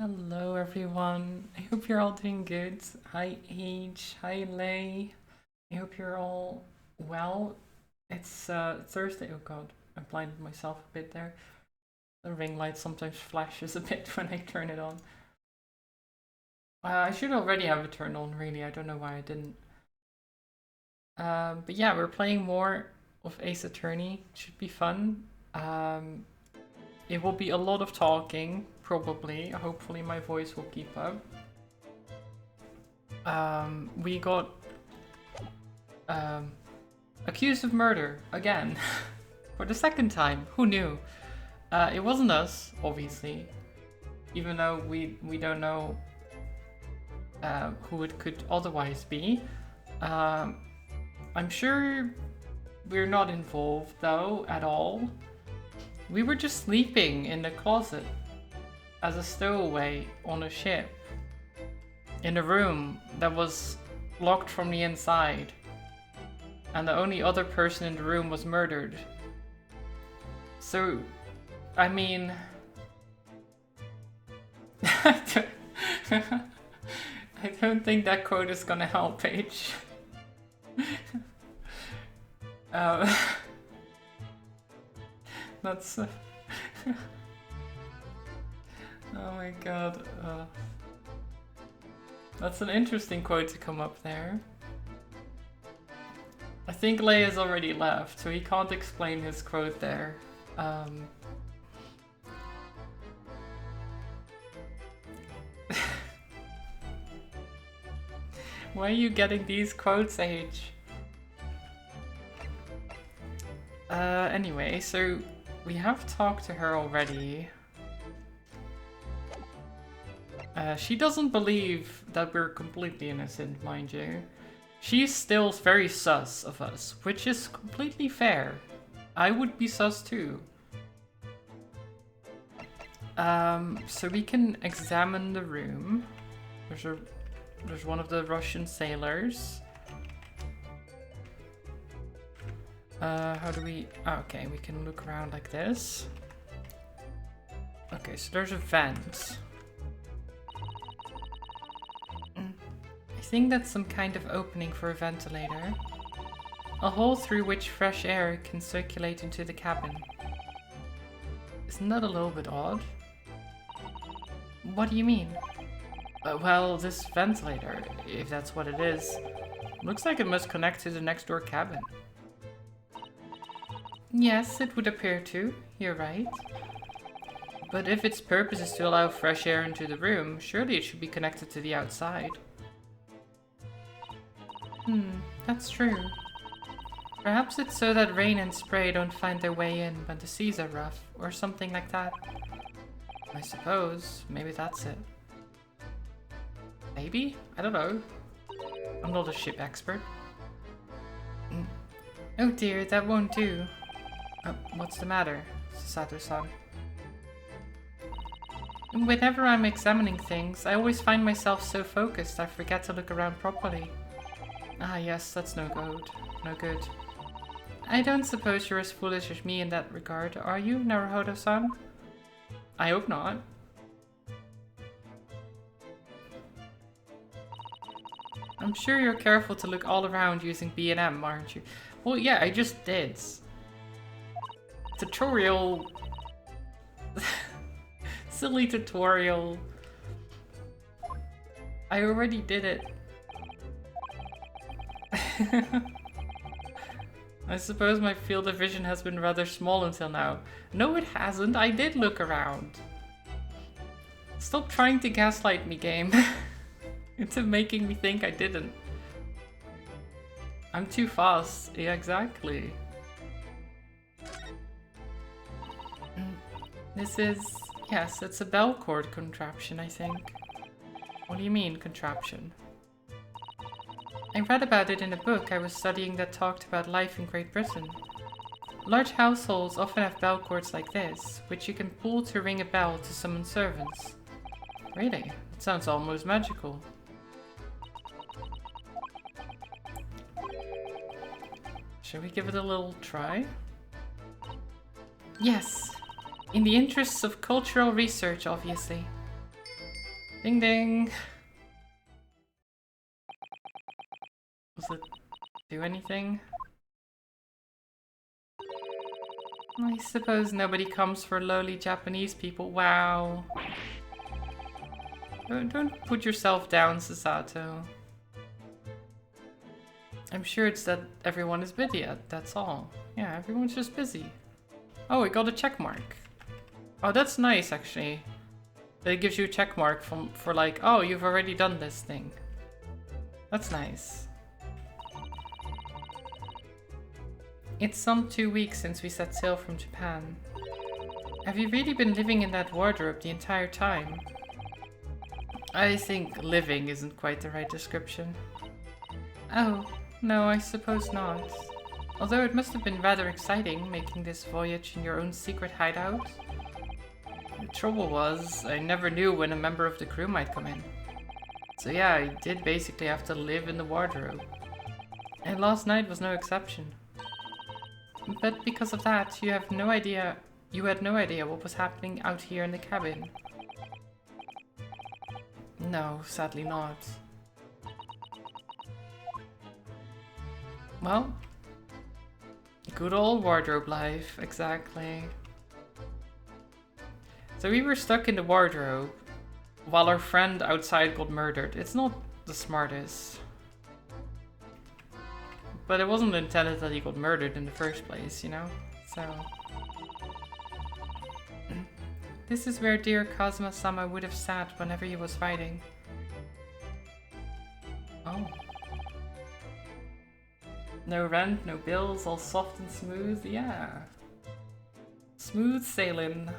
Hello everyone. I hope you're all doing good. Hi H, hi Lay. I hope you're all well. It's Thursday. Oh god, I blinded myself a bit there. The ring light sometimes flashes a bit when I turn it on. I should already have it turned on really. I don't know why I didn't. But yeah, we're playing more of Ace Attorney. It should be fun. It will be a lot of talking, probably. Hopefully my voice will keep up. We got accused of murder again for the second time. Who knew? It wasn't us, obviously, even though we don't know who it could otherwise be. I'm sure we're not involved though at all. We were just sleeping in the closet as a stowaway on a ship in a room that was locked from the inside, and the only other person in the room was murdered. So, I mean, I don't think that quote is gonna help, Paige. That's oh my god. That's an interesting quote to come up there. I think Leia's already left, so he can't explain his quote there. Why are you getting these quotes, H? Anyway, so we have talked to her already. She doesn't believe that we're completely innocent, mind you. She's still very sus of us, which is completely fair. I would be sus too. So we can examine the room. There's one of the Russian sailors. How do we... Oh, okay, we can look around like this. Okay, so there's a vent. I think that's some kind of opening for a ventilator. A hole through which fresh air can circulate into the cabin. Isn't that a little bit odd? What do you mean? Well, this ventilator, if that's what it is, looks like it must connect to the next door cabin. Yes, it would appear to. You're right. But if its purpose is to allow fresh air into the room, surely it should be connected to the outside. That's true. Perhaps it's so that rain and spray don't find their way in when the seas are rough, or something like that. I suppose. Maybe that's it. Maybe? I don't know. I'm not a ship expert. Oh dear, that won't do. What's the matter, Sato-san? Whenever I'm examining things, I always find myself so focused I forget to look around properly. Ah yes, that's no good. No good. I don't suppose you're as foolish as me in that regard, are you, Naruhodo-san? I hope not. I'm sure you're careful to look all around using B&M, aren't you? Well, yeah, I just did. Tutorial. Silly tutorial. I already did it. I suppose my field of vision has been rather small until now. No, it hasn't. I did look around. Stop trying to gaslight me, game. Into making me think I didn't. I'm too fast. Yeah, exactly. This is... Yes, it's a bell cord contraption, I think. What do you mean, contraption? I read about it in a book I was studying that talked about life in Great Britain. Large households often have bell cords like this, which you can pull to ring a bell to summon servants. Really? It sounds almost magical. Shall we give it a little try? Yes! In the interests of cultural research, obviously. Ding ding! Does it do anything? I suppose nobody comes for lowly Japanese people. Wow. Don't put yourself down, Sasato. I'm sure it's that everyone is busy, that's all. Yeah, everyone's just busy. Oh, it got a check mark. Oh, that's nice, actually. That it gives you a check mark for like, oh, you've already done this thing. That's nice. It's some 2 weeks since we set sail from Japan. Have you really been living in that wardrobe the entire time? I think living isn't quite the right description. Oh, no, I suppose not. Although it must have been rather exciting making this voyage in your own secret hideout. The trouble was, I never knew when a member of the crew might come in. So yeah, I did basically have to live in the wardrobe. And last night was no exception. But because of that, you had no idea what was happening out here in the cabin. No, sadly not. Well, good old wardrobe life, exactly. So we were stuck in the wardrobe while our friend outside got murdered. It's not the smartest. But it wasn't intended that he got murdered in the first place, you know? So... This is where dear Kazuma-sama would have sat whenever he was fighting. Oh. No rent, no bills, all soft and smooth, yeah. Smooth sailing.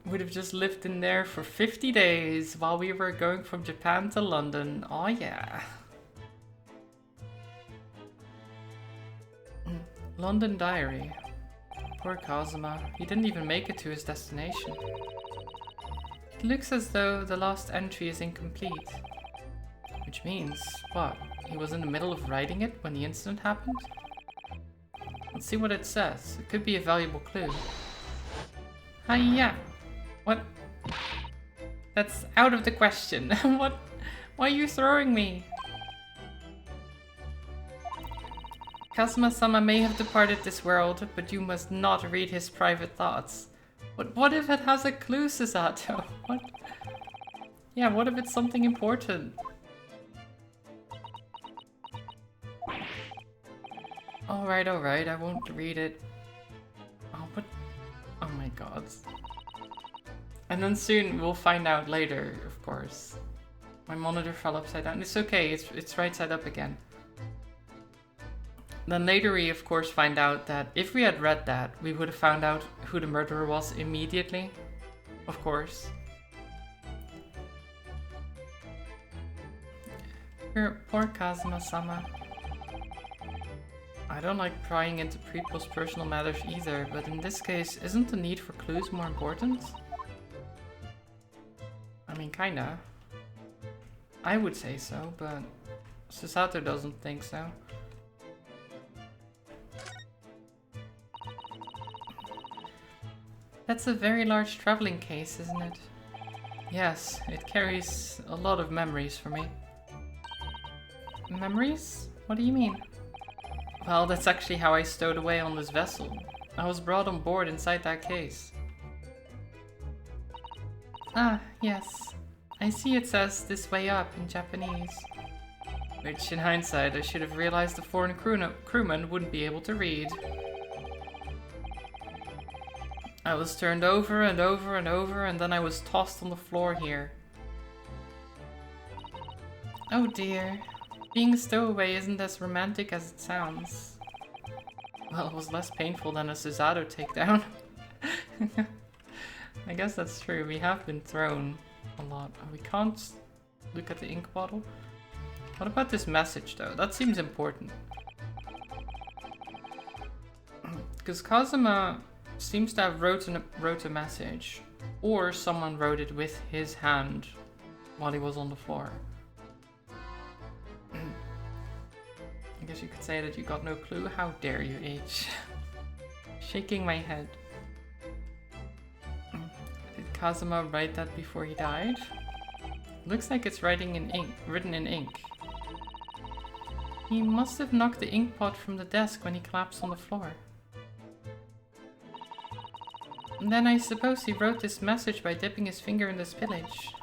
Would have just lived in there for 50 days while we were going from Japan to London. Oh yeah. London Diary. Poor Kazuma. He didn't even make it to his destination. It looks as though the last entry is incomplete. Which means, what? He was in the middle of writing it when the incident happened? Let's see what it says. It could be a valuable clue. Hiya! What? That's out of the question. What? Why are you throwing me? Kazuma-sama may have departed this world, but you must not read his private thoughts. But what if it has a clue, Susato? What? Yeah, what if it's something important? Alright, I won't read it. Oh, but... Oh my god. And then soon we'll find out later, of course. My monitor fell upside down. It's okay, it's right side up again. Then later we of course find out that if we had read that, we would have found out who the murderer was immediately. Of course. Poor Kazuma-sama. I don't like prying into people's personal matters either, but in this case, isn't the need for clues more important? I mean, kinda. I would say so, but Susato doesn't think so. That's a very large traveling case, isn't it? Yes, it carries a lot of memories for me. Memories? What do you mean? Well, that's actually how I stowed away on this vessel. I was brought on board inside that case. Ah, yes. I see it says "this way up" in Japanese. Which, in hindsight, I should have realized the foreign crewman wouldn't be able to read. I was turned over and over and over, and then I was tossed on the floor here. Oh dear. Being a stowaway isn't as romantic as it sounds. Well, it was less painful than a Susato takedown. I guess that's true. We have been thrown a lot. We can't look at the ink bottle. What about this message, though? That seems important. Because Kazuma seems to have wrote a message. Or someone wrote it with his hand while he was on the floor. I guess you could say that you got no clue. How dare you, H? Shaking my head. Kazuma write that before he died? Looks like it's written in ink. He must have knocked the ink pot from the desk when he collapsed on the floor. And then I suppose he wrote this message by dipping his finger in the spillage.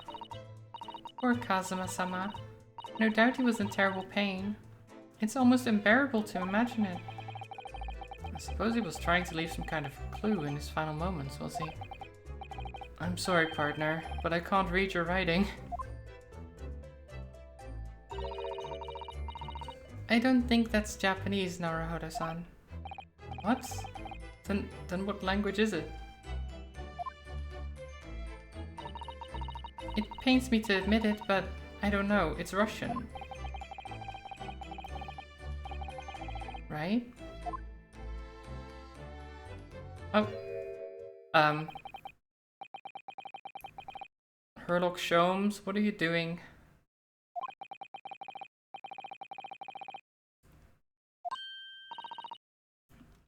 Poor Kazuma-sama. No doubt he was in terrible pain. It's almost unbearable to imagine it. I suppose he was trying to leave some kind of clue in his final moments, was he? I'm sorry, partner, but I can't read your writing. I don't think that's Japanese, Naruhodo-san. What? Then what language is it? It pains me to admit it, but I don't know. It's Russian. Right? Oh. Herlock Sholmes, what are you doing?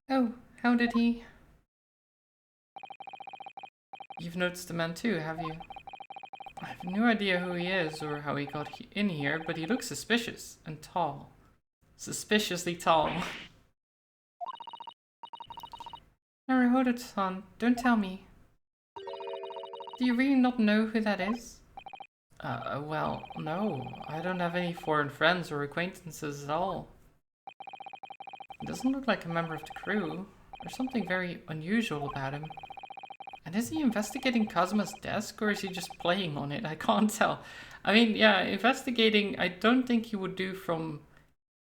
Oh, how did he... You've noticed the man too, have you? I have no idea who he is or how he got in here, but he looks suspicious and tall. Suspiciously tall. Naruhodo-san, don't tell me. Do you really not know who that is? Well, no. I don't have any foreign friends or acquaintances at all. He doesn't look like a member of the crew. There's something very unusual about him. And is he investigating Kazuma's desk, or is he just playing on it? I can't tell. I mean, yeah, investigating, I don't think he would do from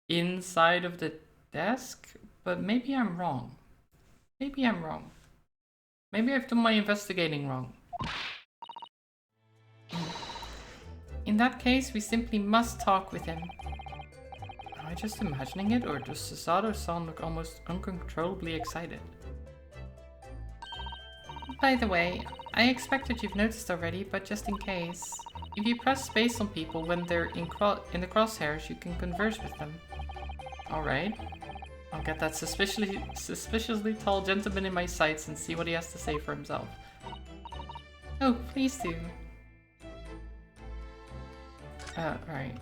inside of the desk, but maybe I'm wrong. Maybe I'm wrong. Maybe I've done my investigating wrong. In that case, we simply must talk with him. Am I just imagining it, or does Susato-san look almost uncontrollably excited? By the way, I expected you've noticed already, but just in case. If you press space on people when they're in the crosshairs, you can converse with them. Alright. I'll get that suspiciously tall gentleman in my sights and see what he has to say for himself. Oh, please do. Right.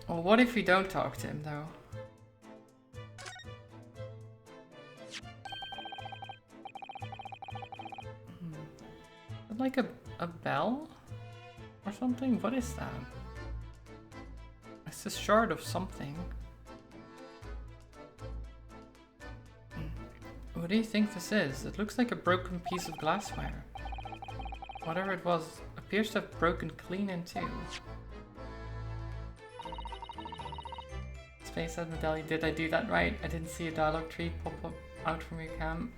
Well, what if we don't talk to him, though? Like a bell? Or something? What is that? It's a shard of something. What do you think this is? It looks like a broken piece of glassware. Whatever it was, appears to have broken clean in two. Space Admiralty, did I do that right? I didn't see a dialogue tree pop up out from your cam.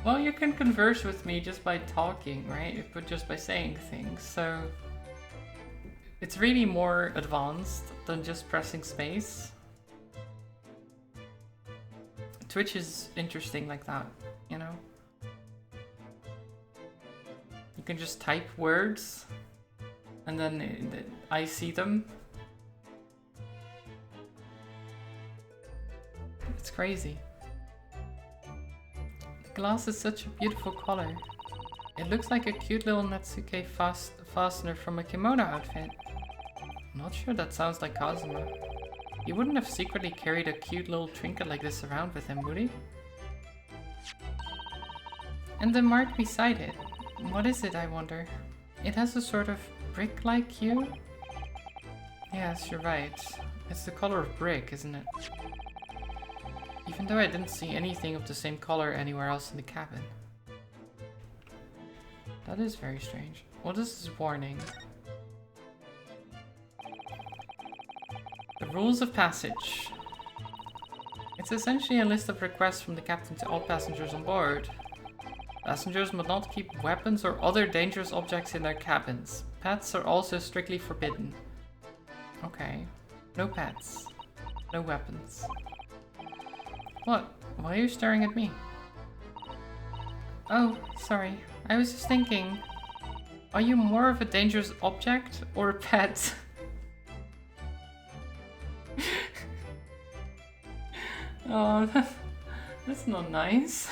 Well, you can converse with me just by talking, right? But just by saying things, so... It's really more advanced than just pressing space. Twitch is interesting like that, you know? You can just type words, and then I see them. It's crazy. The glass is such a beautiful color. It looks like a cute little Natsuke fastener from a kimono outfit. I'm not sure that sounds like Kazuma. He wouldn't have secretly carried a cute little trinket like this around with him, would he? And the mark beside it. What is it, I wonder? It has a sort of brick-like hue? Yes, you're right. It's the color of brick, isn't it? Even though I didn't see anything of the same color anywhere else in the cabin. That is very strange. What is this warning? The rules of passage. It's essentially a list of requests from the captain to all passengers on board. Passengers must not keep weapons or other dangerous objects in their cabins. Pets are also strictly forbidden. Okay. No pets. No weapons. What? Why are you staring at me? Oh, sorry. I was just thinking. Are you more of a dangerous object or a pet? Oh, that's not nice.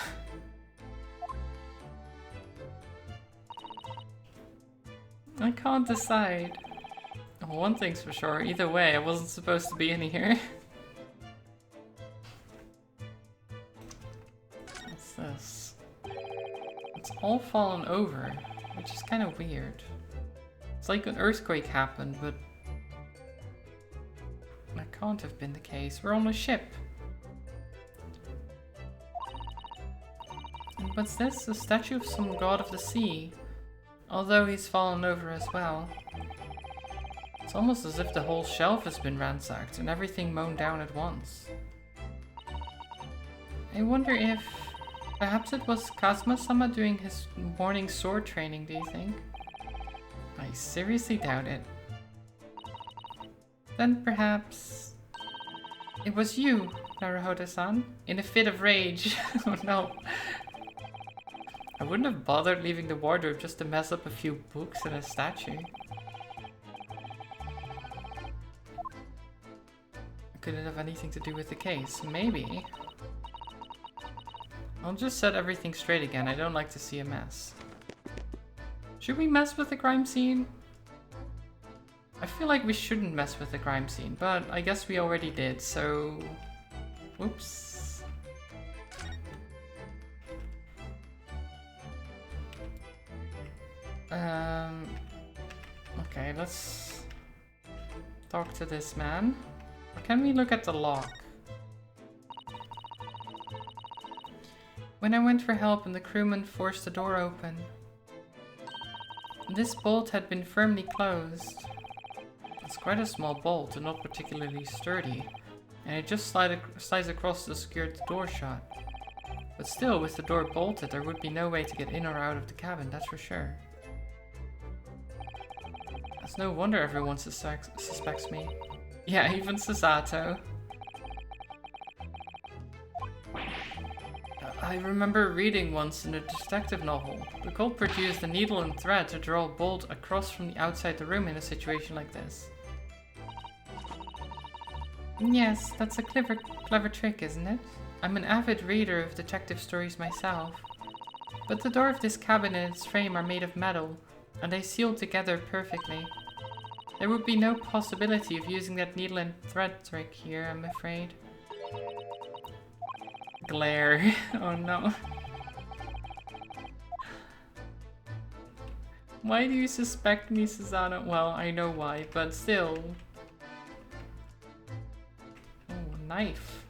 I can't decide. Well, one thing's for sure, either way, I wasn't supposed to be in here. What's this? It's all fallen over, which is kind of weird. It's like an earthquake happened, but that can't have been the case. We're on a ship. What's this? A statue of some god of the sea. Although he's fallen over as well. It's almost as if the whole shelf has been ransacked and everything mown down at once. I wonder if... perhaps it was Kazuma-sama doing his morning sword training, do you think? I seriously doubt it. Then perhaps... it was you, Naruhodo-san, in a fit of rage. Oh no. I wouldn't have bothered leaving the wardrobe just to mess up a few books and a statue. Could it have anything to do with the case? Maybe. I'll just set everything straight again. I don't like to see a mess. Should we mess with the crime scene? I feel like we shouldn't mess with the crime scene, but I guess we already did, so... whoops. Okay, let's talk to this man. Or can we look at the lock? When I went for help and the crewman forced the door open. This bolt had been firmly closed. It's quite a small bolt and not particularly sturdy, and it just slides across to secure the door shut. But still, with the door bolted, there would be no way to get in or out of the cabin, that's for sure. It's no wonder everyone suspects me. Yeah, even Susato. I remember reading once in a detective novel. The culprit used a needle and thread to draw a bolt across from the outside the room in a situation like this. Yes, that's a clever trick, isn't it? I'm an avid reader of detective stories myself. But the door of this cabin and its frame are made of metal, and they seal together perfectly. There would be no possibility of using that needle and thread trick here, I'm afraid. Glare. Oh no. Why do you suspect me, Susanna? Well, I know why, but still. Oh, knife.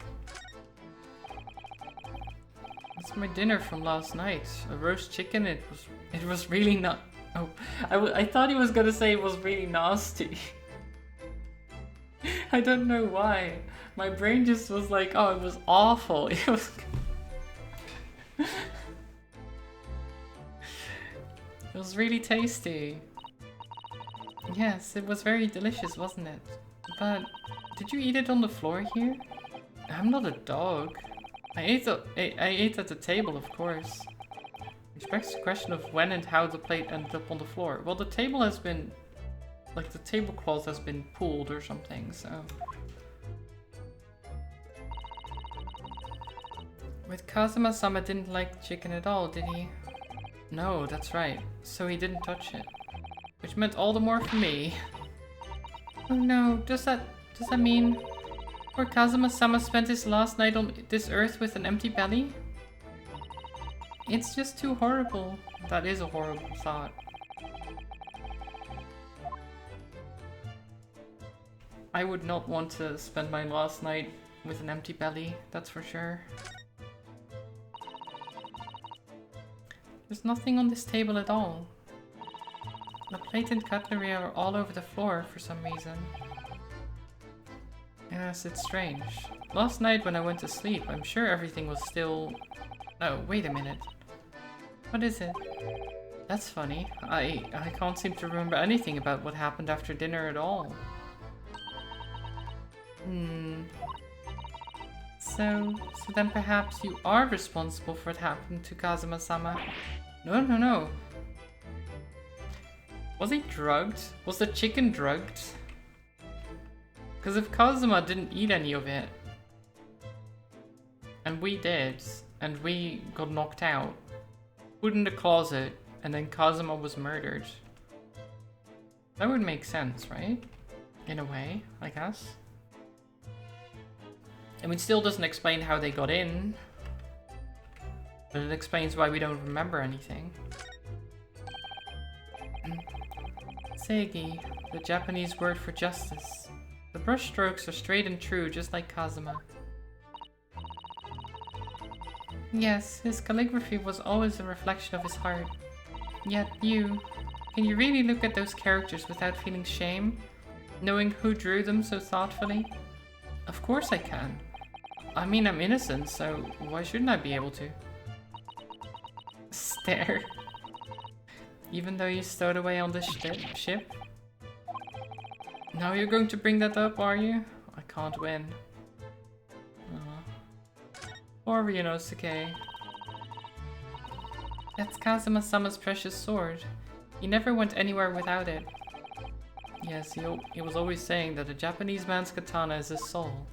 That's my dinner from last night. A roast chicken. It was really not. Oh, I thought he was gonna say it was really nasty. I don't know why. My brain just was like, oh, it was awful. It was. It was really tasty. Yes, it was very delicious, wasn't it? But did you eat it on the floor here? I'm not a dog. I ate at the table, of course. Which begs the question of when and how the plate ended up on the floor. Well, the table has been... like, the tablecloth has been pulled or something, so... But Kazuma-sama didn't like chicken at all, did he? No, that's right. So he didn't touch it. Which meant all the more for me. Oh no, does that mean... poor Kazuma-sama spent his last night on this earth with an empty belly? It's just too horrible. That is a horrible thought. I would not want to spend my last night with an empty belly, that's for sure. There's nothing on this table at all. The plate and cutlery are all over the floor for some reason. Yes, it's strange. Last night when I went to sleep, I'm sure everything was still... Oh, wait a minute. What is it? That's funny. I can't seem to remember anything about what happened after dinner at all. So then perhaps you are responsible for what happened to Kazuma-sama. No. Was he drugged? Was the chicken drugged? Because if Kazuma didn't eat any of it, and we did, and we got knocked out, put in the closet, and then Kazuma was murdered. That would make sense, right? In a way, I guess. I mean, still doesn't explain how they got in. But it explains why we don't remember anything. Seigi, the Japanese word for justice. The brush strokes are straight and true, just like Kazuma. Yes, his calligraphy was always a reflection of his heart. Yet can you really look at those characters without feeling shame? Knowing who drew them so thoughtfully? Of course I can. I mean, I'm innocent, so why shouldn't I be able to? Stare. Even though you stowed away on this ship? Now you're going to bring that up, are you? I can't win. Poor Ryunosuke. That's Kazuma-sama's precious sword. He never went anywhere without it. Yes, he was always saying that a Japanese man's katana is his soul.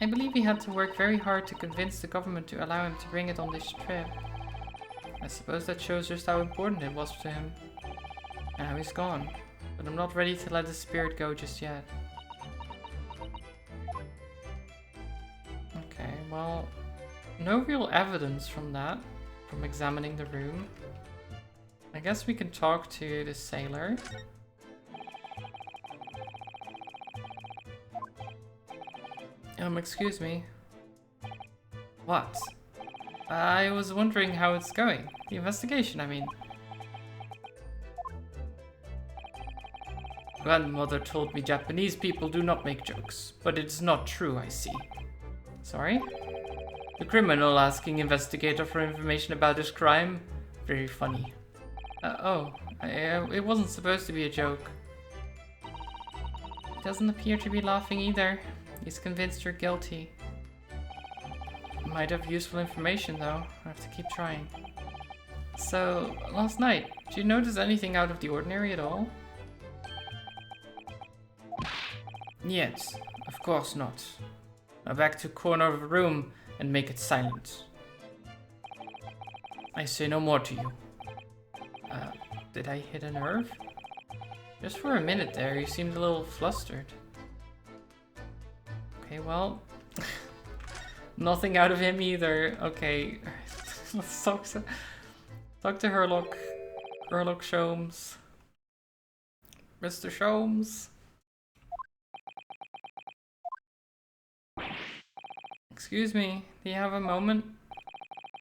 I believe he had to work very hard to convince the government to allow him to bring it on this trip. I suppose that shows just how important it was to him. And now he's gone. But I'm not ready to let his spirit go just yet. Okay, well, no real evidence from that, from examining the room. I guess we can talk to the sailor. Excuse me. What? I was wondering how it's going. The investigation, I mean. Grandmother told me Japanese people do not make jokes, but it's not true, I see. Sorry? The criminal asking investigator for information about his crime? Very funny. It wasn't supposed to be a joke. He doesn't appear to be laughing either. He's convinced you're guilty. Might have useful information though. I have to keep trying. So, last night, did you notice anything out of the ordinary at all? Yet, of course not. Now back to corner of a room and make it silent. I say no more to you. Did I hit a nerve? Just for a minute there, you seemed a little flustered. Okay, well, nothing out of him either. Okay, let's talk to Herlock. Herlock Sholmes. Mr. Sholmes. Excuse me, do you have a moment?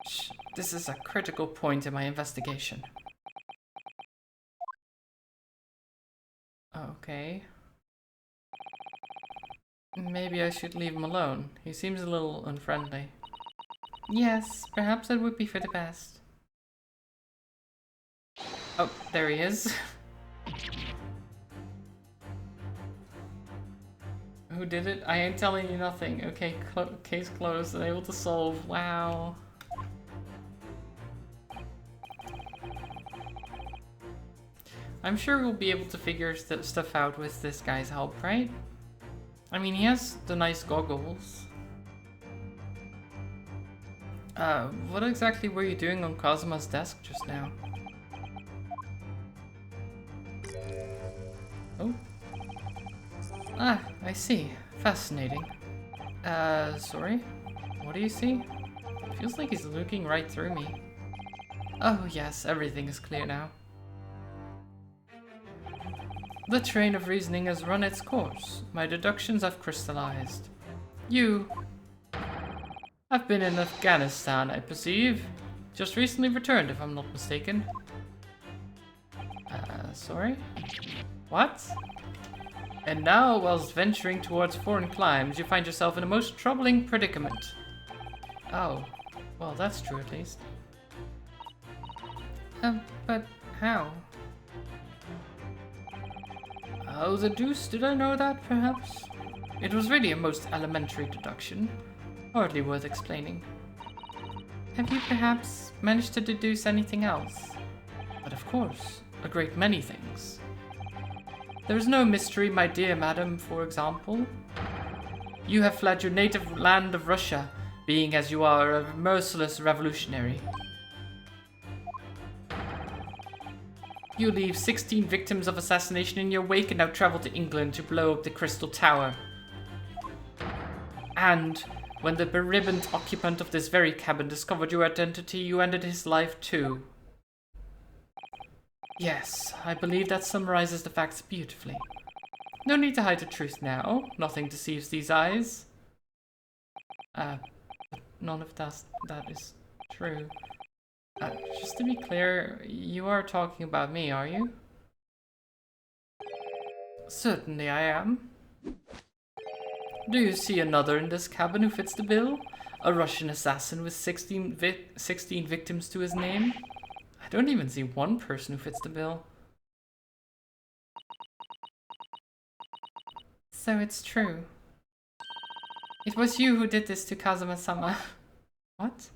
Shh, this is a critical point in my investigation. Okay. Maybe I should leave him alone. He seems a little unfriendly. Yes, perhaps that would be for the best. Oh, there he is. Who did it? I ain't telling you nothing. Okay, case closed. Unable to solve. Wow. I'm sure we'll be able to figure stuff out with this guy's help, right? I mean, he has the nice goggles. What exactly were you doing on Kazuma's desk just now? Oh. Ah, I see. Fascinating. Sorry? What do you see? Feels like he's looking right through me. Oh yes, everything is clear now. The train of reasoning has run its course. My deductions have crystallized. I've been in Afghanistan, I perceive. Just recently returned, if I'm not mistaken. Sorry? What? And now, whilst venturing towards foreign climes, you find yourself in a most troubling predicament. Oh. Well, that's true at least. But how? Oh, the deuce, did I know that, perhaps? It was really a most elementary deduction. Hardly worth explaining. Have you perhaps managed to deduce anything else? But of course, a great many things. There is no mystery, my dear madam, for example. You have fled your native land of Russia, being as you are a merciless revolutionary. You leave 16 victims of assassination in your wake and now travel to England to blow up the Crystal Tower. And when the beribboned occupant of this very cabin discovered your identity, you ended his life too. Yes, I believe that summarizes the facts beautifully. No need to hide the truth now. Nothing deceives these eyes. None of that is true. Just to be clear, you are talking about me, are you? Certainly I am. Do you see another in this cabin who fits the bill? A Russian assassin with 16 victims to his name? I don't even see one person who fits the bill. So it's true. It was you who did this to Kazuma-sama. What?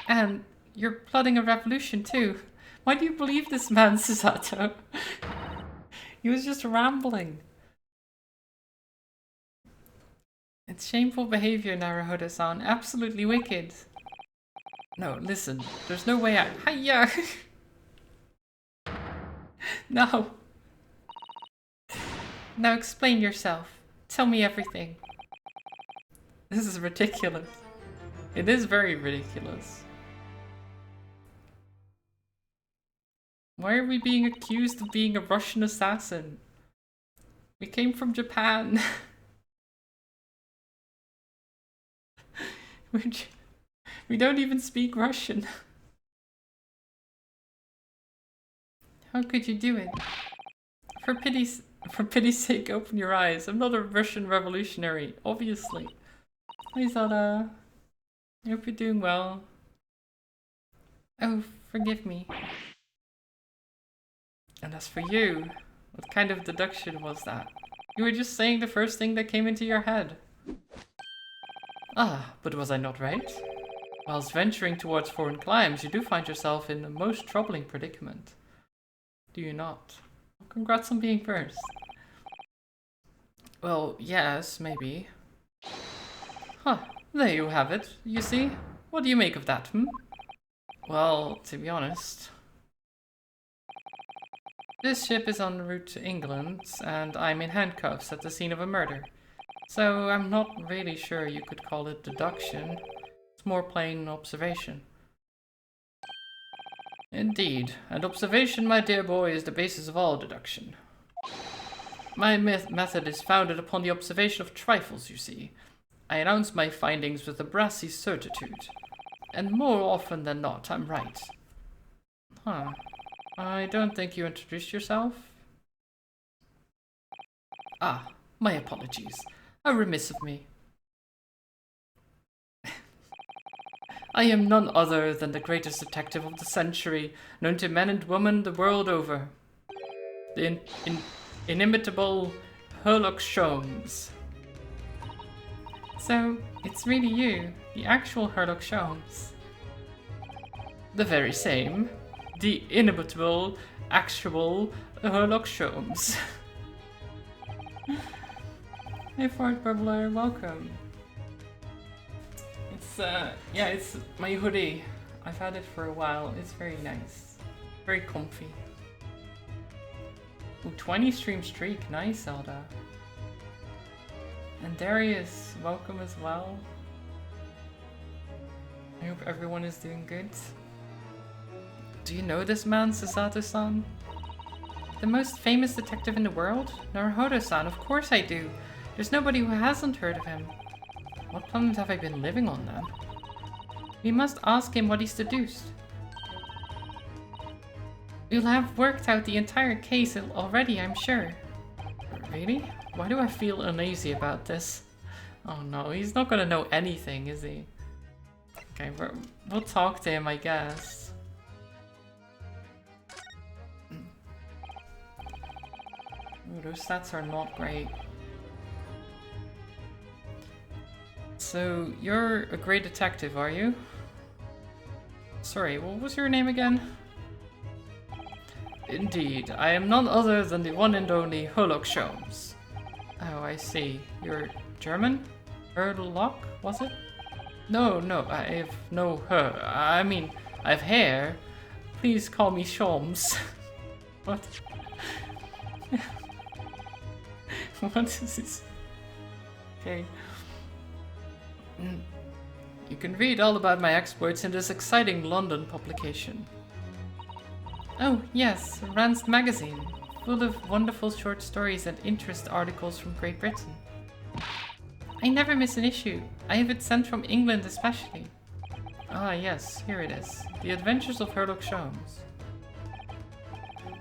And you're plotting a revolution too. Why do you believe this man, Susato? He was just rambling. It's shameful behavior, Naruhodo-san. Absolutely wicked. No, listen. There's no way I... Hiya! No. Now explain yourself. Tell me everything. This is ridiculous. It is very ridiculous. Why are we being accused of being a Russian assassin? We came from Japan. We don't even speak Russian. How could you do it? For pity's sake, open your eyes. I'm not a Russian revolutionary, obviously. Hi, Zada. I hope you're doing well. Oh, forgive me. And as for you, what kind of deduction was that? You were just saying the first thing that came into your head. Ah, but was I not right? Whilst venturing towards foreign climes, you do find yourself in a most troubling predicament. Do you not? Congrats on being first. Well, yes, maybe. Huh, there you have it, you see? What do you make of that, hmm? Well, to be honest... This ship is en route to England, and I'm in handcuffs at the scene of a murder. So I'm not really sure you could call it deduction. It's more plain observation. Indeed, and observation, my dear boy, is the basis of all deduction. My method is founded upon the observation of trifles, you see. I announce my findings with a brassy certitude. And more often than not, I'm right. Huh. I don't think you introduced yourself. Ah, my apologies. How remiss of me. I am none other than the greatest detective of the century, known to men and women the world over. The inimitable Sherlock Holmes. So, it's really you, the actual Sherlock Holmes. The very same. The inimitable, actual Sherlock Holmes. Hey Fart Bubbler, welcome. Yeah, it's my hoodie. I've had it for a while. It's very nice. Very comfy. Ooh, 20 stream streak. Nice, Zelda. And Darius, welcome as well. I hope everyone is doing good. Do you know this man, Susato-san? The most famous detective in the world? Naruhodo-san, of course I do. There's nobody who hasn't heard of him. What planet have I been living on then? We must ask him what he's deduced. We'll have worked out the entire case already, I'm sure. Really? Why do I feel uneasy about this? Oh no, he's not gonna know anything, is he? Okay, we'll talk to him, I guess. Ooh, those stats are not great. So, you're a great detective, are you? Sorry, what was your name again? Indeed, I am none other than the one and only Sherlock Holmes. Oh, I see. You're German? Sherlock, was it? No, I have no I mean, I have hair. Please call me Sholmes. What? What is this? Okay. You can read all about my exploits in this exciting London publication. Oh, yes, Rand's magazine, full of wonderful short stories and interest articles from Great Britain. I never miss an issue. I have it sent from England especially. Ah, yes, here it is. The Adventures of Sherlock Holmes.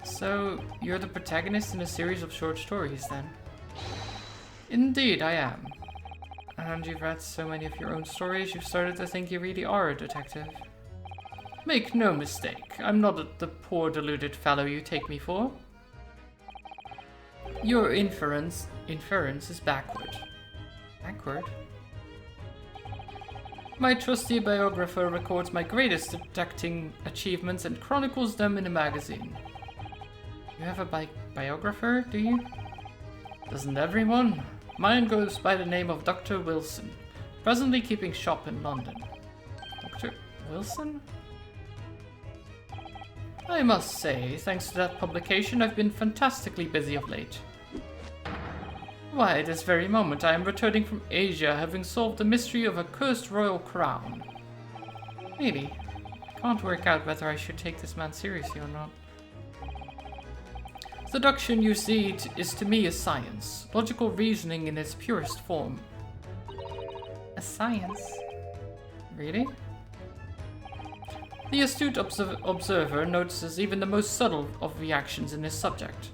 So, you're the protagonist in a series of short stories, then? Indeed, I am. And you've read so many of your own stories, you've started to think you really are a detective. Make no mistake, I'm not the poor deluded fellow you take me for. Your inference is backward. Backward? My trusty biographer records my greatest detecting achievements and chronicles them in a magazine. You have a biographer, do you? Doesn't everyone? Mine goes by the name of Dr. Wilson, presently keeping shop in London. Dr. Wilson? I must say, thanks to that publication, I've been fantastically busy of late. Why, this very moment I am returning from Asia, having solved the mystery of a cursed royal crown. Really, I can't work out whether I should take this man seriously or not. Seduction, you see, is to me a science, logical reasoning in its purest form. A science? Really? The astute observer notices even the most subtle of reactions in his subject.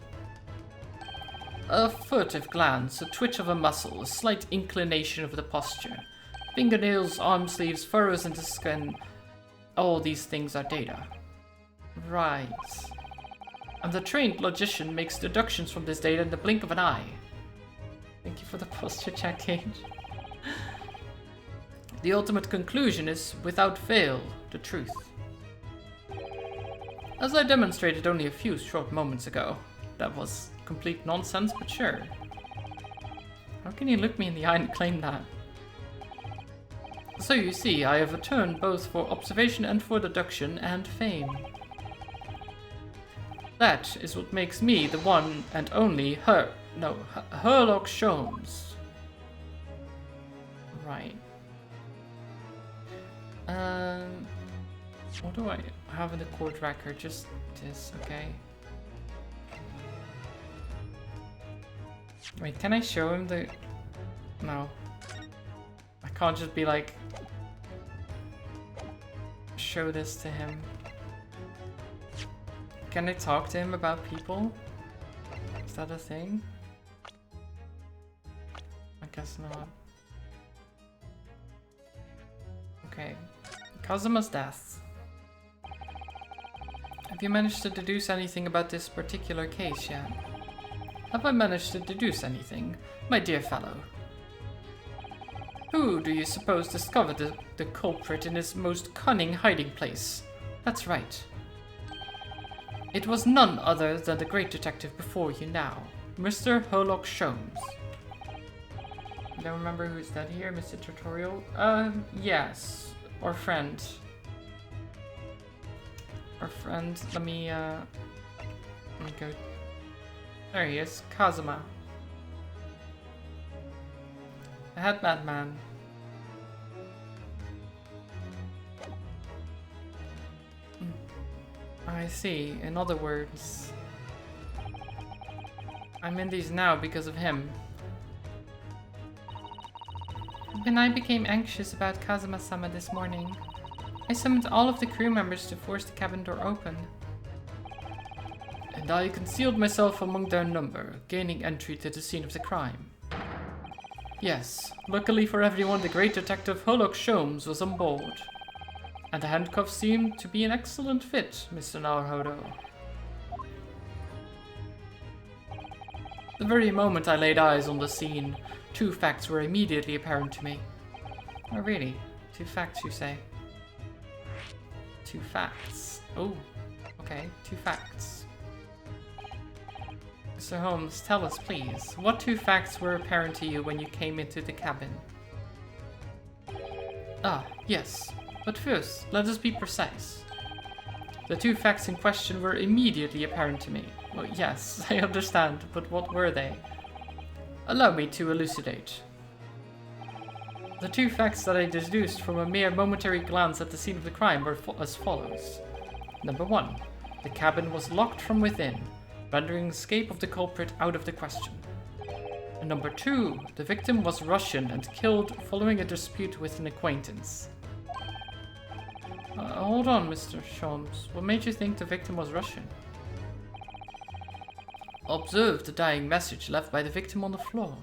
A furtive glance, a twitch of a muscle, a slight inclination of the posture, fingernails, arm sleeves, furrows in the skin, all these things are data. Right. And the trained logician makes deductions from this data in the blink of an eye. Thank you for the posture check, Cage. The ultimate conclusion is, without fail, the truth. As I demonstrated only a few short moments ago. That was complete nonsense, but sure. How can you look me in the eye and claim that? So you see, I have a turn both for observation and for deduction and fame. That is what makes me the one and only Sherlock Holmes. Right. What do I have in the court record? Just this, okay. Wait, can I show him the... No. I can't just be like... show this to him. Can I talk to him about people? Is that a thing? I guess not. Okay. Kazuma's death. Have you managed to deduce anything about this particular case yet? Have I managed to deduce anything, my dear fellow? Who do you suppose discovered the culprit in his most cunning hiding place? That's right. It was none other than the great detective before you now, Mr. Sherlock Holmes. You don't remember who's dead here, Mr. Tutorial? Yes. Our friend. Our friend, let me go. There he is, Kazuma. The head madman. I see. In other words, I'm in these now because of him. When I became anxious about Kazuma-sama this morning, I summoned all of the crew members to force the cabin door open. And I concealed myself among their number, gaining entry to the scene of the crime. Yes, luckily for everyone, the great detective Sherlock Holmes was on board. And the handcuffs seemed to be an excellent fit, Mr. Naruhodo. The very moment I laid eyes on the scene, two facts were immediately apparent to me. Oh really? Two facts, you say? Two facts. Oh, okay, two facts. Mr. Holmes, tell us please, what two facts were apparent to you when you came into the cabin? Ah, yes. But first, let us be precise. The two facts in question were immediately apparent to me. Well, yes, I understand, but what were they? Allow me to elucidate. The two facts that I deduced from a mere momentary glance at the scene of the crime were as follows. Number 1. The cabin was locked from within, rendering escape of the culprit out of the question. And number 2. The victim was Russian and killed following a dispute with an acquaintance. Hold on, Mr. Sholmes. What made you think the victim was Russian? Observe the dying message left by the victim on the floor.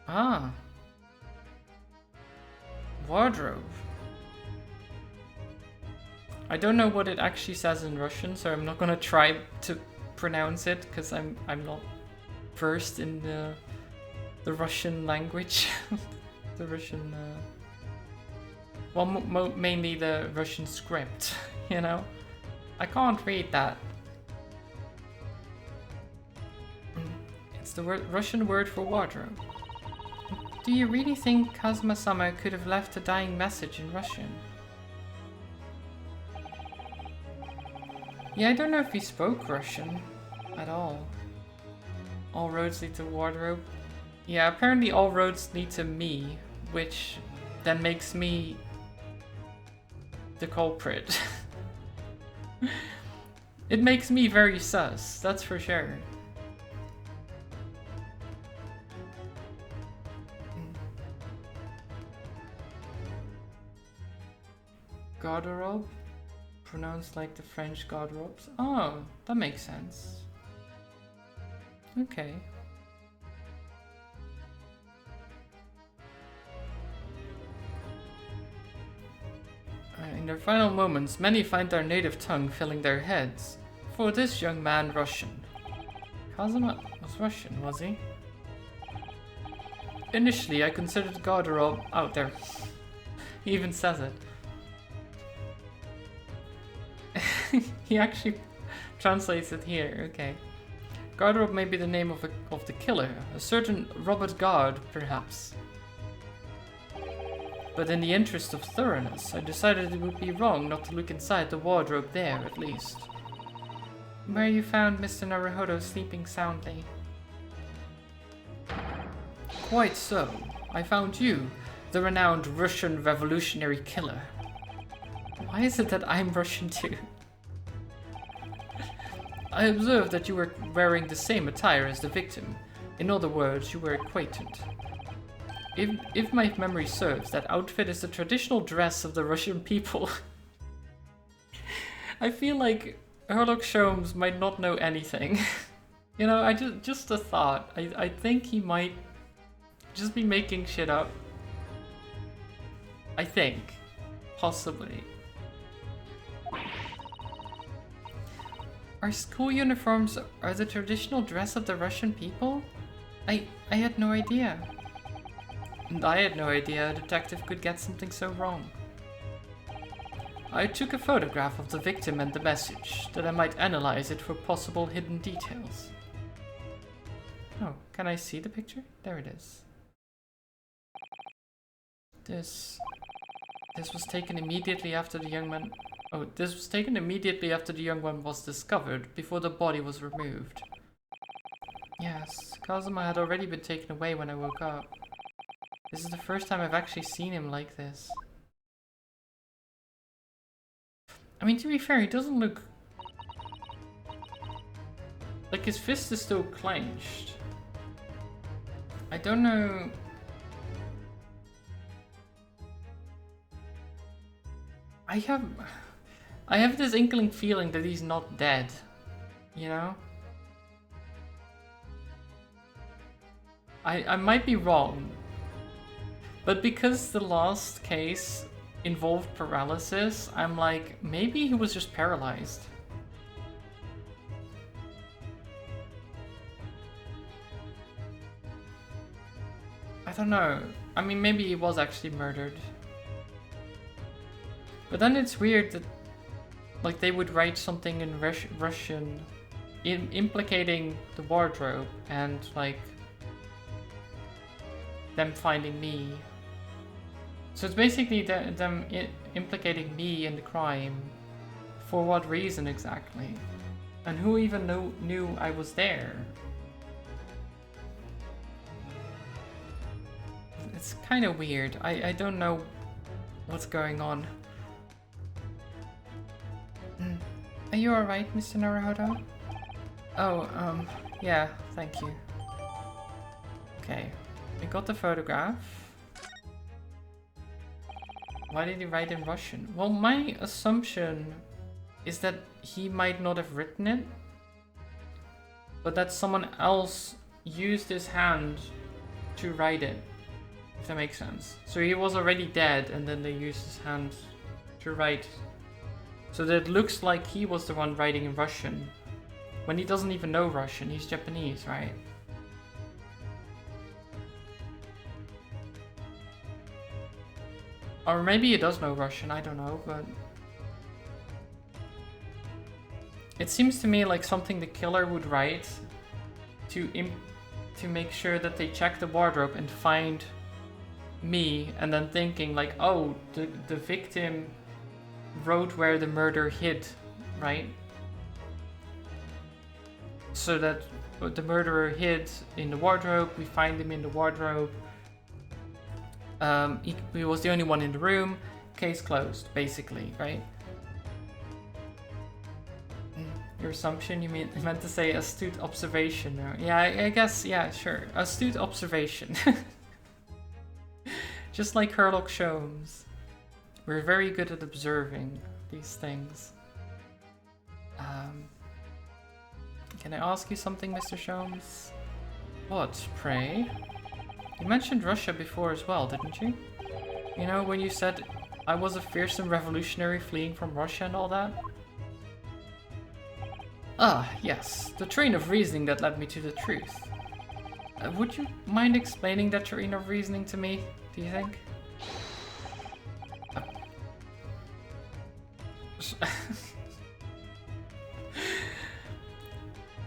Ah. Wardrobe. I don't know what it actually says in Russian, so I'm not gonna try to pronounce it because I'm not versed in the Russian language. The Russian well, mainly the Russian script, you know? I can't read that. It's the Russian word for wardrobe. Do you really think Kazuma-sama could have left a dying message in Russian? Yeah, I don't know if he spoke Russian at all. All roads lead to wardrobe. Yeah, apparently all roads lead to me, which then makes me the culprit. It makes me very sus, that's for sure. Garderobe? Pronounced like the French garderobes. Oh, that makes sense. Okay. In their final moments, many find their native tongue filling their heads. For this young man, Russian. Kazuma was Russian, was he? Initially, I considered garderobe out there. He even says it. He actually translates it here, okay. Garderobe may be the name of the killer, a certain Robert Guard, perhaps. But in the interest of thoroughness, I decided it would be wrong not to look inside the wardrobe there, at least. Where you found Mr. Naruhodo sleeping soundly. Quite so. I found you, the renowned Russian revolutionary killer. Why is it that I'm Russian too? I observed that you were wearing the same attire as the victim. In other words, you were acquainted. If my memory serves, that outfit is the traditional dress of the Russian people. I feel like Sherlock Sholmes might not know anything. You know, just a thought. I think he might just be making shit up. I think. Possibly. Our school uniforms are the traditional dress of the Russian people? I had no idea. And I had no idea a detective could get something so wrong. I took a photograph of the victim and the message, that I might analyze it for possible hidden details. Oh, can I see the picture? There it is. This was taken immediately after the young man... Oh, this was taken immediately after the young one was discovered, before the body was removed. Yes, Kazuma had already been taken away when I woke up. This is the first time I've actually seen him like this. I mean, to be fair, he doesn't look... like his fist is still clenched. I don't know... I have this inkling feeling that he's not dead, you know? I might be wrong, but because the last case involved paralysis, I'm like, maybe he was just paralyzed. I don't know. I mean, maybe he was actually murdered. But then it's weird that, like, they would write something in Russian implicating the wardrobe and, like, them finding me. So it's basically them implicating me in the crime. For what reason exactly? And who even knew I was there? It's kind of weird. I don't know what's going on. Are you alright, Mr. Naruhodo? Oh, yeah, thank you. Okay, I got the photograph. Why did he write in Russian? Well, my assumption is that he might not have written it, but that someone else used his hand to write it, if that makes sense. So he was already dead, and then they used his hand to write. So that it looks like he was the one writing in Russian, when he doesn't even know Russian. He's Japanese, right? Or maybe he does know Russian, I don't know, but... It seems to me like something the killer would write to make sure that they check the wardrobe and find me, and then thinking like, oh, the victim wrote where the murder hid, right? So that the murderer hid in the wardrobe, we find him in the wardrobe. He was the only one in the room, case closed, basically, right? Your assumption, you meant to say astute observation. Yeah, I guess, yeah, sure. Astute observation. Just like Sherlock Holmes. We're very good at observing these things. Can I ask you something, Mr. Sholmes? What, pray? You mentioned Russia before as well, didn't you? You know, when you said I was a fearsome revolutionary fleeing from Russia and all that? Ah, yes, the train of reasoning that led me to the truth. Would you mind explaining that train of reasoning to me, do you think?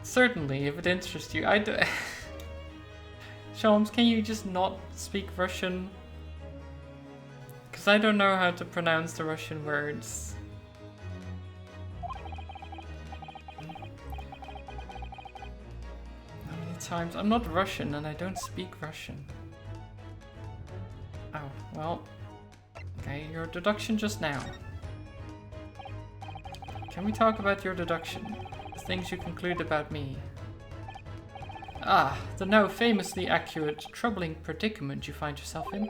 Certainly, if it interests you. Sholmes, can you just not speak Russian? Because I don't know how to pronounce the Russian words. How many times? I'm not Russian and I don't speak Russian. Oh, well. Okay, your deduction just now. Can we talk about your deduction? The things you conclude about me. Ah, the now famously accurate, troubling predicament you find yourself in.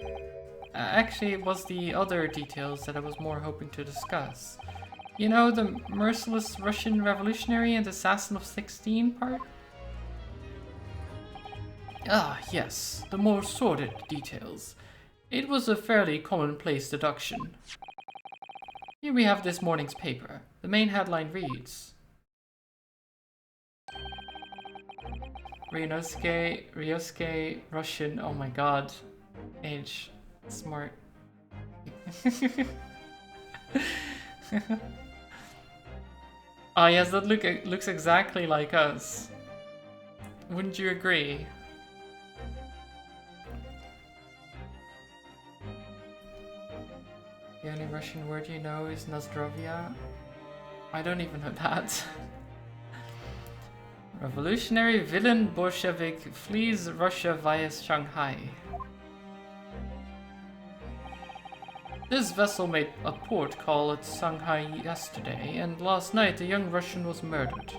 Actually, it was the other details that I was more hoping to discuss. You know, the merciless Russian revolutionary and assassin of 16 part? Ah, yes, the more sordid details. It was a fairly commonplace deduction. Here we have this morning's paper. The main headline reads... Ryosuke, Russian, oh my god. Age. Smart. Ah yes, that looks exactly like us. Wouldn't you agree? The only Russian word you know is Nozdrovia. I don't even know that. Revolutionary villain Bolshevik flees Russia via Shanghai. This vessel made a port call at Shanghai yesterday, and last night a young Russian was murdered.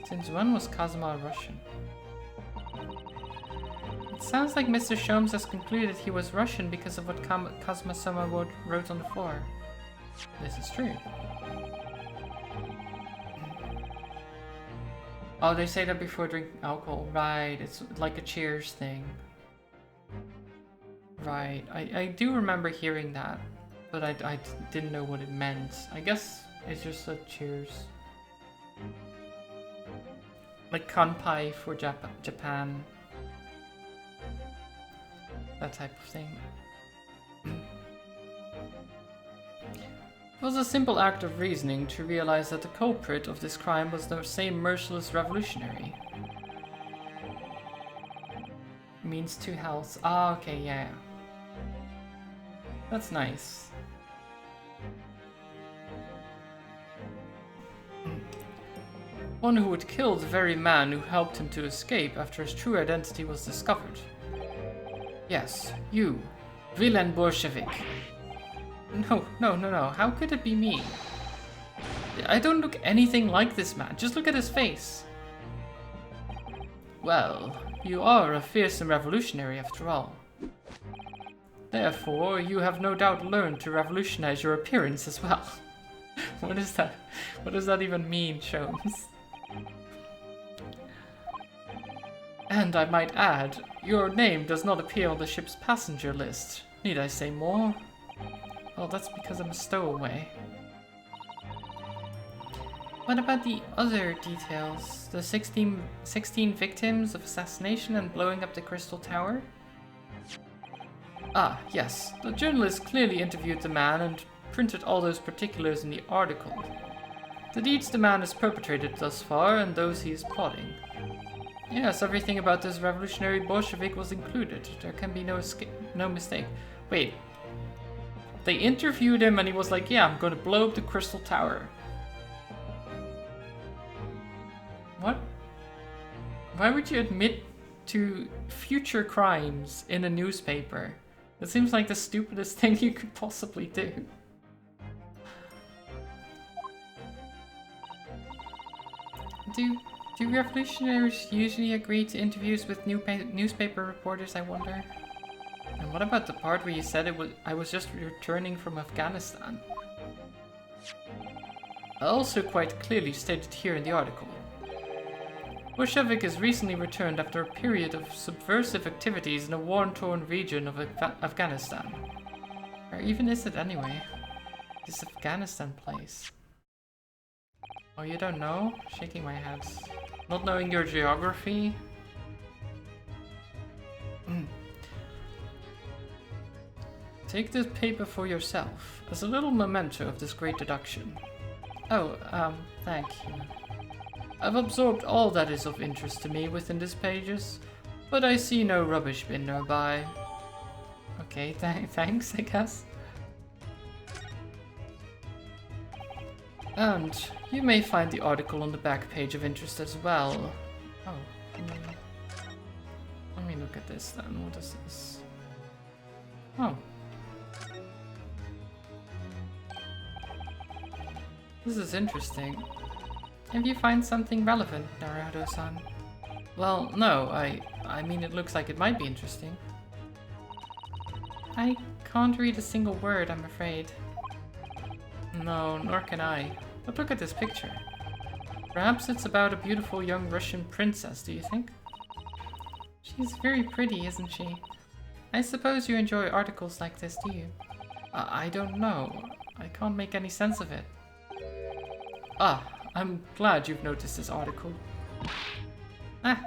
Since when was Kazuma Russian? It sounds like Mr. Sholmes has concluded he was Russian because of what Kazuma-sama wrote on the floor. This is true. Oh, they say that before drinking alcohol. Right, it's like a cheers thing. Right, I do remember hearing that, but I didn't know what it meant. I guess it's just a cheers. Like kanpai for Japan. That type of thing. It was a simple act of reasoning to realize that the culprit of this crime was the same merciless revolutionary. Means two healths. Ah, okay, yeah. That's nice. One who would kill the very man who helped him to escape after his true identity was discovered. Yes, you, Villain Bolshevik. No. How could it be me? I don't look anything like this man. Just look at his face. Well, you are a fearsome revolutionary after all. Therefore, you have no doubt learned to revolutionize your appearance as well. What is that? What does that even mean, Sholmes? And I might add, your name does not appear on the ship's passenger list. Need I say more? Well, that's because I'm a stowaway. What about the other details? The 16 victims of assassination and blowing up the Crystal Tower? Ah, yes. The journalist clearly interviewed the man and printed all those particulars in the article. The deeds the man has perpetrated thus far and those he is plotting. Yes, everything about this revolutionary Bolshevik was included. There can be no mistake. Wait. They interviewed him and he was like, yeah, I'm gonna blow up the Crystal Tower. What? Why would you admit to future crimes in a newspaper? That seems like the stupidest thing you could possibly do. Do revolutionaries usually agree to interviews with newspaper reporters, I wonder? And what about the part where you said I was just returning from Afghanistan? Also quite clearly stated here in the article. Bolshevik has recently returned after a period of subversive activities in a war-torn region of Afghanistan. Or even is it anyway? This Afghanistan place. Oh, you don't know? Shaking my head. Not knowing your geography? Take this paper for yourself, as a little memento of this great deduction. Oh, thank you. I've absorbed all that is of interest to me within these pages, but I see no rubbish bin nearby. Okay, thanks, I guess. And you may find the article on the back page of interest as well. Oh, let me look at this then. What is this? Oh. This is interesting. If you find something relevant, Naruto-san. Well, no, I mean it looks like it might be interesting. I can't read a single word, I'm afraid. No, nor can I. But look at this picture. Perhaps it's about a beautiful young Russian princess, do you think? She's very pretty, isn't she? I suppose you enjoy articles like this, do you? I don't know. I can't make any sense of it. Ah, I'm glad you've noticed this article. Ah.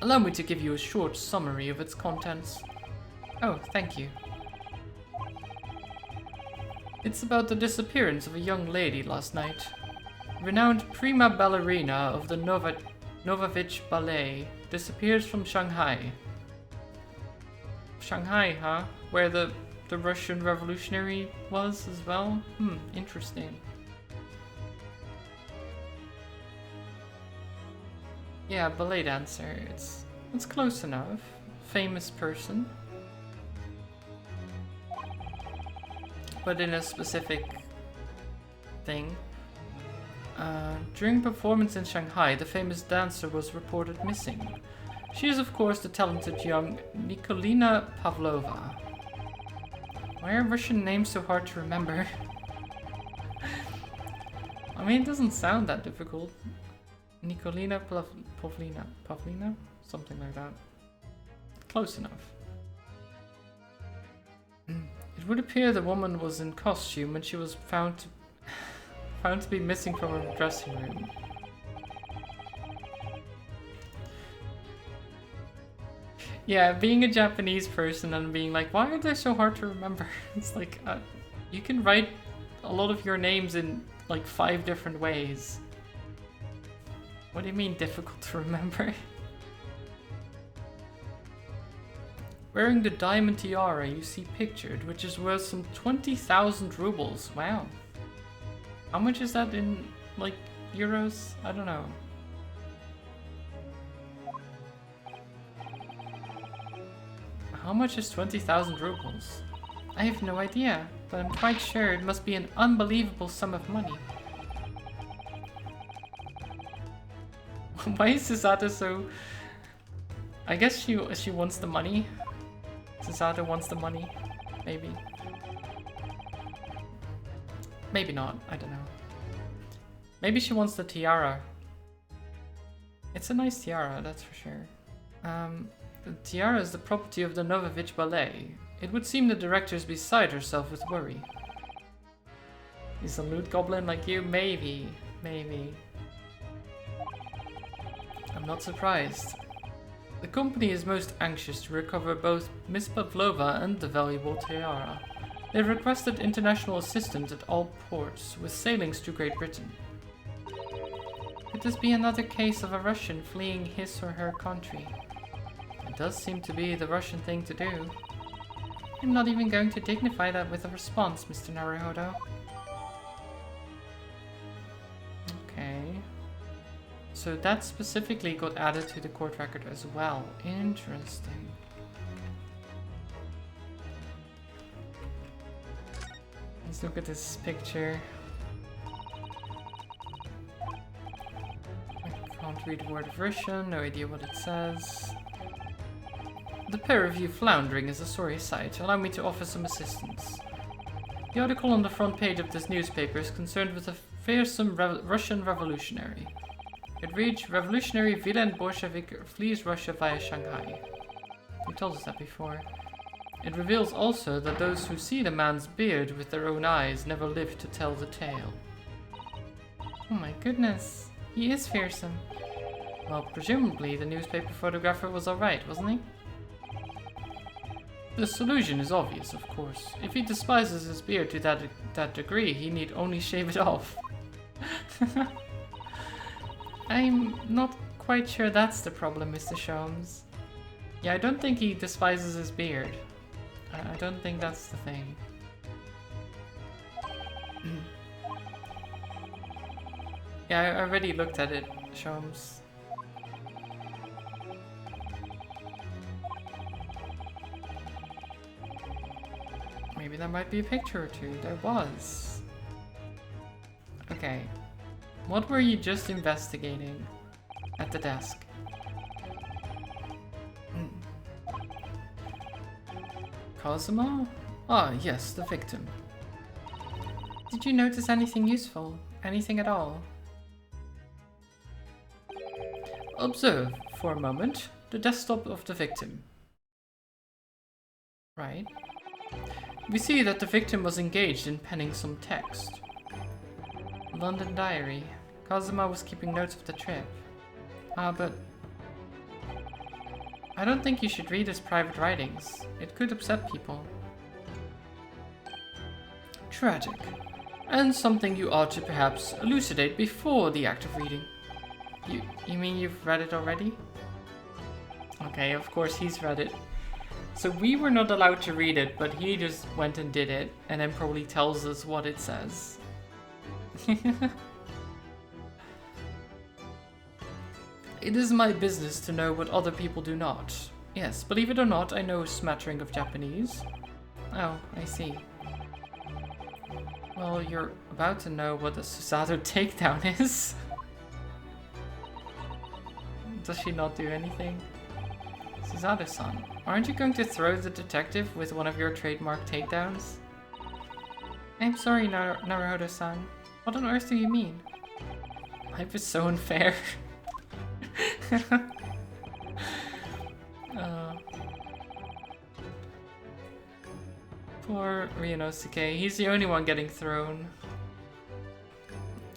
Allow me to give you a short summary of its contents. Oh, thank you. It's about the disappearance of a young lady last night. Renowned prima ballerina of the Novovich Ballet disappears from Shanghai. Shanghai, huh? Where the Russian revolutionary was as well? Interesting. Yeah, ballet dancer. It's close enough. Famous person. But in a specific thing. During performance in Shanghai, the famous dancer was reported missing. She is of course the talented young Nikolina Pavlova. Why are Russian names so hard to remember? I mean, it doesn't sound that difficult. Nikolina Pavlina? Something like that. Close enough. It would appear the woman was in costume when she was found to be missing from her dressing room. Yeah, being a Japanese person and being like, why are they so hard to remember? It's like, you can write a lot of your names in like 5 different ways. What do you mean difficult to remember? wearing the diamond tiara you see pictured, which is worth some 20,000 rubles. Wow. How much is that in, like, euros? I don't know. How much is 20,000 rubles? I have no idea, but I'm quite sure it must be an unbelievable sum of money. Why is Susato so... I guess she wants the money. Susato wants the money. Maybe. Maybe not. I don't know. Maybe she wants the tiara. It's a nice tiara, that's for sure. The tiara is the property of the Novovich Ballet. It would seem the director is beside herself with worry. He's a loot goblin like you? Maybe. Maybe. I'm not surprised. The company is most anxious to recover both Miss Pavlova and the valuable tiara. They've requested international assistance at all ports, with sailings to Great Britain. Could this be another case of a Russian fleeing his or her country? It does seem to be the Russian thing to do. I'm not even going to dignify that with a response, Mr. Naruhodo. Okay. So that specifically got added to the court record as well. Interesting. Let's look at this picture. I can't read a word of Russian, no idea what it says. The pair of you floundering is a sorry sight. Allow me to offer some assistance. The article on the front page of this newspaper is concerned with a fearsome Russian revolutionary. It reads, Revolutionary Vilen Bolshevik flees Russia via Shanghai. You told us that before. It reveals also that those who see the man's beard with their own eyes never live to tell the tale. Oh my goodness, he is fearsome. Well, presumably the newspaper photographer was alright, wasn't he? The solution is obvious, of course. If he despises his beard to that degree, he need only shave it off. I'm not quite sure that's the problem, Mr. Sholmes. Yeah, I don't think he despises his beard. I don't think that's the thing. Yeah, I already looked at it, Sholmes. Maybe there might be a picture or two. There was. Okay. What were you just investigating at the desk? Cosimo? Ah, yes, the victim. Did you notice anything useful? Anything at all? Observe, for a moment, the desktop of the victim. Right. We see that the victim was engaged in penning some text. London diary. Cosima was keeping notes of the trip. But... I don't think you should read his private writings. It could upset people. Tragic. And something you ought to perhaps elucidate before the act of reading. You mean you've read it already? Okay, of course he's read it. So we were not allowed to read it, but he just went and did it, and then probably tells us what it says. It is my business to know what other people do not. Yes, believe it or not, I know a smattering of Japanese. Oh, I see. Well, you're about to know what a Susato takedown is. Does she not do anything? Susato-san, aren't you going to throw the detective with one of your trademark takedowns? I'm sorry, Naruhodo-san. What on earth do you mean? Life is so unfair. Poor Ryunosuke, he's the only one getting thrown.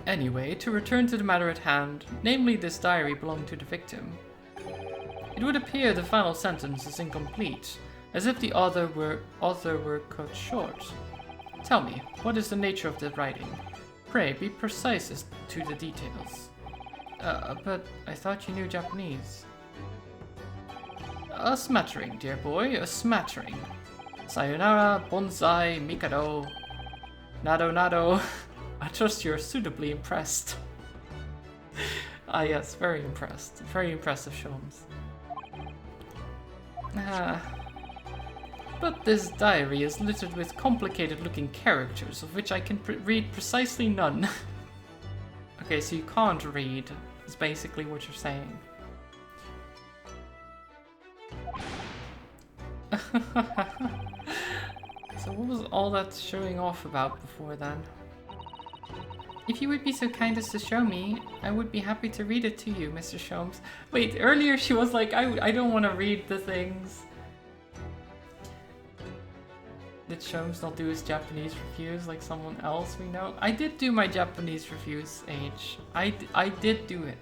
Anyway, to return to the matter at hand, namely this diary belonged to the victim. It would appear the final sentence is incomplete, as if the author were cut short. Tell me, what is the nature of the writing? Pray, be precise as to the details. But I thought you knew Japanese. A smattering, dear boy, a smattering. Sayonara, bonsai, mikado, nado nado. I trust you're suitably impressed. Ah yes, very impressed. Very impressive, Sholmes. But this diary is littered with complicated-looking characters, of which I can read precisely none. Okay, so you can't read, is basically what you're saying. So what was all that showing off about before then? If you would be so kind as to show me, I would be happy to read it to you, Mr. Sholmes. Wait, earlier she was like, I don't want to read the things. Did Sholmes not do his Japanese reviews like someone else we know? I did do my Japanese reviews, H. I did do it.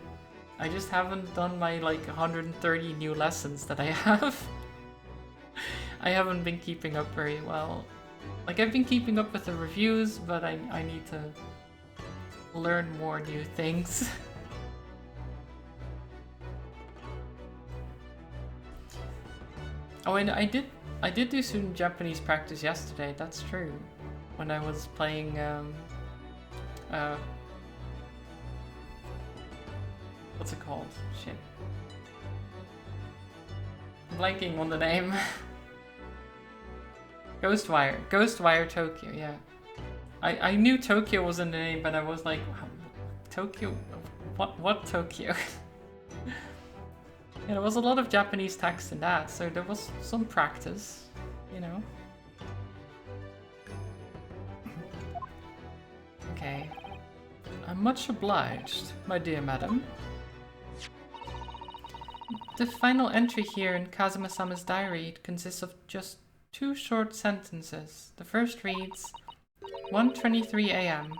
I just haven't done my like 130 new lessons that I have. I haven't been keeping up very well. Like I've been keeping up with the reviews, but I need to learn more new things. Oh, and I did do some Japanese practice yesterday, that's true. When I was playing, what's it called? Shit. I'm blanking on the name. Ghostwire Tokyo, yeah. I knew Tokyo was in the name, but I was like, Tokyo? What Tokyo? Yeah, there was a lot of Japanese text in that, so there was some practice, you know. Okay. I'm much obliged, my dear madam. The final entry here in Kazuma-sama's diary consists of just 2 short sentences. The first reads, 1:23 a.m.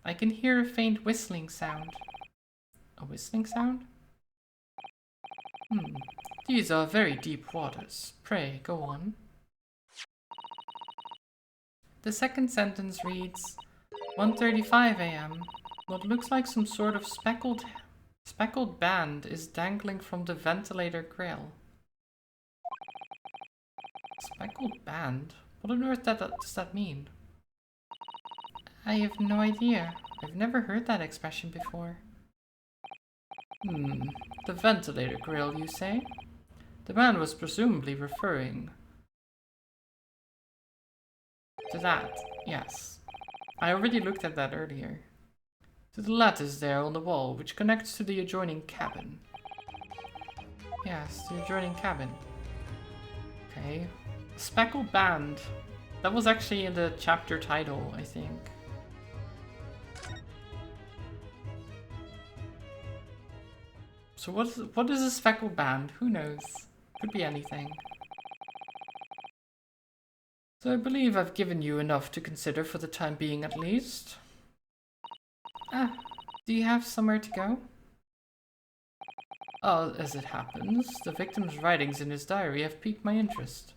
I can hear a faint whistling sound. A whistling sound? These are very deep waters. Pray, go on. The second sentence reads, 1:35 a.m. What looks like some sort of speckled band is dangling from the ventilator grill. Speckled band? What on earth does that mean? I have no idea. I've never heard that expression before. The ventilator grill, you say? The man was presumably referring to that, yes. I already looked at that earlier. To the lattice there on the wall, which connects to the adjoining cabin. Yes, the adjoining cabin. Okay. Speckled band. That was actually in the chapter title, I think. So what is a speckled band? Who knows? Could be anything. So I believe I've given you enough to consider for the time being at least. Ah, do you have somewhere to go? As it happens, the victim's writings in his diary have piqued my interest.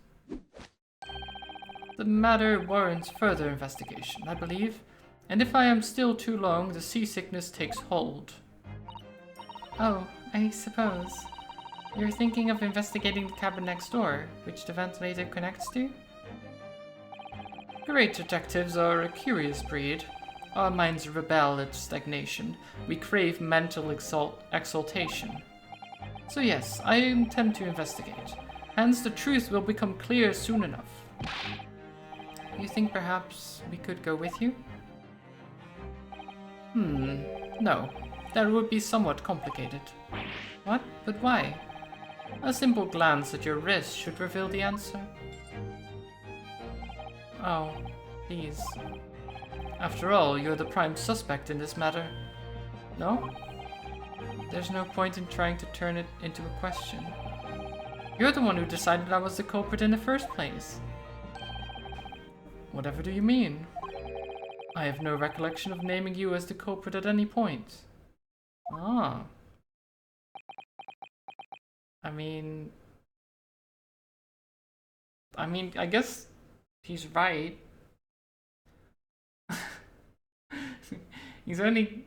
The matter warrants further investigation, I believe, and if I am still too long, the seasickness takes hold. Oh, I suppose. You're thinking of investigating the cabin next door, which the ventilator connects to? Great detectives are a curious breed. Our minds rebel at stagnation. We crave mental exaltation. So yes, I intend to investigate. Hence, the truth will become clear soon enough. You think perhaps we could go with you? No. That would be somewhat complicated. What? But why? A simple glance at your wrist should reveal the answer. Oh, please. After all, you're the prime suspect in this matter. No? There's no point in trying to turn it into a question. You're the one who decided I was the culprit in the first place. Whatever do you mean? I have no recollection of naming you as the culprit at any point. Ah. I mean, I guess he's right. He's only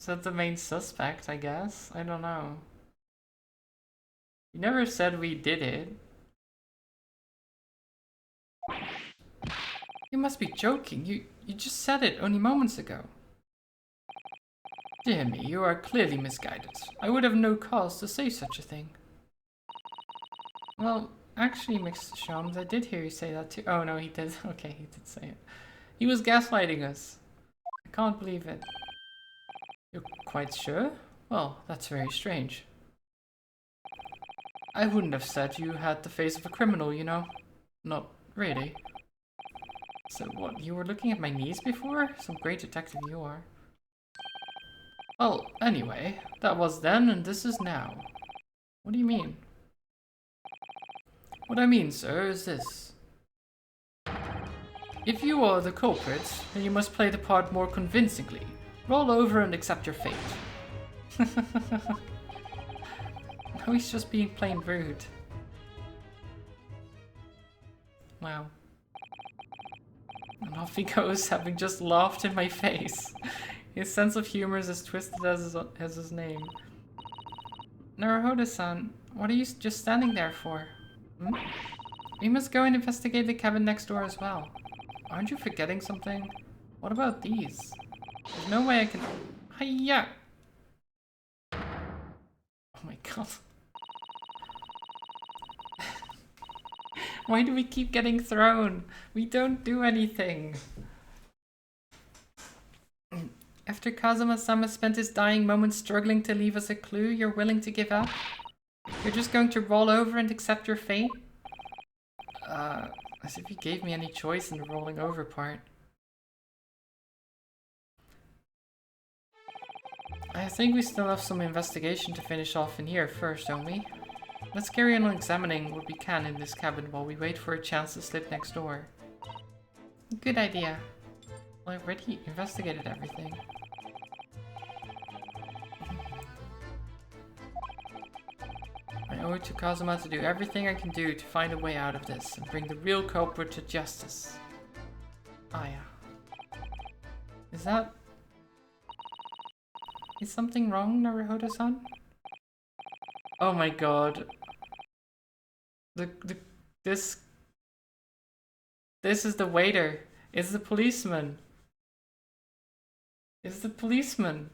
said the main suspect, I guess. I don't know. You never said we did it. You must be joking. You just said it only moments ago. Dear me, you are clearly misguided. I would have no cause to say such a thing. Well, actually, Mr. Shams, I did hear you say that too. Oh no, he did. Okay, he did say it. He was gaslighting us. I can't believe it. You're quite sure? Well, that's very strange. I wouldn't have said you had the face of a criminal, you know? Not really. So what, you were looking at my knees before? Some great detective you are. Well, anyway, that was then and this is now. What do you mean? What I mean, sir, is this. If you are the culprit, then you must play the part more convincingly. Roll over and accept your fate. No, he's just being plain rude. Wow. And off he goes, having just laughed in my face. His sense of humor is as twisted as his name. Naruhodo-san, what are you just standing there for? Hmm? We must go and investigate the cabin next door as well. Aren't you forgetting something? What about these? There's no way I can... Hiya! Oh my god. Why do we keep getting thrown? We don't do anything. After Kazuma-sama spent his dying moments struggling to leave us a clue, you're willing to give up? You're just going to roll over and accept your fate? As if you gave me any choice in the rolling over part. I think we still have some investigation to finish off in here first, don't we? Let's carry on examining what we can in this cabin while we wait for a chance to slip next door. Good idea. Well, I've already investigated everything. I owe it to Kazuma to do everything I can do to find a way out of this and bring the real culprit to justice. Ah yeah. Is something wrong, Naruhodo-san? Oh my god. This is the waiter. It's the policeman. It's the policeman.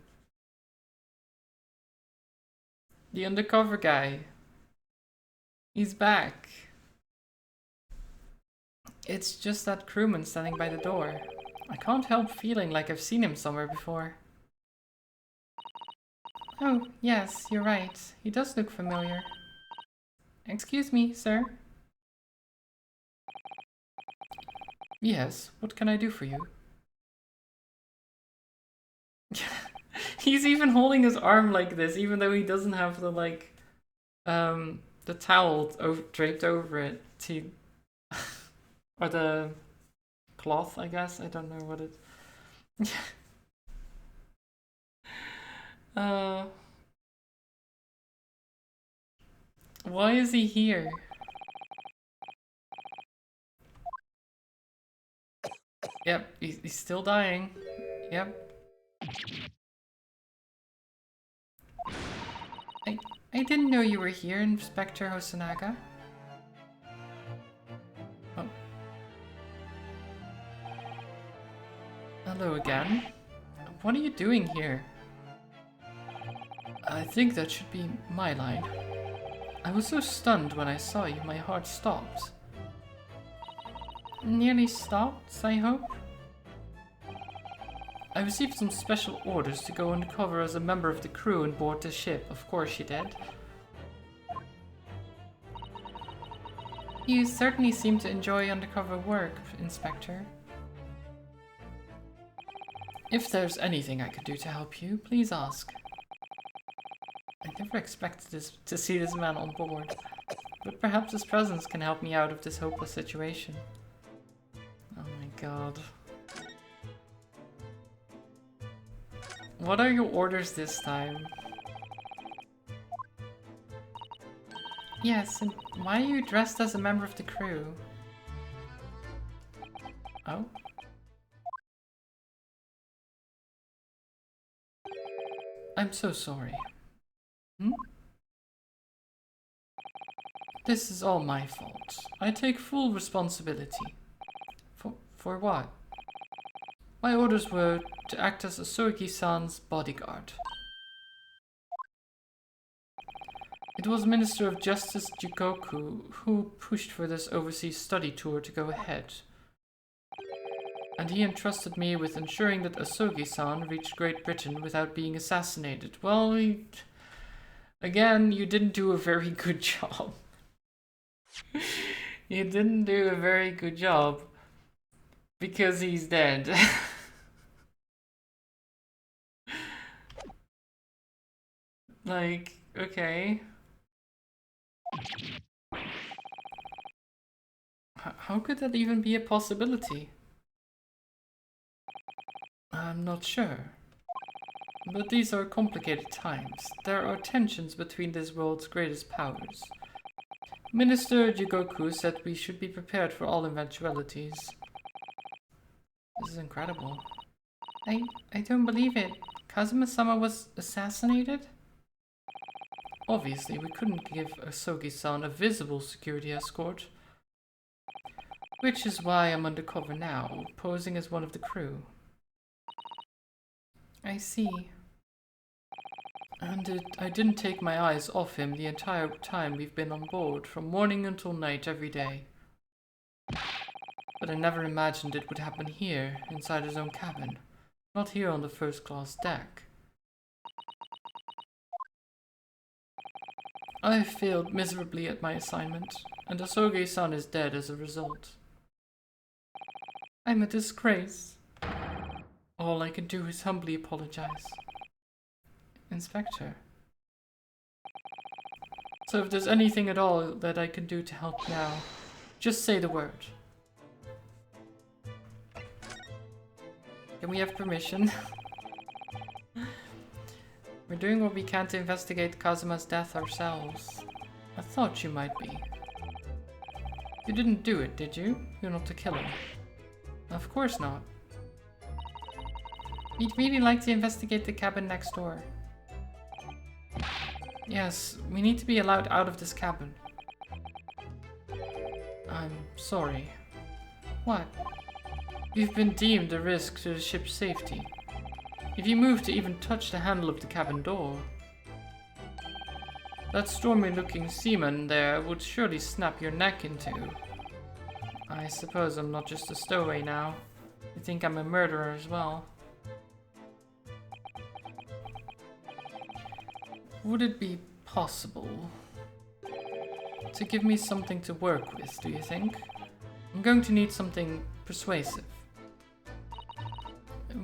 The undercover guy. He's back. It's just that crewman standing by the door. I can't help feeling like I've seen him somewhere before. Oh, yes, you're right. He does look familiar. Excuse me, sir. Yes, what can I do for you? He's even holding his arm like this, even though he doesn't have the, like, the towel draped over it to... or the cloth, I guess? I don't know what it... Why is he here? Yep, he's still dying. Yep. I didn't know you were here, Inspector Hosonaga. Oh. Hello again. What are you doing here? I think that should be my line. I was so stunned when I saw you, my heart stopped. Nearly stopped, I hope? I received some special orders to go undercover as a member of the crew on board the ship. Of course you did. You certainly seem to enjoy undercover work, Inspector. If there's anything I could do to help you, please ask. I never expected to see this man on board, but perhaps his presence can help me out of this hopeless situation. Oh my god. What are your orders this time? Yes, and why are you dressed as a member of the crew? Oh? I'm so sorry. Hmm? This is all my fault. I take full responsibility. For what? My orders were to act as Asogi-san's bodyguard. It was Minister of Justice Jikoku who pushed for this overseas study tour to go ahead. And he entrusted me with ensuring that Asogi-san reached Great Britain without being assassinated. Well, again, you didn't do a very good job. You didn't do a very good job. Because he's dead. Like, okay. How could that even be a possibility? I'm not sure. But these are complicated times. There are tensions between this world's greatest powers. Minister Jigoku said we should be prepared for all eventualities. This is incredible. I don't believe it. Kazuma-sama was assassinated? Obviously, we couldn't give Asogi-san a visible security escort. Which is why I'm undercover now, posing as one of the crew. I see. And I didn't take my eyes off him the entire time we've been on board, from morning until night every day. But I never imagined it would happen here, inside his own cabin. Not here on the first-class deck. I failed miserably at my assignment, and Asogi-san is dead as a result. I'm a disgrace. All I can do is humbly apologize. Inspector. So if there's anything at all that I can do to help now, just say the word. Can we have permission? We're doing what we can to investigate Kazuma's death ourselves. I thought you might be. You didn't do it, did you? You're not the killer. Of course not. We'd really like to investigate the cabin next door. Yes, we need to be allowed out of this cabin. I'm sorry. What? You've been deemed a risk to the ship's safety. If you move to even touch the handle of the cabin door, that stormy-looking seaman there would surely snap your neck in two. I suppose I'm not just a stowaway now. You think I'm a murderer as well. Would it be possible to give me something to work with, do you think? I'm going to need something persuasive.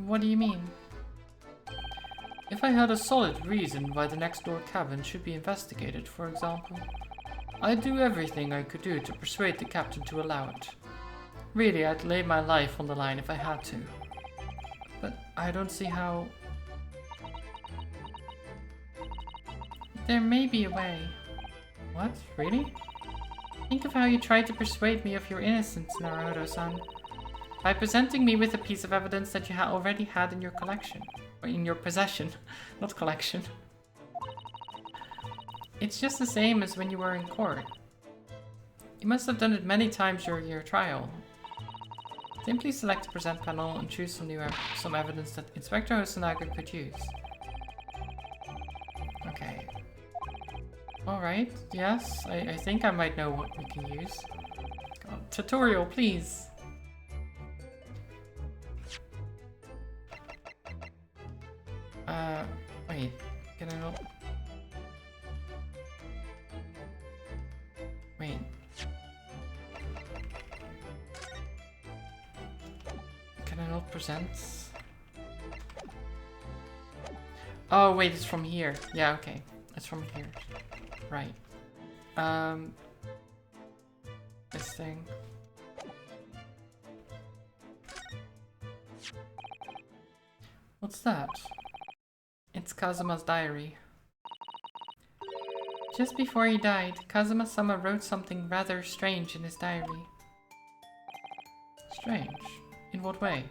What do you mean? If I had a solid reason why the next door cabin should be investigated, for example, I'd do everything I could do to persuade the captain to allow it. Really, I'd lay my life on the line if I had to. But I don't see how... There may be a way. What? Really? Think of how you tried to persuade me of your innocence, Naruto-san. By presenting me with a piece of evidence that you already had in your collection. Or in your possession, not collection. It's just the same as when you were in court. You must have done it many times during your trial. Simply select the present panel and choose some evidence that Inspector Hosonaga could use. Okay. Alright, yes, I think I might know what we can use. Tutorial, please! Wait, can I not... Wait. Can I not present? Oh wait, it's from here. Yeah, okay. It's from here. Right. This thing. What's that? It's Kazuma's diary. Just before he died, Kazuma-sama wrote something rather strange in his diary. Strange? In what way?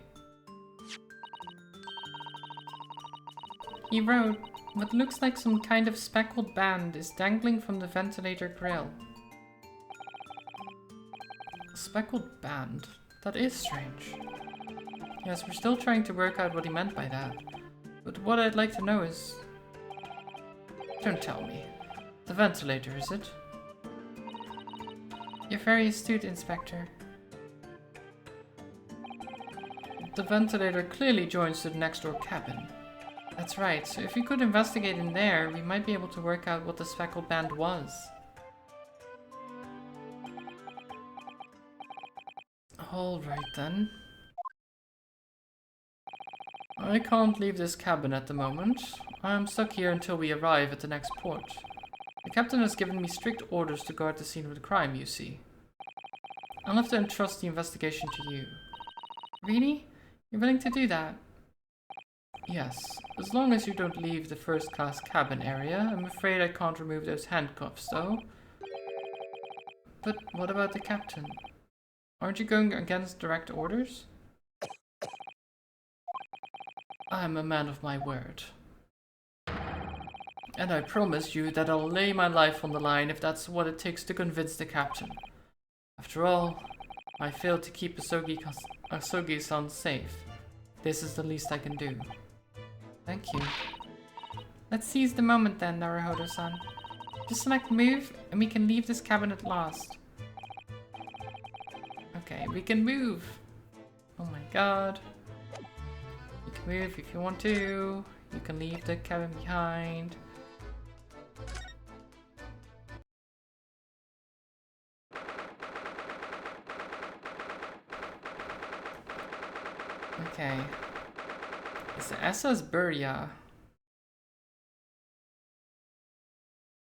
He wrote, "What looks like some kind of speckled band is dangling from the ventilator grill. Speckled band? That is strange. Yes, we're still trying to work out what he meant by that. But what I'd like to know is... Don't tell me. The ventilator, is it? You're very astute, Inspector. The ventilator clearly joins to the next door cabin. That's right, so if we could investigate in there, we might be able to work out what the speckled band was. Alright then. I can't leave this cabin at the moment. I'm stuck here until we arrive at the next port. The captain has given me strict orders to guard the scene of the crime, you see. I'll have to entrust the investigation to you. Really? You're willing to do that? Yes, as long as you don't leave the first-class cabin area. I'm afraid I can't remove those handcuffs, though. But what about the captain? Aren't you going against direct orders? I'm a man of my word. And I promise you that I'll lay my life on the line if that's what it takes to convince the captain. After all, I failed to keep Asogi-san safe. This is the least I can do. Thank you. Let's seize the moment then, Naruhodo-san. Just select move, and we can leave this cabin at last. Okay, we can move. Oh my god. You can move if you want to. You can leave the cabin behind. Okay. It's the SS Burya.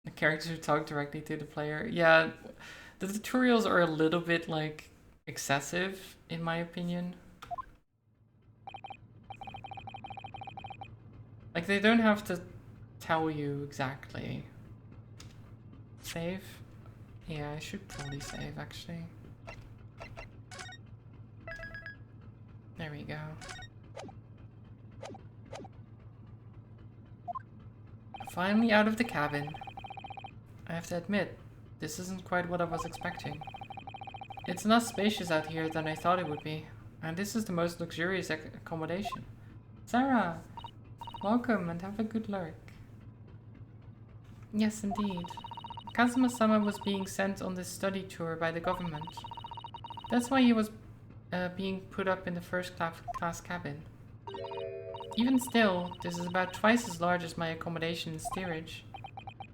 The characters who talk directly to the player. Yeah, the tutorials are a little bit like excessive in my opinion. Like they don't have to tell you exactly. Save? Yeah, I should probably save actually. There we go. Finally out of the cabin. I have to admit, this isn't quite what I was expecting. It's less spacious out here than I thought it would be, and this is the most luxurious accommodation. Sarah! Welcome and have a good lurk. Yes, indeed. Kazuma-sama was being sent on this study tour by the government. That's why he was being put up in the first-class cabin. Even still, this is about twice as large as my accommodation in steerage.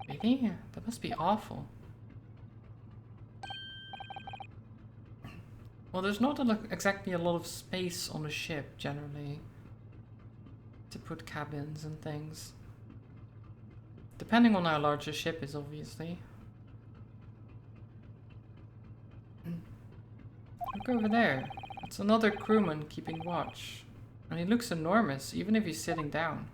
Really? That must be awful. Well, there's not exactly a lot of space on the ship, generally, to put cabins and things. Depending on how large the ship is, obviously. Look over there. It's another crewman keeping watch. And he looks enormous, even if he's sitting down.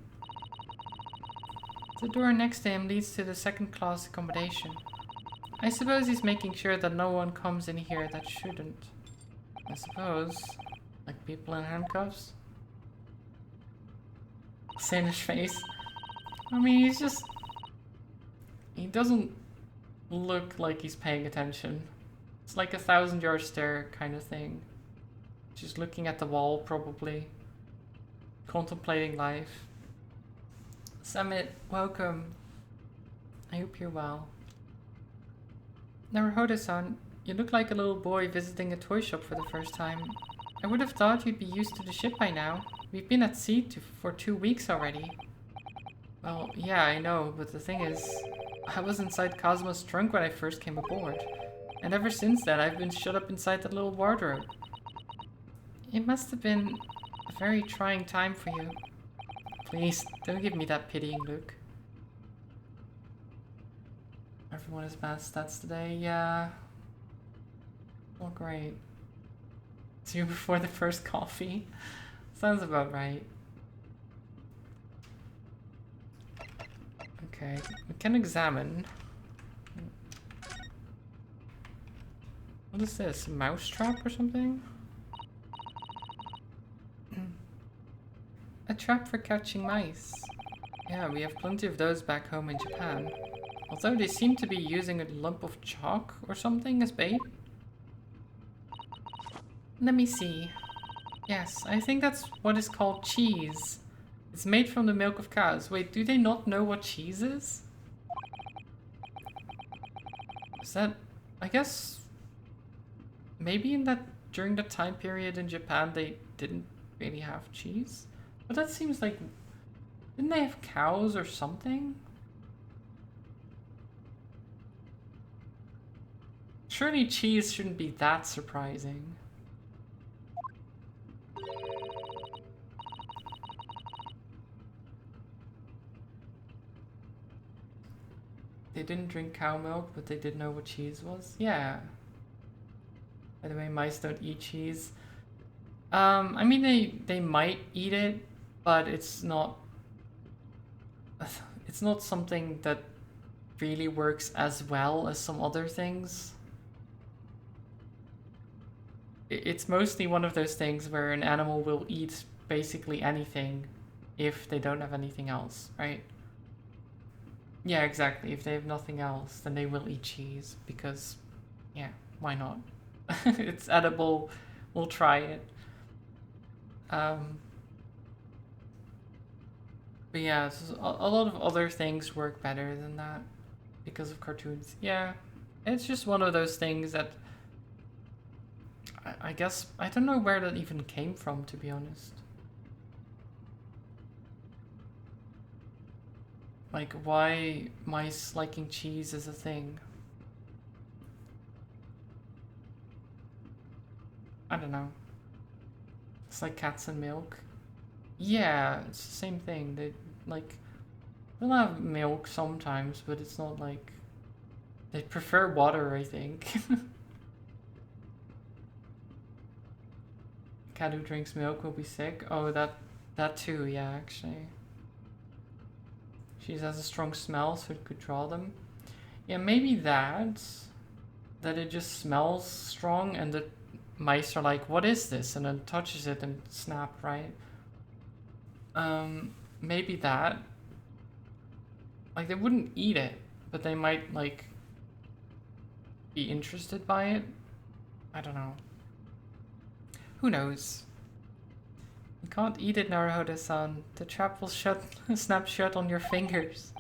The door next to him leads to the second-class accommodation. I suppose he's making sure that no one comes in here that shouldn't. I suppose. Like people in handcuffs. Sailor's face. I mean, he's just... He doesn't look like he's paying attention. It's like a 1,000-yard stare kind of thing. Just looking at the wall, probably. Contemplating life. Summit, welcome. I hope you're well. Naruhodo-san, you look like a little boy visiting a toy shop for the first time. I would have thought you'd be used to the ship by now. We've been at sea for 2 weeks already. Well, yeah, I know, but the thing is, I was inside Cosmo's trunk when I first came aboard. And ever since then, I've been shut up inside that little wardrobe. It must have been a very trying time for you. Please, don't give me that pitying look. Everyone has bad stats today, yeah. Well, great. 2 before the first coffee. Sounds about right. Okay, we can examine. What is this? A mouse trap or something? A trap for catching mice. Yeah, we have plenty of those back home in Japan. Although they seem to be using a lump of chalk or something as bait. Let me see. Yes, I think that's what is called cheese. It's made from the milk of cows. Wait, do they not know what cheese is? Is that... I guess... Maybe in that... During the time period in Japan they didn't really have cheese? But that seems like... Didn't they have cows or something? Surely cheese shouldn't be that surprising. They didn't drink cow milk, but they did know what cheese was? Yeah. By the way, mice don't eat cheese. I mean, they might eat it, but it's not something that really works as well as some other things. It's mostly one of those things where an animal will eat basically anything if they don't have anything else, right? Yeah, exactly. If they have nothing else, then they will eat cheese because, yeah, why not? It's edible. We'll try it. But yeah, a lot of other things work better than that because of cartoons. Yeah, it's just one of those things that I guess I don't know where that even came from, to be honest. Like, why mice liking cheese is a thing. I don't know. It's like cats and milk. Yeah, it's the same thing. They like they'll have milk sometimes, but it's not like they prefer water, I think. Cat who drinks milk will be sick. Oh, that too, yeah, actually. She has a strong smell, so it could draw them. Yeah, maybe that it just smells strong and the mice are like, what is this? And then touches it and snap, right? Maybe that. Like, they wouldn't eat it, but they might, like, be interested by it. I don't know. Who knows? You can't eat it, Naruhodo-san. The trap will snap shut on your fingers.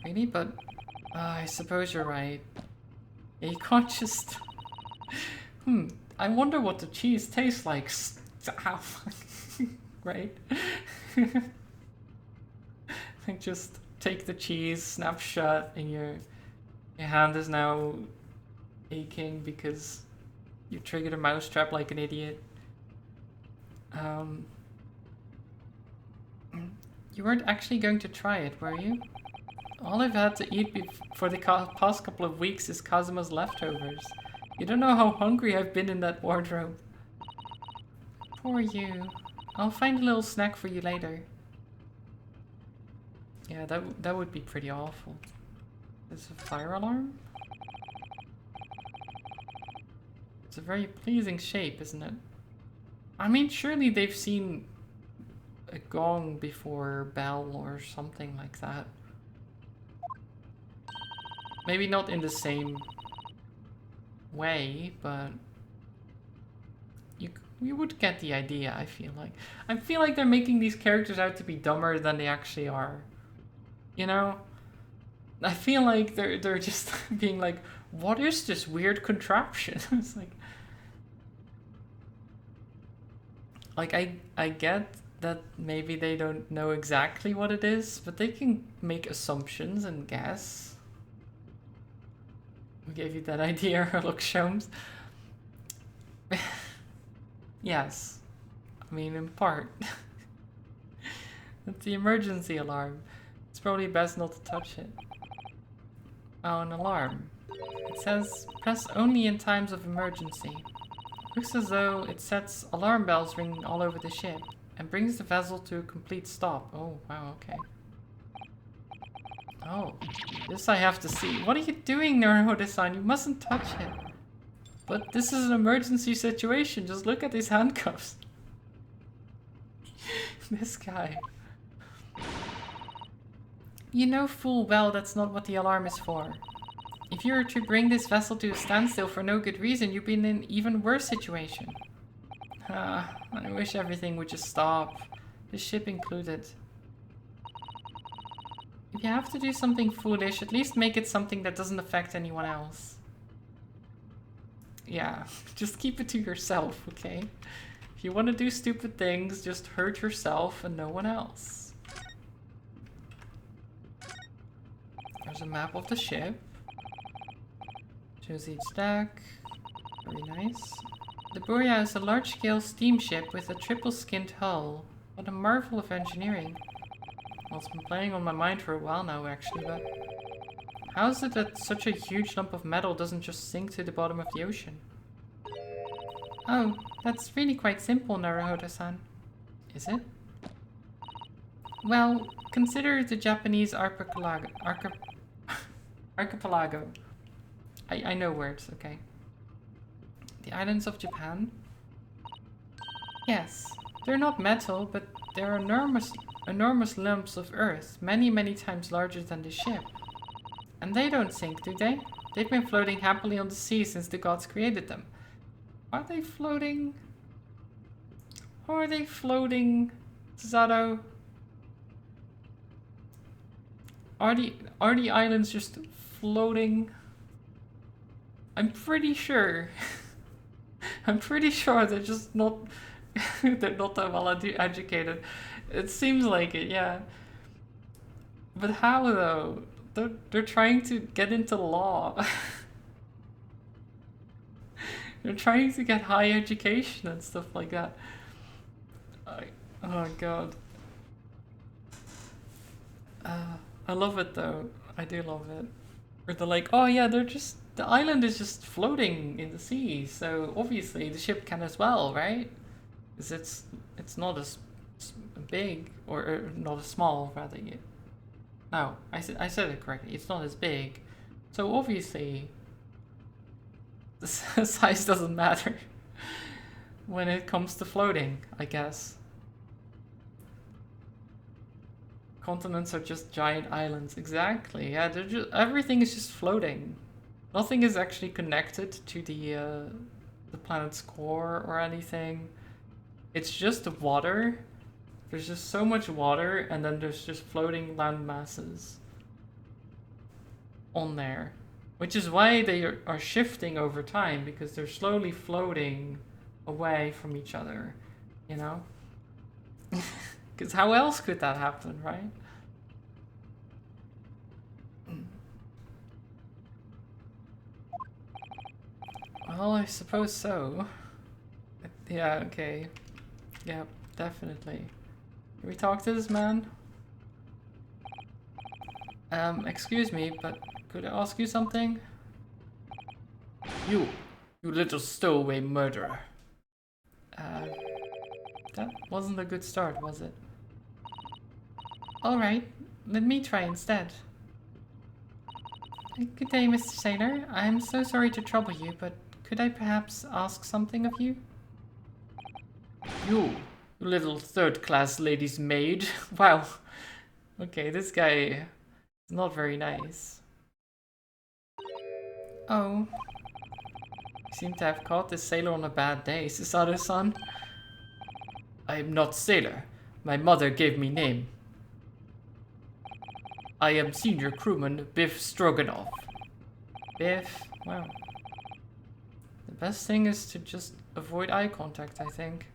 Really? But I suppose you're right. Yeah, you can't just... I wonder what the cheese tastes like. Right? Like, just take the cheese, snap shut, and your hand is now aching because you triggered a mouse trap like an idiot. You weren't actually going to try it, were you? All I've had to eat for the past couple of weeks is Kazuma's leftovers. You don't know how hungry I've been in that wardrobe. Poor you. I'll find a little snack for you later. Yeah, that would be pretty awful. There's a fire alarm? It's a very pleasing shape, isn't it? I mean, surely they've seen a gong before, bell or something like that. Maybe not in the same way, but you would get the idea, I feel like. I feel like they're making these characters out to be dumber than they actually are. You know? I feel like they're just being like, what is this weird contraption? It's like I get that maybe they don't know exactly what it is, but they can make assumptions and guess. Who gave you that idea, Look Shomes? Yes. I mean, in part. It's the emergency alarm. It's probably best not to touch it. Oh, an alarm. It says, press only in times of emergency. Looks as though it sets alarm bells ringing all over the ship and brings the vessel to a complete stop. Oh, wow, okay. Oh, this I have to see. What are you doing, Naruhodo-san? You mustn't touch it. But this is an emergency situation. Just look at these handcuffs. This guy. You know full well that's not what the alarm is for. If you were to bring this vessel to a standstill for no good reason, you'd be in an even worse situation. I wish everything would just stop. The ship included. If you have to do something foolish, at least make it something that doesn't affect anyone else. Yeah, just keep it to yourself, okay? If you want to do stupid things, just hurt yourself and no one else. There's a map of the ship. Shows each deck. Very nice. The Buria is a large-scale steamship with a triple-skinned hull. What a marvel of engineering. Well, it's been playing on my mind for a while now, actually, but... how is it that such a huge lump of metal doesn't just sink to the bottom of the ocean? Oh, that's really quite simple, Naruhodo-san. Is it? Well, consider the Japanese archipelago. Archipelago. I know words, okay. The islands of Japan? Yes. They're not metal, but they're enormous lumps of earth, many times larger than the ship. And they don't sink, do they? They've been floating happily on the sea since the gods created them. Are they floating? Are they floating, Zato? Are the islands just floating? I'm pretty sure. I'm pretty sure they're just not. They're not that well educated. It seems like it, yeah. But how though? They're trying to get into law. They're trying to get high education and stuff like that. Oh god. I love it though. I do love it. Or they're like, oh yeah, the island is just floating in the sea, so obviously the ship can as well, right? Because it's not as big, or not as small, rather. No, I said it correctly. It's not as big, so obviously the size doesn't matter when it comes to floating, I guess. Continents are just giant islands. Exactly. Yeah, everything is just floating. Nothing is actually connected to the planet's core or anything. It's just water. There's just so much water, and then there's just floating land masses on there. Which is why they are shifting over time, because they're slowly floating away from each other, you know? Because how else could that happen, right? Well, I suppose so. Yeah, okay. Yeah, definitely. Can we talk to this man? Excuse me, but could I ask you something? You little stowaway murderer. That wasn't a good start, was it? Alright, let me try instead. Good day, Mr. Sailor. I'm so sorry to trouble you, but could I perhaps ask something of you? You little third-class lady's maid. Wow. Okay, this guy is not very nice. Oh. You seem to have caught this sailor on a bad day, Susato-san. I am not sailor. My mother gave me name. I am senior crewman Biff Stroganoff. Biff? Wow. The best thing is to just avoid eye contact, I think.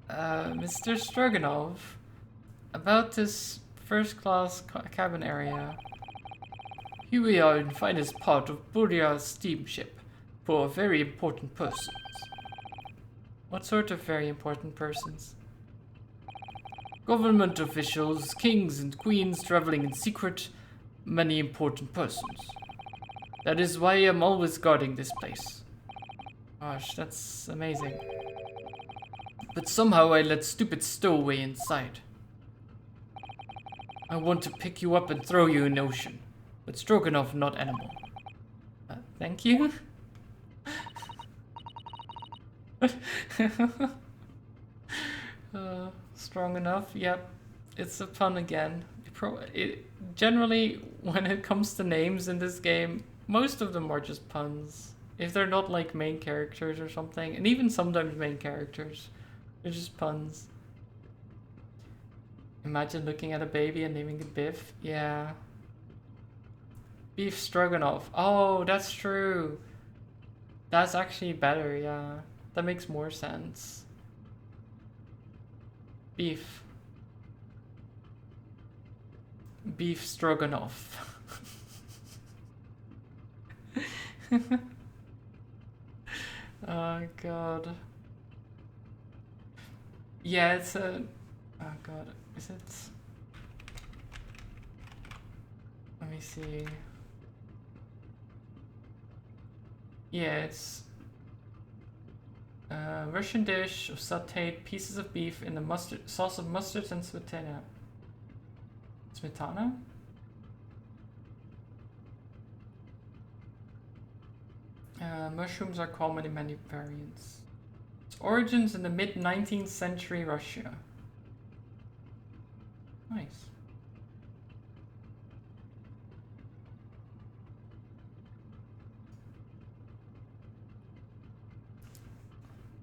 Mr. Stroganoff, about this first-class cabin area. Here we are in finest part of Buria's steamship for very important persons. What sort of very important persons? Government officials, kings and queens traveling in secret, many important persons. That is why I'm always guarding this place. Gosh, that's amazing. But somehow I let stupid stowaway inside. I want to pick you up and throw you in the ocean, but Stroganoff not animal. Thank you? Strong enough, yep. It's a pun again. Generally, when it comes to names in this game, most of them are just puns. If they're not like main characters or something, and even sometimes main characters, they're just puns. Imagine looking at a baby and naming it Biff. Yeah. Beef stroganoff. Oh, that's true. That's actually better, yeah. That makes more sense. Beef. Beef stroganoff. Oh god. Yeah, it's a... Oh god, is it... Let me see. Yeah, it's... Russian dish of sauteed pieces of beef in the mustard sauce of mustard and smetana. Smetana? Mushrooms are common in many variants. Its origins in the mid-19th century Russia. Nice.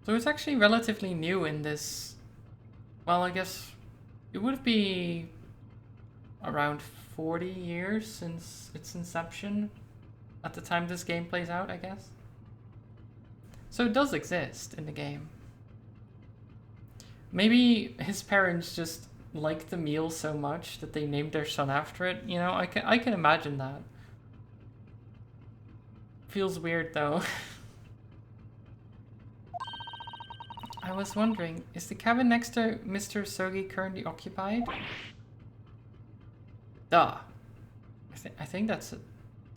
So it's actually relatively new in this. Well, I guess it would be around 40 years since its inception at the time this game plays out, I guess. So it does exist in the game. Maybe his parents just liked the meal so much that they named their son after it. You know, I can imagine that. Feels weird though. I was wondering, is the cabin next to Mr. Sogi currently occupied? Duh. I think that's a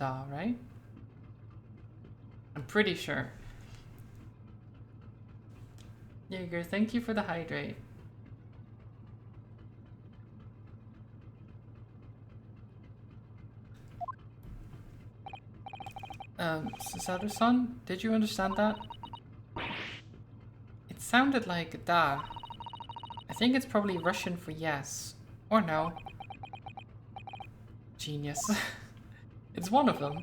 duh, right? I'm pretty sure. Jaeger, thank you for the hydrate. Susaru-san, did you understand that? It sounded like da. I think it's probably Russian for yes. Or no. Genius. It's one of them.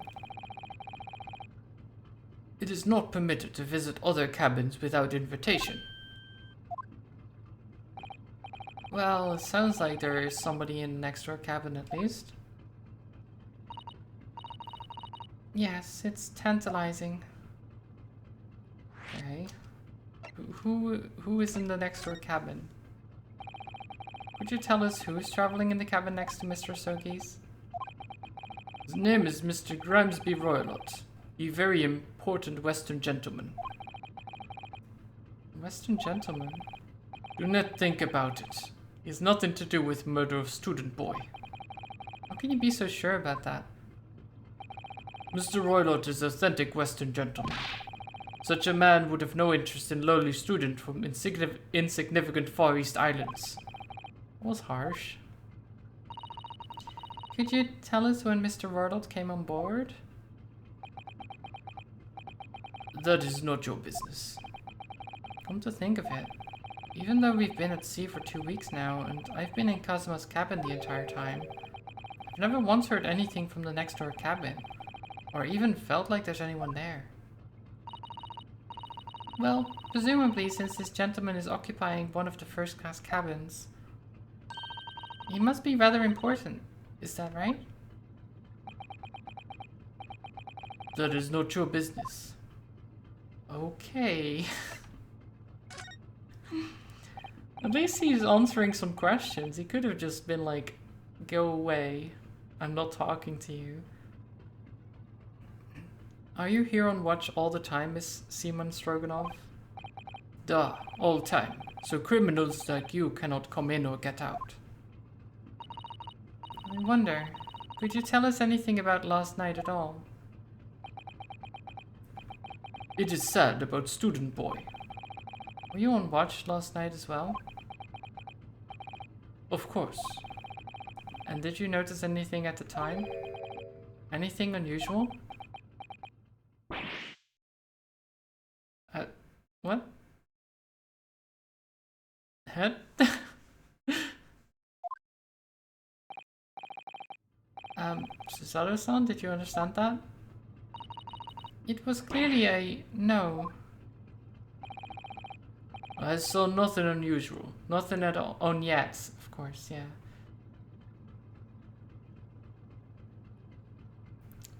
It is not permitted to visit other cabins without invitation. Well, it sounds like there is somebody in the next door cabin at least. Yes, it's tantalizing. Okay. Who is in the next door cabin? Could you tell us who is traveling in the cabin next to Mr. Sogi's? His name is Mr. Grimsby Roylott. A very important Western gentleman. Western gentleman? Do not think about it. It has nothing to do with murder of student boy. How can you be so sure about that? Mr. Roylott is authentic Western gentleman. Such a man would have no interest in lowly student from insignificant Far East Islands. That was harsh. Could you tell us when Mr. Roylott came on board? That is not your business. Come to think of it, even though we've been at sea for 2 weeks now, and I've been in Kazuma's cabin the entire time, I've never once heard anything from the next door cabin, or even felt like there's anyone there. Well, presumably since this gentleman is occupying one of the first-class cabins, he must be rather important. Is that right? That is not your business. Okay. At least he's answering some questions. He could have just been like, go away. I'm not talking to you. Are you here on watch all the time, Miss Seaman Stroganoff? Duh, all the time. So criminals like you cannot come in or get out. I wonder, could you tell us anything about last night at all? It is sad about student boy. Were you on watch last night as well? Of course. And did you notice anything at the time? Anything unusual? What? Head? Susato-san, did you understand that? It was clearly a no. I saw nothing unusual. Nothing at all. On yet, of course, yeah.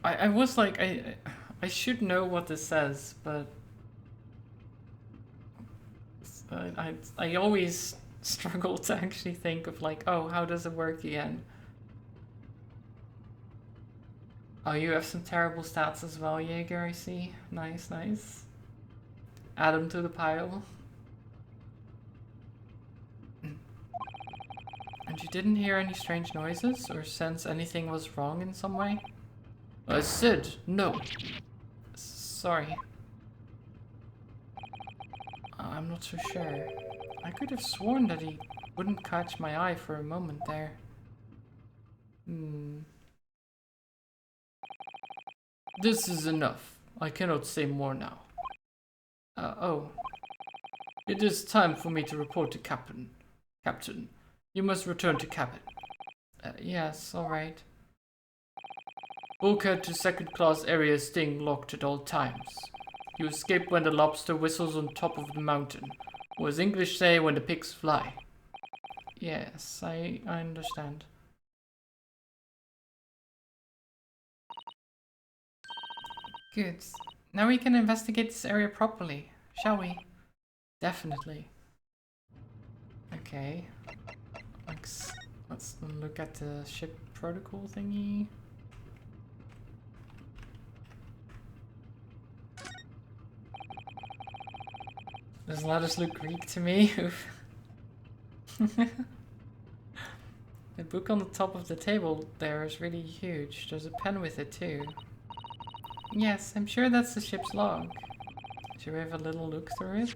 I was like, I should know what this says, but I always struggle to actually think of like, oh, how does it work again? Oh, you have some terrible stats as well, Jaeger, I see. Nice, nice. Add them to the pile. And you didn't hear any strange noises or sense anything was wrong in some way? I said no. Sorry. I'm not so sure. I could have sworn that he wouldn't catch my eye for a moment there. This is enough. I cannot say more now. Oh. It is time for me to report to Captain. Captain, you must return to cabin. Yes, alright. Bulkhead to second class area staying locked at all times. You escape when the lobster whistles on top of the mountain. Or as English say, when the pigs fly. Yes, I understand. Good. Now we can investigate this area properly, shall we? Definitely. Okay. Let's look at the ship protocol thingy. Doesn't let us look Greek to me. The book on the top of the table there is really huge. There's a pen with it too. Yes, I'm sure that's the ship's log. Should we have a little look through it?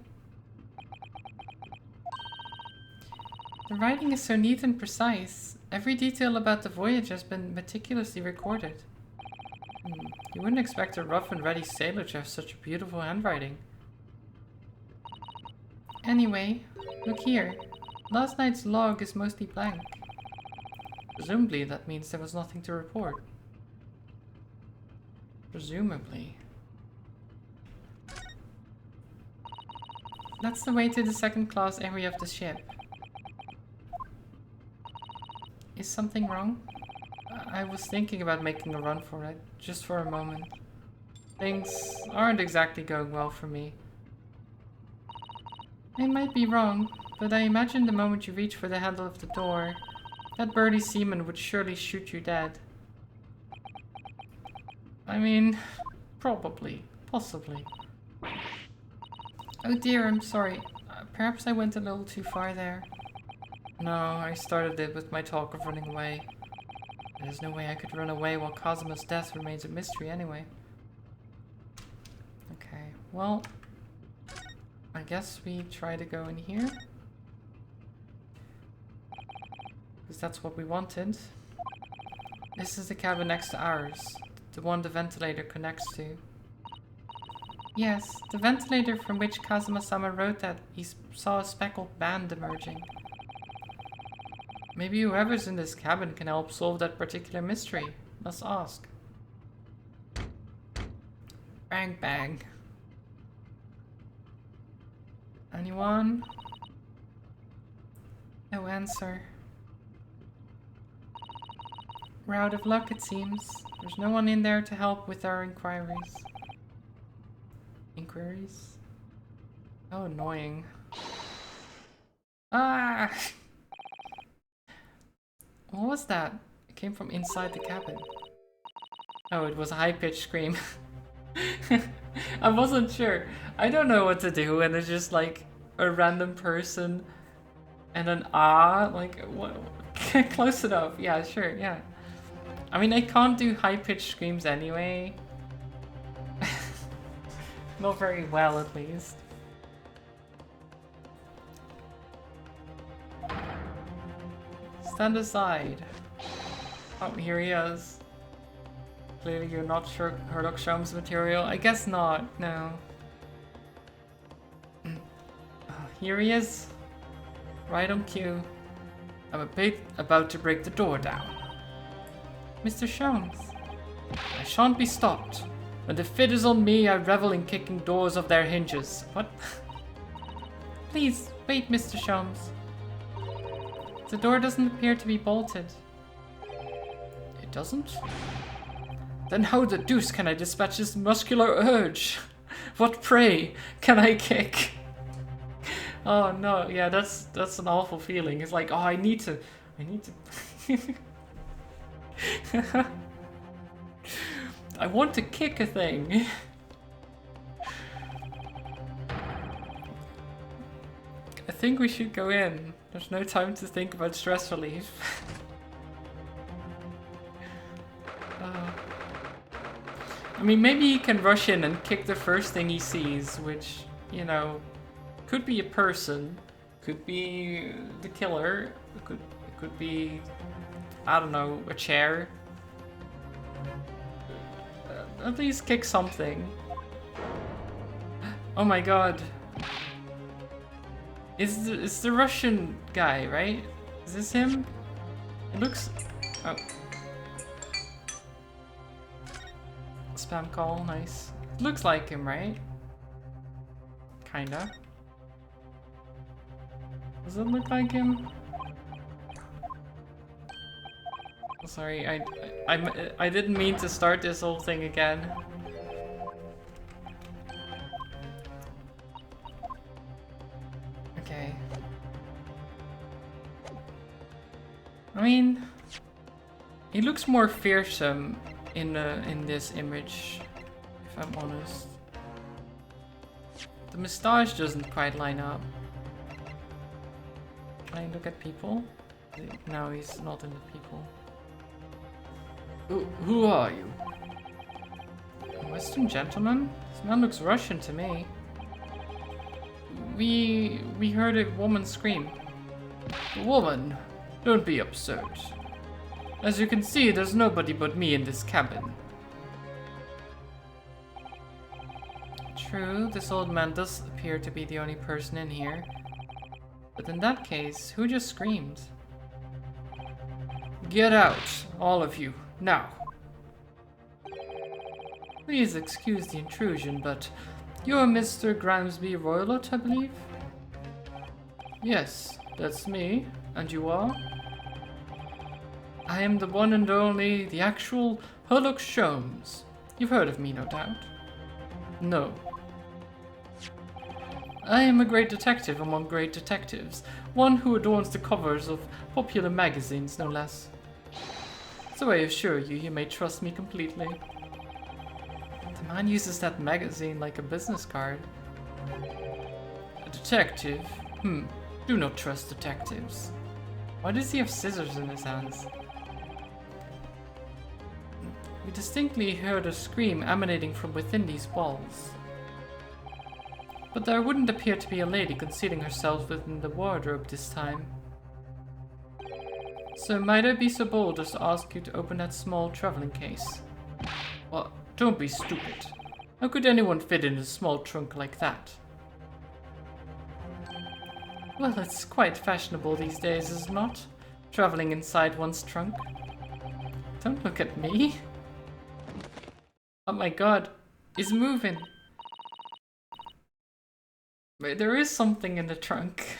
The writing is so neat and precise. Every detail about the voyage has been meticulously recorded. You wouldn't expect a rough and ready sailor to have such beautiful handwriting. Anyway, look here. Last night's log is mostly blank. Presumably that means there was nothing to report. Presumably. That's the way to the second class area of the ship. Is something wrong? I was thinking about making a run for it, just for a moment. Things aren't exactly going well for me. I might be wrong, but I imagine the moment you reach for the handle of the door, that burly seaman would surely shoot you dead. I mean, probably, possibly. Oh dear, I'm sorry. Perhaps I went a little too far there. No, I started it with my talk of running away. There's no way I could run away while Kazuma's death remains a mystery anyway. Okay, well, I guess we try to go in here. Because that's what we wanted. This is the cabin next to ours. The one the ventilator connects to. Yes, the ventilator from which Kazuma-sama wrote that he saw a speckled band emerging. Maybe whoever's in this cabin can help solve that particular mystery. Let's ask. Bang bang. Anyone? No answer. We're out of luck, it seems. There's no one in there to help with our inquiries. Inquiries? How annoying. Ah! What was that? It came from inside the cabin. Oh, it was a high-pitched scream. I wasn't sure. I don't know what to do, and it's just like a random person and an ah, like what? Close enough. Yeah, sure. Yeah. I mean, I can't do high-pitched screams anyway. Not very well, at least. Stand aside. Oh, here he is. Clearly you're not sure Herlock Sholmes material. I guess not, no. Here he is. Right on cue. I'm about to break the door down. Mr. Sholmes. I shan't be stopped. When the fit is on me, I revel in kicking doors off their hinges. What? Please, wait, Mr. Sholmes. The door doesn't appear to be bolted. It doesn't? Then how the deuce can I dispatch this muscular urge? What prey can I kick? Oh no, yeah, that's an awful feeling. It's like, oh, I need to. I want to kick a thing. I think we should go in. There's no time to think about stress relief. I mean, maybe he can rush in and kick the first thing he sees, which, you know, could be a person, could be the killer, it could be, I don't know, a chair. At least kick something. Oh my god. It's the Russian guy, right? Is this him? It looks... Oh. Spam call, nice. It looks like him, right? Kinda. Does it look like him? Sorry, I didn't mean to start this whole thing again. Okay. I mean, he looks more fearsome in this image, if I'm honest. The moustache doesn't quite line up. Can I look at people? No, he's not in the people. Who are you? A Western gentleman? This man looks Russian to me. We heard a woman scream. A woman? Don't be absurd. As you can see, there's nobody but me in this cabin. True, this old man does appear to be the only person in here. But in that case, who just screamed? Get out, all of you, now. Please excuse the intrusion, but you're Mr. Grimsby Roylott, I believe? Yes, that's me. And you are? I am the one and only, the actual Herlock Sholmes. You've heard of me, no doubt? No. I am a great detective among great detectives, one who adorns the covers of popular magazines, no less. So I assure you, you may trust me completely. The man uses that magazine like a business card. A detective? Do not trust detectives. Why does he have scissors in his hands? We distinctly heard a scream emanating from within these walls. But there wouldn't appear to be a lady concealing herself within the wardrobe this time. So might I be so bold as to ask you to open that small traveling case? Well, don't be stupid. How could anyone fit in a small trunk like that? Well, it's quite fashionable these days, is it not? Traveling inside one's trunk. Don't look at me. Oh my god, he's moving. Wait, there is something in the trunk.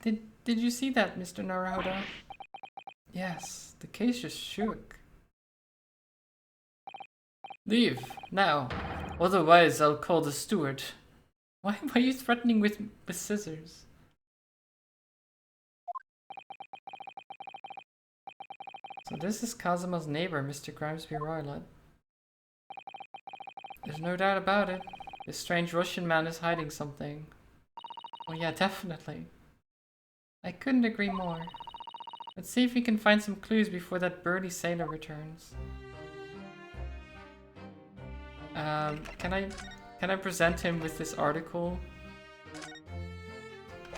Did you see that, Mr. Naruhodo? Yes, the case just shook. Leave, now. Otherwise, I'll call the steward. Why are you threatening with scissors? So this is Kazuma's neighbor, Mr. Grimsby Roylott. There's no doubt about it. This strange Russian man is hiding something. Oh yeah, definitely. I couldn't agree more. Let's see if we can find some clues before that burly sailor returns. Can I present him with this article?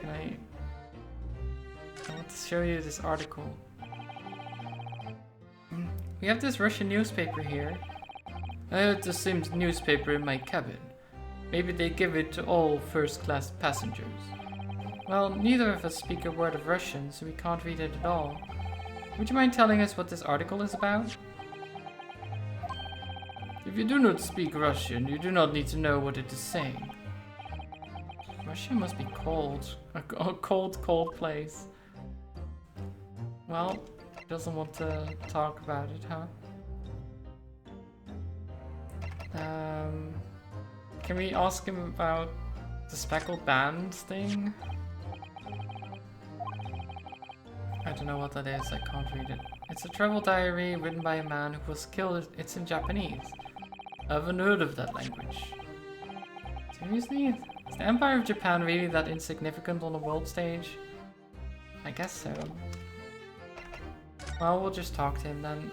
I want to show you this article. We have this Russian newspaper here. I heard the same newspaper in my cabin. Maybe they give it to all first-class passengers. Well, neither of us speak a word of Russian, so we can't read it at all. Would you mind telling us what this article is about? If you do not speak Russian, you do not need to know what it is saying. Russia must be cold. A cold place. Well, doesn't want to talk about it, huh? Can we ask him about the speckled band thing? I don't know what that is, I can't read it. It's a travel diary written by a man who was killed. It's in Japanese. I haven't heard of that language. Seriously? Is the Empire of Japan really that insignificant on the world stage? I guess so. Well, we'll just talk to him then.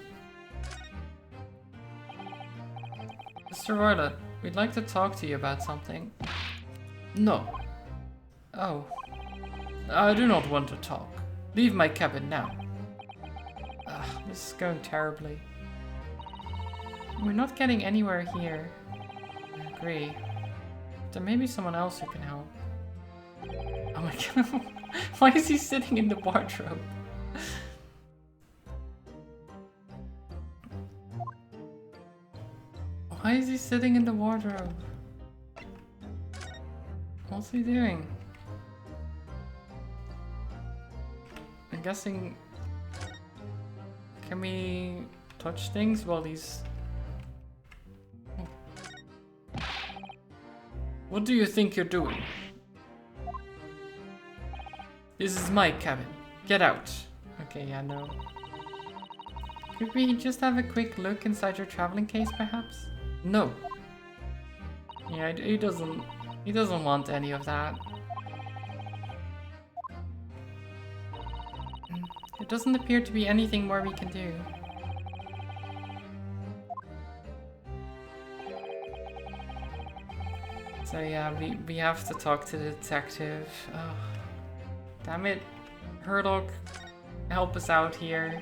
Mr. Roylet, we'd like to talk to you about something. No. Oh. I do not want to talk. Leave my cabin now. This is going terribly. We're not getting anywhere here. I agree. There may be someone else who can help. Oh my god. Why is he sitting in the wardrobe? Why is he sitting in the wardrobe? What's he doing? I'm guessing... Can we touch things while he's... What do you think you're doing? This is my cabin. Get out. Okay, yeah, no. Could we just have a quick look inside your traveling case, perhaps? No. Yeah, he doesn't want any of that. There doesn't appear to be anything more we can do. So yeah, we have to talk to the detective. Oh, damn it. Hurlock, help us out here.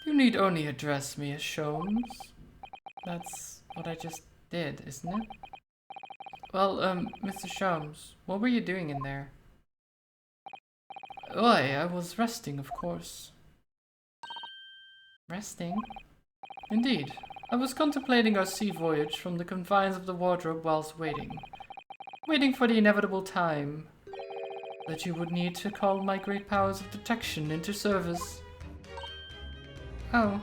You need only address me as Sholmes. That's what I just did, isn't it? Well, Mr. Sholmes, what were you doing in there? Why, I was resting, of course. Resting? Indeed. I was contemplating our sea voyage from the confines of the wardrobe whilst waiting. Waiting for the inevitable time that you would need to call my great powers of detection into service. Oh.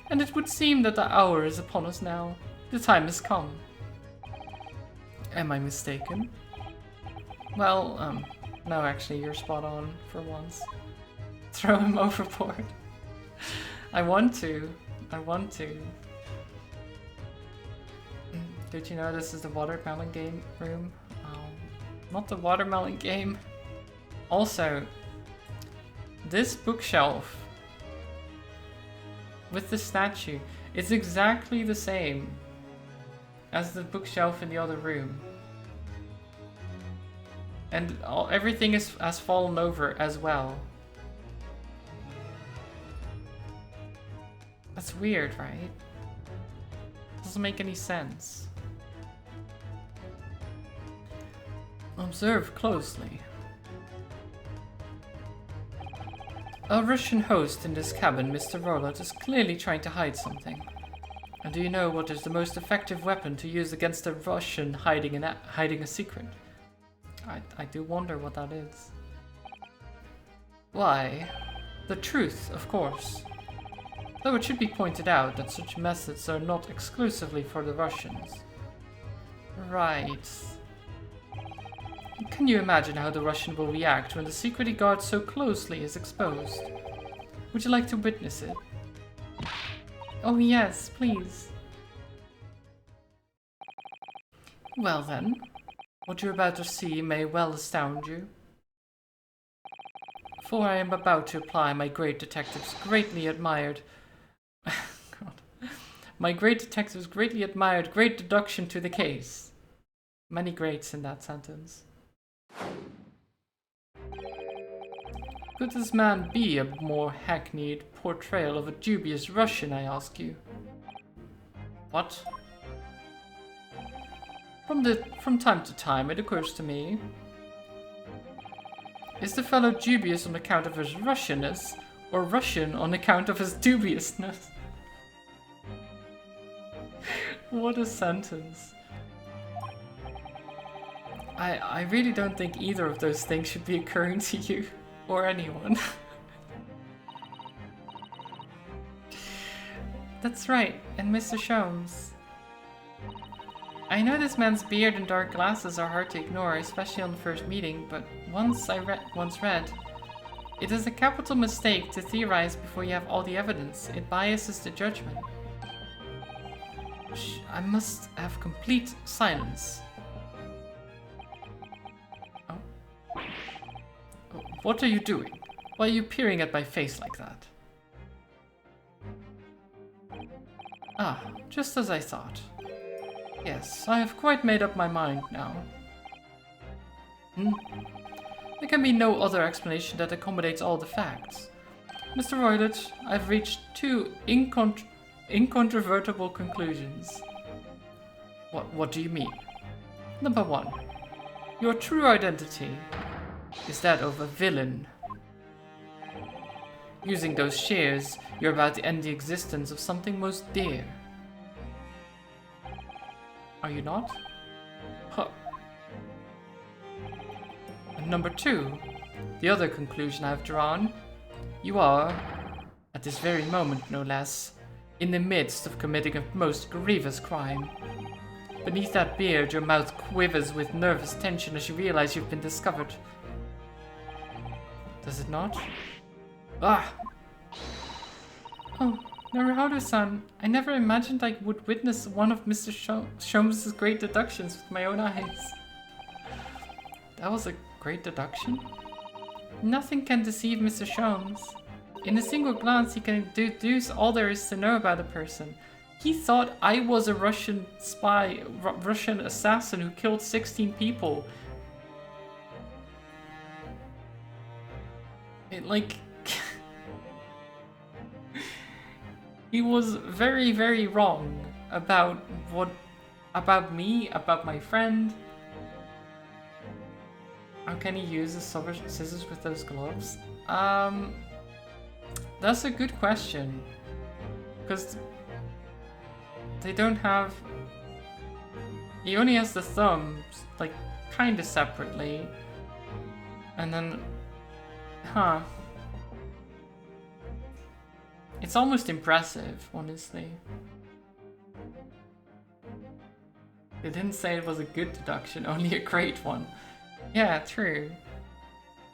And it would seem that the hour is upon us now. The time has come. Am I mistaken? Well, no, actually, you're spot on for once. Throw him overboard. I want to. Did you know this is the watermelon game room? Not the watermelon game. Also, this bookshelf with the statue is exactly the same as the bookshelf in the other room. And everything has fallen over as well. That's weird, right? Doesn't make any sense. Observe closely. Our Russian host in this cabin, Mr. Roylet, is clearly trying to hide something. And do you know what is the most effective weapon to use against a Russian hiding a secret? I do wonder what that is. Why, the truth, of course. Though it should be pointed out that such methods are not exclusively for the Russians. Right. Can you imagine how the Russian will react when the secret he guards so closely is exposed? Would you like to witness it? Oh yes, please. Well then, what you're about to see may well astound you. For I am about to apply my great detective's greatly admired... God. My great detective's greatly admired great deduction to the case. Many greats in that sentence. Could this man be a more hackneyed portrayal of a dubious Russian, I ask you? What? From time to time, it occurs to me. Is the fellow dubious on account of his Russianness, or Russian on account of his dubiousness? What a sentence. I really don't think either of those things should be occurring to you, or anyone. That's right, and Mr. Sholmes. I know this man's beard and dark glasses are hard to ignore, especially on the first meeting, but once read, it is a capital mistake to theorize before you have all the evidence. It biases the judgment. Shh, I must have complete silence. Oh. Oh, what are you doing? Why are you peering at my face like that? Ah, just as I thought. Yes, I have quite made up my mind now. There can be no other explanation that accommodates all the facts. Mr. Roylott, I've reached two incontrovertible conclusions. What do you mean? Number one, your true identity is that of a villain. Using those shears, you're about to end the existence of something most dear. Are you not? Huh. And number two, the other conclusion I've drawn, you are, at this very moment no less, in the midst of committing a most grievous crime. Beneath that beard, your mouth quivers with nervous tension as you realize you've been discovered. Does it not? Ah! Oh, Naruhodo-san, I never imagined I would witness one of Mr. Sholmes' great deductions with my own eyes. That was a great deduction? Nothing can deceive Mr. Sholmes. In a single glance, he can deduce all there is to know about a person. He thought I was a Russian spy, Russian assassin who killed 16 people. He was very, very wrong about me, about my friend. How can he use the scissors with those gloves? That's a good question. Because they don't have... He only has the thumbs, like, kind of separately. And then... Huh. It's almost impressive, honestly. They didn't say it was a good deduction, only a great one. Yeah, true.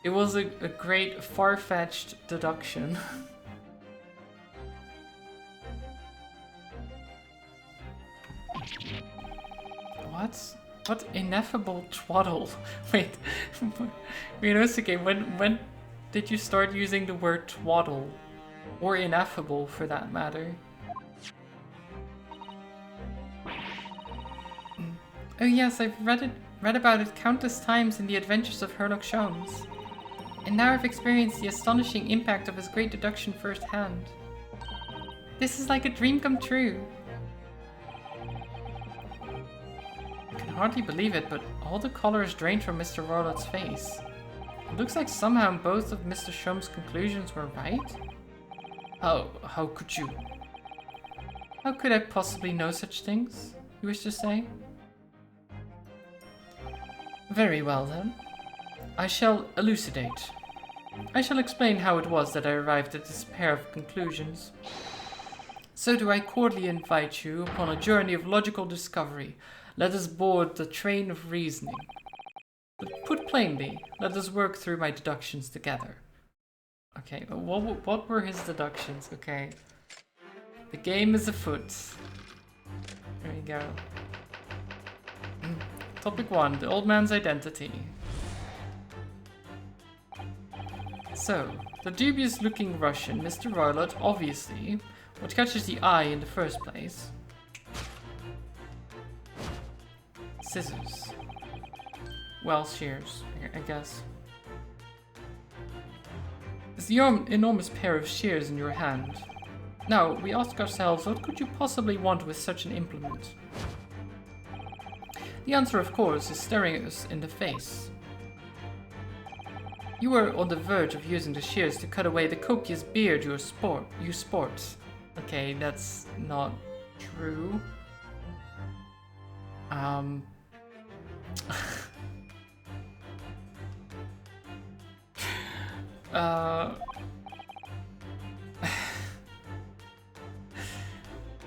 It was a great, far-fetched deduction. What? What ineffable twaddle? Wait, Ryunosuke, when did you start using the word twaddle? Or ineffable, for that matter? Oh yes, I've read about it countless times in the adventures of Sherlock Sholmes. And now I've experienced the astonishing impact of his great deduction firsthand. This is like a dream come true. I can hardly believe it, but all the color is drained from Mr. Roylott's face. It looks like somehow both of Mr. Sholmes' conclusions were right. How could you? How could I possibly know such things, you wish to say? Very well then. I shall elucidate. I shall explain how it was that I arrived at this pair of conclusions. So do I cordially invite you upon a journey of logical discovery. Let us board the train of reasoning. But put plainly, let us work through my deductions together. Okay, what were his deductions? Okay. The game is afoot. There we go. Topic 1, the old man's identity. So, the dubious-looking Russian, Mr. Roylott, obviously, what catches the eye in the first place? Scissors. Well, shears, I guess. It's the enormous pair of shears in your hand. Now, we ask ourselves, what could you possibly want with such an implement? The answer, of course, is staring us in the face. You are on the verge of using the shears to cut away the copious beard you sport. Okay, that's not true.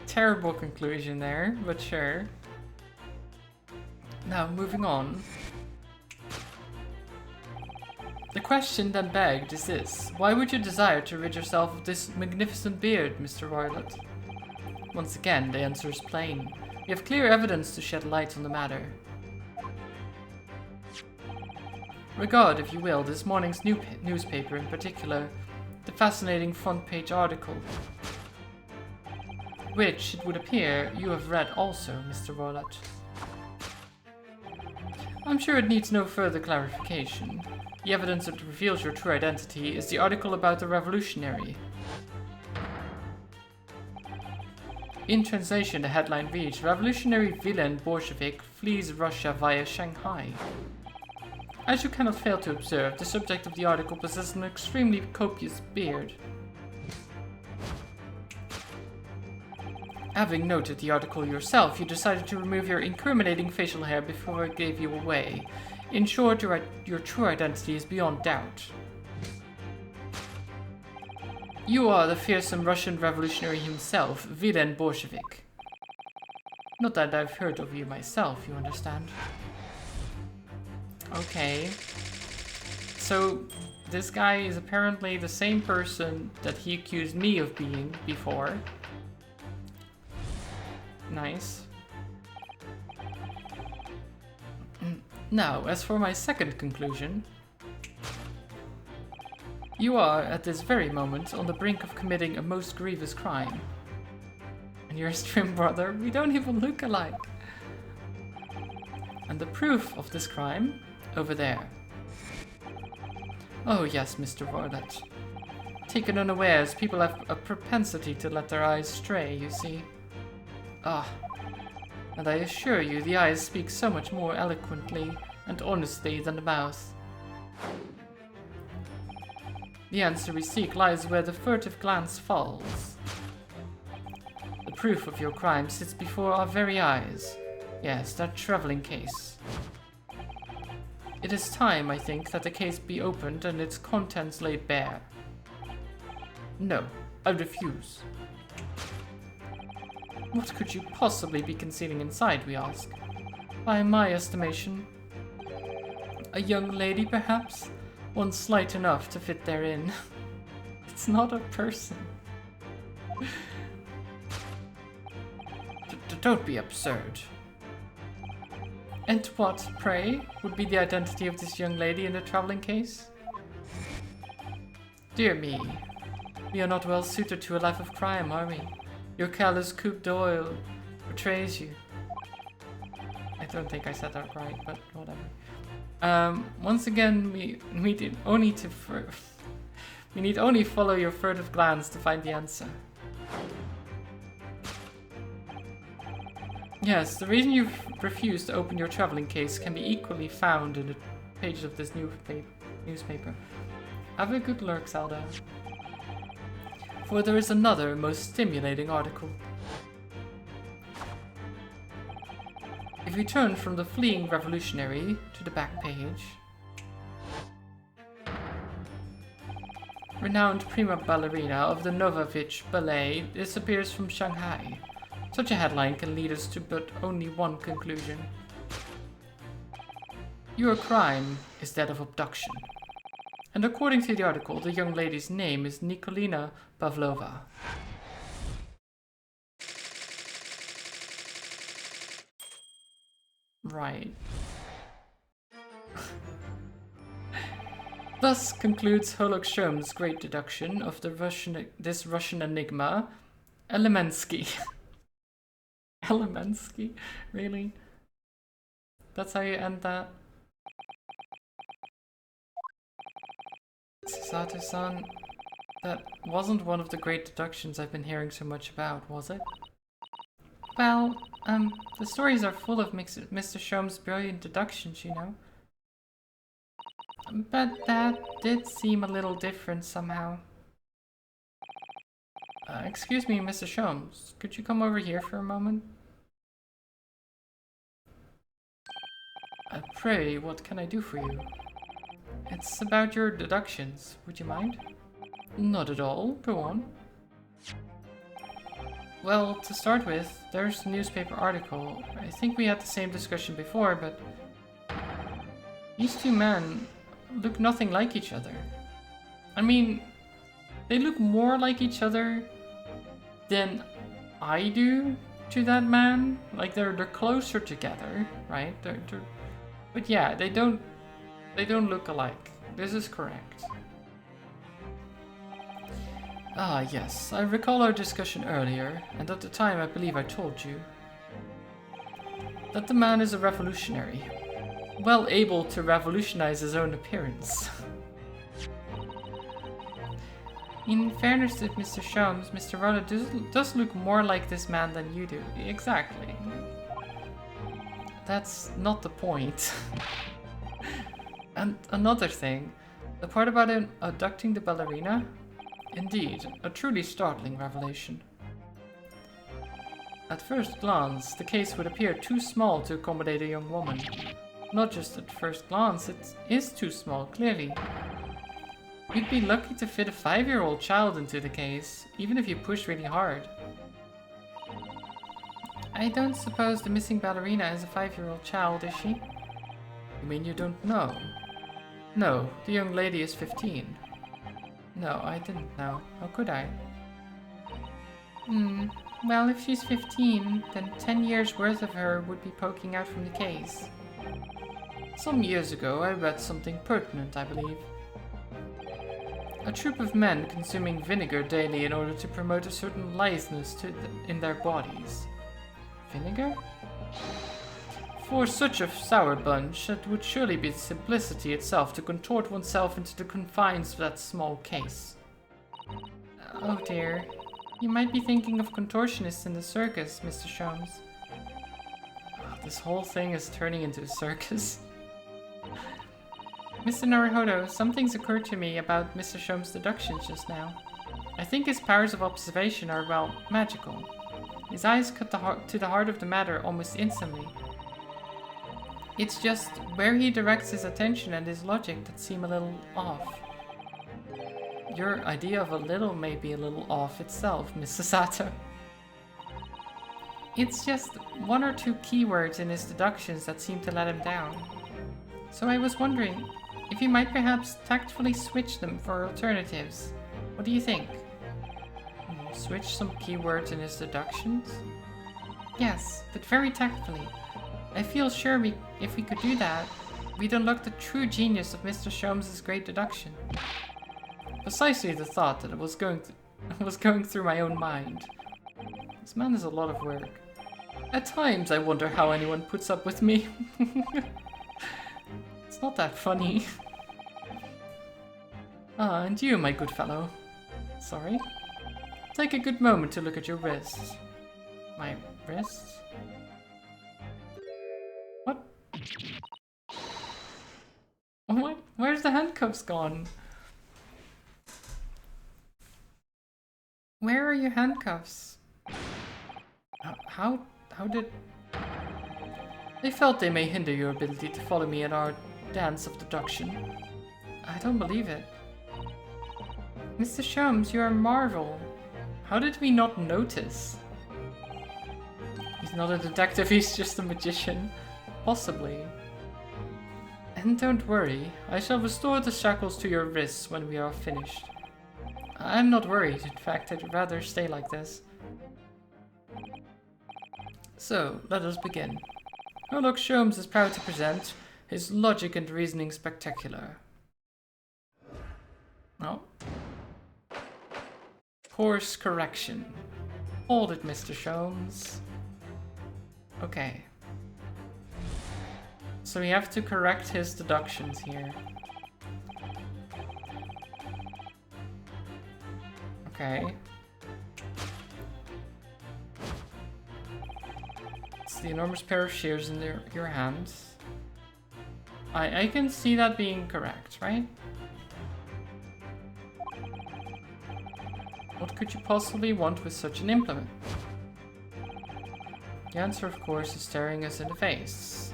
Terrible conclusion there, but sure. Now, moving on. The question then begged is this: why would you desire to rid yourself of this magnificent beard, Mr. Roylott? Once again, the answer is plain. We have clear evidence to shed light on the matter. Regard, if you will, this morning's newspaper, in particular, the fascinating front-page article, which, it would appear, you have read also, Mr. Roylott. I'm sure it needs no further clarification. The evidence that reveals your true identity is the article about the revolutionary. In translation, the headline reads, "Revolutionary villain Bolshevik flees Russia via Shanghai." As you cannot fail to observe, the subject of the article possesses an extremely copious beard. Having noted the article yourself, you decided to remove your incriminating facial hair before it gave you away. In short, your true identity is beyond doubt. You are the fearsome Russian revolutionary himself, Vilen Bolshevik. Not that I've heard of you myself, you understand. Okay. So, this guy is apparently the same person that he accused me of being before. Nice. Now, as for my second conclusion, you are, at this very moment, on the brink of committing a most grievous crime. And you're his twin brother? We don't even look alike. And the proof of this crime? Over there. Oh yes, Mr. Roylott. Taken unawares, people have a propensity to let their eyes stray, you see. Ah. And I assure you, the eyes speak so much more eloquently and honestly than the mouth. The answer we seek lies where the furtive glance falls. The proof of your crime sits before our very eyes. Yes, that traveling case. It is time, I think, that the case be opened and its contents laid bare. No, I refuse. What could you possibly be concealing inside, we ask? By my estimation, a young lady, perhaps? One slight enough to fit therein. It's not a person. Don't be absurd. And what, pray, would be the identity of this young lady in the traveling case? Dear me, we are not well suited to a life of crime, are we? Your callous coupe d'oil betrays you. I don't think I said that right, but whatever. Once again, we need only follow your furtive glance to find the answer. Yes, the reason you've refused to open your traveling case can be equally found in the pages of this newspaper. Have a good lurk, Zelda. For there is another, most stimulating article. If we turn from the fleeing revolutionary to the back page, renowned prima ballerina of the Novovich Ballet disappears from Shanghai. Such a headline can lead us to but only one conclusion. Your crime is that of abduction. And according to the article, the young lady's name is Nikolina Pavlova. Right. Thus concludes Holok Sherm's great deduction of this Russian enigma, Elemensky. Elemensky? Really? That's how you end that? Sato-san, that wasn't one of the great deductions I've been hearing so much about, was it? Well, the stories are full of Mr. Sholmes' brilliant deductions, you know. But that did seem a little different somehow. Excuse me, Mr. Sholmes. Could you come over here for a moment? Pray, what can I do for you? It's about your deductions. Would you mind? Not at all. Go on. Well, to start with, there's a newspaper article. I think we had the same discussion before, but these two men look nothing like each other. I mean, they look more like each other than I do to that man. Like they're closer together, right? But yeah, they don't look alike. This is correct. Ah, yes. I recall our discussion earlier, and at the time I believe I told you that the man is a revolutionary, well able to revolutionize his own appearance. In fairness to Mr. Sholmes, Mr. Rhoda does look more like this man than you do. Exactly. That's not the point. And another thing, the part about him abducting the ballerina? Indeed, a truly startling revelation. At first glance, the case would appear too small to accommodate a young woman. Not just at first glance, it is too small, clearly. You'd be lucky to fit a 5-year-old child into the case, even if you push really hard. I don't suppose the missing ballerina is a 5-year-old child, is she? You mean you don't know? No, the young lady is 15. No, I didn't know. How could I? Well, if she's 15, then 10 years worth of her would be poking out from the case. Some years ago, I read something pertinent, I believe. A troop of men consuming vinegar daily in order to promote a certain litheness in their bodies. Vinegar? For such a sour bunch, it would surely be simplicity itself to contort oneself into the confines of that small case. Oh dear. You might be thinking of contortionists in the circus, Mr. Sholmes. This whole thing is turning into a circus. Mr. Naruhodo, something's occurred to me about Mr. Sholmes' deductions just now. I think his powers of observation are, well, magical. His eyes cut to the heart of the matter almost instantly. It's just where he directs his attention and his logic that seem a little off. Your idea of a little may be a little off itself, Mrs. Sato. It's just one or two keywords in his deductions that seem to let him down. So I was wondering if you might perhaps tactfully switch them for alternatives. What do you think? Switch some keywords in his deductions? Yes, but very tactfully. I feel sure if we could do that, we'd unlock the true genius of Mr. Sholmes' great deduction. Precisely the thought that was going through my own mind. This man is a lot of work. At times I wonder how anyone puts up with me. It's not that funny. Ah, and you, my good fellow. Sorry? Take a good moment to look at your wrists. My wrists? What? What? Where's the handcuffs gone? Where are your handcuffs? How did... They felt they may hinder your ability to follow me in our dance of deduction. I don't believe it. Mr. Sholmes, you're a marvel. How did we not notice? He's not a detective, he's just a magician. Possibly. And don't worry, I shall restore the shackles to your wrists when we are finished. I'm not worried, in fact, I'd rather stay like this. So, let us begin. Sherlock Sholmes is proud to present his logic and reasoning spectacular. Oh. Course correction. Hold it, Mr. Sholmes. Okay. So we have to correct his deductions here. Okay. the enormous pair of shears in your hands. I can see that being correct, right? What could you possibly want with such an implement? The answer, of course, is staring us in the face.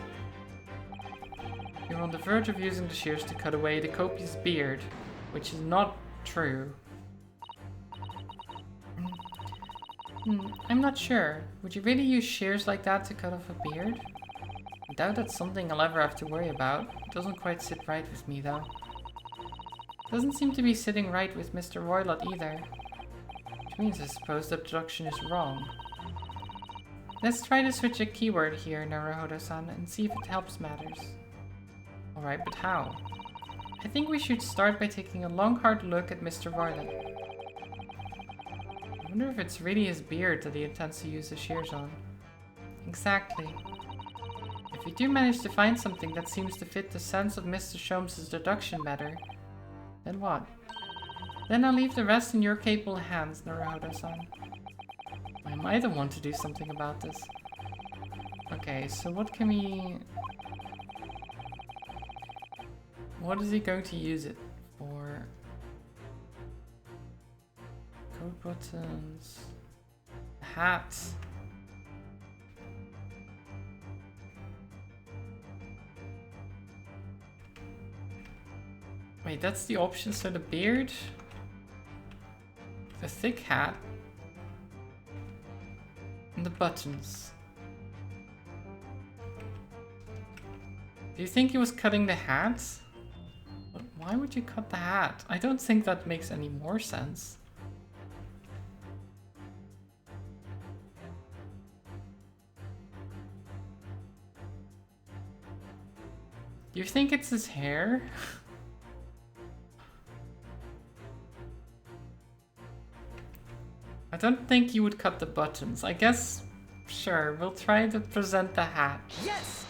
You're on the verge of using the shears to cut away the copious beard, which is not true. I'm not sure. Would you really use shears like that to cut off a beard? I doubt that's something I'll ever have to worry about. It doesn't quite sit right with me, though. Doesn't seem to be sitting right with Mr. Roylott either. Which means I suppose the abduction is wrong. Let's try to switch a keyword here, Naruhodo-san, and see if it helps matters. Alright, but how? I think we should start by taking a long hard look at Mr. Roylott. I wonder if it's really his beard that he intends to use the shears on. Exactly. If we do manage to find something that seems to fit the sense of Mr. Sholmes' deduction better, then what? Then I'll leave the rest in your capable hands, Naruhodo-san. Why am I the one to do something about this? Okay, so what can we... What is he going to use it for? Code buttons... Hats... Wait, that's the option, so the beard, the thick hat, and the buttons. Do you think he was cutting the hat? But why would you cut the hat? I don't think that makes any more sense. Do you think it's his hair? I don't think you would cut the buttons. I guess, sure, we'll try to present the hat. Yes!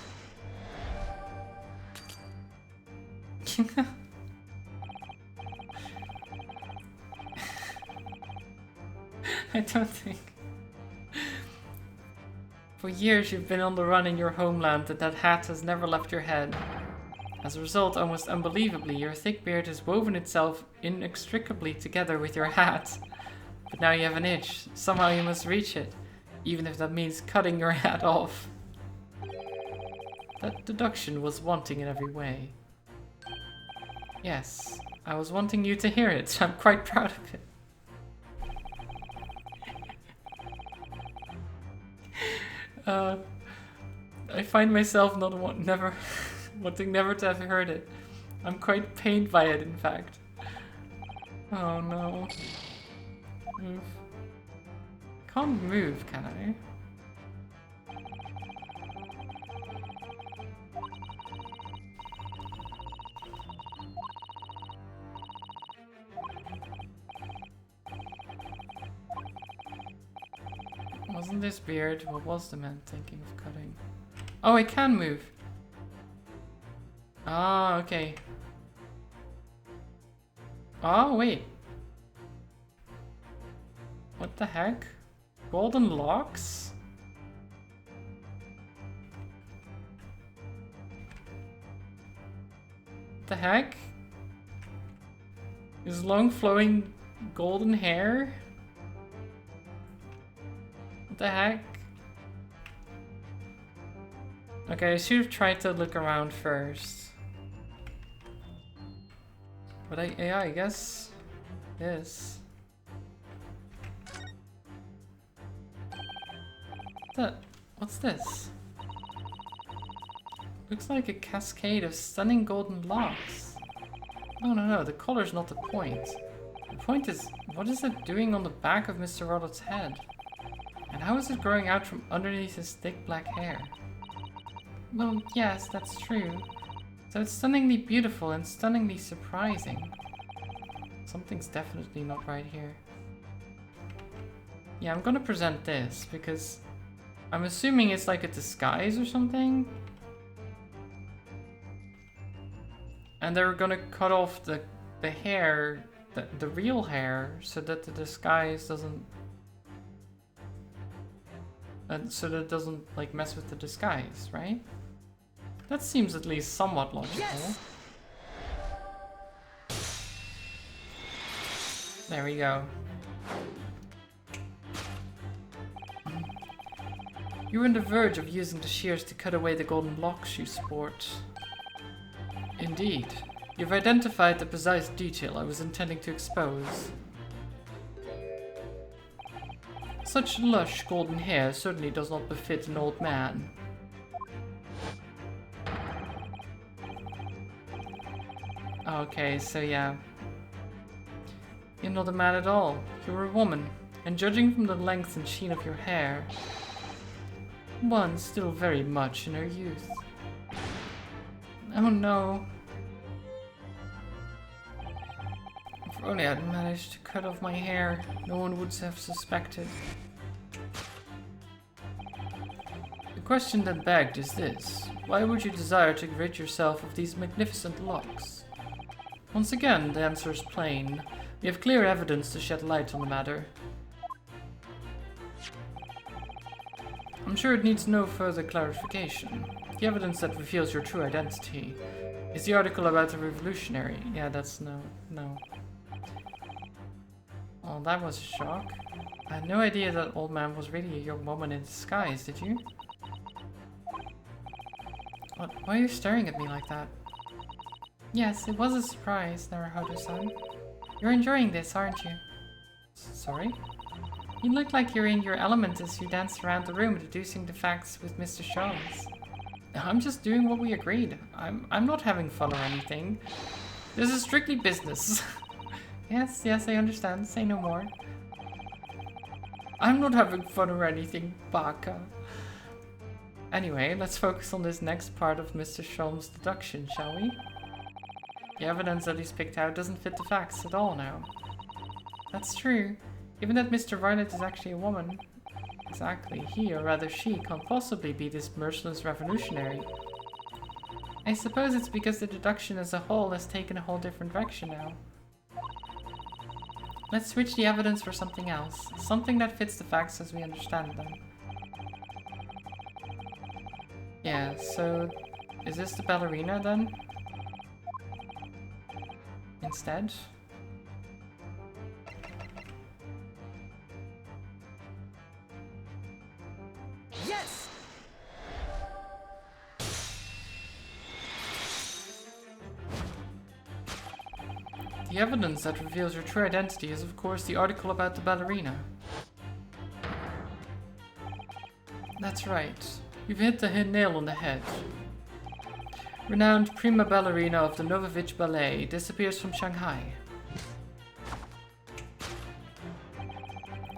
I don't think... For years you've been on the run in your homeland and that hat has never left your head. As a result, almost unbelievably, your thick beard has woven itself inextricably together with your hat. But now you have an itch. Somehow you must reach it, even if that means cutting your hat off. That deduction was wanting in every way. Yes, I was wanting you to hear it. I'm quite proud of it. I find myself never wanting never to have heard it. I'm quite pained by it, in fact. Oh no. Move. Can't move, can I? Wasn't this beard? What was the man thinking of cutting? Oh, I can move. Ah, okay. Oh, wait. What the heck? Golden locks? What the heck? His long flowing golden hair? What the heck? Okay, I should have tried to look around first. But yeah, I guess this. What's this? Looks like a cascade of stunning golden locks. No, the color's not the point. The point is, what is it doing on the back of Mr. Rollott's head? And how is it growing out from underneath his thick black hair? Well, yes, that's true. So it's stunningly beautiful and stunningly surprising. Something's definitely not right here. Yeah, I'm gonna present this because I'm assuming it's like a disguise or something. And they're gonna cut off the hair, the real hair, so that the disguise doesn't... And so that it doesn't like mess with the disguise, right? That seems at least somewhat logical. Yes! There we go. You're on the verge of using the shears to cut away the golden locks you sport. Indeed. You've identified the precise detail I was intending to expose. Such lush golden hair certainly does not befit an old man. Okay, so yeah. You're not a man at all. You're a woman. And judging from the length and sheen of your hair, one still very much in her youth. Oh no. If only I'd managed to cut off my hair, no one would have suspected. The question then begged is this: why would you desire to rid yourself of these magnificent locks? Once again, the answer is plain. We have clear evidence to shed light on the matter. I'm sure it needs no further clarification. The evidence that reveals your true identity is the article about the revolutionary. Yeah, that's no. Well, that was a shock. I had no idea that old man was really a young woman in disguise, did you? What? Why are you staring at me like that? Yes, it was a surprise, Naruhodo-san. You're enjoying this, aren't you? Sorry? You look like you're in your element as you dance around the room deducing the facts with Mr. Sholmes. I'm just doing what we agreed. I'm not having fun or anything. This is strictly business. Yes, I understand. Say no more. I'm not having fun or anything, Baka. Anyway, let's focus on this next part of Mr. Sholmes' deduction, shall we? The evidence that he's picked out doesn't fit the facts at all now. That's true. Given that Mr. Varnet is actually a woman. Exactly, he, or rather she, can't possibly be this merciless revolutionary. I suppose it's because the deduction as a whole has taken a whole different direction now. Let's switch the evidence for something else. Something that fits the facts as we understand them. Yeah, so is this the ballerina then? Instead? Yes! The evidence that reveals your true identity is of course the article about the ballerina. That's right. You've hit the nail on the head. Renowned prima ballerina of the Novovich Ballet disappears from Shanghai.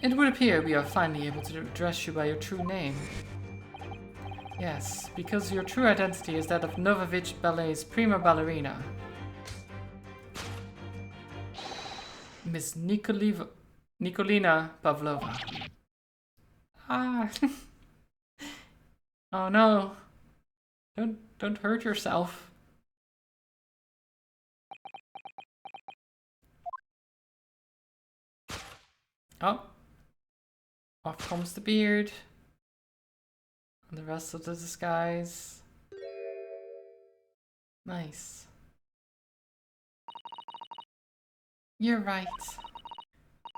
It would appear we are finally able to address you by your true name. Yes, because your true identity is that of Novovich Ballet's prima ballerina. Miss Nikolina Pavlova. Ah. Oh no. Don't hurt yourself. Oh. Off comes the beard. And the rest of the disguise. Nice. You're right.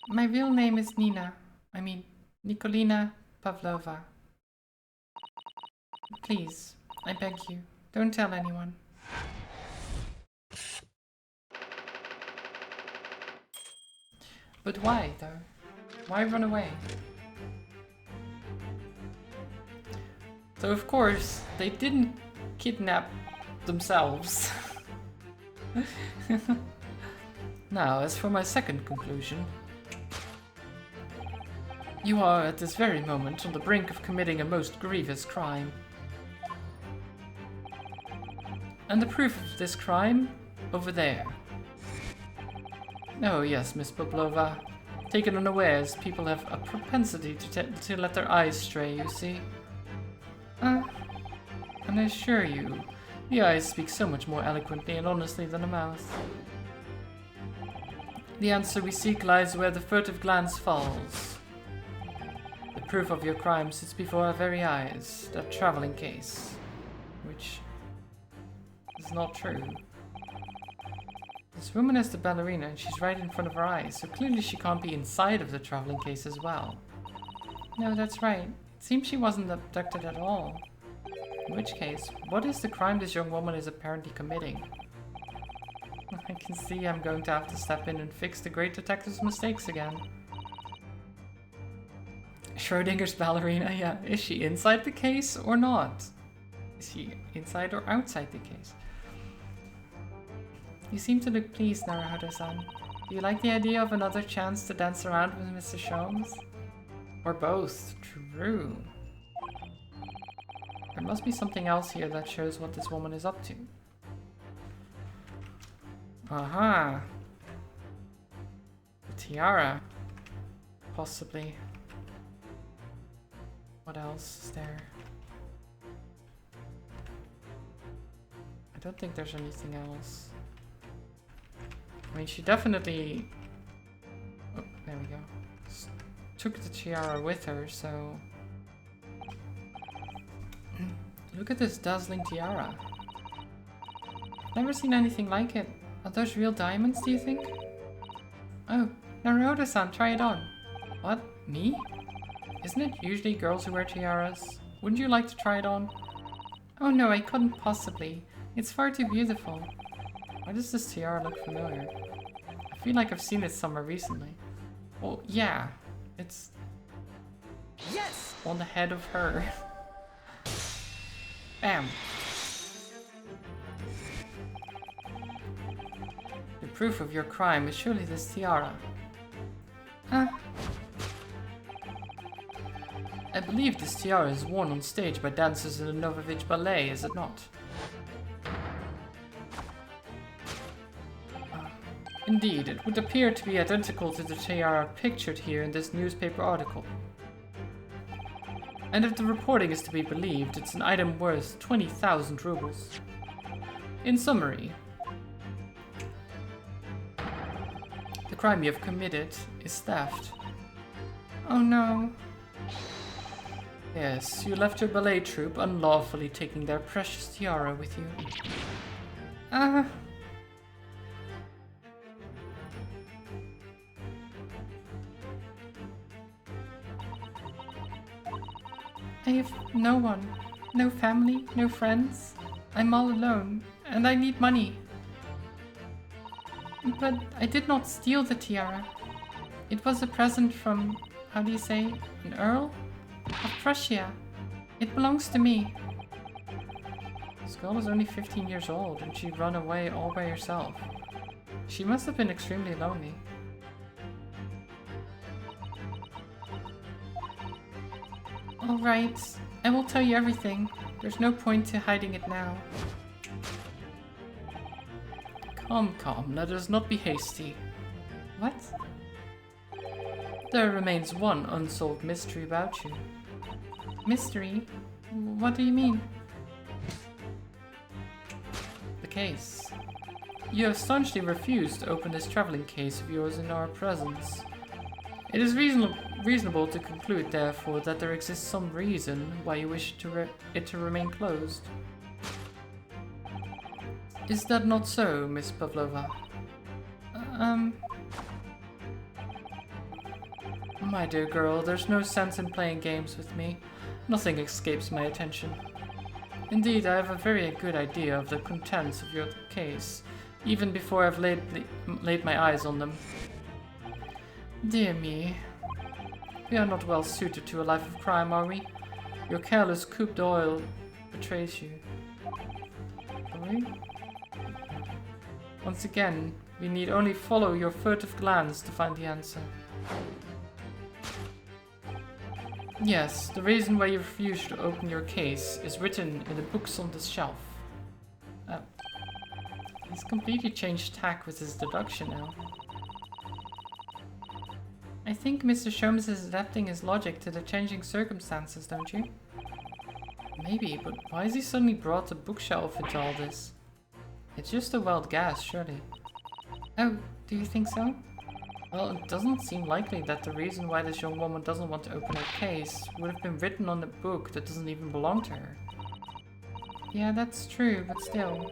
My real name is Nikolina Pavlova. Please, I beg you, don't tell anyone. But why, though? Why run away? So, of course, they didn't kidnap themselves. Now, as for my second conclusion. You are, at this very moment, on the brink of committing a most grievous crime. And the proof of this crime? Over there. Oh yes, Miss Pavlova. Taken unawares, people have a propensity to let their eyes stray, you see. And I assure you, the eyes speak so much more eloquently and honestly than a mouth. The answer we seek lies where the furtive glance falls. The proof of your crime sits before our very eyes. That traveling case. Which is not true. This woman is the ballerina and she's right in front of our eyes, so clearly she can't be inside of the traveling case as well. No, that's right. It seems she wasn't abducted at all. In which case, what is the crime this young woman is apparently committing? I can see I'm going to have to step in and fix the great detective's mistakes again. Schrodinger's ballerina, yeah. Is she inside the case or not? Is she inside or outside the case? You seem to look pleased, Naruhodo-san. Do you like the idea of another chance to dance around with Mr. Sholmes? Or both. True. There must be something else here that shows what this woman is up to. Aha! The tiara. Possibly. What else is there? I don't think there's anything else. I mean, she definitely... Oh, there we go. Took the tiara with her, so... Look at this dazzling tiara. Never seen anything like it. Are those real diamonds, do you think? Oh, Naruhodo-san, try it on. What? Me? Isn't it usually girls who wear tiaras? Wouldn't you like to try it on? Oh no, I couldn't possibly. It's far too beautiful. Why does this tiara look familiar? I feel like I've seen it somewhere recently. Well, yeah. It's... Yes! On the head of her. Bam! The proof of your crime is surely this tiara. I believe this tiara is worn on stage by dancers in the Novovich Ballet, is it not? Indeed, it would appear to be identical to the tiara pictured here in this newspaper article. And if the reporting is to be believed, it's an item worth 20,000 rubles. In summary, the crime you have committed is theft. Oh no. Yes, you left your ballet troupe unlawfully taking their precious tiara with you. I have no one. No family, no friends. I'm all alone, and I need money. But I did not steal the tiara. It was a present from, how do you say, an earl? Of Prussia. It belongs to me. This girl is only 15 years old and she ran away all by herself. She must have been extremely lonely. Alright, I will tell you everything. There's no point to hiding it now. Come, let us not be hasty. What? There remains one unsolved mystery about you. Mystery? What do you mean? The case. You have staunchly refused to open this traveling case of yours in our presence. It is reasonable to conclude, therefore, that there exists some reason why you wish it to remain closed. Is that not so, Miss Pavlova? My dear girl, there's no sense in playing games with me. Nothing escapes my attention. Indeed, I have a very good idea of the contents of your case, even before I've laid my eyes on them. Dear me. We are not well suited to a life of crime, are we? Your careless coup d'oeil betrays you. Sorry? Once again, we need only follow your furtive glance to find the answer. Yes, the reason why you refuse to open your case is written in the books on this shelf. He's completely changed tack with his deduction now. I think Mr. Sholmes is adapting his logic to the changing circumstances, don't you? Maybe, but why has he suddenly brought the bookshelf into all this? It's just a wild guess, surely. Oh, do you think so? Well, it doesn't seem likely that the reason why this young woman doesn't want to open her case would have been written on a book that doesn't even belong to her. Yeah, that's true, but still.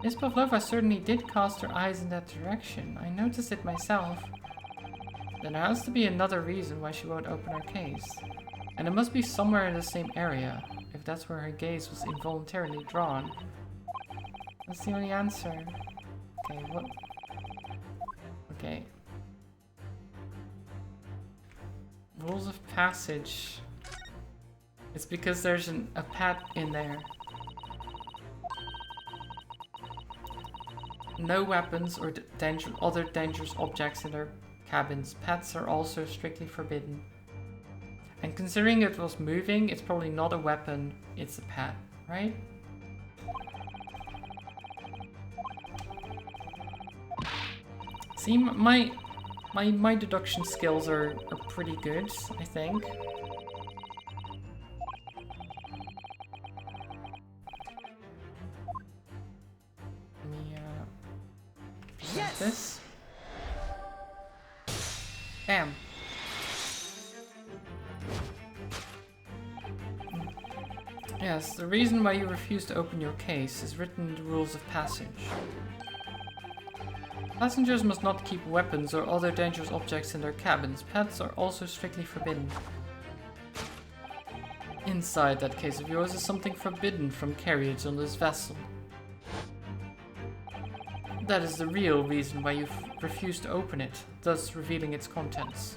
Miss Pavlova certainly did cast her eyes in that direction. I noticed it myself. Then there has to be another reason why she won't open her case. And it must be somewhere in the same area, if that's where her gaze was involuntarily drawn. That's the only answer. Okay, what? Okay. Rules of passage. It's because there's a pet in there. No weapons or other dangerous objects in their cabins. Pets are also strictly forbidden. And considering it was moving, it's probably not a weapon, it's a pet, right? See, my deduction skills are pretty good, I think. Let me present this. Bam. Yes, the reason why you refuse to open your case is written in the rules of passage. Passengers must not keep weapons or other dangerous objects in their cabins. Pets are also strictly forbidden. Inside that case of yours is something forbidden from carriage on this vessel. That is the real reason why you refuse to open it, thus revealing its contents.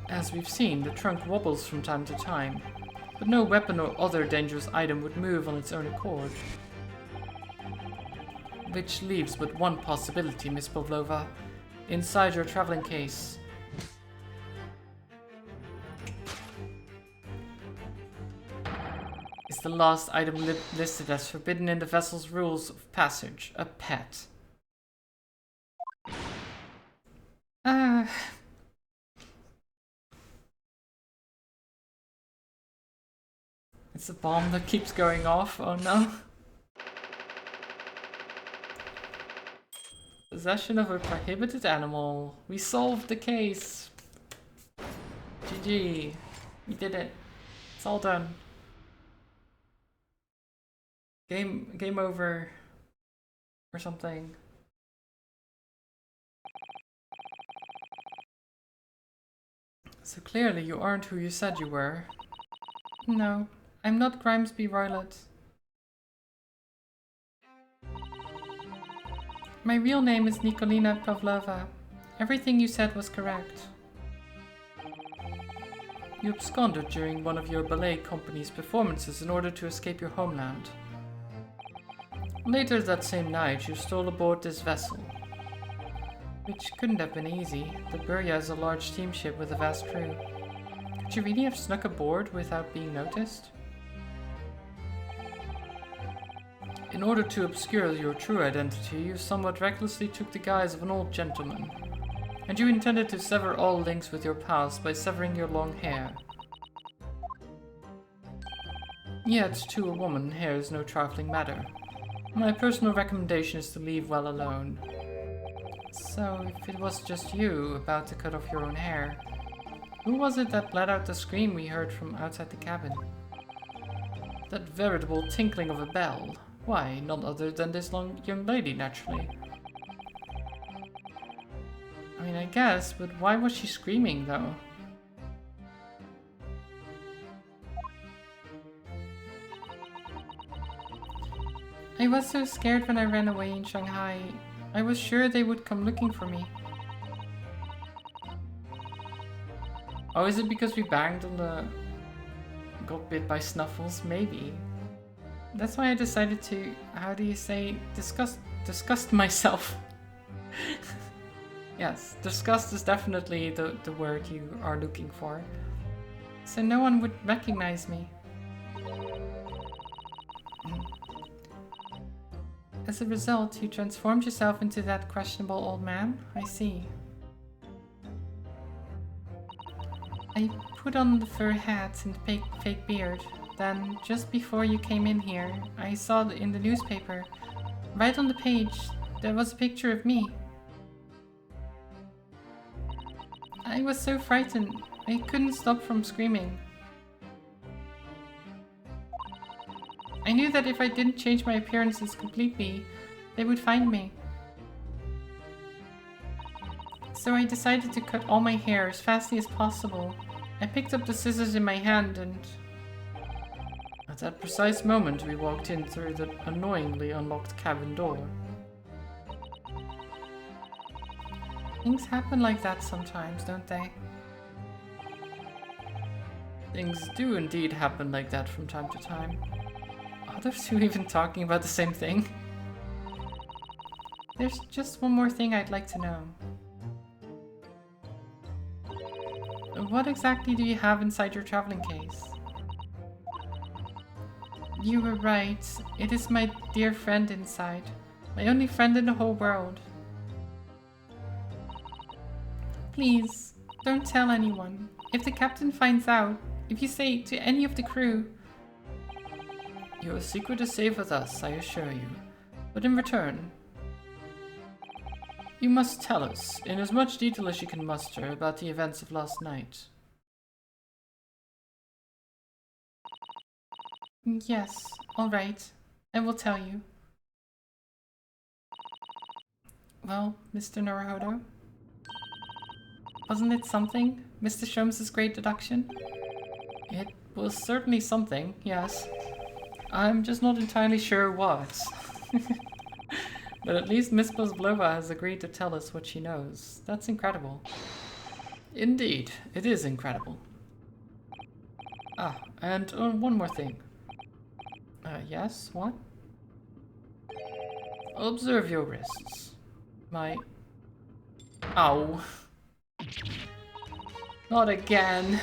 As we've seen, the trunk wobbles from time to time, but no weapon or other dangerous item would move on its own accord. Which leaves but one possibility, Miss Pavlova. Inside your traveling case is the last item listed as forbidden in the vessel's rules of passage, a pet. It's a bomb that keeps going off, oh no. Possession of a prohibited animal. We solved the case. GG. We did it. It's all done. Game over. Or something. So clearly you aren't who you said you were. No, I'm not Grimesby Roylott. My real name is Nikolina Pavlova. Everything you said was correct. You absconded during one of your ballet company's performances in order to escape your homeland. Later that same night, you stole aboard this vessel. Which couldn't have been easy. The Burya is a large steamship with a vast crew. Could you really have snuck aboard without being noticed? In order to obscure your true identity, you somewhat recklessly took the guise of an old gentleman. And you intended to sever all links with your past by severing your long hair. Yet, to a woman, hair is no trifling matter. My personal recommendation is to leave well alone. So, if it was just you about to cut off your own hair, who was it that let out the scream we heard from outside the cabin? That veritable tinkling of a bell. Why, none other than this young lady, naturally. I mean, I guess, but why was she screaming, though? I was so scared when I ran away in Shanghai. I was sure they would come looking for me. Oh, is it because we banged on the... got bit by Snuffles? Maybe. That's why I decided to, how do you say, disgust myself. Yes, disgust is definitely the word you are looking for. So no one would recognize me. As a result, you transformed yourself into that questionable old man? I see. I put on the fur hat and fake beard. Then, just before you came in here, I saw in the newspaper Right on the page, there was a picture of me. I was so frightened, I couldn't stop from screaming. I knew that if I didn't change my appearances completely, they would find me. So I decided to cut all my hair as fastly as possible. I picked up the scissors in my hand and... At that precise moment, we walked in through the annoyingly unlocked cabin door. Things happen like that sometimes, don't they? Things do indeed happen like that from time to time. Are those two even talking about the same thing? There's just one more thing I'd like to know. What exactly do you have inside your traveling case? You were right. It is my dear friend inside. My only friend in the whole world. Please, don't tell anyone. If the captain finds out, if you say to any of the crew... Your secret is safe with us, I assure you. But in return, you must tell us, in as much detail as you can muster, about the events of last night. Yes, alright. I will tell you. Well, Mr. Naruhodo? Wasn't it something? Mr. Sholmes' great deduction? It was certainly something, yes. I'm just not entirely sure what. But at least Miss Pavlova has agreed to tell us what she knows. That's incredible. Indeed, it is incredible. Ah, and one more thing. Yes, what? Observe your wrists. My... Ow. Not again.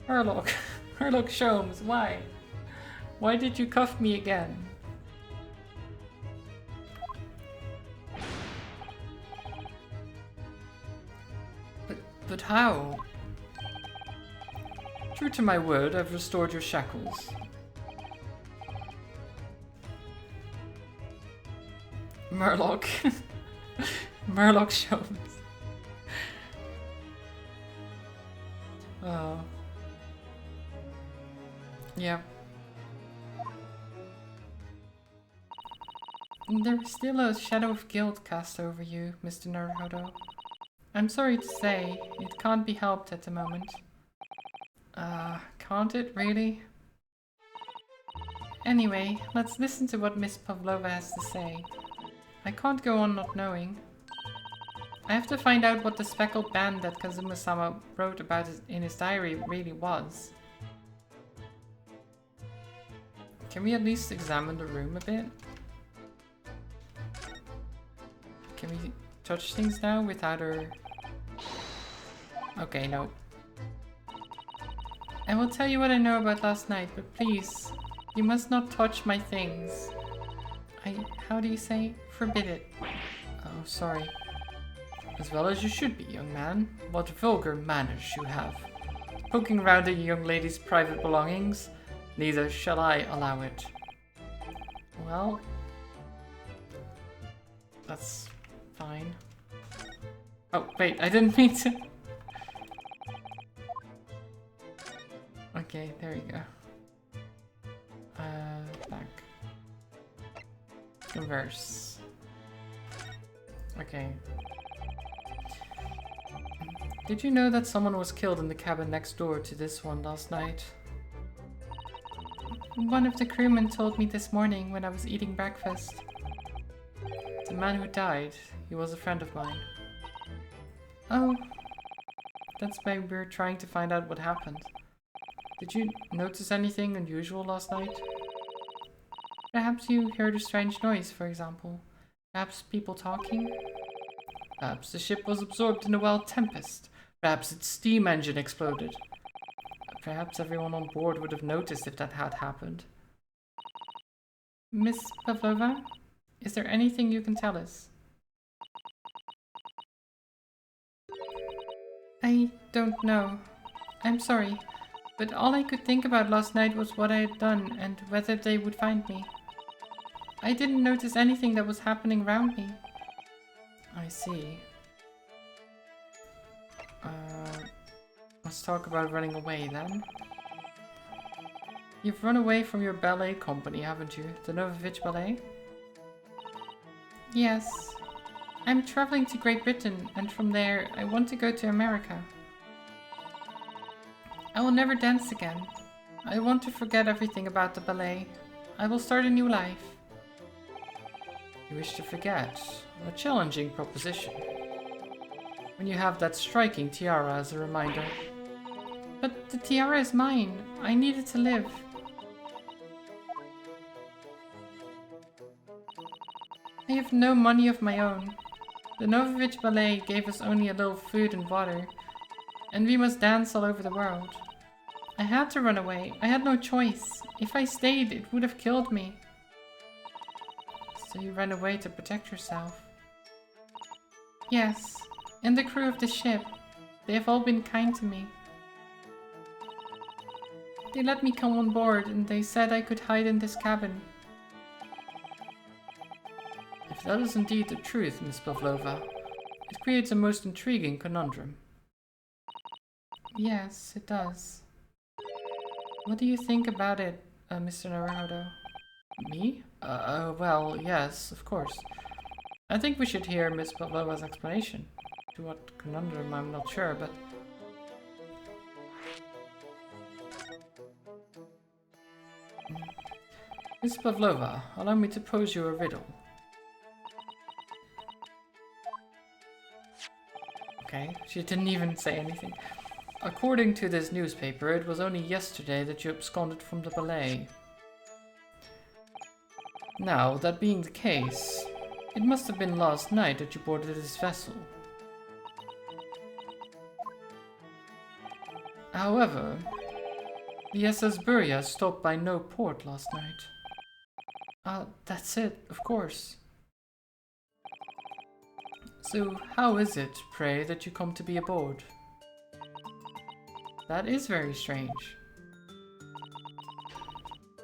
Herlock Sholmes, why? Why did you cuff me again? But how? True to my word, I've restored your shackles. Murloc. Murloc Sholmes. Oh. Yeah. There is still a shadow of guilt cast over you, Mr. Naruhodo. I'm sorry to say, it can't be helped at the moment. Can't it really? Anyway, let's listen to what Miss Pavlova has to say. I can't go on not knowing. I have to find out what the speckled band that Kazuma-sama wrote about in his diary really was. Can we at least examine the room a bit? Can we touch things now without her... Okay, no. I will tell you what I know about last night, but please, you must not touch my things. How do you say? Forbid it. Oh, sorry. As well as you should be, young man. What vulgar manners you have. Poking around a young lady's private belongings? Neither shall I allow it. Well... That's... fine. Oh, wait, I didn't mean to... Okay, there you go. Back. Reverse. Okay. Did you know that someone was killed in the cabin next door to this one last night? One of the crewmen told me this morning when I was eating breakfast. The man who died, he was a friend of mine. Oh. That's why we're trying to find out what happened. Did you notice anything unusual last night? Perhaps you heard a strange noise, for example. Perhaps people talking? Perhaps the ship was absorbed in a wild tempest. Perhaps its steam engine exploded. Perhaps everyone on board would have noticed if that had happened. Miss Pavlova, is there anything you can tell us? I don't know. I'm sorry, But all I could think about last night was what I had done and whether they would find me. I didn't notice anything that was happening around me. I see. Let's talk about running away then. You've run away from your ballet company, haven't you? The Novovich Ballet? Yes. I'm traveling to Great Britain, and from there, I want to go to America. I will never dance again. I want to forget everything about the ballet. I will start a new life. You wish to forget? A challenging proposition. When you have that striking tiara as a reminder. But the tiara is mine. I need it to live. I have no money of my own. The Novovich Ballet gave us only a little food and water, and we must dance all over the world. I had to run away. I had no choice. If I stayed, it would have killed me. So you ran away to protect yourself? Yes, and the crew of the ship. They have all been kind to me. They let me come on board, and they said I could hide in this cabin. If that is indeed the truth, Miss Pavlova, it creates a most intriguing conundrum. Yes, it does. What do you think about it, Mr. Naruto? Me? Well, yes, of course. I think we should hear Miss Pavlova's explanation. To what conundrum, I'm not sure, but... Miss Pavlova, allow me to pose you a riddle. Okay, she didn't even say anything. According to this newspaper, it was only yesterday that you absconded from the ballet. Now, that being the case, it must have been last night that you boarded this vessel. However, the SS Burya stopped by no port last night. That's it, of course. So, how is it, pray, that you come to be aboard? That is very strange.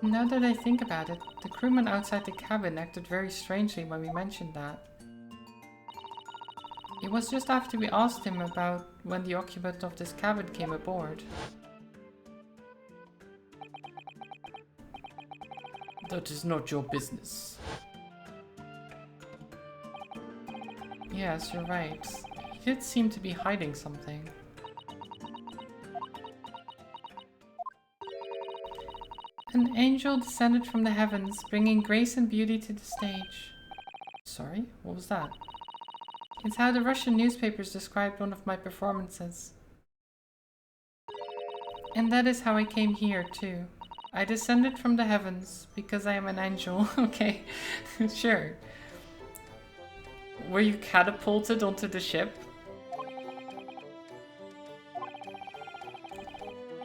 Now that I think about it, the crewman outside the cabin acted very strangely when we mentioned that. It was just after we asked him about when the occupant of this cabin came aboard. That is not your business. Yes, you're right. He did seem to be hiding something. An angel descended from the heavens, bringing grace and beauty to the stage. Sorry, what was that? It's how the Russian newspapers described one of my performances. And that is how I came here, too. I descended from the heavens, because I am an angel. Okay, sure. Were you catapulted onto the ship?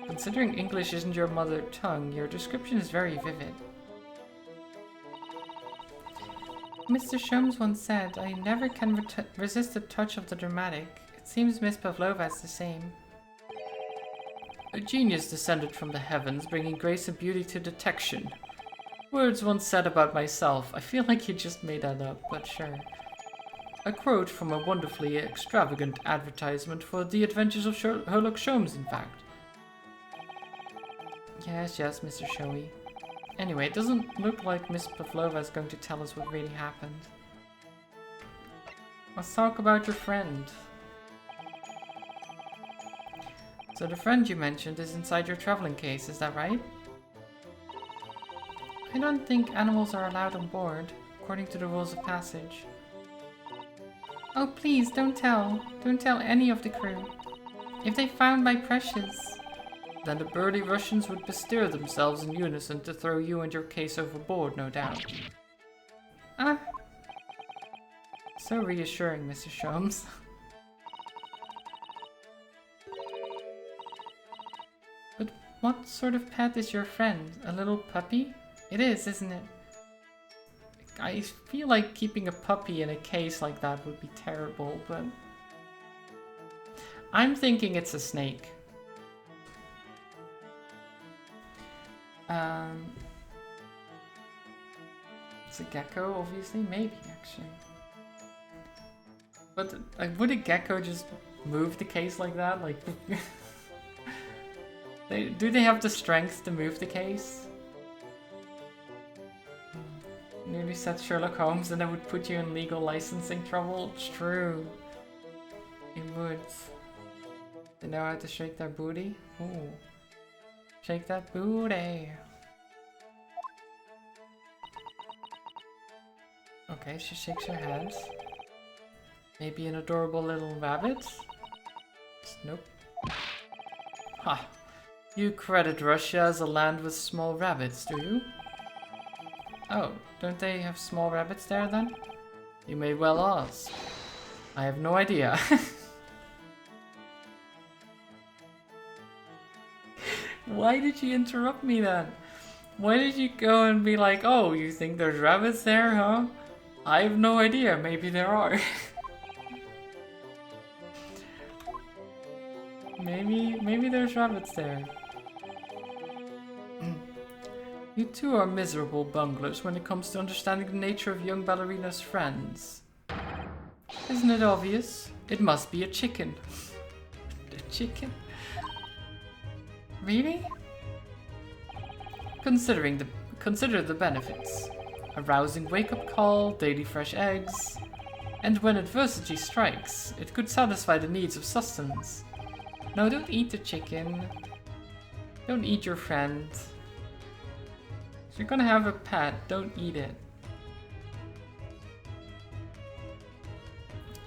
Considering English isn't your mother tongue, your description is very vivid. Mr. Sholmes once said, I never can resist the touch of the dramatic. It seems Miss Pavlova is the same. A genius descended from the heavens, bringing grace and beauty to detection. Words once said about myself. I feel like you just made that up, but sure. A quote from a wonderfully extravagant advertisement for the adventures of Sherlock Sholmes, in fact. Yes, Mr. Showy. Anyway, it doesn't look like Miss Pavlova is going to tell us what really happened. Let's talk about your friend. So the friend you mentioned is inside your traveling case, is that right? I don't think animals are allowed on board, according to the rules of passage. Oh please, don't tell. Don't tell any of the crew. If they found my precious... Then the burly Russians would bestir themselves in unison to throw you and your case overboard, no doubt. Ah. So reassuring, Mr. Sholmes. But what sort of pet is your friend? A little puppy? It is, isn't it? I feel like keeping a puppy in a case like that would be terrible, but... I'm thinking it's a snake. It's a gecko, obviously. Maybe, actually. But would a gecko just move the case like that? Like, do they have the strength to move the case? Nearly said Sherlock Holmes, and that would put you in legal licensing trouble. It's true. It would. They know how to shake their booty. Ooh. Shake that booty. Okay, she shakes her head. Maybe an adorable little rabbit? Nope. Ha! You credit Russia as a land with small rabbits, do you? Oh, don't they have small rabbits there then? You may well ask. I have no idea. Why did you interrupt me then? Why did you go and be like, oh, you think there's rabbits there, huh? I have no idea, maybe there are. Maybe there's rabbits there. You two are miserable bunglers when it comes to understanding the nature of young ballerina's friends. Isn't it obvious? It must be a chicken. A chicken? Really? Consider the benefits. A rousing wake-up call, daily fresh eggs, and when adversity strikes, it could satisfy the needs of sustenance. No, don't eat the chicken. Don't eat your friend. If you're gonna have a pet, don't eat it.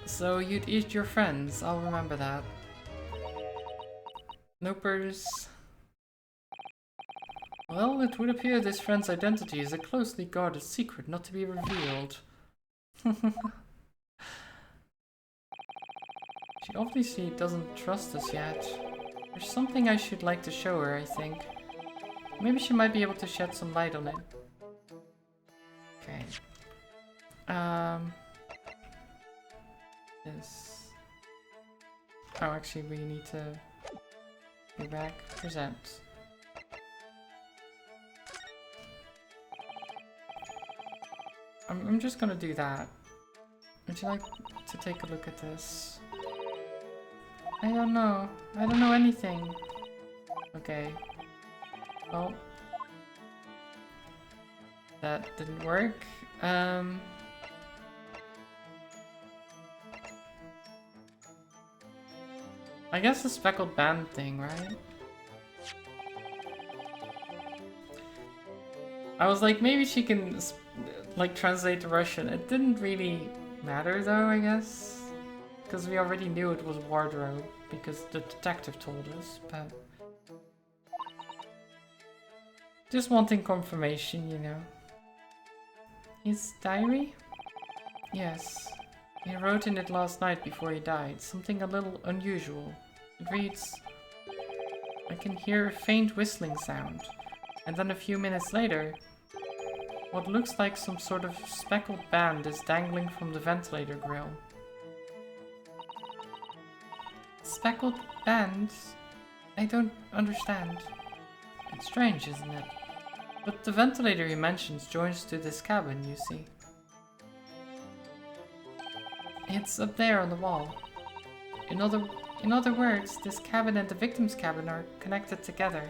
So you'd eat your friends, I'll remember that. Nopers. Well, it would appear this friend's identity is a closely guarded secret not to be revealed. She obviously doesn't trust us yet. There's something I should like to show her, I think. Maybe she might be able to shed some light on it. Okay. This. Oh, actually, we need to go back. Present. I'm just gonna do that. Would you like to take a look at this? I don't know. I don't know anything. Okay. Well. That didn't work. I guess the speckled band thing, right? I was like, maybe she can like translate to Russian. It didn't really matter though, I guess. Because we already knew it was wardrobe, because the detective told us, but... Just wanting confirmation, you know. His diary? Yes. He wrote in it last night before he died, something a little unusual. It reads, I can hear a faint whistling sound, and then a few minutes later, what looks like some sort of speckled band is dangling from the ventilator grill. Speckled band? I don't understand. It's strange, isn't it? But the ventilator he mentions joins to this cabin, you see. It's up there on the wall. In other words, this cabin and the victim's cabin are connected together.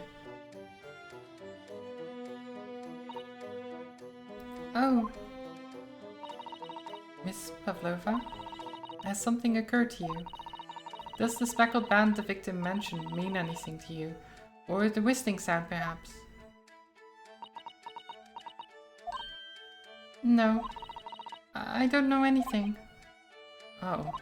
Oh. Miss Pavlova? Has something occurred to you? Does the speckled band the victim mentioned mean anything to you? Or the whistling sound, perhaps? No. I don't know anything. Oh.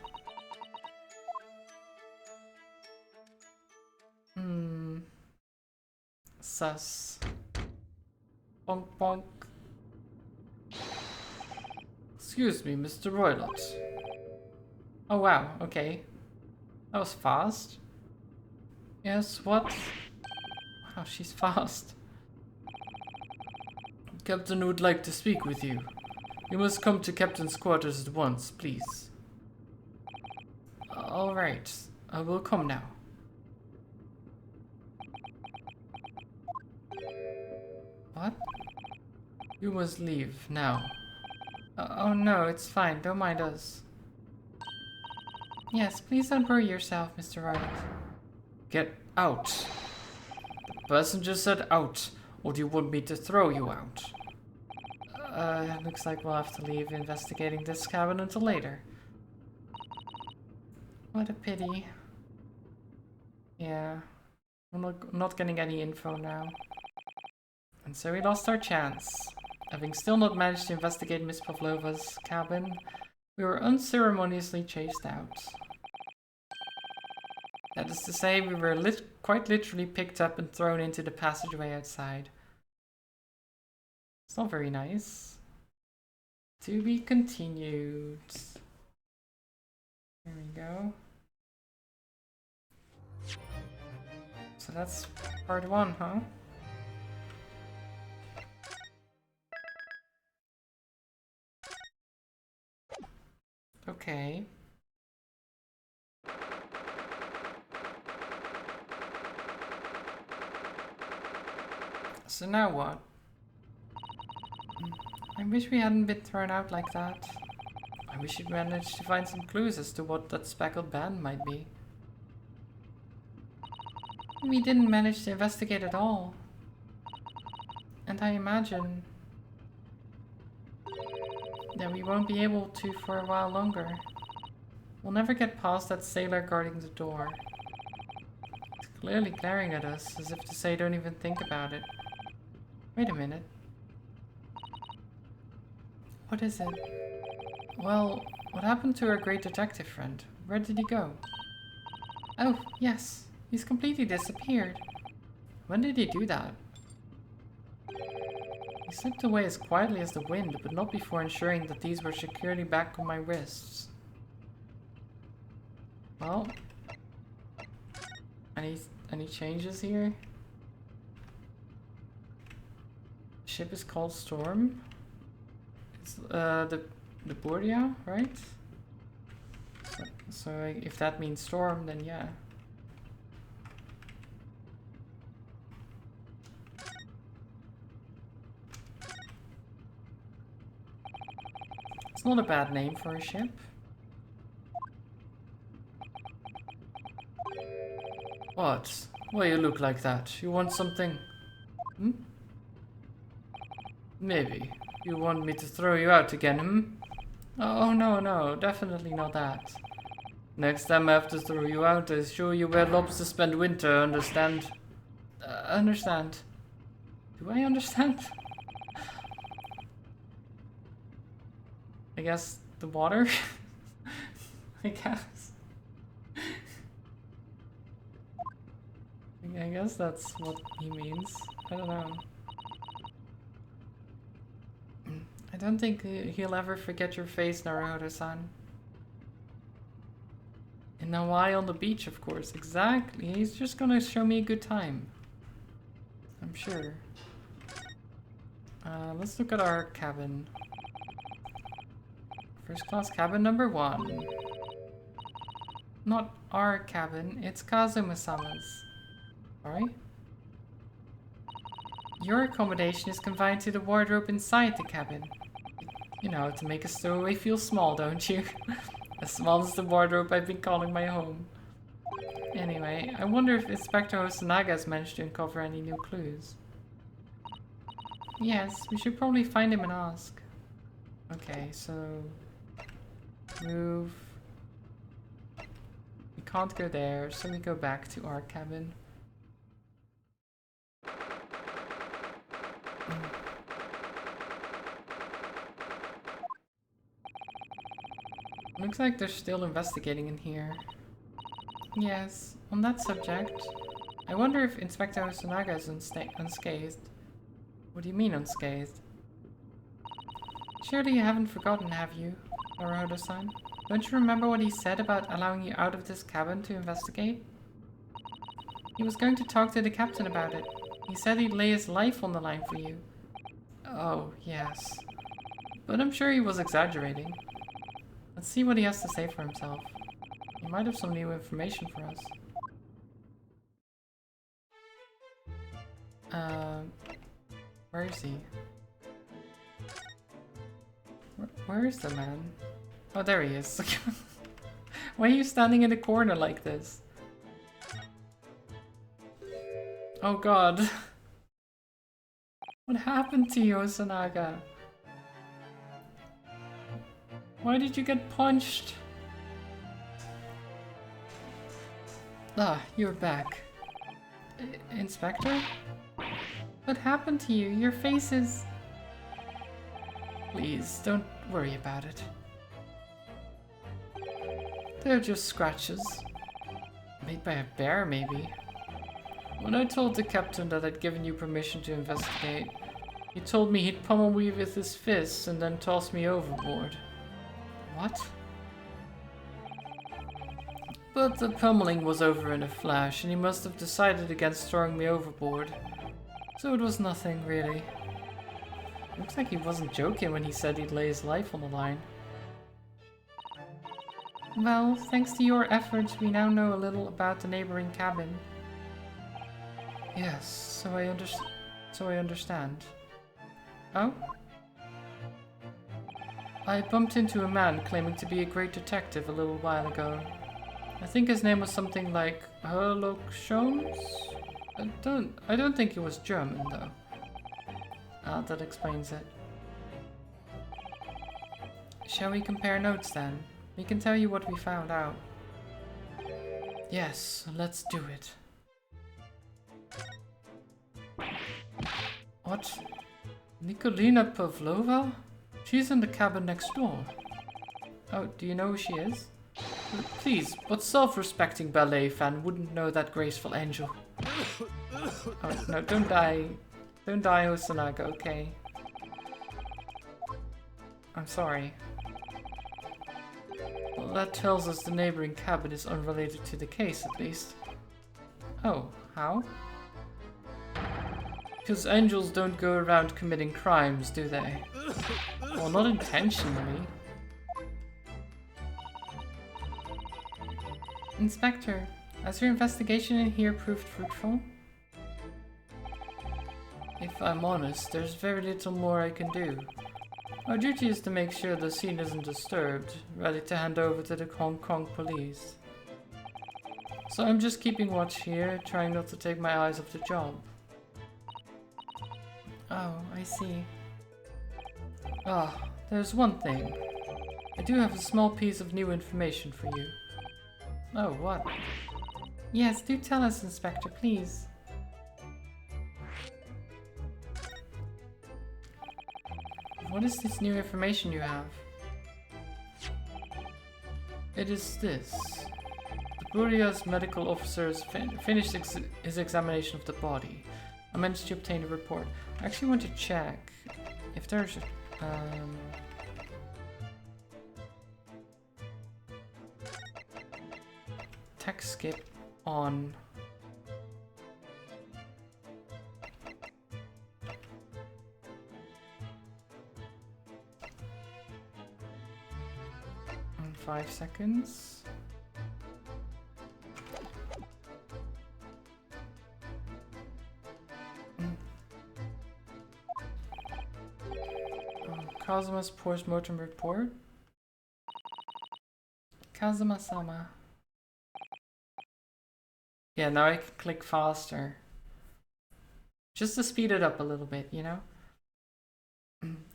Sus. Bonk bonk. Excuse me, Mr. Roylott. Oh wow, okay. That was fast. Yes, what? Wow, she's fast. Captain would like to speak with you. You must come to Captain's quarters at once, please. Alright, I will come now. What? You must leave now. Oh no, it's fine. Don't mind us. Yes, please don't worry yourself, Mr. Wright. Get out. The person just said out. Or do you want me to throw you out? Looks like we'll have to leave investigating this cabin until later. What a pity. Yeah. I'm not getting any info now. And so we lost our chance. Having still not managed to investigate Miss Pavlova's cabin, we were unceremoniously chased out. That is to say, we were quite literally picked up and thrown into the passageway outside. It's not very nice. To be continued. There we go. So that's part 1, huh? Okay. So now what? I wish we hadn't been thrown out like that. I wish we'd managed to find some clues as to what that speckled band might be. We didn't manage to investigate at all. And I imagine that we won't be able to for a while longer. We'll never get past that sailor guarding the door. It's clearly glaring at us, as if to say don't even think about it. Wait a minute. What is it? Well, what happened to our great detective friend? Where did he go? Oh, yes. He's completely disappeared. When did he do that? He slipped away as quietly as the wind, but not before ensuring that these were securely back on my wrists. Well, any changes here? The ship is called Storm. It's the Bordia, right? So if that means storm, then yeah. It's not a bad name for a ship. What? Why you look like that? You want something? Hmm? Maybe. You want me to throw you out again, hmm? Oh, no, definitely not that. Next time I have to throw you out, I show you where lobsters spend winter, understand? Understand. Do I understand? I guess the water? I guess. I guess that's what he means. I don't know. I don't think he'll ever forget your face, Naruto-san. In Hawaii on the beach, of course. Exactly. He's just gonna show me a good time. I'm sure. Let's look at our cabin. First class cabin number 1. Not our cabin, it's Kazuma-sama's. Sorry? Your accommodation is confined to the wardrobe inside the cabin. You know, to make a stowaway feel small, don't you? As small as the wardrobe I've been calling my home. Anyway, I wonder if Inspector Hosonaga has managed to uncover any new clues. Yes, we should probably find him and ask. Okay, so... move. We can't go there, so we go back to our cabin. Looks like they're still investigating in here. Yes, on that subject, I wonder if Inspector Hosonaga is unscathed. What do you mean unscathed? Surely you haven't forgotten, have you, Naruto-san? Don't you remember what he said about allowing you out of this cabin to investigate? He was going to talk to the captain about it. He said he'd lay his life on the line for you. Oh, yes. But I'm sure he was exaggerating. Let's see what he has to say for himself. He might have some new information for us. Where is he? Where is the man? Oh, there he is. Why are you standing in a corner like this? Oh god. What happened to you, Osanaga? Why did you get punched? Ah, you're back. Inspector? What happened to you? Your face is... Please, don't worry about it. They're just scratches. Made by a bear, maybe. When I told the captain that I'd given you permission to investigate, he told me he'd pummel me with his fists and then toss me overboard. What? But the pummeling was over in a flash, and he must have decided against throwing me overboard. So it was nothing, really. Looks like he wasn't joking when he said he'd lay his life on the line. Well, thanks to your efforts, we now know a little about the neighboring cabin. Yes, so I understand. Oh? I bumped into a man claiming to be a great detective a little while ago. I think his name was something like Herlock Sholmes? I don't think he was German, though. Ah, that explains it. Shall we compare notes, then? We can tell you what we found out. Yes, let's do it. What? Nikolina Pavlova? She's in the cabin next door. Oh, do you know who she is? Please, what self-respecting ballet fan wouldn't know that graceful angel? Oh, no, don't die. Don't die, Osanaga, okay? I'm sorry. Well, that tells us the neighboring cabin is unrelated to the case, at least. Oh, how? Because angels don't go around committing crimes, do they? Well, not intentionally. Inspector, has your investigation in here proved fruitful? If I'm honest, there's very little more I can do. Our duty is to make sure the scene isn't disturbed, ready to hand over to the Hong Kong police. So I'm just keeping watch here, trying not to take my eyes off the job. Oh, I see. Ah, there's one thing. I do have a small piece of new information for you. Oh, what? Yes, do tell us, Inspector, please. What is this new information you have? It is this. The Buria's medical officer has finished his examination of the body. I managed to obtain a report. I actually want to check if there's text skip on in 5 seconds. Kazuma's post-mortem report. Kazuma-sama. Yeah, now I can click faster. Just to speed it up a little bit, you know?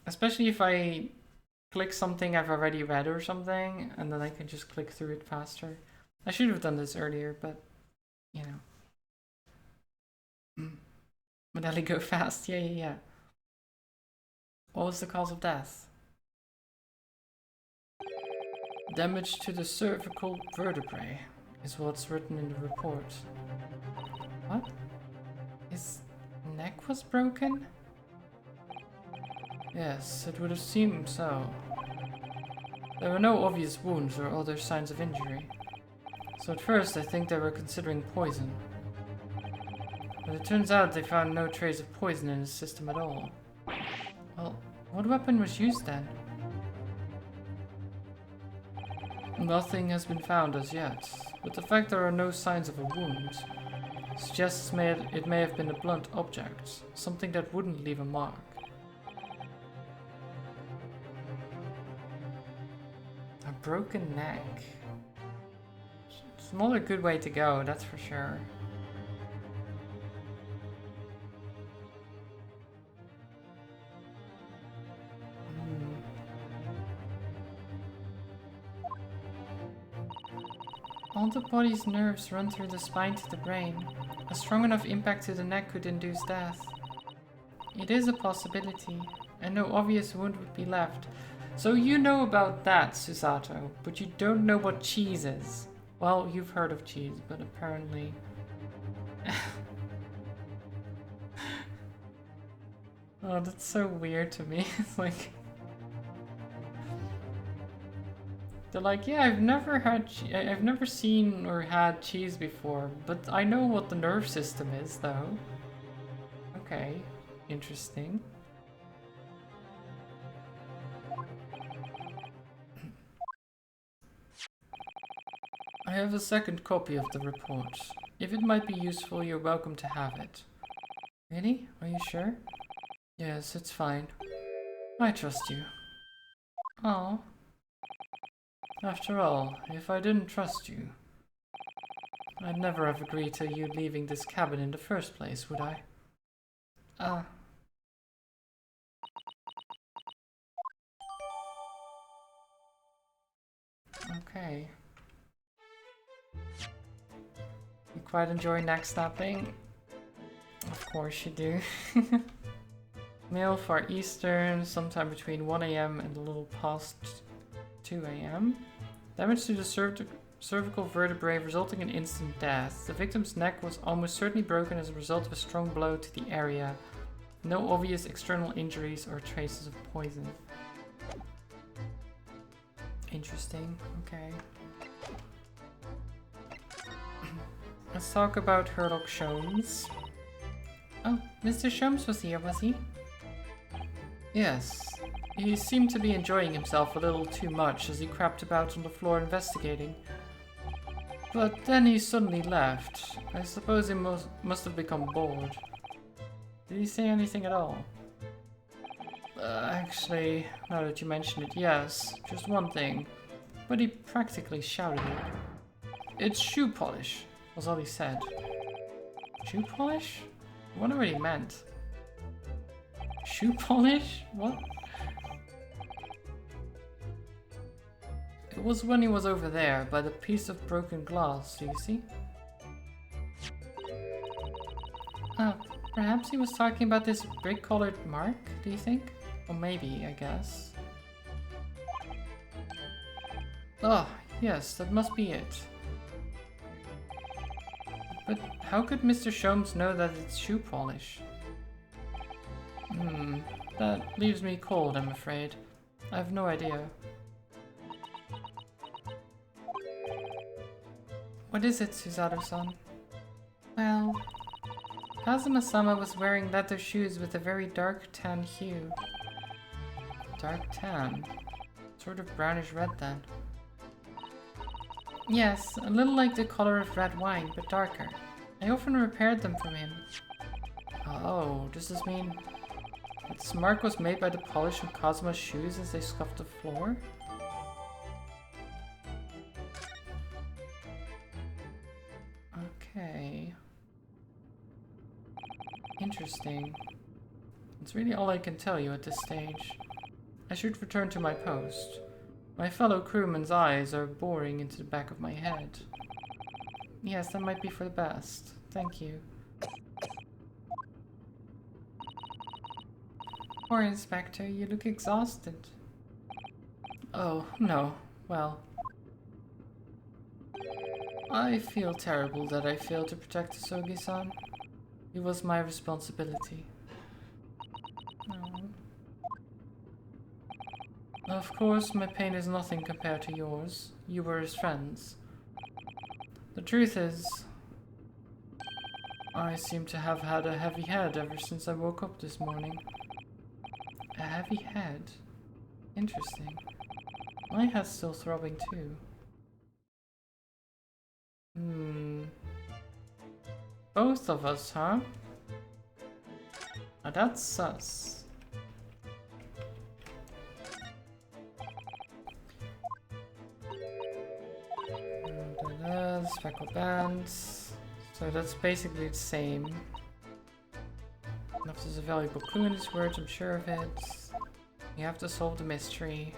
Especially if I click something I've already read or something, and then I can just click through it faster. I should have done this earlier, but, you know. Would that go fast? Yeah. What was the cause of death? Damage to the cervical vertebrae is what's written in the report. What? His neck was broken? Yes, it would have seemed so. There were no obvious wounds or other signs of injury. So at first I think they were considering poison. But it turns out they found no trace of poison in his system at all. Well, what weapon was used then? Nothing has been found as yet, but the fact there are no signs of a wound Suggests it may have been a blunt object, something that wouldn't leave a mark. A broken neck. It's not a good way to go, that's for sure. All the body's nerves run through the spine to the brain. A strong enough impact to the neck could induce death. It is a possibility, and no obvious wound would be left. So you know about that, Susato, but you don't know what cheese is. Well, you've heard of cheese, but apparently... Oh, that's so weird to me. It's like... They're like, yeah, I've never seen or had cheese before, but I know what the nerve system is, though. Okay, interesting. I have a second copy of the report. If it might be useful, you're welcome to have it. Really? Are you sure? Yes, it's fine. I trust you. Oh. After all, if I didn't trust you, I'd never have agreed to you leaving this cabin in the first place, would I? Ah. Okay. You quite enjoy neck snapping? Of course you do. Male Far Eastern, sometime between 1 AM and a little past 2 AM. Damage to the cervical vertebrae resulting in instant death. The victim's neck was almost certainly broken as a result of a strong blow to the area. No obvious external injuries or traces of poison. Interesting, okay. Let's talk about Herlock Sholmes. Oh, Mr. Sholmes was here, was he? Yes. He seemed to be enjoying himself a little too much as he crapped about on the floor investigating. But then he suddenly left. I suppose he must have become bored. Did he say anything at all? Actually, now that you mention it, yes. Just one thing. But he practically shouted it. It's shoe polish, was all he said. Shoe polish? I wonder what he meant. Shoe polish? What? It was when he was over there, by the piece of broken glass, do you see? Perhaps he was talking about this brick-colored mark, do you think? Or maybe, I guess. Oh, yes, that must be it. But how could Mr. Sholmes know that it's shoe polish? That leaves me cold, I'm afraid. I have no idea. What is it, Susato-san? Well, Kazuma-sama was wearing leather shoes with a very dark tan hue. Dark tan? Sort of brownish red then. Yes, a little like the color of red wine, but darker. I often repaired them from him. Oh, does this mean that this mark was made by the polish on Kazuma's shoes as they scuffed the floor? Okay. Interesting. It's really all I can tell you at this stage. I should return to my post. My fellow crewmen's eyes are boring into the back of my head. Yes, that might be for the best. Thank you. Poor Inspector, you look exhausted. Oh, no. Well... I feel terrible that I failed to protect Asogi-san. It was my responsibility. Of course, my pain is nothing compared to yours. You were his friends. The truth is, I seem to have had a heavy head ever since I woke up this morning. A heavy head? Interesting. My head's still throbbing too. Both of us, huh? Now that's sus. Speckled bands. So that's basically the same. If there's a valuable clue in these words, I'm sure of it. You have to solve the mystery.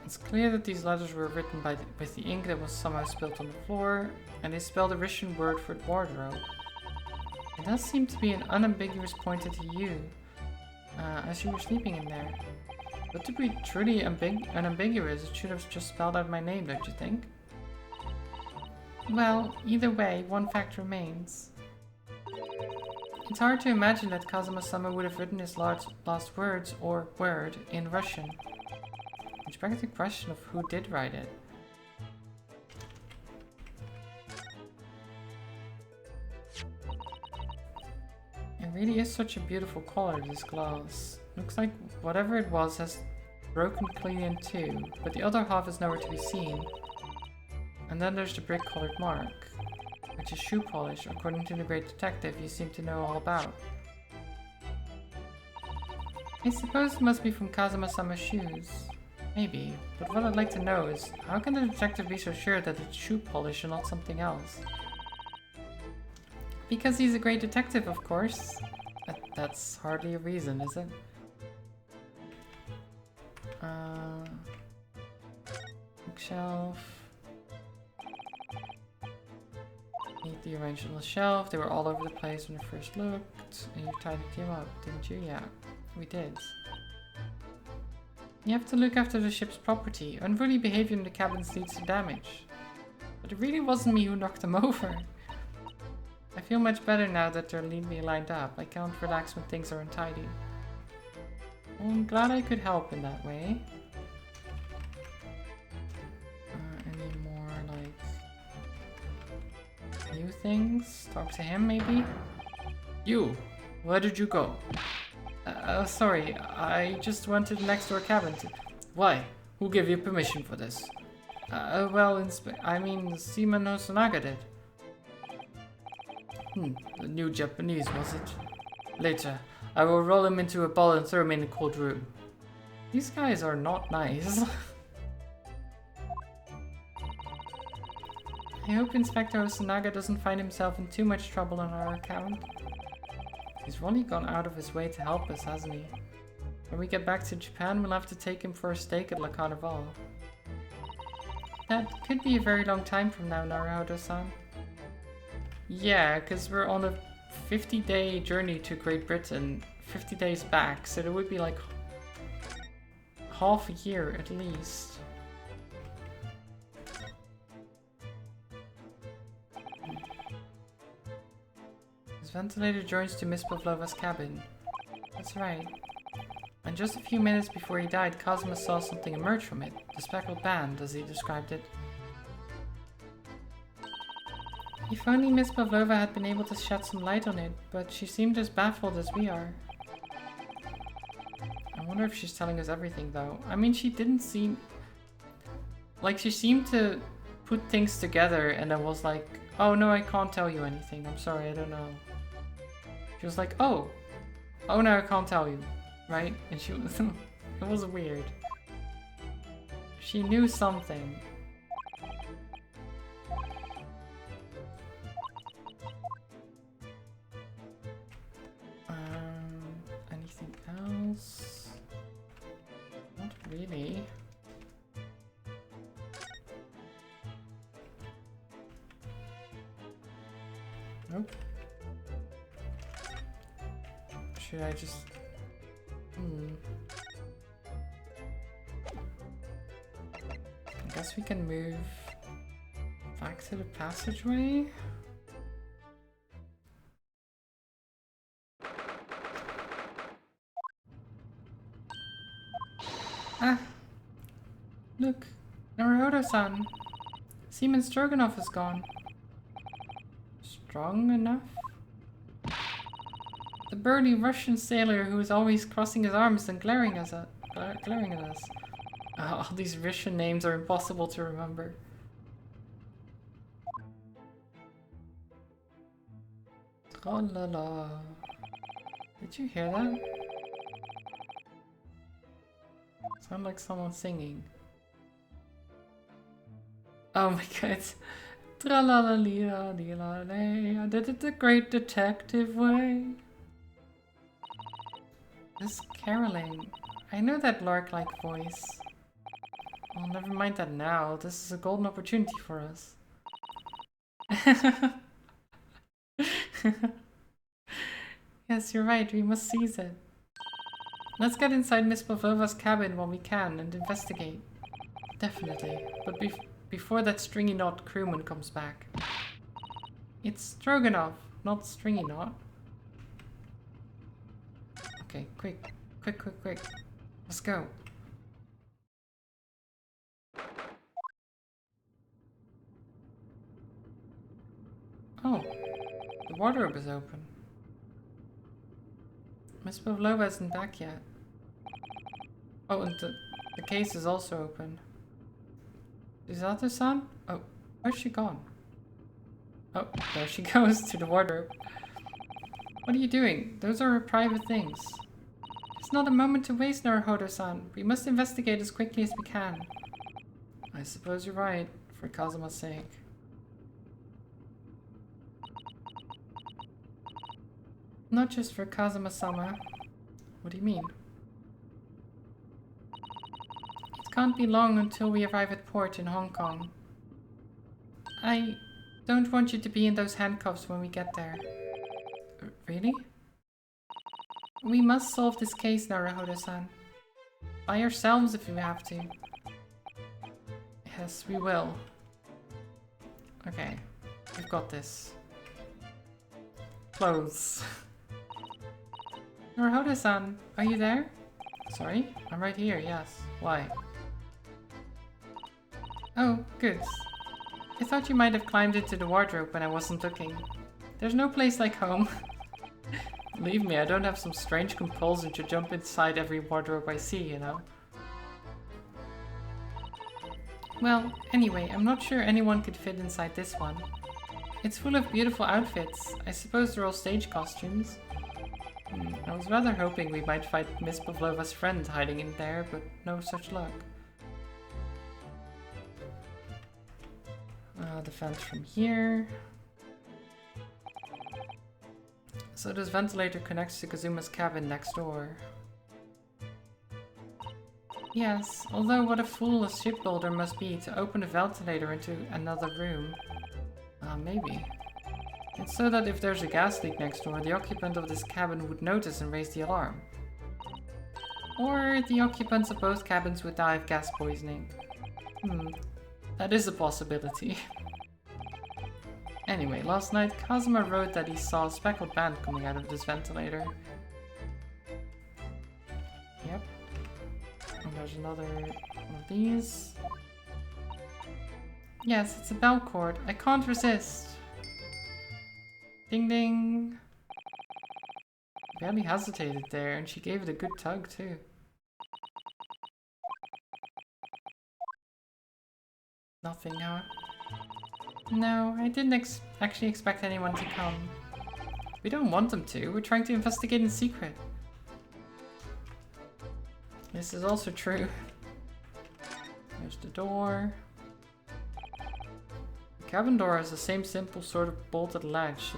It's clear that these letters were written with the ink that was somehow spilled on the floor, and they spelled a Russian word for wardrobe. It does seem to be an unambiguous pointer to you, as you were sleeping in there. But to be truly unambiguous, it should have just spelled out my name, don't you think? Well, either way, one fact remains. It's hard to imagine that Kazuma-sama would have written his last words, or word, in Russian. Which begs the question of who did write it. It really is such a beautiful color, this glass. Looks like whatever it was has broken clean in two, but the other half is nowhere to be seen. And then there's the brick-colored mark, which is shoe polish, according to the great detective you seem to know all about. I suppose it must be from Kazuma-sama's shoes. Maybe, but what I'd like to know is, how can the detective be so sure that it's shoe polish and not something else? Because he's a great detective, of course. That's hardly a reason, is it? Bookshelf. Neatly arranged on the shelf. They were all over the place when we first looked. And you tidied them up, didn't you? Yeah, we did. You have to look after the ship's property. Unruly behavior in the cabins leads to damage. But it really wasn't me who knocked them over. I feel much better now that they're neatly lined up. I can't relax when things are untidy. Well, I'm glad I could help in that way. Any more, like, new things? Talk to him, maybe? You! Where did you go? Sorry, I just went to the next door cabin to... Why? Who gave you permission for this? Well, Seaman Hosonaga did. The new Japanese, was it? Later, I will roll him into a ball and throw him in a cold room. These guys are not nice. I hope Inspector Hosonaga doesn't find himself in too much trouble on our account. He's really gone out of his way to help us, hasn't he? When we get back to Japan, we'll have to take him for a steak at La Carnival. That could be a very long time from now, Naruhodo-san. Yeah, because we're on a 50-day journey to Great Britain, 50 days back, so there would be like half a year at least. This ventilator joins to Miss Pavlova's cabin. That's right. And just a few minutes before he died, Kazuma saw something emerge from it. The speckled band, as he described it. If only Miss Pavlova had been able to shed some light on it, but she seemed as baffled as we are. I wonder if she's telling us everything, though. I mean, she didn't seem... Like, she seemed to put things together and then was like, oh no, I can't tell you anything. I'm sorry, I don't know. She was like, oh no, I can't tell you. Right? And she was... It was weird. She knew something. Anything else? Not really. Nope. Should I just... I guess we can move back to the passageway. Ah! Look! Naruhodo-san! Seaman Stroganoff is gone. Strong enough? The burly Russian sailor who is always crossing his arms and glaring at us. All these Russian names are impossible to remember. Oh la la. Did you hear that? Sound like someone singing. Oh my god. Tra-la-la-lee-la-lee-la-lee. I did it the great detective way. This caroling. I know that lark-like voice. Oh, never mind that now. This is a golden opportunity for us. Yes, you're right. We must seize it. Let's get inside Miss Pavlova's cabin while we can and investigate. Definitely. But before that stringy knot crewman comes back. It's Stroganoff, not stringy knot. Okay, quick. Quick, quick, quick. Let's go. Oh, the wardrobe is open. Miss Pavlova isn't back yet. Oh, and the case is also open. Is that the son? Oh, where's she gone? Oh, there she goes to the wardrobe. What are you doing? Those are her private things. It's not a moment to waste, Naruhodo-san. We must investigate as quickly as we can. I suppose you're right, for Kazuma's sake. Not just for Kazuma-sama. What do you mean? It can't be long until we arrive at port in Hong Kong. I don't want you to be in those handcuffs when we get there. Really? We must solve this case, Naruhodo-san. By ourselves if we have to. Yes, we will. Okay, we've got this. Clothes. Naruhodo-san, are you there? Sorry? I'm right here, yes. Why? Oh, good. I thought you might have climbed into the wardrobe when I wasn't looking. There's no place like home. Believe me, I don't have some strange compulsion to jump inside every wardrobe I see, you know? Well, anyway, I'm not sure anyone could fit inside this one. It's full of beautiful outfits. I suppose they're all stage costumes. I was rather hoping we might find Miss Pavlova's friend hiding in there, but no such luck. The vent from here. So this ventilator connects to Kazuma's cabin next door. Yes, although what a fool a shipbuilder must be to open a ventilator into another room. Maybe. It's so that if there's a gas leak next door, the occupant of this cabin would notice and raise the alarm. Or the occupants of both cabins would die of gas poisoning. That is a possibility. Anyway, last night Kazuma wrote that he saw a speckled band coming out of this ventilator. Yep. And there's another one of these. Yes, it's a bell cord. I can't resist. Ding ding. Barely hesitated there, and she gave it a good tug too. Nothing, huh? No, I didn't actually expect anyone to come. We don't want them to. We're trying to investigate in secret. This is also true. There's the door. The cabin door has the same simple sort of bolted latch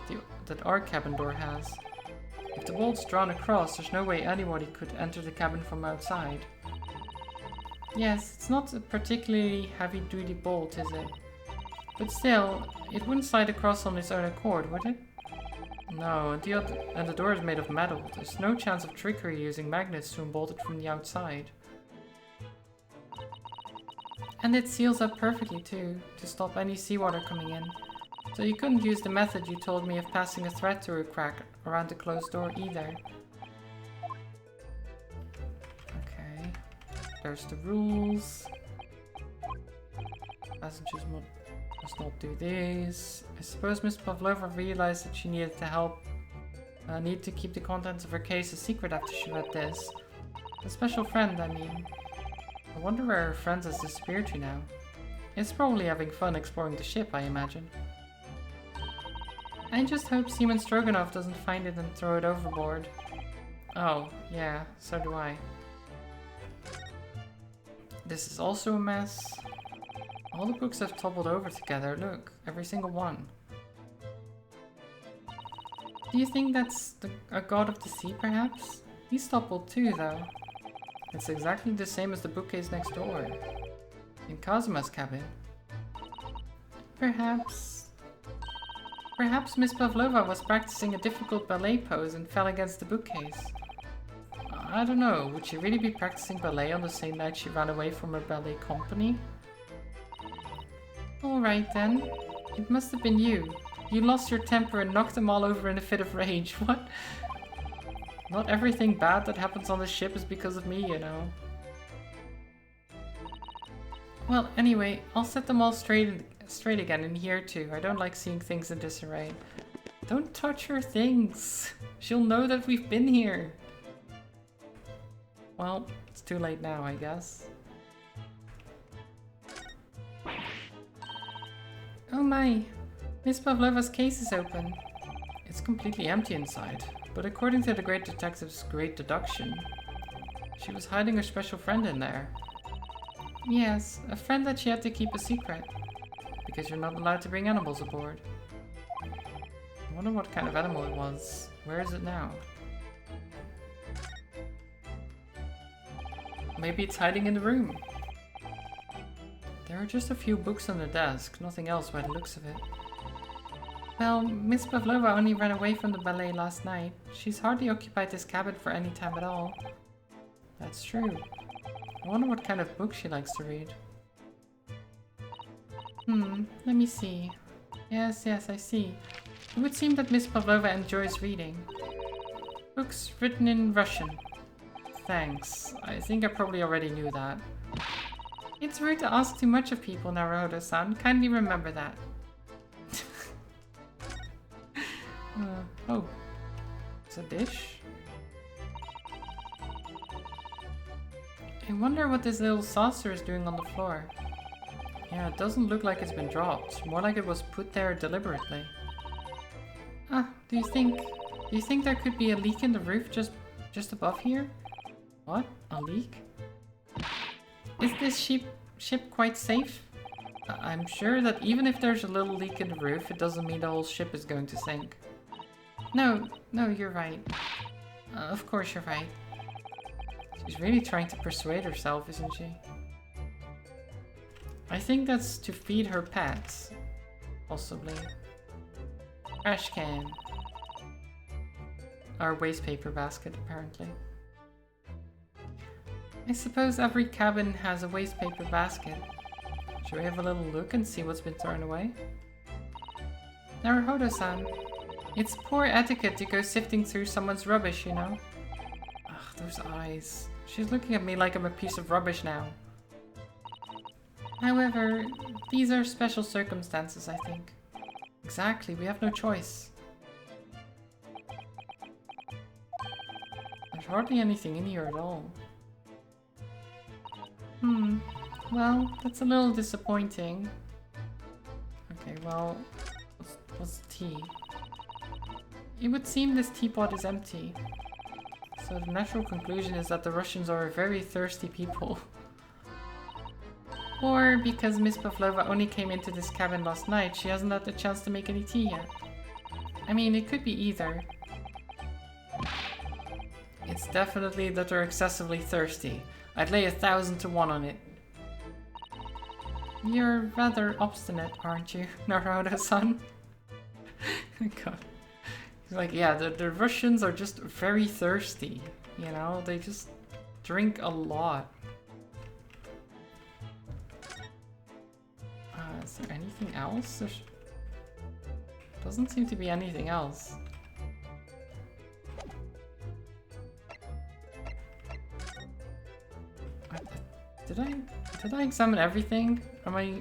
that our cabin door has. If the bolt's drawn across, there's no way anybody could enter the cabin from outside. Yes, it's not a particularly heavy-duty bolt, is it? But still, it wouldn't slide across on its own accord, would it? No, and the door is made of metal. There's no chance of trickery using magnets to unbolt it from the outside. And it seals up perfectly too, to stop any seawater coming in. So you couldn't use the method you told me of passing a thread through a crack around the closed door either. Okay, there's the rules. Passengers must not do this. I suppose Miss Pavlova realized that she needed to need to keep the contents of her case a secret after she read this. A special friend, I mean. I wonder where her friends has disappeared to now. It's probably having fun exploring the ship, I imagine. I just hope Seaman Stroganoff doesn't find it and throw it overboard. Oh, yeah, so do I. This is also a mess. All the books have toppled over together. Look, every single one. Do you think that's a god of the sea, perhaps? He's toppled too, though. It's exactly the same as the bookcase next door. In Kazuma's cabin. Perhaps Miss Pavlova was practicing a difficult ballet pose and fell against the bookcase. I don't know, would she really be practicing ballet on the same night she ran away from her ballet company? Alright then, it must have been you. You lost your temper and knocked them all over in a fit of rage. What? Not everything bad that happens on the ship is because of me, you know. Well, anyway, I'll set them all straight again in here too. I don't like seeing things in disarray. Don't touch her things. She'll know that we've been here. Well, it's too late now, I guess. Oh my! Miss Pavlova's case is open. It's completely empty inside, but according to the great detective's great deduction, she was hiding her special friend in there. Yes, a friend that she had to keep a secret, because you're not allowed to bring animals aboard. I wonder what kind of animal it was. Where is it now? Maybe it's hiding in the room. There are just a few books on the desk, nothing else by the looks of it. Well, Miss Pavlova only ran away from the ballet last night. She's hardly occupied this cabin for any time at all. That's true. I wonder what kind of book she likes to read. Let me see. Yes, I see. It would seem that Miss Pavlova enjoys reading. Books written in Russian. Thanks. I think I probably already knew that. It's rude to ask too much of people, Naruto-san. Kindly remember that. Oh. It's a dish? I wonder what this little saucer is doing on the floor. Yeah, it doesn't look like it's been dropped. More like it was put there deliberately. Do you think there could be a leak in the roof just above here? What? A leak? Is this ship quite safe? I'm sure that even if there's a little leak in the roof, it doesn't mean the whole ship is going to sink. No, you're right. Of course you're right. She's really trying to persuade herself, isn't she? I think that's to feed her pets. Possibly. Trash can. Our waste paper basket, apparently. I suppose every cabin has a waste paper basket. Should we have a little look and see what's been thrown away? Naruhodo-san, it's poor etiquette to go sifting through someone's rubbish, you know? Ugh, those eyes. She's looking at me like I'm a piece of rubbish now. However, these are special circumstances, I think. Exactly, we have no choice. There's hardly anything in here at all. Well, that's a little disappointing. Okay, well, what's tea? It would seem this teapot is empty. So the natural conclusion is that the Russians are a very thirsty people. Or because Miss Pavlova only came into this cabin last night, she hasn't had the chance to make any tea yet. I mean, it could be either. It's definitely that they're excessively thirsty. I'd lay 1,000 to 1 on it. You're rather obstinate, aren't you, Naruto-san? God. He's like, yeah, the Russians are just very thirsty. You know, they just drink a lot. Is there anything else? There doesn't seem to be anything else. Did I examine everything? I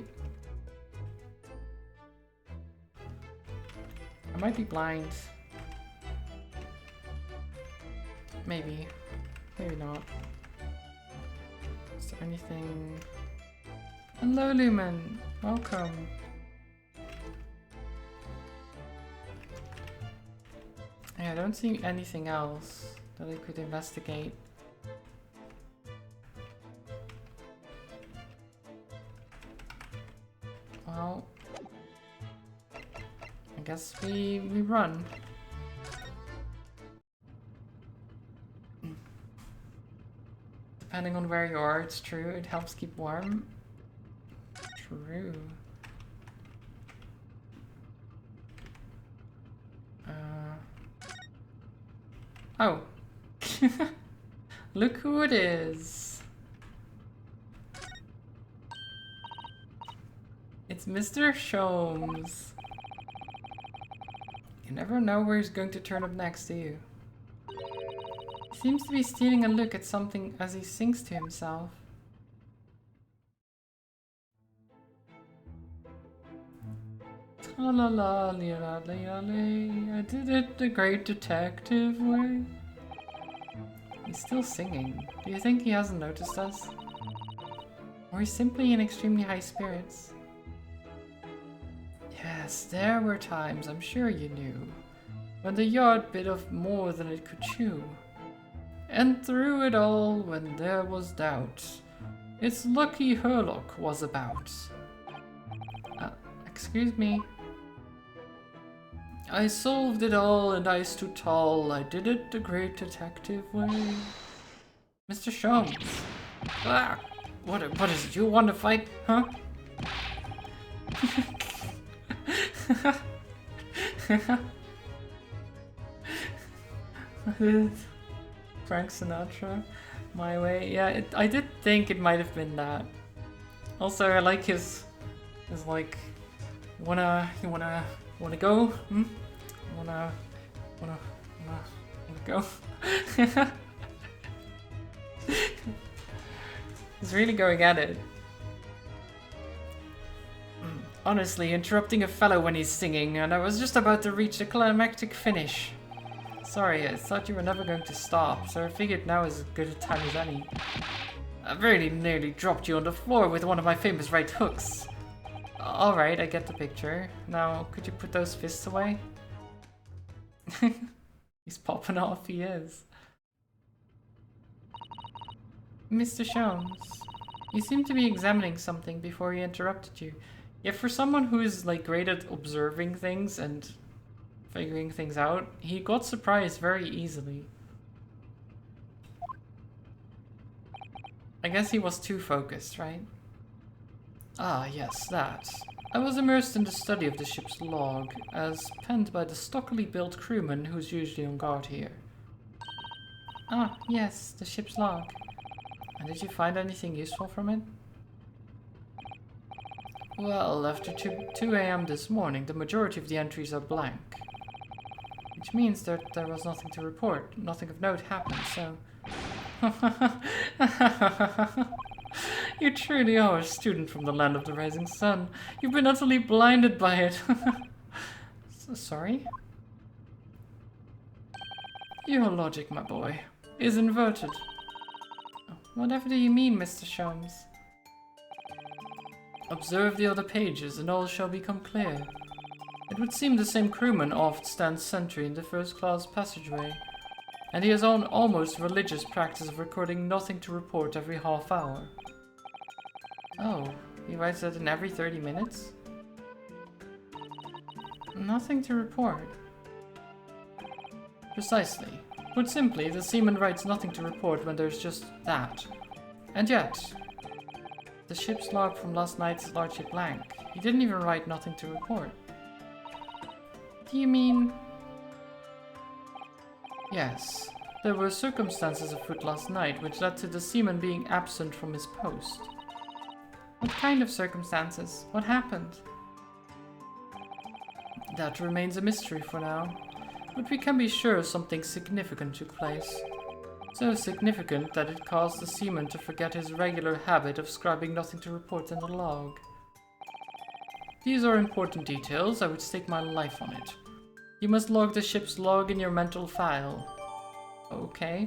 might be blind. Maybe. Maybe not. Is there anything? Hello, Lumen. Welcome. Yeah, I don't see anything else that I could investigate. Well, I guess we run. Depending on where you are, it's true. It helps keep warm. True. Oh. Look who it is. It's Mr. Sholmes. You never know where he's going to turn up next, do you? He seems to be stealing a look at something as he sings to himself. Tra-la-la-lee-la-lee-la-lee, I did it the great detective way. He's still singing. Do you think he hasn't noticed us? Or he's simply in extremely high spirits? Yes, there were times, I'm sure you knew, when the yard bit off more than it could chew. And through it all, when there was doubt, it's lucky Herlock was about. Excuse me. I solved it all and I stood tall. I did it the great detective way. Mr. Sholmes. Ah, what is it? You want to fight, huh? Frank Sinatra, My Way. Yeah, I did think it might have been that. Also, I like his like, you wanna go? Hmm? Wanna go? He's really going at it. Honestly, interrupting a fellow when he's singing, and I was just about to reach the climactic finish. Sorry, I thought you were never going to stop, so I figured now is as good a time as any. I very nearly dropped you on the floor with one of my famous right hooks. Alright, I get the picture. Now, could you put those fists away? He's popping off, he is. Mr. Sholmes, you seem to be examining something before he interrupted you. Yet for someone who is like great at observing things and figuring things out, he got surprised very easily. I guess he was too focused, right? Ah, yes, that. I was immersed in the study of the ship's log, as penned by the stockily built crewman who's usually on guard here. Ah, yes, the ship's log. And did you find anything useful from it? Well, after 2 a.m. this morning, the majority of the entries are blank. Which means that there was nothing to report. Nothing of note happened, so... You truly are a student from the land of the rising sun. You've been utterly blinded by it. Sorry? Your logic, my boy, is inverted. Whatever do you mean, Mr. Sholmes? Observe the other pages, and all shall become clear. It would seem the same crewman oft stands sentry in the first-class passageway, and he has an almost religious practice of recording nothing to report every half hour. Oh, he writes that in every 30 minutes? Nothing to report. Precisely. Put simply, the seaman writes nothing to report when there's just that. And yet, the ship's log from last night is largely blank. He didn't even write nothing to report. Do you mean... Yes. There were circumstances afoot last night which led to the seaman being absent from his post. What kind of circumstances? What happened? That remains a mystery for now, but we can be sure something significant took place. So significant that it caused the seaman to forget his regular habit of scribing nothing to report in the log. These are important details, I would stake my life on it. You must log the ship's log in your mental file. Okay,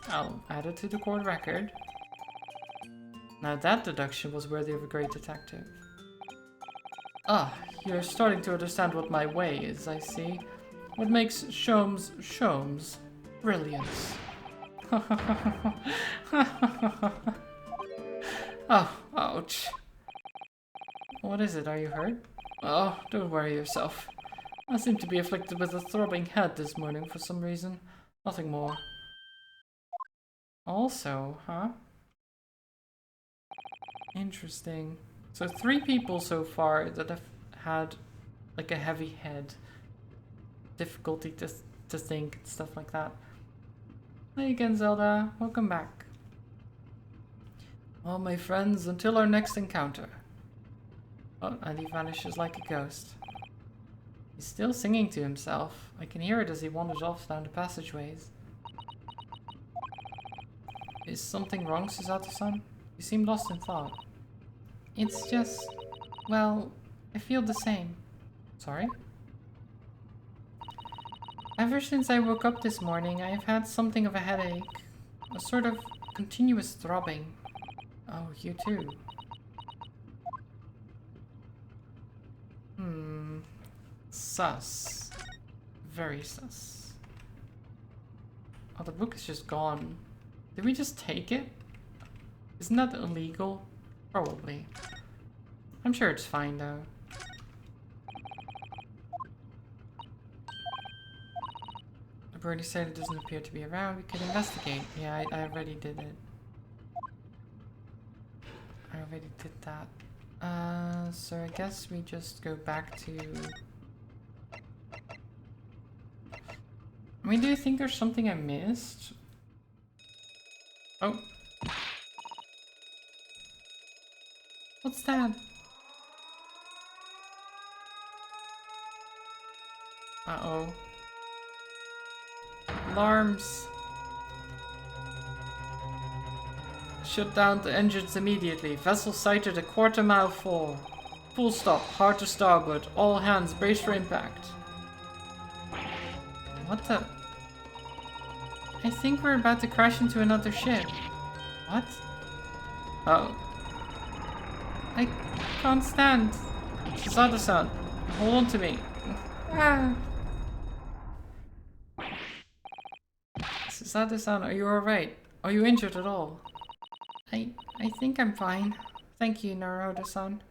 I'll add it to the court record. Now that deduction was worthy of a great detective. Ah, you're starting to understand what my way is, I see. What makes Sholmes brilliance? Oh, ouch. What is it? Are you hurt? Oh, don't worry yourself. I seem to be afflicted with a throbbing head this morning for some reason. Nothing more. Also, huh? Interesting. So 3 people so far that have had like a heavy head. Difficulty to think and stuff like that. Hey again, Zelda. Welcome back. Well, my friends, until our next encounter. Oh, and he vanishes like a ghost. He's still singing to himself. I can hear it as he wanders off down the passageways. Is something wrong, Susato-san? You seem lost in thought. It's just... well, I feel the same. Sorry? Ever since I woke up this morning, I have had something of a headache. A sort of continuous throbbing. Oh, you too. Sus. Very sus. Oh, the book is just gone. Did we just take it? Isn't that illegal? Probably. I'm sure it's fine though. The birdie said it doesn't appear to be around. We could investigate. Yeah, I already did it. I already did that. So I guess we just go back to... I mean, do you think there's something I missed? Oh. What's that? Uh-oh. Alarms. Shut down the engines immediately. Vessel sighted a quarter-mile fore. Full stop. Hard to starboard. All hands brace for impact. What the... I think we're about to crash into another ship. What? Oh. I can't stand. Susato-san, hold on to me. Ah. Susato-san, are you alright? Are you injured at all? I think I'm fine. Thank you, Naruto-san.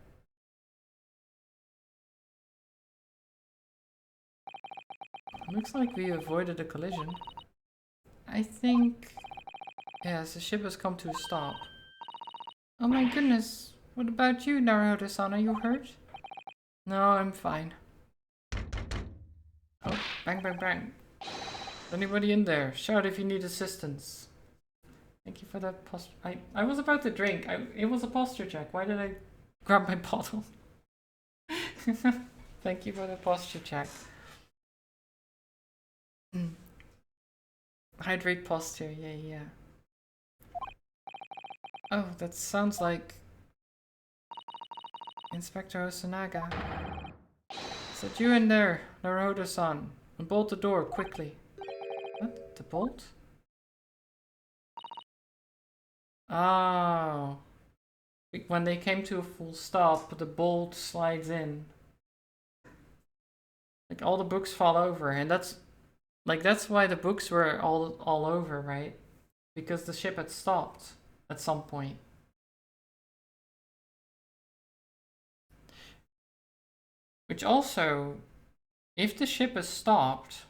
Looks like we avoided a collision. I think... yes, the ship has come to a stop. Oh my goodness. What about you, Naruto-san? Are you hurt? No, I'm fine. Oh, bang, bang, bang. Anybody in there? Shout if you need assistance. Thank you for that posture. I was about to drink. It was a posture check. Why did I grab my bottle? Thank you for the posture check. Hydrate posture. Yeah. Oh, that sounds like Inspector Osanaga. Is that you in there, Naruto-san? Unbolt the door, quickly. What? The bolt? Oh. When they came to a full stop, the bolt slides in. Like, all the books fall over, and that's... like, that's why the books were all over, right? Because the ship had stopped at some point. Which also, if the ship has stopped...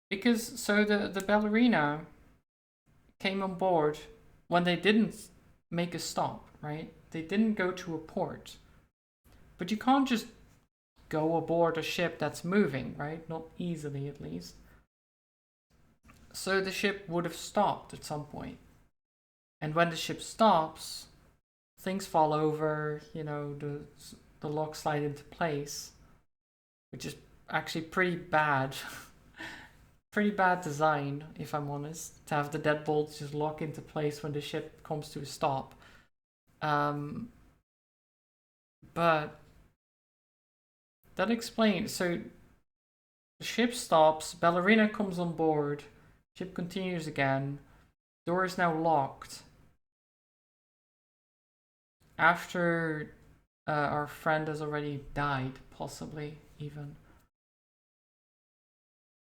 because, so the ballerina came on board when they didn't make a stop, right? They didn't go to a port. But you can't just go aboard a ship that's moving, right? Not easily, at least. So the ship would have stopped at some point. And when the ship stops, things fall over, you know, the locks slide into place, which is actually pretty bad. Pretty bad design, if I'm honest, to have the deadbolts just lock into place when the ship comes to a stop. But that explains. So the ship stops, ballerina comes on board, ship continues again, door is now locked. After our friend has already died, possibly. even.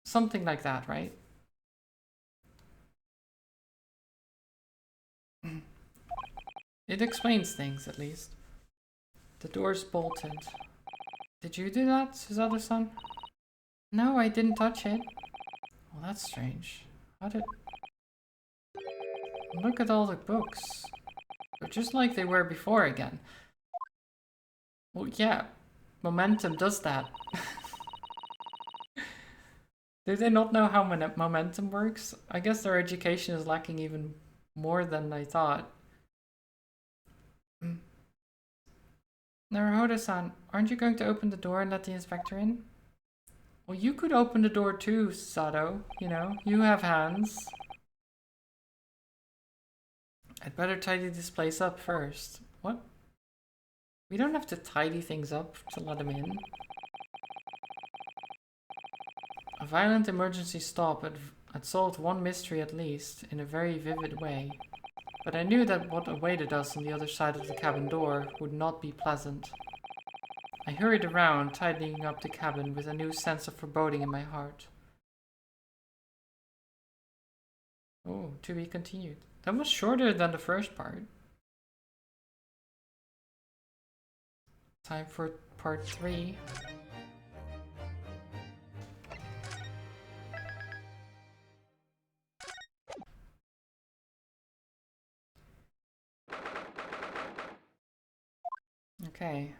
Something like that, right? It explains things, at least. The door's bolted. Did you do that, Suzuda-san? No, I didn't touch it. Well, that's strange. How did... Look at all the books. They're just like they were before again. Well, yeah. Momentum does that. Do they not know how momentum works? I guess their education is lacking even more than I thought. Naruhodo-san, aren't you going to open the door and let the inspector in? Well, you could open the door too, Sato. You know, you have hands. I'd better tidy this place up first. What? We don't have to tidy things up to let him in. A violent emergency stop had solved one mystery at least, in a very vivid way. But I knew that what awaited us on the other side of the cabin door would not be pleasant. I hurried around, tidying up the cabin with a new sense of foreboding in my heart. Oh, to be continued. That was shorter than the first part. Time for part 3. Okay.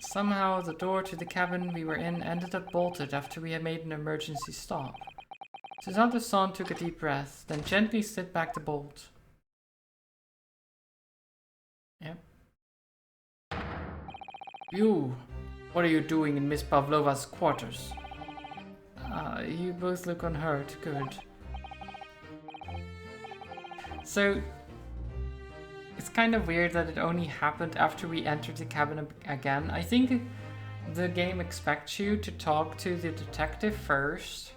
Somehow the door to the cabin we were in ended up bolted after we had made an emergency stop. Suzuda-san took a deep breath, then gently slid back the bolt. Yep. You! What are you doing in Miss Pavlova's quarters? You both look unhurt. Good. So, it's kind of weird that it only happened after we entered the cabin again. I think the game expects you to talk to the detective first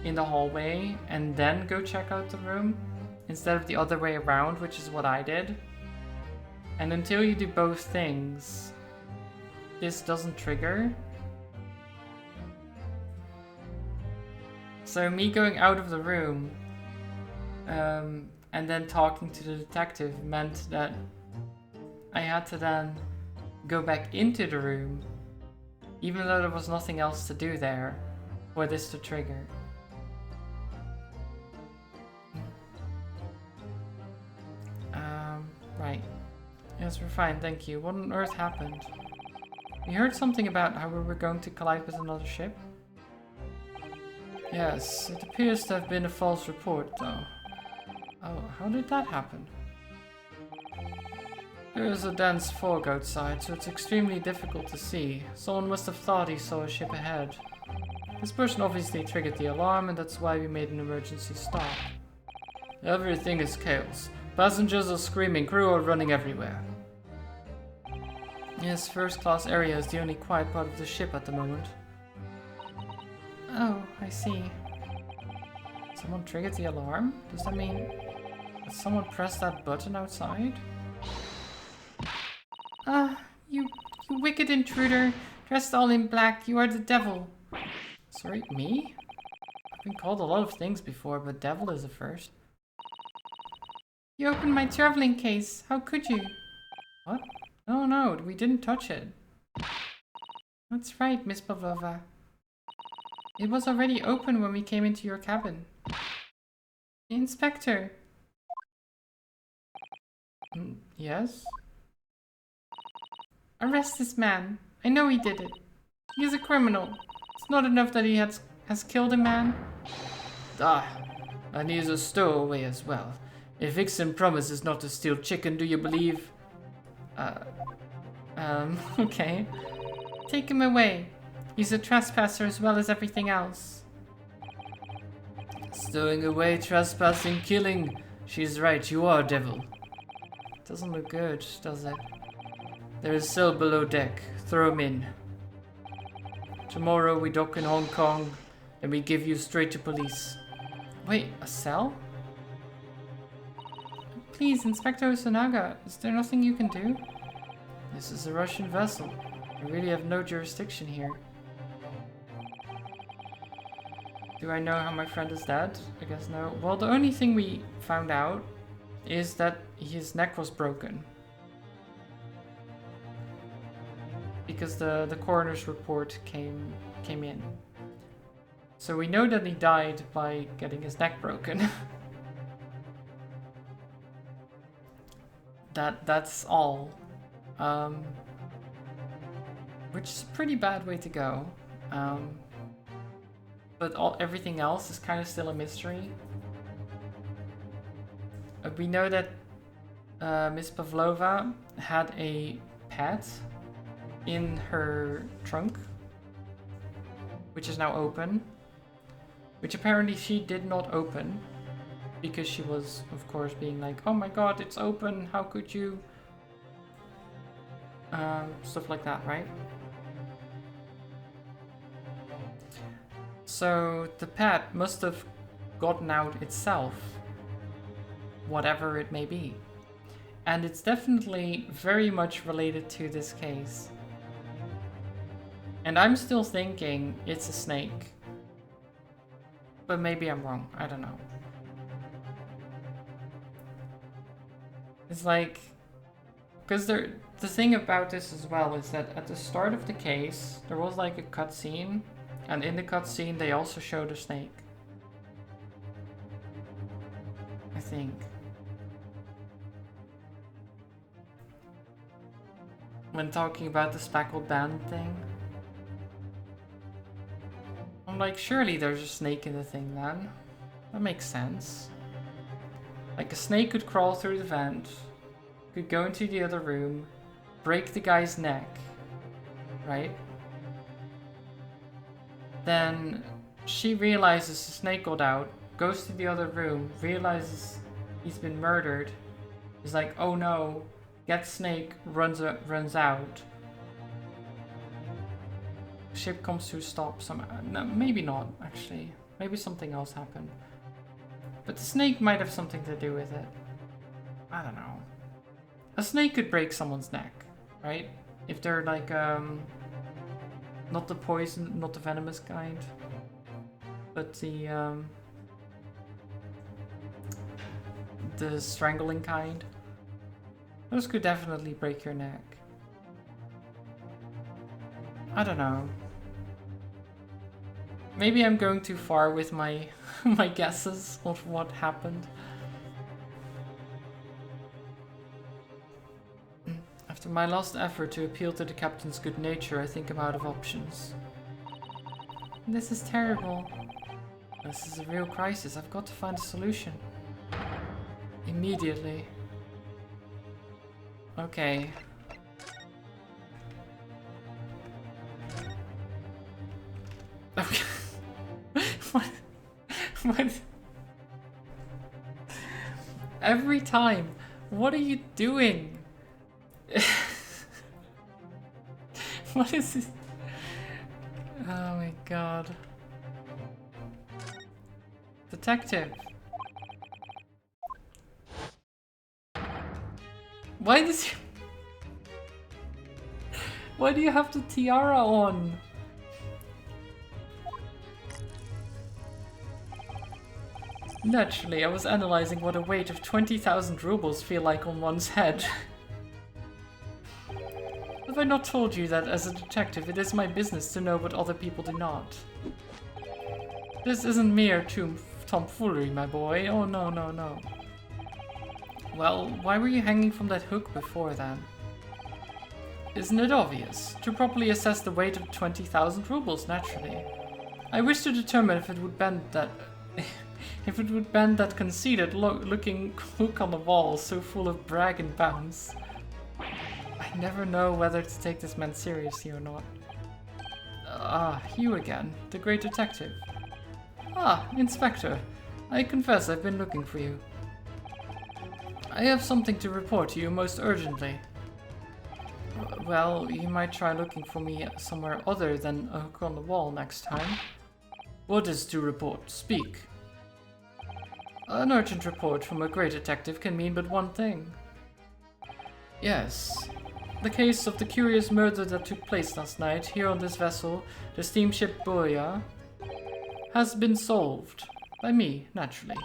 in the hallway and then go check out the room instead of the other way around, which is what I did. And until you do both things, this doesn't trigger. So me going out of the room and then talking to the detective meant that I had to then go back into the room, even though there was nothing else to do there, for this to trigger. Right. Yes, we're fine, thank you. What on earth happened? We heard something about how we were going to collide with another ship. Yes, it appears to have been a false report, though. Oh, how did that happen? There is a dense fog outside, so it's extremely difficult to see. Someone must have thought he saw a ship ahead. This person obviously triggered the alarm, and that's why we made an emergency stop. Everything is chaos. Passengers are screaming, crew are running everywhere. Yes, first class area is the only quiet part of the ship at the moment. Oh, I see. Someone triggered the alarm? Does that mean that someone pressed that button outside? You wicked intruder, dressed all in black, you are the devil. Sorry, me? I've been called a lot of things before, but devil is a first. You opened my traveling case, how could you? What? No, we didn't touch it. That's right, Miss Pavlova. It was already open when we came into your cabin. Inspector. Yes? Arrest this man. I know he did it. He is a criminal. It's not enough that he has killed a man. And he is a stowaway as well. If Vixen promises not to steal chicken, do you believe? Okay. Take him away. He's a trespasser as well as everything else. Stowing away, trespassing, killing. She's right, you are devil. Doesn't look good, does it? There is a cell below deck. Throw him in. Tomorrow we dock in Hong Kong, and we give you straight to police. Wait, a cell? Please, Inspector Osanaga, is there nothing you can do? This is a Russian vessel. I really have no jurisdiction here. Do I know how my friend is dead? I guess no. Well, the only thing we found out is that his neck was broken. Because the coroner's report came in. So we know that he died by getting his neck broken. That's all. Which is a pretty bad way to go. But everything else is kind of still a mystery. We know that Miss Pavlova had a pet in her trunk, which is now open, which apparently she did not open because she was, of course, being like, oh my god, it's open, how could you? Stuff like that, right? So the pet must have gotten out itself, whatever it may be. And it's definitely very much related to this case. And I'm still thinking it's a snake. But maybe I'm wrong, I don't know. It's like, because the thing about this as well is that at the start of the case, there was like a cutscene. And in the cutscene, they also showed a snake. I think. When talking about the speckled band thing. I'm like, surely there's a snake in the thing then. That makes sense. Like a snake could crawl through the vent, could go into the other room, break the guy's neck, right? Then she realizes the snake got out, goes to the other room, realizes he's been murdered, is like, oh no, gets snake, runs out. Ship comes to a stop somehow. No, maybe not, actually. Maybe something else happened. But the snake might have something to do with it. I don't know. A snake could break someone's neck, right? If they're like, not the poison, not the venomous kind, but the strangling kind. Those could definitely break your neck. I don't know. Maybe I'm going too far with my my guesses of what happened. After my last effort to appeal to the captain's good nature, I think I'm out of options. This is terrible. This is a real crisis. I've got to find a solution. Immediately. Okay. Okay. What? Every time. What are you doing? What is this? Oh my god. Detective. Why does he... Why do you have the tiara on? Naturally, I was analyzing what a weight of 20,000 rubles feel like on one's head. Have I not told you that as a detective it is my business to know what other people do not? This isn't mere tomfoolery, my boy. Oh no, no, no. Well, why were you hanging from that hook before then? Isn't it obvious? To properly assess the weight of 20,000 rubles, naturally. I wish to determine if it would bend that... if it would bend that conceited looking hook on the wall so full of brag and bounce. I never know whether to take this man seriously or not. Ah, you again, the great detective. Ah, Inspector. I confess I've been looking for you. I have something to report to you most urgently. Well, you might try looking for me somewhere other than a hook on the wall next time. What is to report? Speak. An urgent report from a great detective can mean but one thing. Yes. The case of the curious murder that took place last night here on this vessel, the steamship Boya, has been solved. By me, naturally.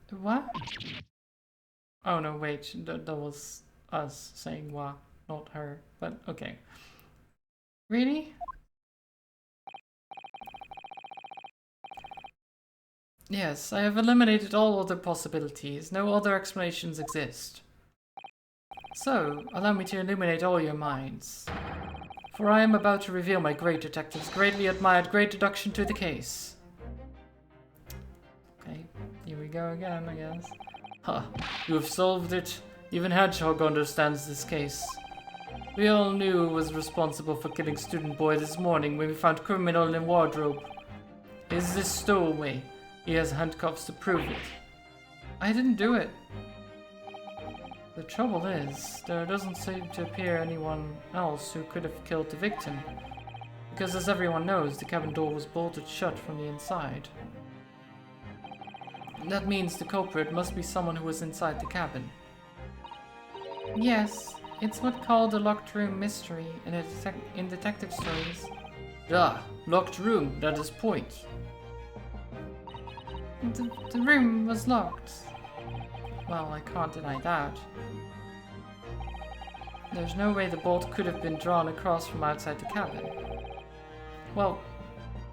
What? Oh no, wait, that was us saying wa, not her, but okay. Really? Yes, I have eliminated all other possibilities. No other explanations exist. So, allow me to illuminate all your minds. For I am about to reveal my great detective's greatly admired great deduction to the case. Okay, here we go again, I guess. Huh, you have solved it. Even Hedgehog understands this case. We all knew who was responsible for killing student boy this morning when we found criminal in wardrobe. Is this stowaway? He has handcuffs to prove it. I didn't do it. The trouble is, there doesn't seem to appear anyone else who could have killed the victim. Because as everyone knows, the cabin door was bolted shut from the inside. That means the culprit must be someone who was inside the cabin. Yes, it's what's called a locked room mystery in detective stories. Ah, locked room, that is point. The room was locked. Well, I can't deny that. There's no way the bolt could have been drawn across from outside the cabin. Well,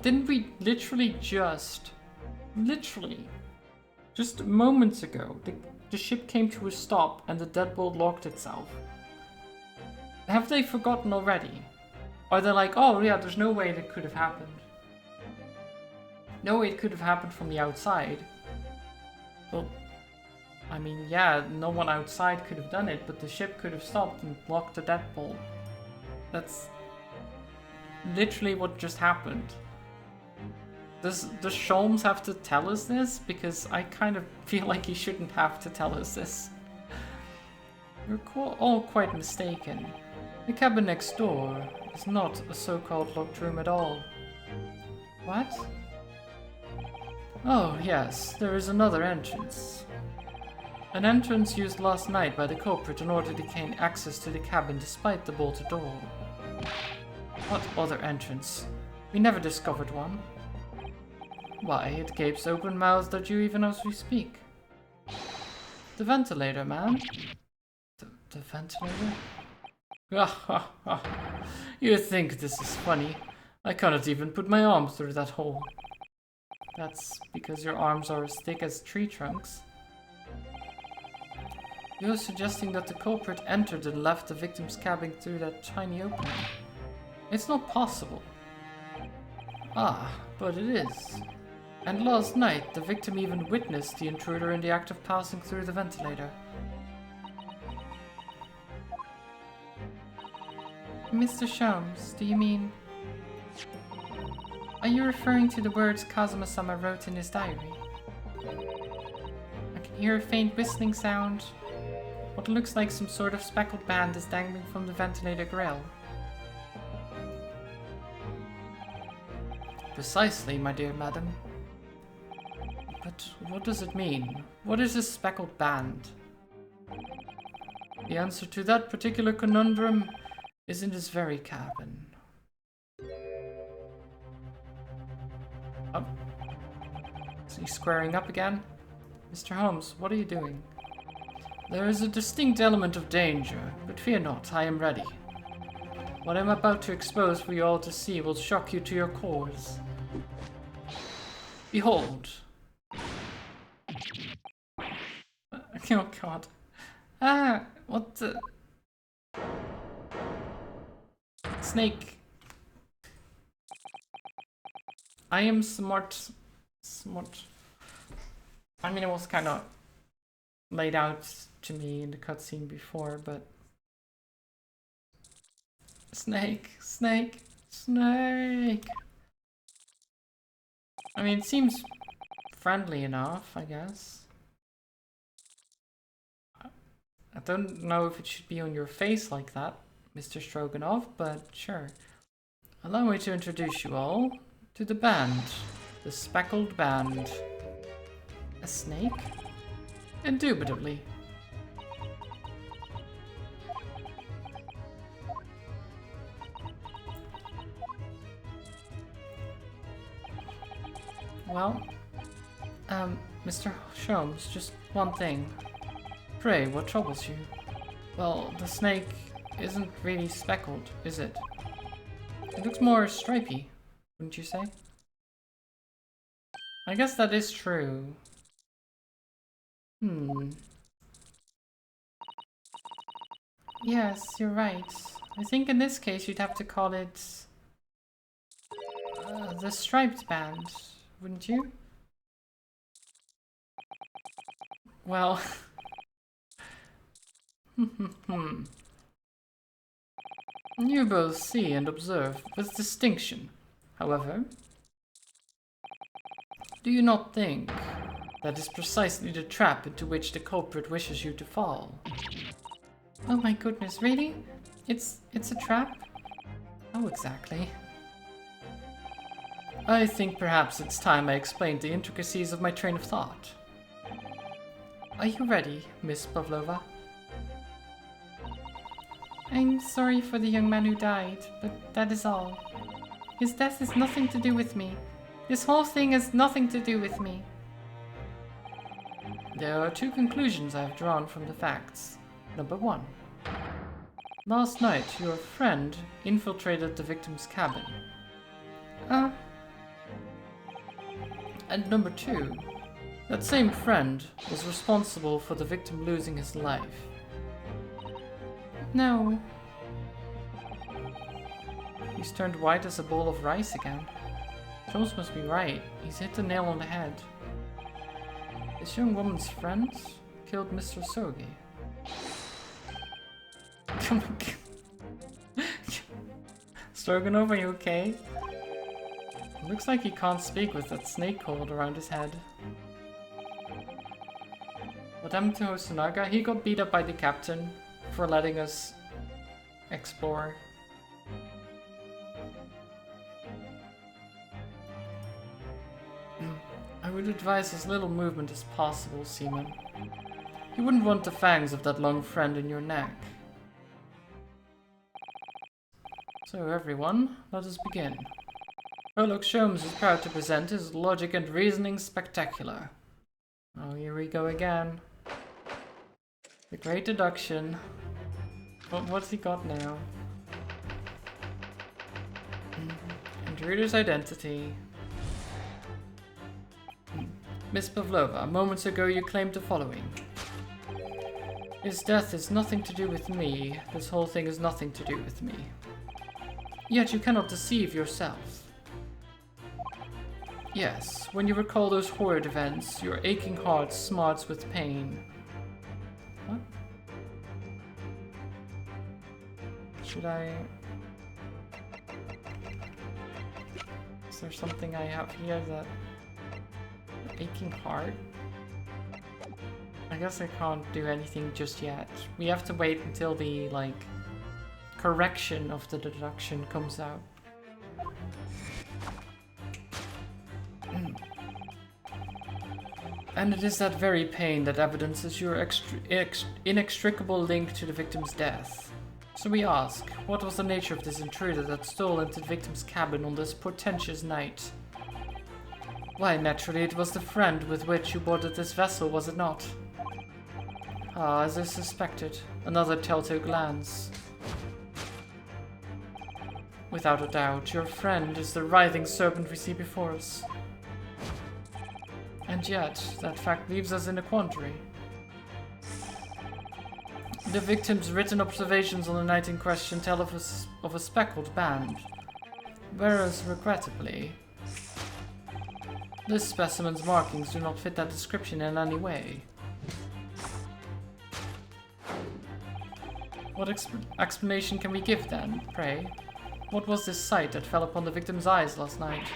didn't we literally just moments ago, the ship came to a stop and the deadbolt locked itself? Have they forgotten already? Are they like, oh yeah, there's no way that could have happened. No way it could have happened from the outside. Well, I mean, yeah, no one outside could have done it, but the ship could have stopped and locked the deadbolt. That's literally what just happened. Does Sholmes have to tell us this? Because I kind of feel like he shouldn't have to tell us this. You're all quite mistaken. The cabin next door is not a so-called locked room at all. What? Oh, yes, there is another entrance. An entrance used last night by the culprit in order to gain access to the cabin despite the bolted door. What other entrance? We never discovered one. Why, it gapes open-mouthed at you even as we speak. The ventilator, man. The ventilator? Ha ha. You think this is funny. I cannot even put my arm through that hole. That's because your arms are as thick as tree trunks. You're suggesting that the culprit entered and left the victim's cabin through that tiny opening. It's not possible. Ah, but it is. And last night, the victim even witnessed the intruder in the act of passing through the ventilator. Mr. Sholmes, do you mean... Are you referring to the words Kazuma-sama wrote in his diary? I can hear a faint whistling sound. What looks like some sort of speckled band is dangling from the ventilator grill. Precisely, my dear madam. But what does it mean? What is this speckled band? The answer to that particular conundrum is in this very cabin. Oh. Is he squaring up again? Mr. Holmes, what are you doing? There is a distinct element of danger, but fear not, I am ready. What I'm about to expose for you all to see will shock you to your cores. Behold. Oh god. Ah, what the... Snake. I am smart. I mean, it was kind of laid out to me in the cutscene before, but... Snake. I mean, it seems friendly enough, I guess. I don't know if it should be on your face like that, Mr. Stroganoff, but sure. Allow me to introduce you all to the band. The Speckled Band. A snake? Indubitably. Well, Mr. Sholmes, just one thing. Pray, what troubles you? Well, the snake isn't really speckled, is it? It looks more stripy, wouldn't you say? I guess that is true. Yes, you're right. I think in this case you'd have to call it the striped band, wouldn't you? Well, you both see and observe with distinction. However, do you not think that is precisely the trap into which the culprit wishes you to fall? Oh my goodness, really? It's a trap? How exactly? I think perhaps it's time I explained the intricacies of my train of thought. Are you ready, Miss Pavlova? I'm sorry for the young man who died, but that is all. His death has nothing to do with me. This whole thing has nothing to do with me. There are two conclusions I have drawn from the facts. Number one. Last night, your friend infiltrated the victim's cabin. And number two. That same friend was responsible for the victim losing his life. No. He's turned white as a bowl of rice again. Jones must be right. He's hit the nail on the head. This young woman's friends killed Mr. Sogi. Stroganoff, are you okay? Looks like he can't speak with that snake coiled around his head. What happened to Hosonaga? He got beat up by the captain for letting us explore. I would advise as little movement as possible, Seaman. You wouldn't want the fangs of that long friend in your neck. So everyone, let us begin. Sherlock Sholmes is proud to present his logic and reasoning spectacular. Oh, here we go again. The great deduction. What's he got now? Intruder's identity. Miss Pavlova, moments ago you claimed the following. His death has nothing to do with me. This whole thing has nothing to do with me. Yet you cannot deceive yourself. Yes, when you recall those horrid events, your aching heart smarts with pain. What? Should I... Is there something I have here that... Aching heart? I guess I can't do anything just yet. We have to wait until the, like, correction of the deduction comes out. And it is that very pain that evidences your inextricable link to the victim's death. So we ask, what was the nature of this intruder that stole into the victim's cabin on this portentous night? Why, naturally, it was the friend with which you boarded this vessel, was it not? Ah, as I suspected, another telltale glance. Without a doubt, your friend is the writhing serpent we see before us. And yet, that fact leaves us in a quandary. The victim's written observations on the night in question tell of a speckled band, whereas, regrettably, this specimen's markings do not fit that description in any way. What explanation can we give then, pray? What was this sight that fell upon the victim's eyes last night?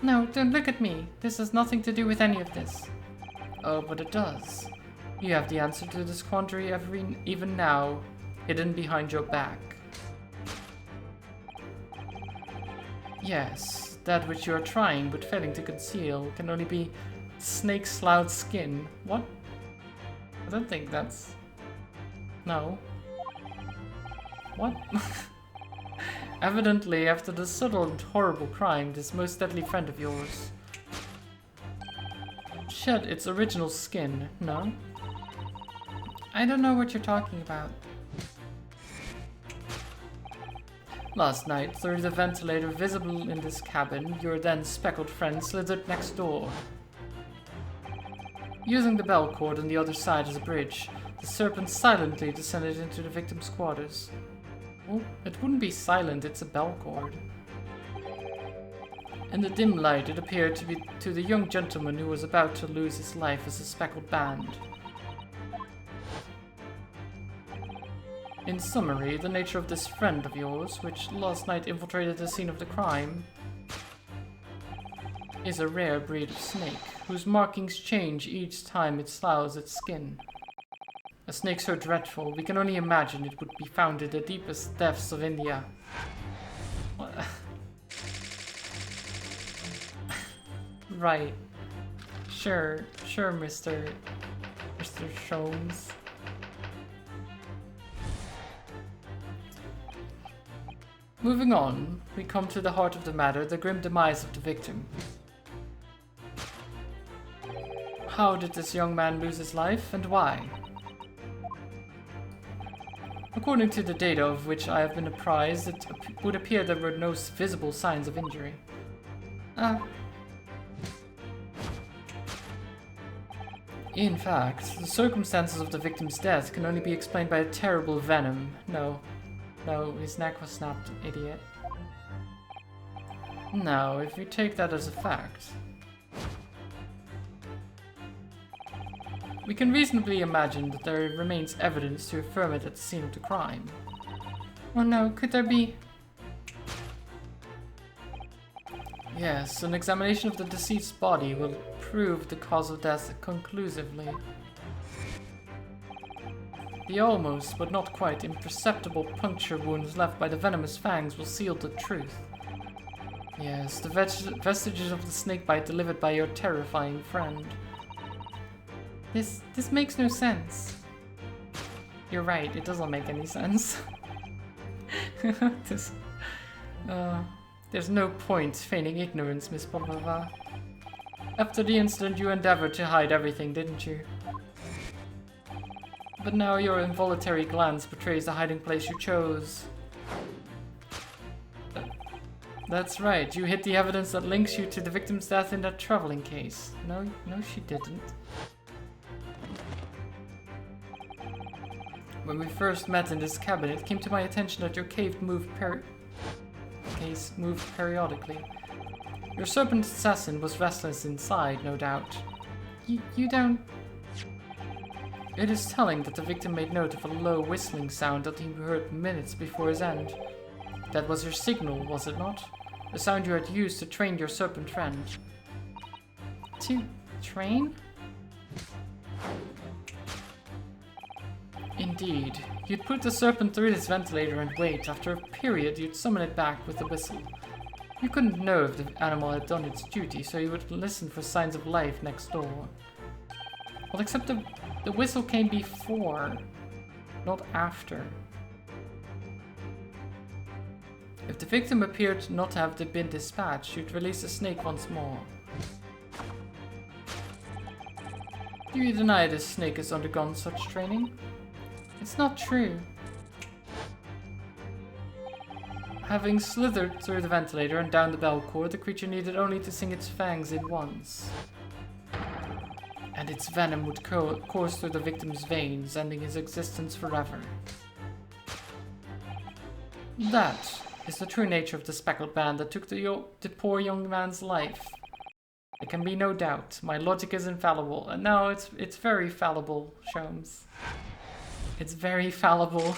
No, don't look at me. This has nothing to do with any of this. Oh, but it does. You have the answer to this quandary even now, hidden behind your back. Yes, that which you are trying but failing to conceal can only be snake sloughed skin. What? I don't think that's... No. What? Evidently, after the subtle and horrible crime, this most deadly friend of yours shed its original skin, no? I don't know what you're talking about. Last night, through the ventilator visible in this cabin, your then speckled friend slithered next door. Using the bell cord on the other side as a bridge, the serpent silently descended into the victim's quarters. Well, it wouldn't be silent, it's a bell cord. In the dim light, it appeared to be to the young gentleman who was about to lose his life as a speckled band. In summary, the nature of this friend of yours, which last night infiltrated the scene of the crime, is a rare breed of snake, whose markings change each time it sloughs its skin. A snake so dreadful, we can only imagine it would be found in the deepest depths of India. Right. Sure, Mr. Sholmes. Moving on, we come to the heart of the matter, the grim demise of the victim. How did this young man lose his life, and why? According to the data of which I have been apprised, it would appear there were no visible signs of injury. In fact, the circumstances of the victim's death can only be explained by a terrible venom. No, his neck was snapped, idiot. Now, if we take that as a fact, we can reasonably imagine that there remains evidence to affirm it at the scene of the crime. Oh no, could there be? Yes, an examination of the deceased's body will prove the cause of death conclusively. The almost, but not quite, imperceptible puncture wounds left by the venomous fangs will seal the truth. Yes, the vestiges of the snakebite delivered by your terrifying friend. This makes no sense. You're right, it doesn't make any sense. There's no point feigning ignorance, Miss Pavlova. After the incident, you endeavored to hide everything, didn't you? But now your involuntary glance betrays the hiding place you chose. That's right, you hid the evidence that links you to the victim's death in that traveling case. No, she didn't. When we first met in this cabin, it came to my attention that your case moved periodically. Your serpent assassin was restless inside, no doubt. You don't... It is telling that the victim made note of a low whistling sound that he heard minutes before his end. That was your signal, was it not? The sound you had used to train your serpent friend. To train? Indeed. You'd put the serpent through this ventilator and wait. After a period, you'd summon it back with a whistle. You couldn't know if the animal had done its duty, so you would listen for signs of life next door. Well, except the whistle came before, not after. If the victim appeared not to have been dispatched, you'd release the snake once more. Do you deny this snake has undergone such training? It's not true. Having slithered through the ventilator and down the bell cord, the creature needed only to sink its fangs in once. And its venom would course through the victim's veins, ending his existence forever. That is the true nature of the speckled band that took the poor young man's life. There can be no doubt. My logic is infallible, and now it's very fallible, Sholmes. It's very fallible.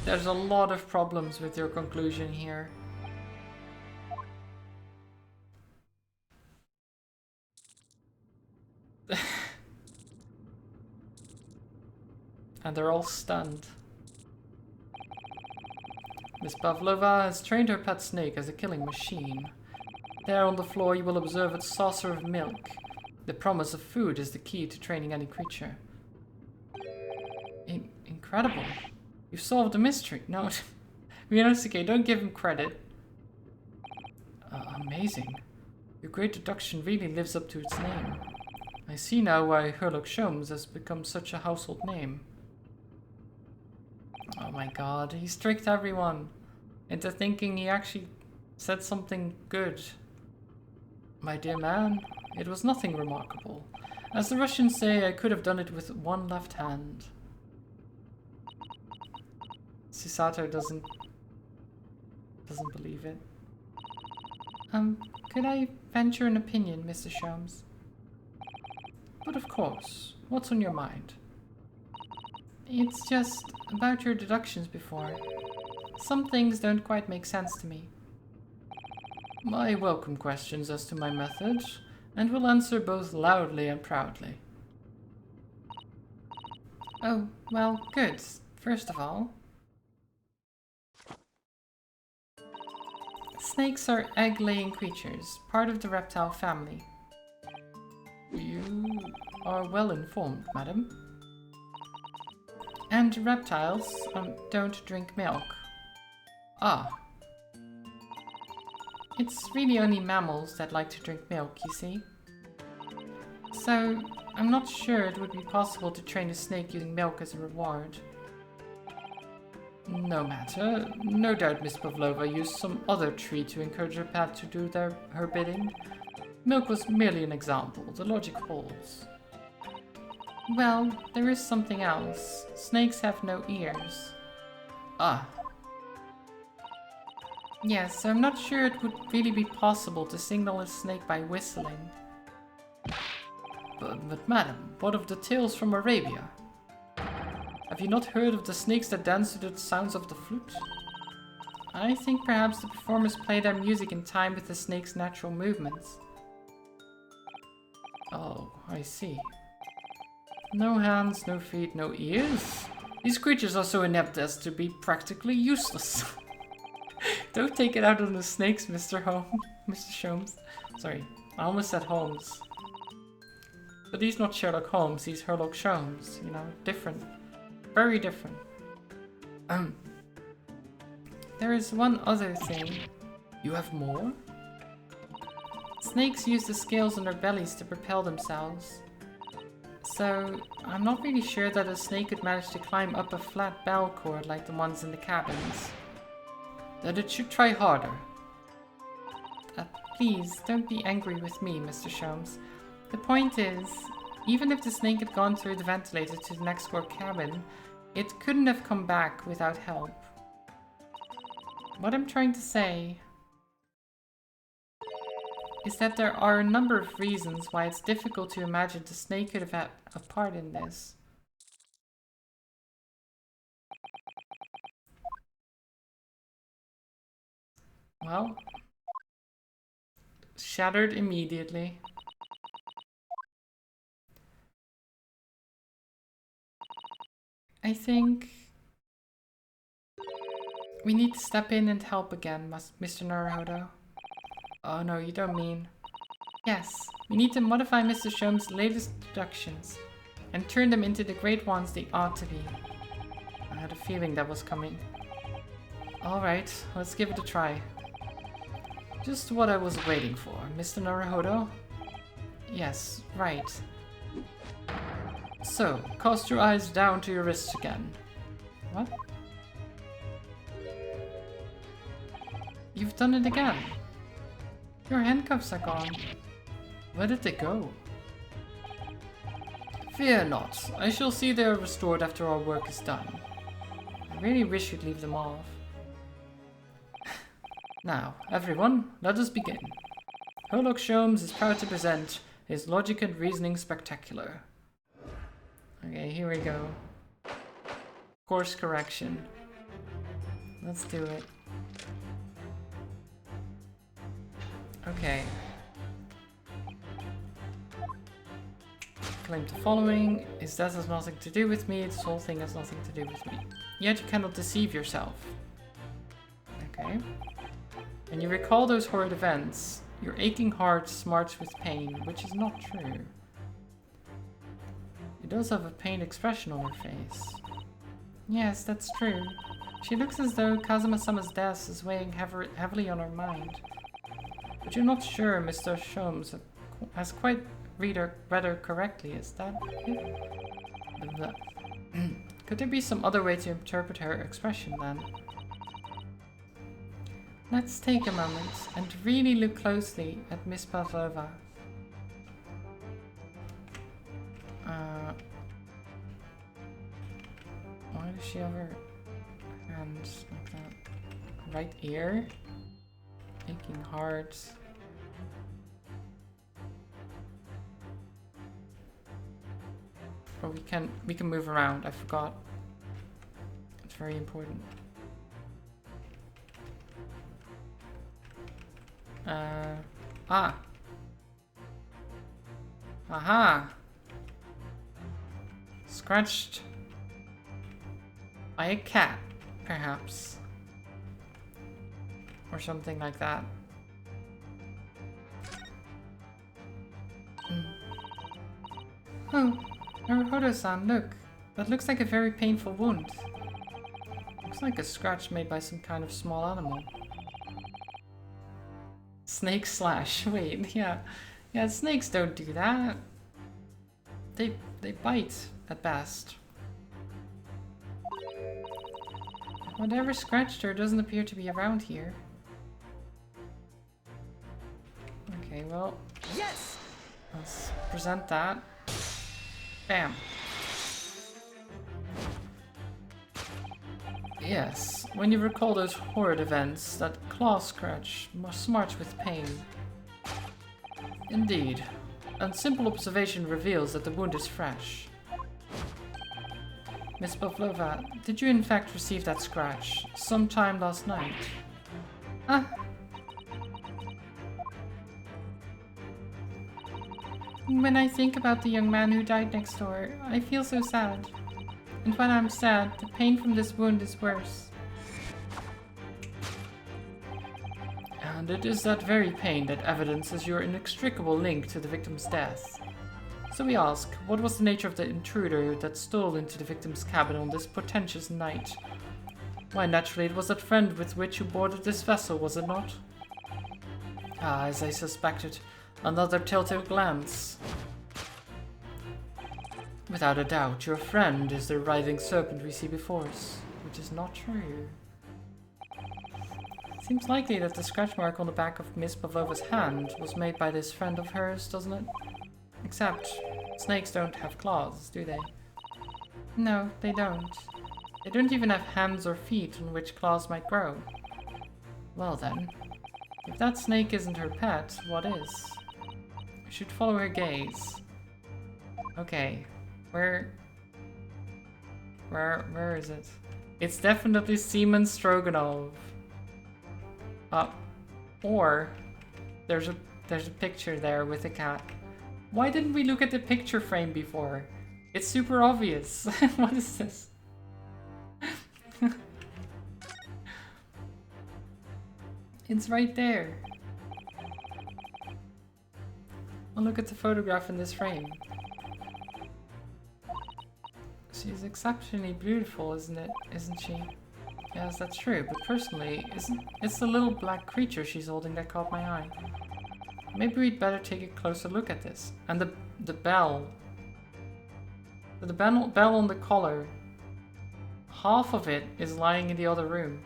There's a lot of problems with your conclusion here. And they're all stunned. Miss Pavlova has trained her pet snake as a killing machine. There on the floor you will observe its saucer of milk. The promise of food is the key to training any creature. Incredible. You've solved a mystery. No, Ryunosuke, don't give him credit. Amazing. Your great deduction really lives up to its name. I see now why Sherlock Holmes has become such a household name. Oh my god, he's tricked everyone into thinking he actually said something good. My dear man, it was nothing remarkable. As the Russians say, I could have done it with one left hand. Susato doesn't believe it. Could I venture an opinion, Mr. Sholmes? But of course. What's on your mind? It's just about your deductions before. Some things don't quite make sense to me. I welcome questions as to my method, and will answer both loudly and proudly. Oh, well, good. First of all, snakes are egg-laying creatures, part of the reptile family. You are well informed, madam. And reptiles don't drink milk. Ah. It's really only mammals that like to drink milk, you see. So, I'm not sure it would be possible to train a snake using milk as a reward. No matter. No doubt Miss Pavlova used some other treat to encourage her pet to do her bidding. Milk was merely an example. The logic holds. Well, there is something else. Snakes have no ears. Ah. Yes, so I'm not sure it would really be possible to signal a snake by whistling. But madam, what of the tales from Arabia? Have you not heard of the snakes that dance to the sounds of the flute? I think perhaps the performers play their music in time with the snake's natural movements. Oh, I see. No hands, no feet, no ears? These creatures are so inept as to be practically useless. Don't take it out on the snakes, Mr. Sholmes. Sorry, I almost said Holmes. But he's not Sherlock Holmes, he's Sherlock Sholmes, you know, different. Very different. There is one other thing. You have more? Snakes use the scales on their bellies to propel themselves. So, I'm not really sure that a snake could manage to climb up a flat bell cord like the ones in the cabins. That it should try harder. Please, don't be angry with me, Mr. Sholmes. The point is, even if the snake had gone through the ventilator to the next door cabin, it couldn't have come back without help. What I'm trying to say is that there are a number of reasons why it's difficult to imagine the snake could have had a part in this. Well, shattered immediately. I think we need to step in and help again, Mr. Naruhodo. Oh no, you don't mean... Yes, we need to modify Mr. Sholmes' latest deductions and turn them into the great ones they ought to be. I had a feeling that was coming. Alright, let's give it a try. Just what I was waiting for, Mr. Naruhodo. Yes, right. So, cast your eyes down to your wrists again. What? You've done it again. Your handcuffs are gone. Where did they go? Fear not. I shall see they are restored after our work is done. I really wish you'd leave them off. Now, everyone, let us begin. Sherlock Holmes is proud to present his Logic and Reasoning Spectacular. Okay, here we go. Course correction. Let's do it. Okay. Claim the following. His death has nothing to do with me. This whole thing has nothing to do with me. Yet you cannot deceive yourself. Okay. When you recall those horrid events, your aching heart smarts with pain, which is not true. She does have a pained expression on her face. Yes, that's true. She looks as though Kazuma-sama's death is weighing heavily on her mind. But you're not sure Mr. Sholmes has quite read her correctly, is that it? Could there be some other way to interpret her expression then? Let's take a moment and really look closely at Miss Pavlova. Why does she have her hands like that? Right ear? Aching hard. Or we can move around, I forgot. It's very important. Aha! Scratched by a cat, perhaps. Or something like that. Oh, Naruhodo-san, look. That looks like a very painful wound. Looks like a scratch made by some kind of small animal. Snake slash. Wait, yeah. Yeah, snakes don't do that. They bite, at best. Whatever scratched her doesn't appear to be around here. Okay, well... Yes! Let's present that. Bam. Yes, when you recall those horrid events, that claw scratch smarts with pain. Indeed. And simple observation reveals that the wound is fresh. Miss Pavlova, did you in fact receive that scratch sometime last night? Ah. When I think about the young man who died next door, I feel so sad. And when I'm sad, the pain from this wound is worse. And it is that very pain that evidences your inextricable link to the victim's death. So we ask, what was the nature of the intruder that stole into the victim's cabin on this portentous night? Why, naturally, it was that friend with which you boarded this vessel, was it not? Ah, as I suspected, another telltale glance. Without a doubt, your friend is the writhing serpent we see before us, which is not true. Seems likely that the scratch mark on the back of Miss Pavlova's hand was made by this friend of hers, doesn't it? Except, snakes don't have claws, do they? No, they don't. They don't even have hands or feet on which claws might grow. Well then, if that snake isn't her pet, what is? We should follow her gaze. Okay, where is it? It's definitely Seaman Stroganoff. Or there's a picture there with a cat. Why didn't we look at the picture frame before? It's super obvious. What is this? It's right there. Well, look at the photograph in this frame. She's exceptionally beautiful, isn't she? Yes, that's true, but personally, it's the little black creature she's holding that caught my eye. Maybe we'd better take a closer look at this. And the bell. The bell on the collar. Half of it is lying in the other room.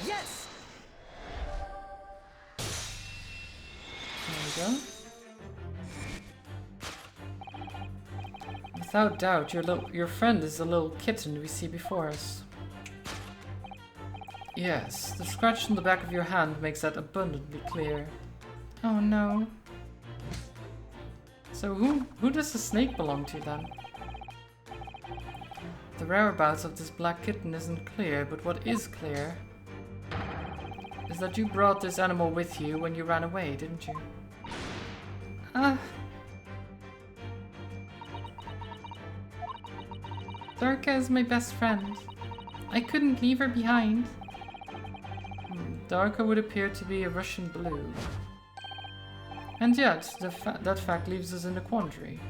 Yes! There we go. Without doubt, your friend is the little kitten we see before us. Yes, the scratch on the back of your hand makes that abundantly clear. Oh no. So who does the snake belong to then? The whereabouts of this black kitten isn't clear, but what is clear is that you brought this animal with you when you ran away, didn't you? Darka is my best friend. I couldn't leave her behind. Darka would appear to be a Russian blue. And yet, that fact leaves us in a quandary.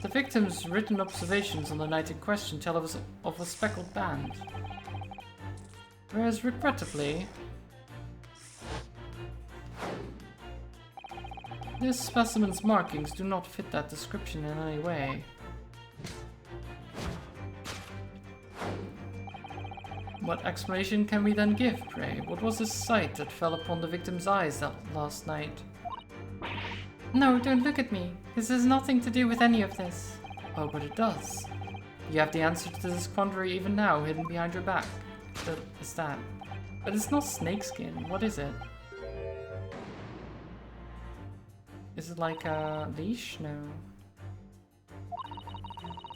The victim's written observations on the night in question tell of a speckled band. Whereas, regrettably, this specimen's markings do not fit that description in any way. What explanation can we then give, pray? What was the sight that fell upon the victim's eyes that last night? No, don't look at me. This has nothing to do with any of this. Oh, but it does. You have the answer to this quandary even now, hidden behind your back. What is that? But it's not snakeskin. What is it? Is it like a leash? No.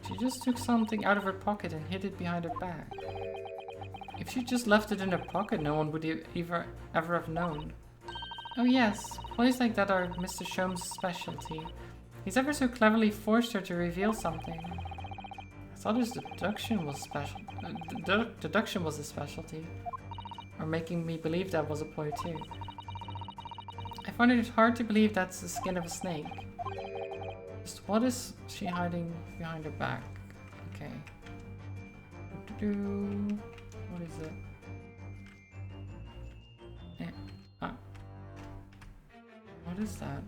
She just took something out of her pocket and hid it behind her back. If she just left it in her pocket, no one would ever have known. Oh yes, ploys like that are Mr. Sholmes' specialty. He's ever so cleverly forced her to reveal something. I thought his deduction was deduction was a specialty. Or making me believe that was a ploy too. I find it hard to believe that's the skin of a snake. Just what is she hiding behind her back? Okay. What is it? What is that?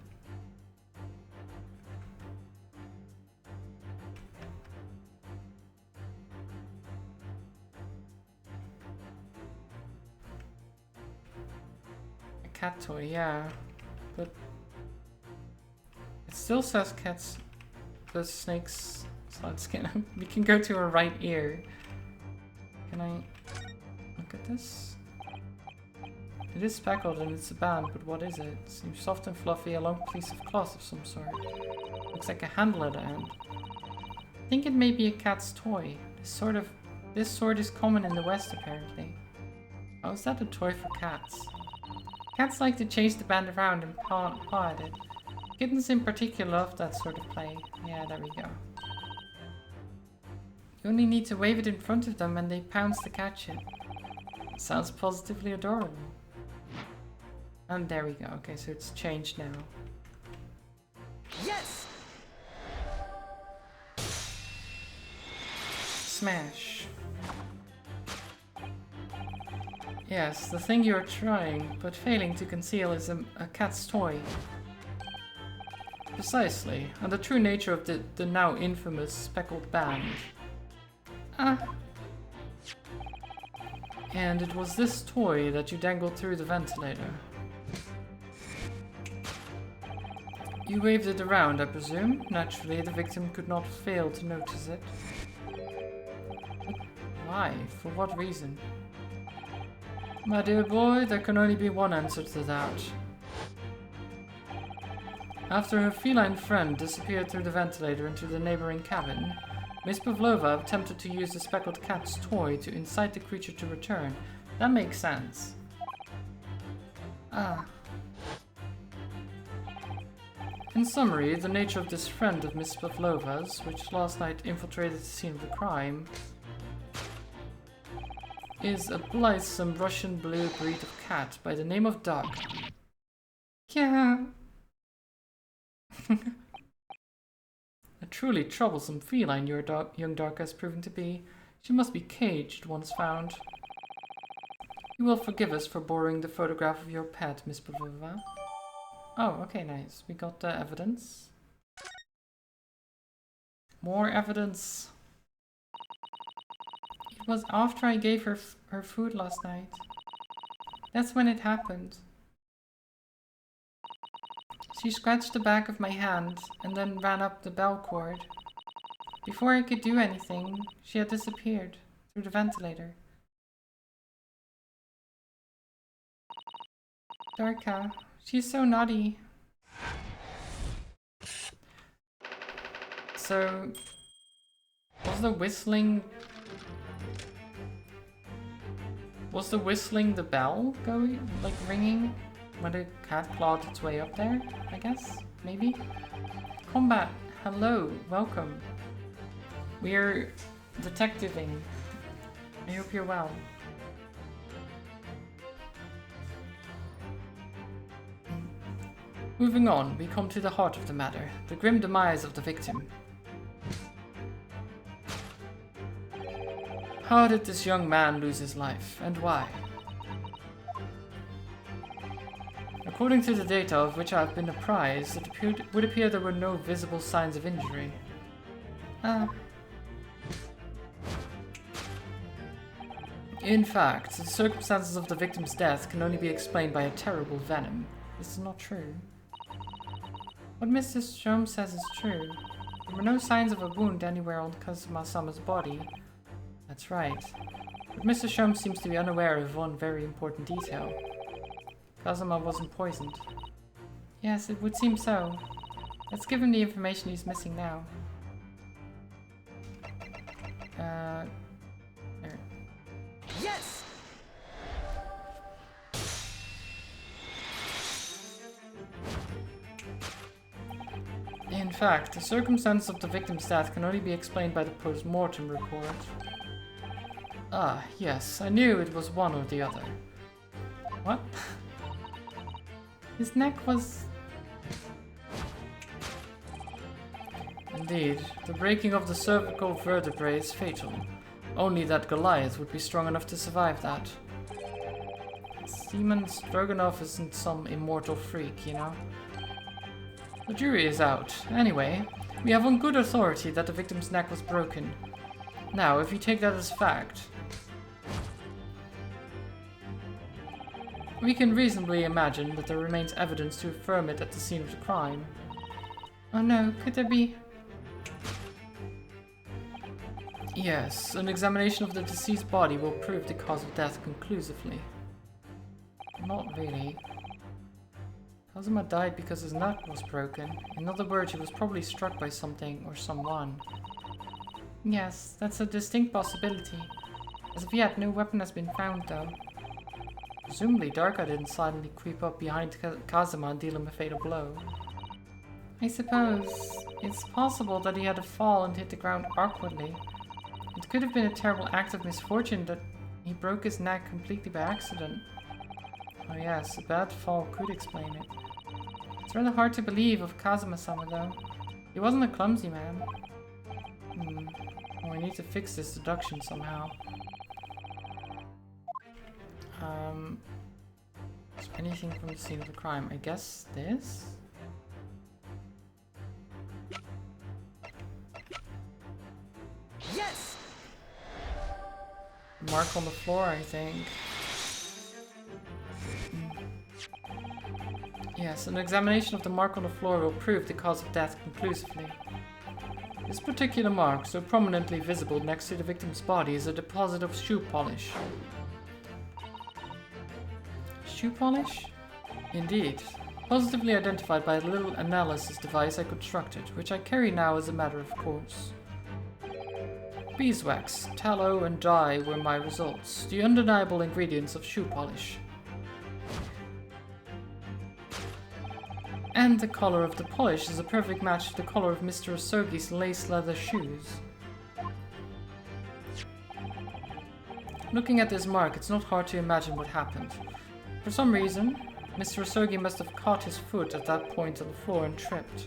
A cat toy, yeah. But it still says cats, the snake's side skin. We can go to her right ear. Can I look at this? It is speckled and it's a band, but what is it? Seems soft and fluffy, a long piece of cloth of some sort. Looks like a handle at the end. I think it may be a cat's toy. This sort is common in the West apparently. Oh, is that a toy for cats? Cats like to chase the band around and paw at it. Kittens in particular love that sort of play. Yeah, there we go. You only need to wave it in front of them and they pounce to catch it. Sounds positively adorable. And there we go. Okay, so it's changed now. Yes! Smash. Yes, the thing you're trying, but failing to conceal is a cat's toy. Precisely, and the true nature of the now infamous speckled band. And it was this toy that you dangled through the ventilator. You waved it around, I presume. Naturally, the victim could not fail to notice it. Why? For what reason? My dear boy, there can only be one answer to that. After her feline friend disappeared through the ventilator into the neighboring cabin, Miss Pavlova attempted to use the speckled cat's toy to incite the creature to return. That makes sense. In summary, the nature of this friend of Miss Pavlova's, which last night infiltrated the scene of the crime, is a blithesome Russian blue breed of cat by the name of Duck. Yeah. A truly troublesome feline your young Duck has proven to be. She must be caged once found. You will forgive us for borrowing the photograph of your pet, Miss Pavlova. Oh, okay, nice. We got the evidence. More evidence. It was after I gave her her food last night. That's when it happened. She scratched the back of my hand and then ran up the bell cord. Before I could do anything, she had disappeared through the ventilator. Darka, she's so naughty. So, was the whistling the bell going, like ringing when the cat clawed its way up there? I guess, maybe. Combat, hello, welcome. We're detectiving. I hope you're well. Moving on, we come to the heart of the matter, the grim demise of the victim. How did this young man lose his life, and why? According to the data of which I have been apprised, would appear there were no visible signs of injury. In fact, the circumstances of the victim's death can only be explained by a terrible venom. This is not true. What Mr. Strom says is true. There were no signs of a wound anywhere on Kazuma-sama's body. That's right. But Mr. Strom seems to be unaware of one very important detail. Kazuma wasn't poisoned. Yes, it would seem so. Let's give him the information he's missing now. There. Yes! In fact, the circumstances of the victim's death can only be explained by the post-mortem report. Ah, yes, I knew it was one or the other. What? His neck was... Indeed, the breaking of the cervical vertebrae is fatal. Only that Goliath would be strong enough to survive that. Seaman Stroganoff isn't some immortal freak, you know? The jury is out. Anyway, we have on good authority that the victim's neck was broken. Now, if you take that as fact, we can reasonably imagine that there remains evidence to affirm it at the scene of the crime. Oh no, could there be... Yes, an examination of the deceased body will prove the cause of death conclusively. Not really. Kazuma died because his neck was broken. In other words, he was probably struck by something or someone. Yes, that's a distinct possibility. As of yet, no weapon has been found though. Presumably, Darka didn't silently creep up behind Kazuma and deal him a fatal blow. I suppose it's possible that he had a fall and hit the ground awkwardly. It could have been a terrible act of misfortune that he broke his neck completely by accident. Oh yes, a bad fall could explain it. It's rather hard to believe of Kazuma-sama though. He wasn't a clumsy man. Well, we need to fix this deduction somehow. Is there anything from the scene of the crime? I guess this? Yes! Mark on the floor, I think. Yes, an examination of the mark on the floor will prove the cause of death conclusively. This particular mark, so prominently visible next to the victim's body, is a deposit of shoe polish. Shoe polish? Indeed. Positively identified by a little analysis device I constructed, which I carry now as a matter of course. Beeswax, tallow, and dye were my results, the undeniable ingredients of shoe polish. And the color of the polish is a perfect match to the color of Mr. Osogi's lace leather shoes. Looking at this mark, it's not hard to imagine what happened. For some reason, Mr. Osogi must have caught his foot at that point on the floor and tripped.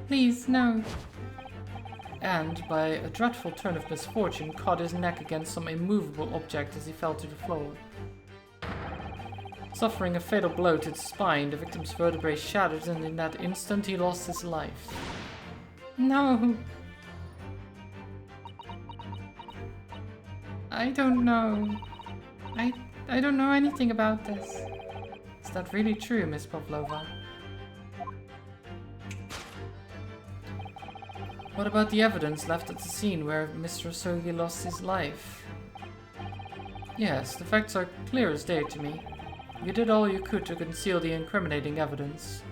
Please, no. And, by a dreadful turn of misfortune, caught his neck against some immovable object as he fell to the floor. Suffering a fatal blow to the spine, the victim's vertebrae shattered, and in that instant he lost his life. No! I don't know. I don't know anything about this. Is that really true, Miss Pavlova? What about the evidence left at the scene where Mr. Osogi lost his life? Yes, the facts are clear as day to me. You did all you could to conceal the incriminating evidence.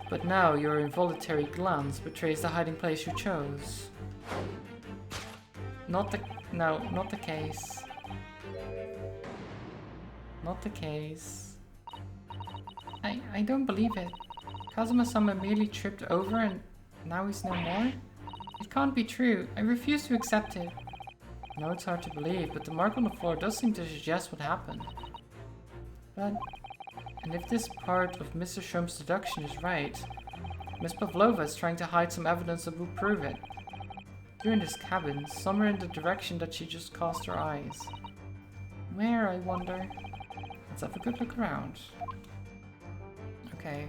But now your involuntary glance betrays the hiding place you chose. Not the case. Not the case. I don't believe it. Kazuma-sama merely tripped over and now he's no more? It can't be true. I refuse to accept it. I know it's hard to believe, but the mark on the floor does seem to suggest what happened. And if this part of Mr. Strom's deduction is right, Miss Pavlova is trying to hide some evidence that will prove it. You're in this cabin, somewhere in the direction that she just cast her eyes. Where, I wonder? Let's have a good look around. Okay.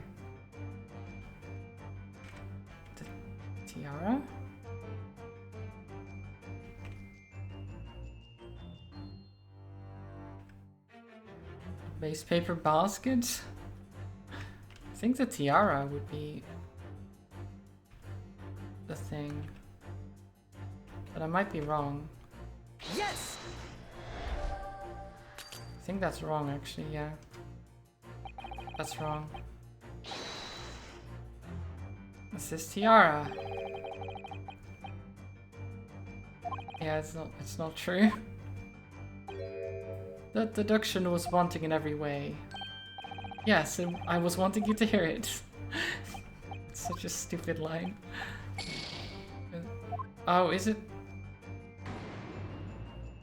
The tiara? Waste paper basket? I think the tiara would be the thing. But I might be wrong. Yes! I think that's wrong actually, yeah. That's wrong. This is tiara. Yeah, it's not true. That deduction was wanting in every way. Yes, I was wanting you to hear it. It's such a stupid line. Oh, is it?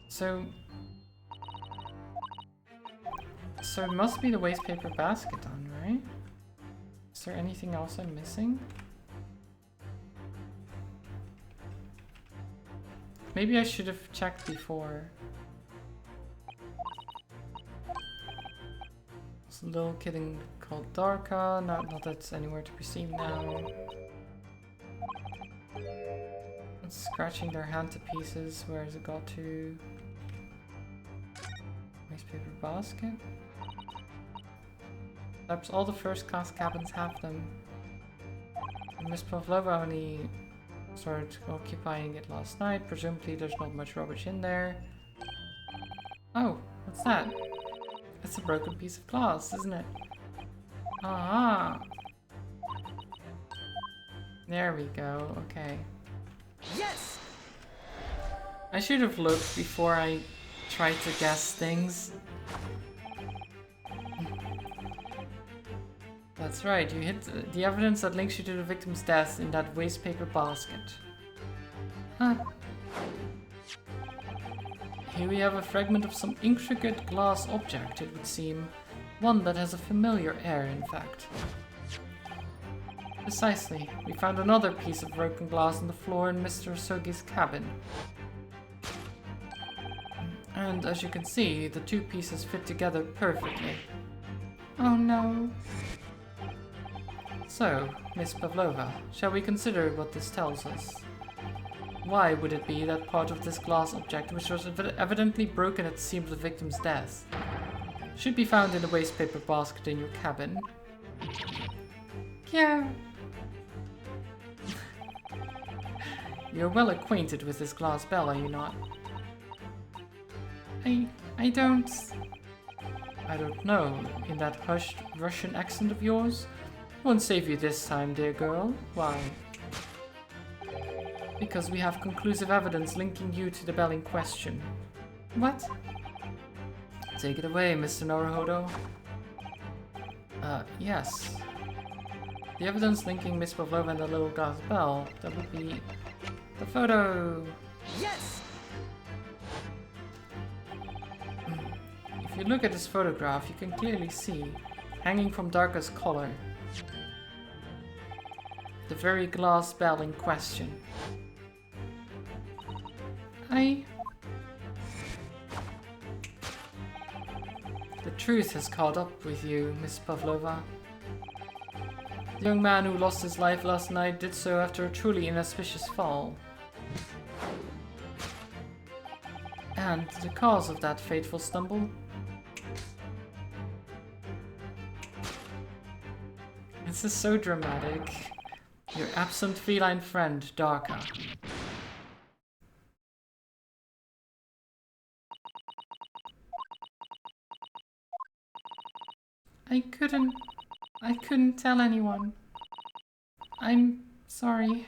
So it must be the waste paper basket then, right? Is there anything else I'm missing? Maybe I should have checked before. There's a little kitten called Darka, not that it's anywhere to be seen now. It's scratching their hand to pieces. Where has it got to? Waste paper basket? Perhaps all the first class cabins have them. And Miss Pavlova only started occupying it last night. Presumably there's not much rubbish in there. Oh, what's that? It's a broken piece of glass, isn't it? Ah. There we go, okay. Yes! I should have looked before I tried to guess things. That's right, you hit the evidence that links you to the victim's death in that waste paper basket. Huh. Here we have a fragment of some intricate glass object, it would seem. One that has a familiar air, in fact. Precisely. We found another piece of broken glass on the floor in Mr. Sogi's cabin. And as you can see, the two pieces fit together perfectly. Oh no. So, Miss Pavlova, shall we consider what this tells us? Why would it be that part of this glass object, which was evidently broken at the scene of the victim's death, should be found in the waste paper basket in your cabin? Yeah. You're well acquainted with this glass bell, are you not? I don't know, in that hushed Russian accent of yours? Won't save you this time, dear girl. Why? Because we have conclusive evidence linking you to the bell in question. What? Take it away, Mr. Norohodo. Yes. The evidence linking Miss Pavlova and the little glass bell, that would be the photo. Yes! If you look at this photograph, you can clearly see, hanging from Darka's collar, the very glass bell in question. The truth has caught up with you, Miss Pavlova. The young man who lost his life last night did so after a truly inauspicious fall. And the cause of that fateful stumble? This is so dramatic. Your absent feline friend, Darka. I couldn't tell anyone. I'm sorry.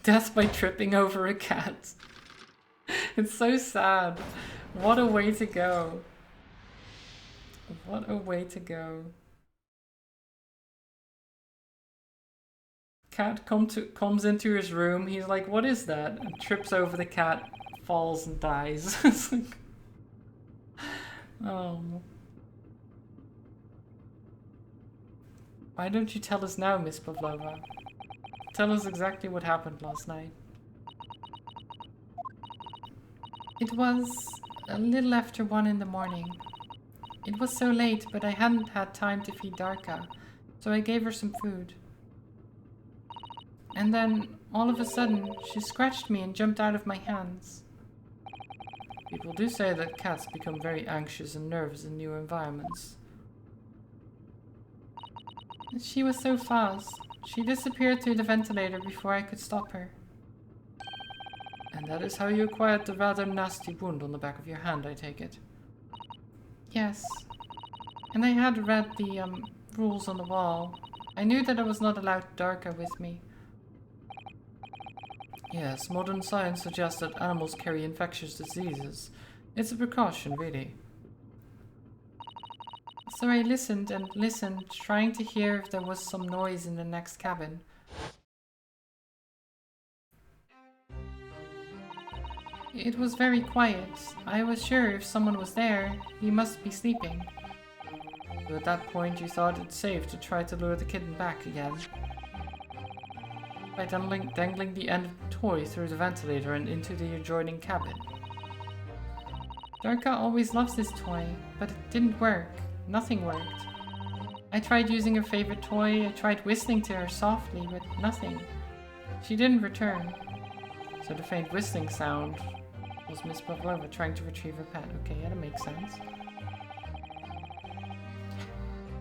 Death by tripping over a cat. It's so sad. What a way to go. What a way to go. Cat comes into his room. He's like, what is that? And trips over the cat, falls and dies. It's like, oh. Why don't you tell us now, Miss Pavlova? Tell us exactly what happened last night. It was a little after 1 in the morning. It was so late, but I hadn't had time to feed Darka, so I gave her some food. And then, all of a sudden, she scratched me and jumped out of my hands. People do say that cats become very anxious and nervous in new environments. She was so fast. She disappeared through the ventilator before I could stop her. And that is how you acquired the rather nasty wound on the back of your hand, I take it? Yes. And I had read the rules on the wall. I knew that I was not allowed Darka with me. Yes, modern science suggests that animals carry infectious diseases. It's a precaution, really. So I listened and listened, trying to hear if there was some noise in the next cabin. It was very quiet. I was sure if someone was there, he must be sleeping. So at that point, you thought it safe to try to lure the kitten back again. By dangling the end of the toy through the ventilator and into the adjoining cabin. Darka always loves this toy, but it didn't work. Nothing worked. I tried using her favorite toy, I tried whistling to her softly, but nothing. She didn't return. So the faint whistling sound was Miss Pavlova trying to retrieve her pet. Okay, yeah, that makes sense.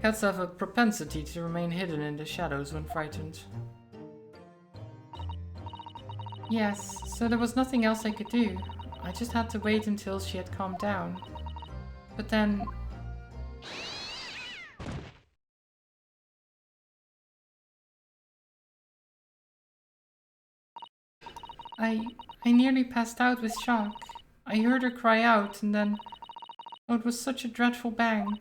Cats have a propensity to remain hidden in the shadows when frightened. Yes, so there was nothing else I could do. I just had to wait until she had calmed down. But then... I nearly passed out with shock. I heard her cry out and then... Oh, it was such a dreadful bang.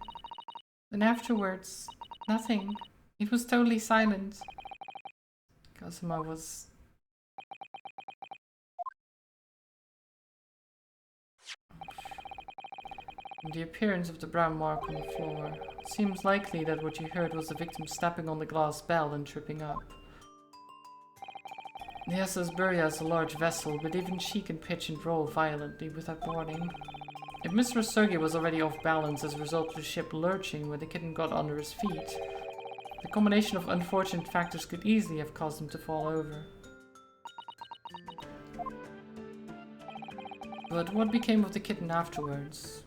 Then afterwards, nothing. It was totally silent. Kazuma was... The appearance of the brown mark on the floor. It seems likely that what you heard was the victim stepping on the glass bell and tripping up. The SS Buria is a large vessel, but even she can pitch and roll violently without warning. If Mr. Sogi was already off balance as a result of the ship lurching when the kitten got under his feet, the combination of unfortunate factors could easily have caused him to fall over. But what became of the kitten afterwards?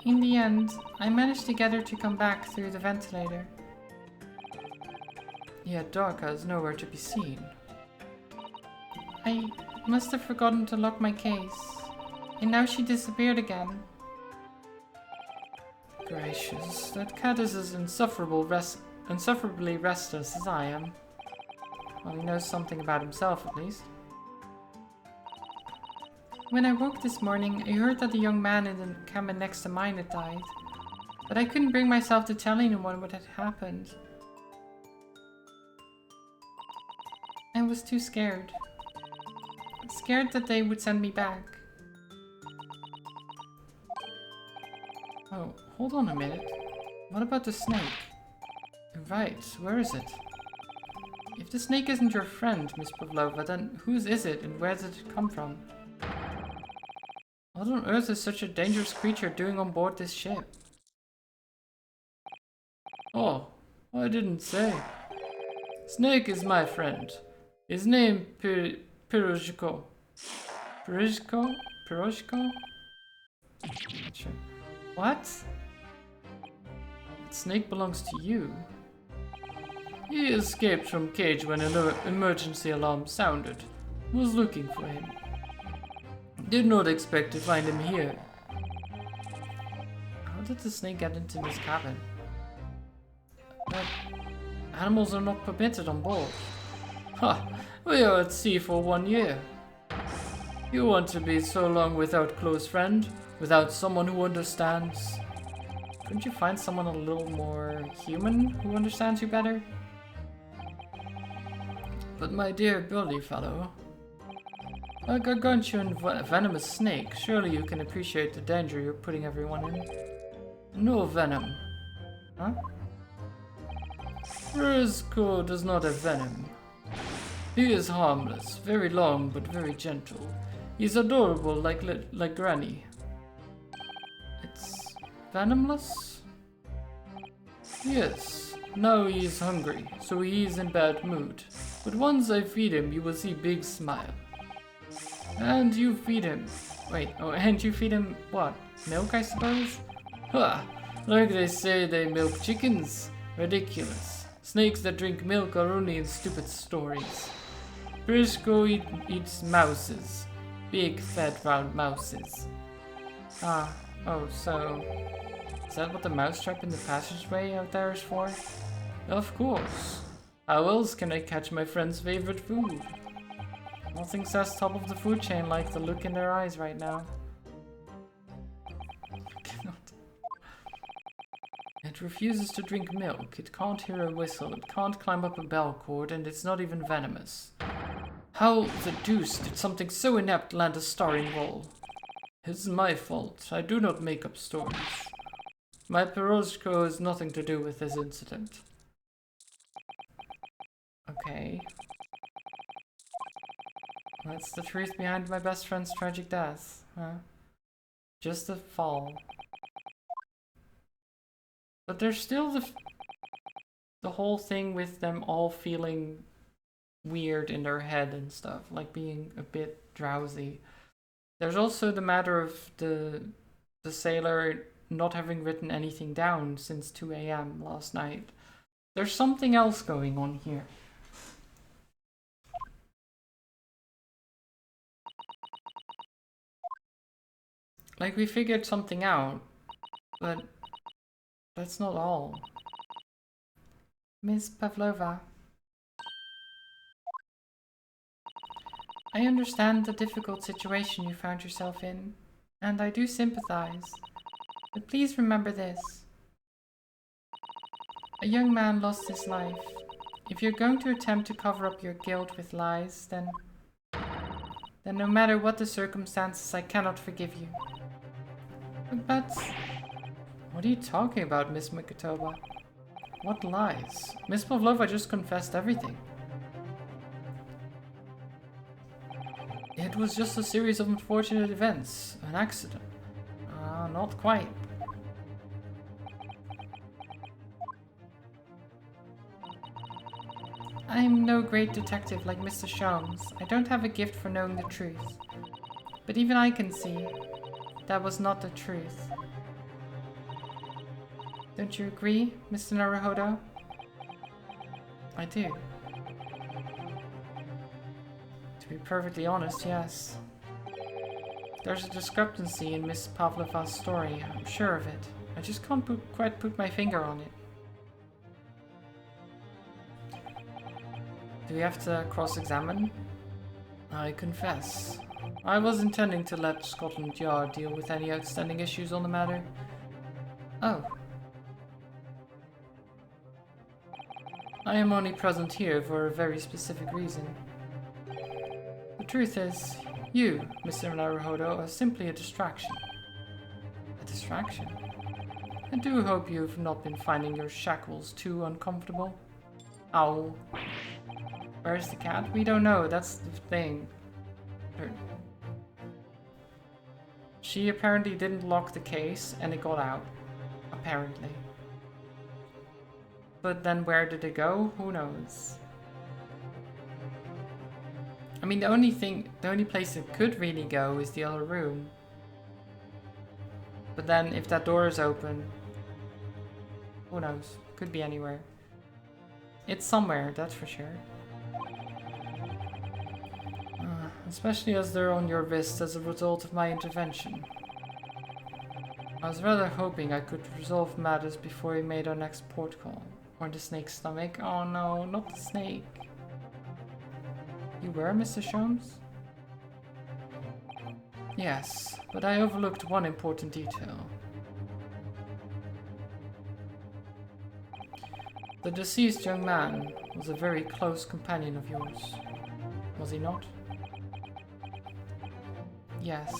In the end, I managed to get her to come back through the ventilator. Yet Darka is nowhere to be seen. I must have forgotten to lock my case, and now she disappeared again. Gracious, that cat is as insufferably restless as I am. Well, he knows something about himself at least. When I woke this morning, I heard that the young man in the cabin next to mine had died, but I couldn't bring myself to tell anyone what had happened. I was too scared. Scared that they would send me back. Oh, hold on a minute. What about the snake? Right, where is it? If the snake isn't your friend, Miss Pavlova, then whose is it and where did it come from? What on earth is such a dangerous creature doing on board this ship? Oh, I didn't say. Snake is my friend. His name Pirozhko. Pirozhko? Pirozhko? Not sure. What? That snake belongs to you. He escaped from cage when an emergency alarm sounded. Was looking for him. Did not expect to find him here. How did the snake get into this cabin? But animals are not permitted on board. Ha! We are at sea for 1 year. You want to be so long without close friend? Without someone who understands? Couldn't you find someone a little more human who understands you better? But my dear burly fellow, a gargantuan venomous snake, surely you can appreciate the danger you're putting everyone in. No venom. Huh? Briscoe does not have venom. He is harmless, very long but very gentle. He's adorable like Granny. It's venomless? Yes. Now he is hungry, so he is in bad mood. But once I feed him, you will see big smile. And you feed him. Wait, oh, and you feed him what? Milk, I suppose? Ha! Like they say they milk chickens. Ridiculous. Snakes that drink milk are only in stupid stories. Briscoe eats mouses. Big, fat, round mouses. Ah, oh, so... Is that what the mousetrap in the passageway out there is for? Of course. How else can I catch my friend's favorite food? Nothing says top of the food chain like the look in their eyes right now. It refuses to drink milk, it can't hear a whistle, it can't climb up a bell cord, and it's not even venomous. How the deuce did something so inept land a starring role? It's my fault, I do not make up stories. My Pirozhko has nothing to do with this incident. Okay. That's the truth behind my best friend's tragic death, huh? Just a fall. But there's still the whole thing with them all feeling weird in their head and stuff, like being a bit drowsy. There's also the matter of the sailor not having written anything down since 2 AM last night. There's something else going on here. Like, we figured something out, but that's not all. Miss Pavlova. I understand the difficult situation you found yourself in, and I do sympathize. But please remember this. A young man lost his life. If you're going to attempt to cover up your guilt with lies, then no matter what the circumstances, I cannot forgive you. But what are you talking about, Miss Mikitova? What lies? Miss Pavlova just confessed everything. It was just a series of unfortunate events, an accident. Not quite. I'm no great detective like Mr. Sholmes. I don't have a gift for knowing the truth. But even I can see that was not the truth. Don't you agree, Mr. Naruhodo? I do. To be perfectly honest, yes. There's a discrepancy in Miss Pavlova's story, I'm sure of it. I just can't quite put my finger on it. Do we have to cross-examine? I confess. I was intending to let Scotland Yard deal with any outstanding issues on the matter. Oh. I am only present here for a very specific reason. The truth is, you, Mr. Naruhodo, are simply a distraction. A distraction? I do hope you've not been finding your shackles too uncomfortable. Owl. Where's the cat? We don't know, that's the thing. She apparently didn't lock the case and it got out. Apparently. But then where did it go? Who knows? I mean, the only place it could really go is the other room. But then if that door is open, who knows? Could be anywhere. It's somewhere, that's for sure. Especially as they're on your wrist as a result of my intervention. I was rather hoping I could resolve matters before we made our next port call. Or the snake's stomach. Oh no, not the snake. You were, Mr. Sholmes? Yes, but I overlooked one important detail. The deceased young man was a very close companion of yours, was he not? Yes.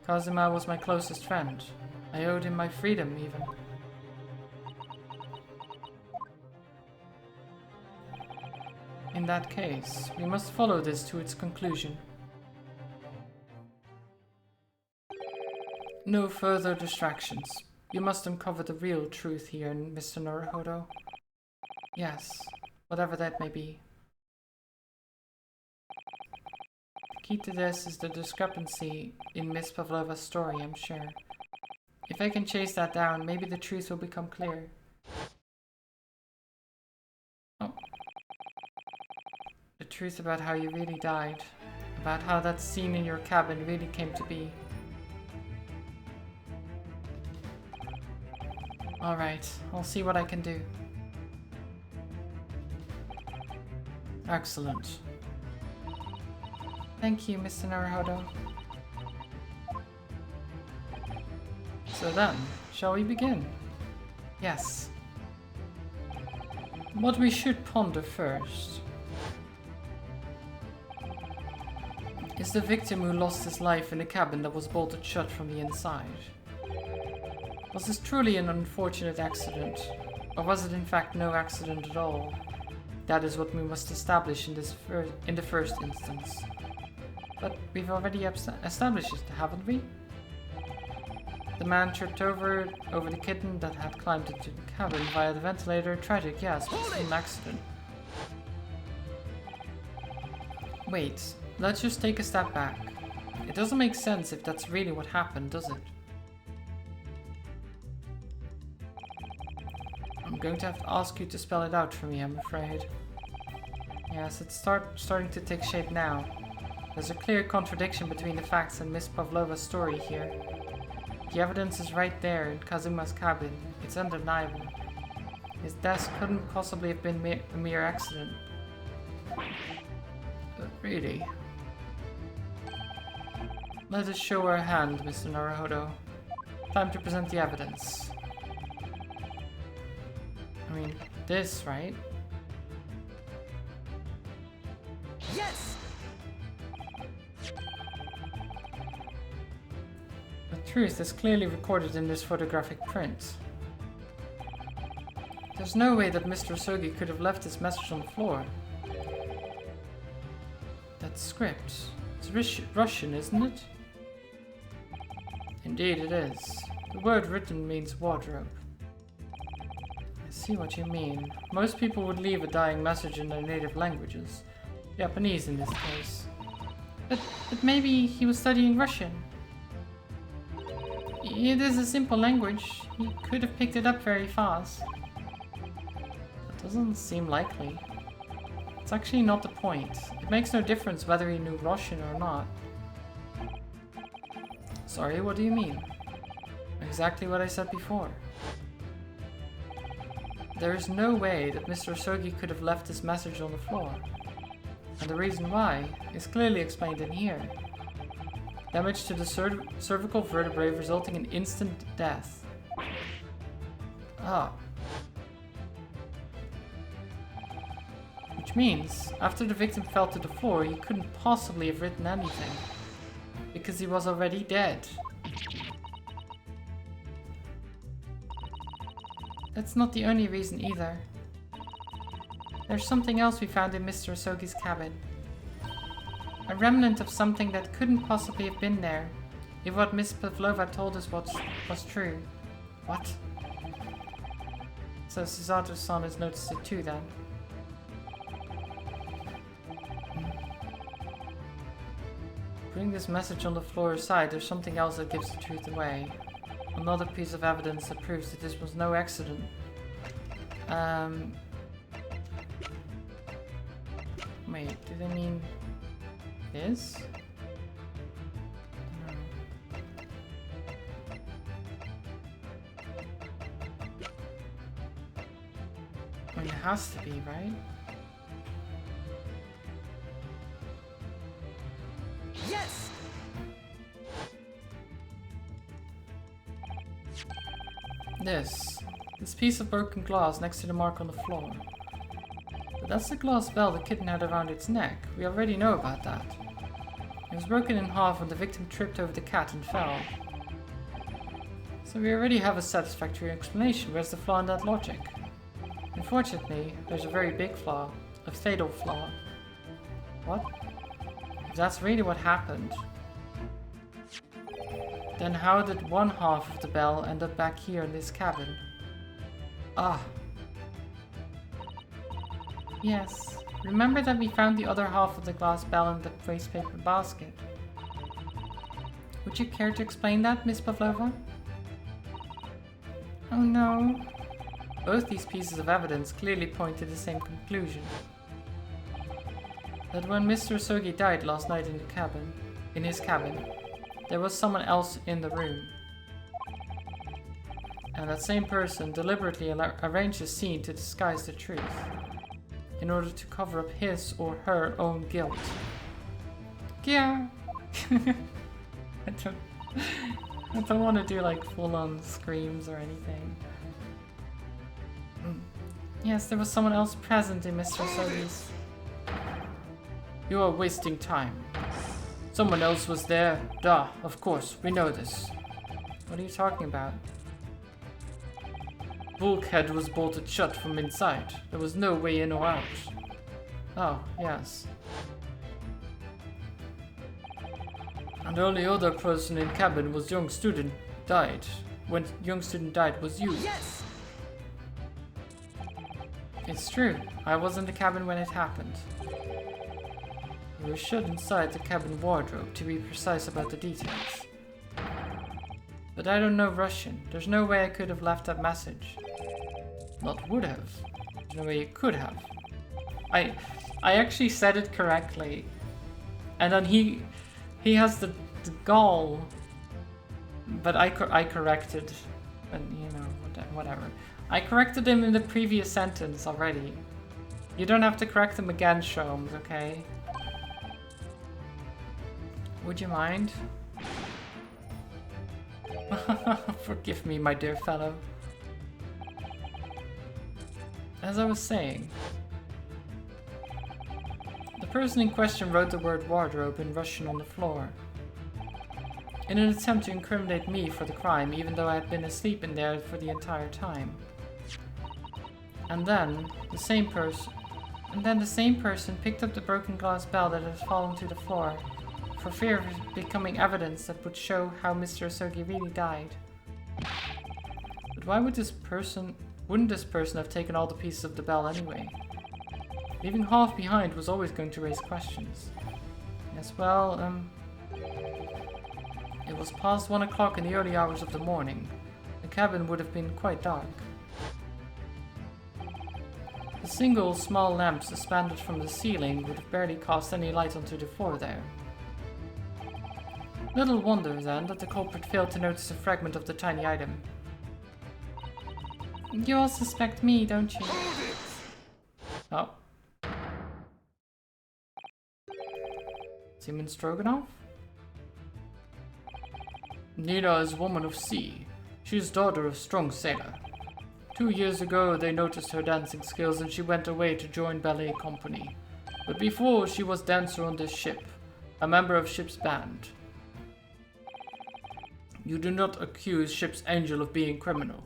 Kazuma was my closest friend. I owed him my freedom, even. In that case, we must follow this to its conclusion. No further distractions. You must uncover the real truth here, Mr. Naruhodo. Yes, whatever that may be. The key to this is the discrepancy in Miss Pavlova's story, I'm sure. If I can chase that down, maybe the truth will become clear. Oh. The truth about how you really died. About how that scene in your cabin really came to be. Alright, I'll see what I can do. Excellent. Thank you, Mr. Naruhodo. So then, shall we begin? Yes. What we should ponder first is the victim who lost his life in a cabin that was bolted shut from the inside. Was this truly an unfortunate accident, or was it in fact no accident at all? That is what we must establish in the first instance. But we've already established it, haven't we? The man tripped over the kitten that had climbed into the cabin via the ventilator. Tragic, yes, but still an accident. Wait, let's just take a step back. It doesn't make sense if that's really what happened, does it? I'm going to have to ask you to spell it out for me, I'm afraid. Yes, it's starting to take shape now. There's a clear contradiction between the facts and Miss Pavlova's story here. The evidence is right there in Kazuma's cabin. It's undeniable. His death couldn't possibly have been a mere accident. But really? Let us show our hand, Mr. Naruhodo. Time to present the evidence. I mean, this, right? Yes! The truth is clearly recorded in this photographic print. There's no way that Mr. Osogi could have left this message on the floor. That script. It's Russian, isn't it? Indeed it is. The word written means wardrobe. I see what you mean. Most people would leave a dying message in their native languages. Japanese in this case. But maybe he was studying Russian. It is a simple language. He could have picked it up very fast. That doesn't seem likely. It's actually not the point. It makes no difference whether he knew Russian or not. Sorry, what do you mean? Exactly what I said before. There is no way that Mr. Osogi could have left this message on the floor. And the reason why is clearly explained in here. Damage to the cervical vertebrae resulting in instant death. Ah. Which means, after the victim fell to the floor, he couldn't possibly have written anything. Because he was already dead. That's not the only reason either. There's something else we found in Mr. Osogi's cabin. A remnant of something that couldn't possibly have been there, if what Miss Pavlova told us was true. What? So Susato-san has noticed it too then. Putting this message on the floor aside, there's something else that gives the truth away. Another piece of evidence that proves that this was no accident. Wait, did I mean this? No. I mean, it has to be, right? Yes! This piece of broken glass next to the mark on the floor. But that's the glass bell the kitten had around its neck. We already know about that. It was broken in half when the victim tripped over the cat and fell. So we already have a satisfactory explanation. Where's the flaw in that logic? Unfortunately, there's a very big flaw. A fatal flaw. What? If that's really what happened, then how did one half of the bell end up back here in this cabin? Ah. Yes. Remember that we found the other half of the glass bell in the wastepaper basket? Would you care to explain that, Miss Pavlova? Oh no. Both these pieces of evidence clearly point to the same conclusion. That when Mr. Sogi died last night in his cabin, there was someone else in the room. And that same person deliberately arranged the scene to disguise the truth, in order to cover up his or her own guilt. Yeah. I don't want to do like full-on screams or anything. Yes, there was someone else present in Mr. Sogi's. You are wasting time. Someone else was there. Duh, of course, we know this. What are you talking about? Bulkhead was bolted shut from inside. There was no way in or out. Oh, yes. And the only other person in cabin was young student died. When young student died was you. Yes! It's true. I was in the cabin when it happened. You were shut inside the cabin wardrobe, to be precise about the details. But I don't know Russian. There's no way I could have left that message. Not would have. There's no way you could have. I actually said it correctly. And then he has the gall. But I corrected. And you know, whatever. I corrected him in the previous sentence already. You don't have to correct him again, Sholmes, okay? Would you mind? Forgive me, my dear fellow. As I was saying, the person in question wrote the word wardrobe in Russian on the floor, in an attempt to incriminate me for the crime, even though I had been asleep in there for the entire time. And then the same person picked up the broken glass bell that had fallen to the floor, for fear of it becoming evidence that would show how Mr. Asogi really died. But why wouldn't this person have taken all the pieces of the bell anyway? Leaving half behind was always going to raise questions. Yes, well, it was past 1 o'clock in the early hours of the morning. The cabin would have been quite dark. The single small lamp suspended from the ceiling would have barely cast any light onto the floor there. Little wonder, then, that the culprit failed to notice a fragment of the tiny item. You all suspect me, don't you? Oh. Seaman Stroganoff? Nina is a woman of sea. She is daughter of strong sailor. 2 years ago they noticed her dancing skills and she went away to join ballet company. But before she was dancer on this ship, a member of ship's band. You do not accuse ship's angel of being criminal.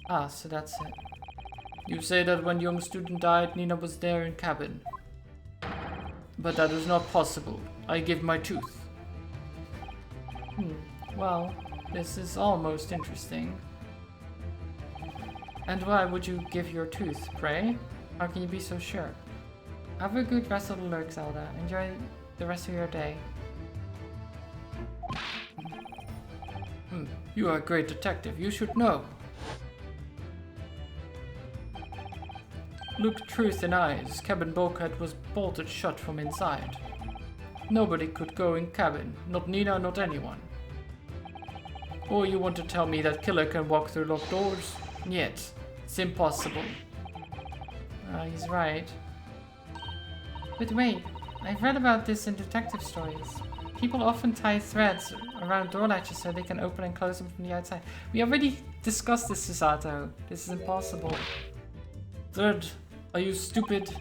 Ah, so that's it. You say that when young student died, Nina was there in cabin. But that is not possible. I give my tooth. Well, this is almost interesting. And why would you give your tooth, pray? How can you be so sure? Have a good rest of the lurk, Zelda. Enjoy the rest of your day. You are a great detective. You should know. Look truth in eyes. Cabin bulkhead was bolted shut from inside. Nobody could go in cabin. Not Nina, not anyone. Or you want to tell me that killer can walk through locked doors? Yet, it's impossible. He's right. But wait, I've read about this in detective stories. People often tie threads around door latches so they can open and close them from the outside. We already discussed this, Susato. This is impossible. Third, are you stupid?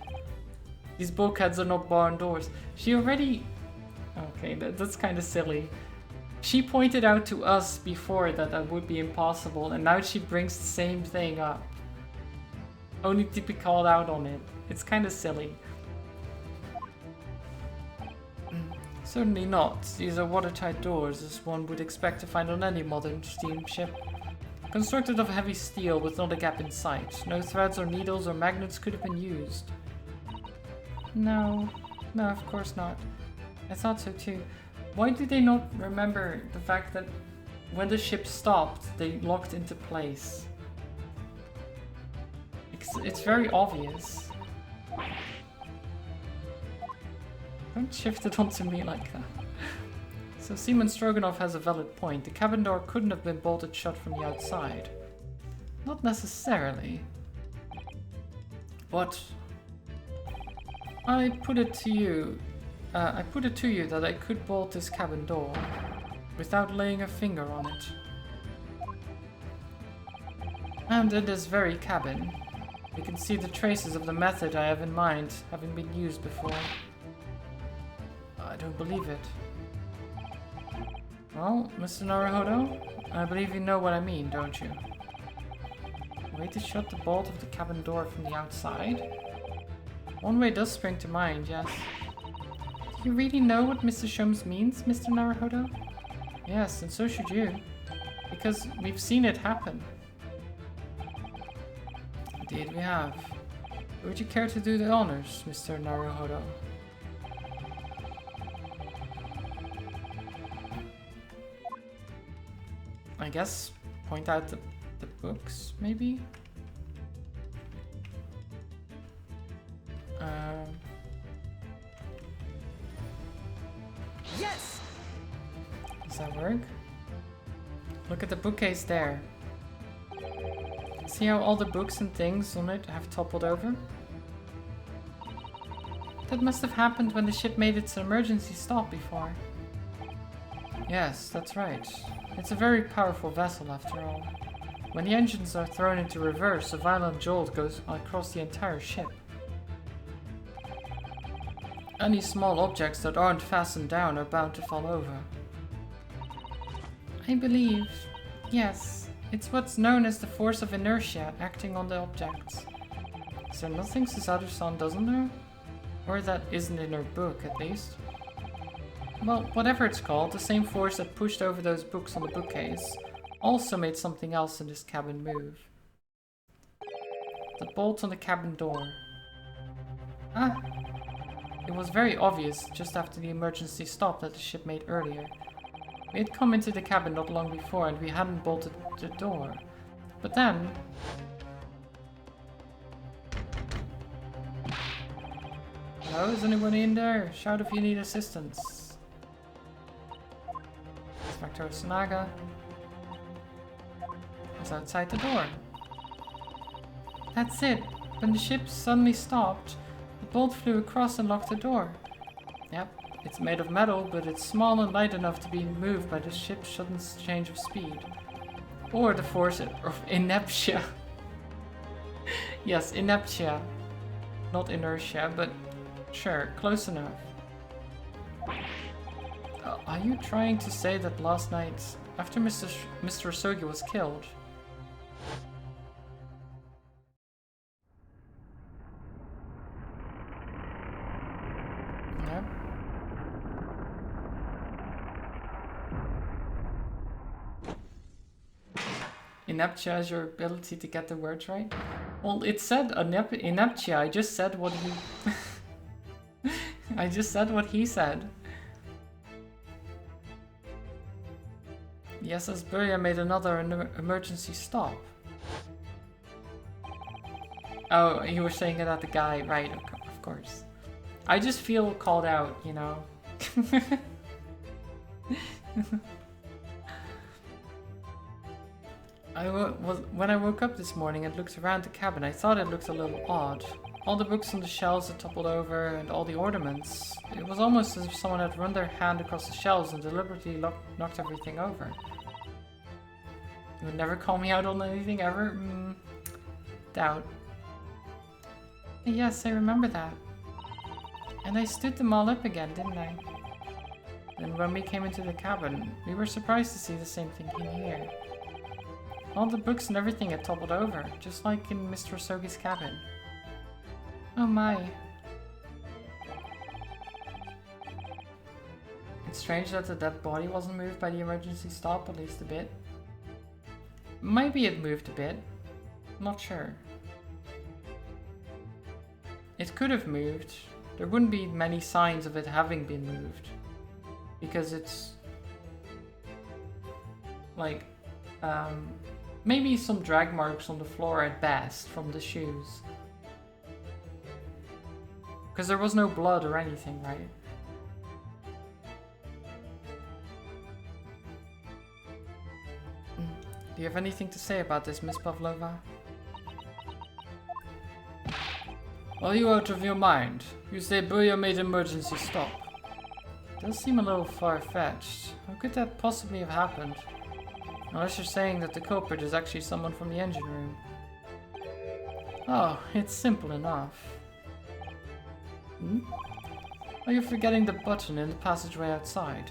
These bulkheads are not barn doors. She already... Okay, that's kind of silly. She pointed out to us before that that would be impossible, and now she brings the same thing up. Only to be called out on it. It's kind of silly. Certainly not. These are watertight doors, as one would expect to find on any modern steamship. Constructed of heavy steel with not a gap in sight. No threads or needles or magnets could have been used. No. No, of course not. I thought so too. Why did they not remember the fact that when the ship stopped, they locked into place? It's very obvious. Don't shift it onto me like that. So Seaman Stroganoff has a valid point. The cabin door couldn't have been bolted shut from the outside. Not necessarily. But I put it to you that I could bolt this cabin door without laying a finger on it. And in this very cabin, you can see the traces of the method I have in mind having been used before. I don't believe it. Well, Mr. Naruhodo, I believe you know what I mean, don't you? A way to shut the bolt of the cabin door from the outside? One way does spring to mind, yes. Do you really know what Mr. Shums means, Mr. Naruhodo? Yes, and so should you. Because we've seen it happen. Indeed we have. Would you care to do the honors, Mr. Naruhodo? I guess point out the books, maybe? Yes! Does that work? Look at the bookcase there. See how all the books and things on it have toppled over? That must have happened when the ship made its emergency stop before. Yes, that's right. It's a very powerful vessel after all. When the engines are thrown into reverse, a violent jolt goes across the entire ship. Any small objects that aren't fastened down are bound to fall over. I believe, yes, it's what's known as the force of inertia acting on the objects. Is there nothing Susaru-san doesn't know? Or that isn't in her book, at least? Well, whatever it's called, the same force that pushed over those books on the bookcase also made something else in this cabin move. The bolt on the cabin door. Ah! It was very obvious just after the emergency stop that the ship made earlier. We had come into the cabin not long before and we hadn't bolted the door. But then... Hello, is anybody in there? Shout if you need assistance. Inspector Osanaga is outside the door. That's it. When the ship suddenly stopped, the bolt flew across and locked the door. Yep, it's made of metal, but it's small and light enough to be moved by the ship's sudden change of speed. Or the force of inertia. Yes, inertia. Not inertia, but sure, close enough. Are you trying to say that last night, after Mr. Osogi was killed... Yeah. Ineptia is your ability to get the words right? Well, it said ineptia, I just said what he... I just said what he said. The SS Burya made another emergency stop. Oh, you were saying it at the guy, right, of course. I just feel called out, you know. When I woke up this morning and looked around the cabin, I thought it looked a little odd. All the books on the shelves had toppled over, and all the ornaments. It was almost as if someone had run their hand across the shelves and deliberately knocked everything over. You would never call me out on anything ever? Doubt. Yes, I remember that. And I stood them all up again, didn't I? and when we came into the cabin, we were surprised to see the same thing in here. All the books and everything had toppled over, just like in Mr. Sogi's cabin. Oh my. It's strange that the dead body wasn't moved by the emergency stop at least a bit. Maybe it moved a bit. Not sure. It could have moved. There wouldn't be many signs of it having been moved. Because it's... like... maybe some drag marks on the floor at best from the shoes. Because there was no blood or anything, right? Do you have anything to say about this, Miss Pavlova? Are you out of your mind? You say Burya made emergency stop. It does seem a little far-fetched. How could that possibly have happened? Unless you're saying that the culprit is actually someone from the engine room. Oh, it's simple enough. Are you forgetting the button in the passageway outside?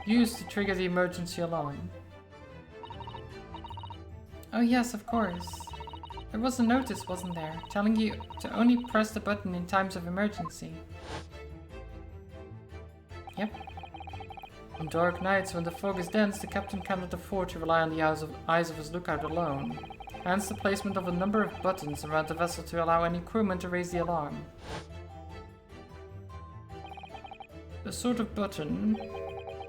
Used to trigger the emergency alarm. Oh yes, of course. There was a notice, wasn't there, telling you to only press the button in times of emergency. Yep. On dark nights when the fog is dense, the captain cannot afford to rely on the eyes of his lookout alone. Hence the placement of a number of buttons around the vessel to allow any crewman to raise the alarm. The sort of button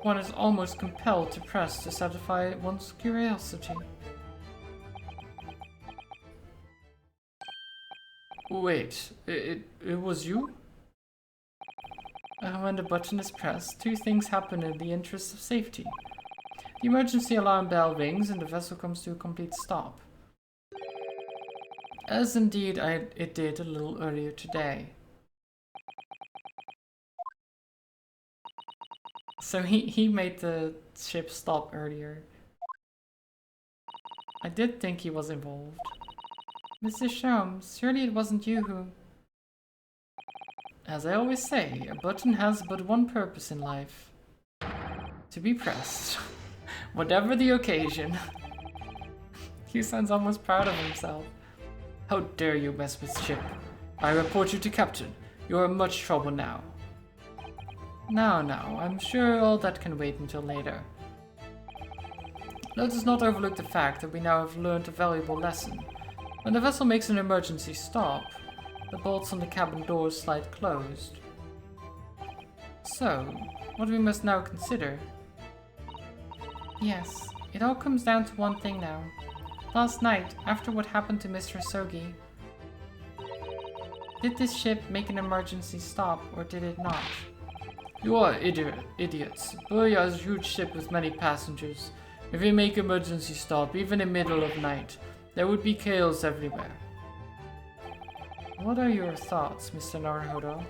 one is almost compelled to press to satisfy one's curiosity. Wait, it was you? When the button is pressed, two things happen in the interest of safety. The emergency alarm bell rings and the vessel comes to a complete stop. As indeed it did a little earlier today. So he made the ship stop earlier. I did think he was involved. Mr. Sholmes, surely it wasn't you who... As I always say, a button has but one purpose in life. To be pressed. Whatever the occasion. He sounds almost proud of himself. How dare you mess with ship? I report you to Captain. You are in much trouble now. Now, I'm sure all that can wait until later. Let us not overlook the fact that we now have learned a valuable lesson. When the vessel makes an emergency stop, the bolts on the cabin doors slide closed. So, what we must now consider... Yes, it all comes down to one thing now. Last night, after what happened to Mr. Sogi, did this ship make an emergency stop or did it not? You are idiots. Burya is a huge ship with many passengers. If we make emergency stop, even in middle of night, there would be chaos everywhere. What are your thoughts, Mr. Naruhodo?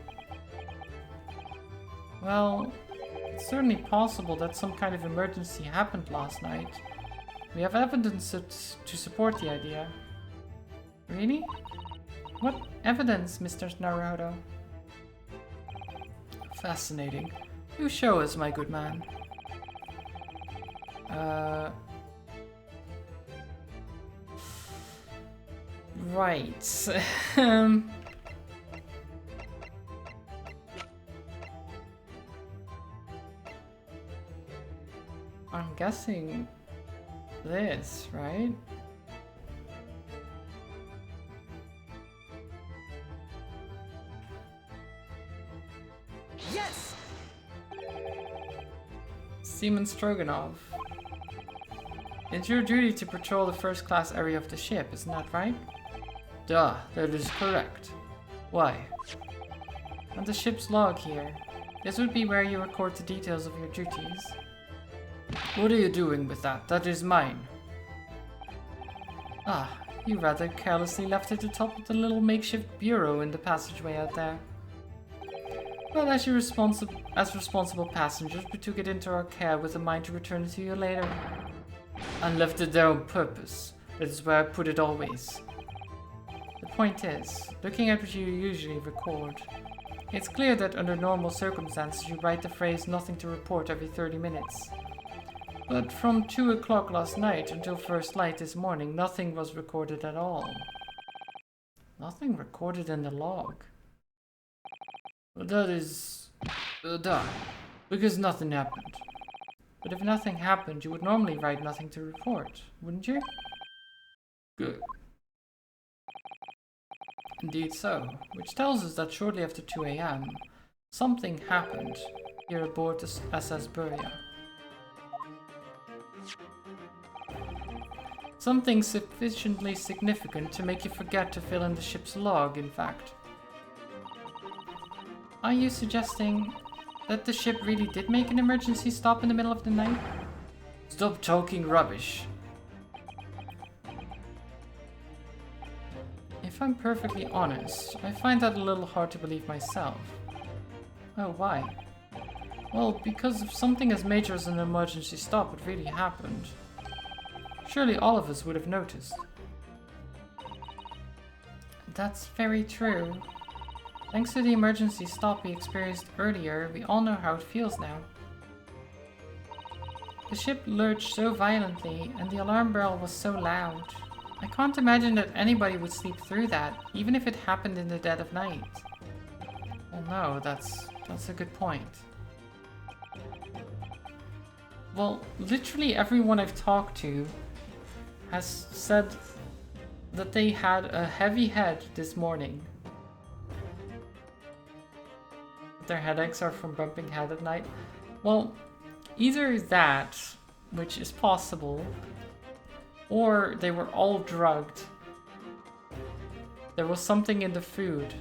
Well, it's certainly possible that some kind of emergency happened last night. We have evidence to support the idea. Really? What evidence, Mr. Naruhodo? Fascinating. You show us, my good man. Right. I'm guessing this, right? Yes! Seaman Stroganov. It's your duty to patrol the first-class area of the ship, isn't that right? Duh, that is correct. Why? On the ship's log here. This would be where you record the details of your duties. What are you doing with that? That is mine. Ah, you rather carelessly left it atop of the little makeshift bureau in the passageway out there. Well, as responsible passengers, we took it into our care with a mind to return it to you later. And left it there on purpose. That is where I put it always. The point is, looking at what you usually record, It's clear that under normal circumstances you write the phrase nothing to report every 30 minutes. But from 2 o'clock last night until first light this morning, nothing was recorded at all. Nothing recorded in the log. That is... duh. Because nothing happened. But if nothing happened, you would normally write nothing to report, wouldn't you? Good. Indeed so, which tells us that shortly after 2 a.m., something happened here aboard the SS Buria. Something sufficiently significant to make you forget to fill in the ship's log, in fact. Are you suggesting that the ship really did make an emergency stop in the middle of the night? Stop talking rubbish. If I'm perfectly honest, I find that a little hard to believe myself. Oh, why? Well, because if something as major as an emergency stop had really happened, surely all of us would have noticed. That's very true. Thanks to the emergency stop we experienced earlier, we all know how it feels now. The ship lurched so violently, and the alarm bell was so loud. I can't imagine that anybody would sleep through that, even if it happened in the dead of night. Well, no, that's a good point. Well, literally everyone I've talked to has said that they had a heavy head this morning. Their headaches are from bumping head at night. Well, either that, which is possible, or they were all drugged. There was something in the food.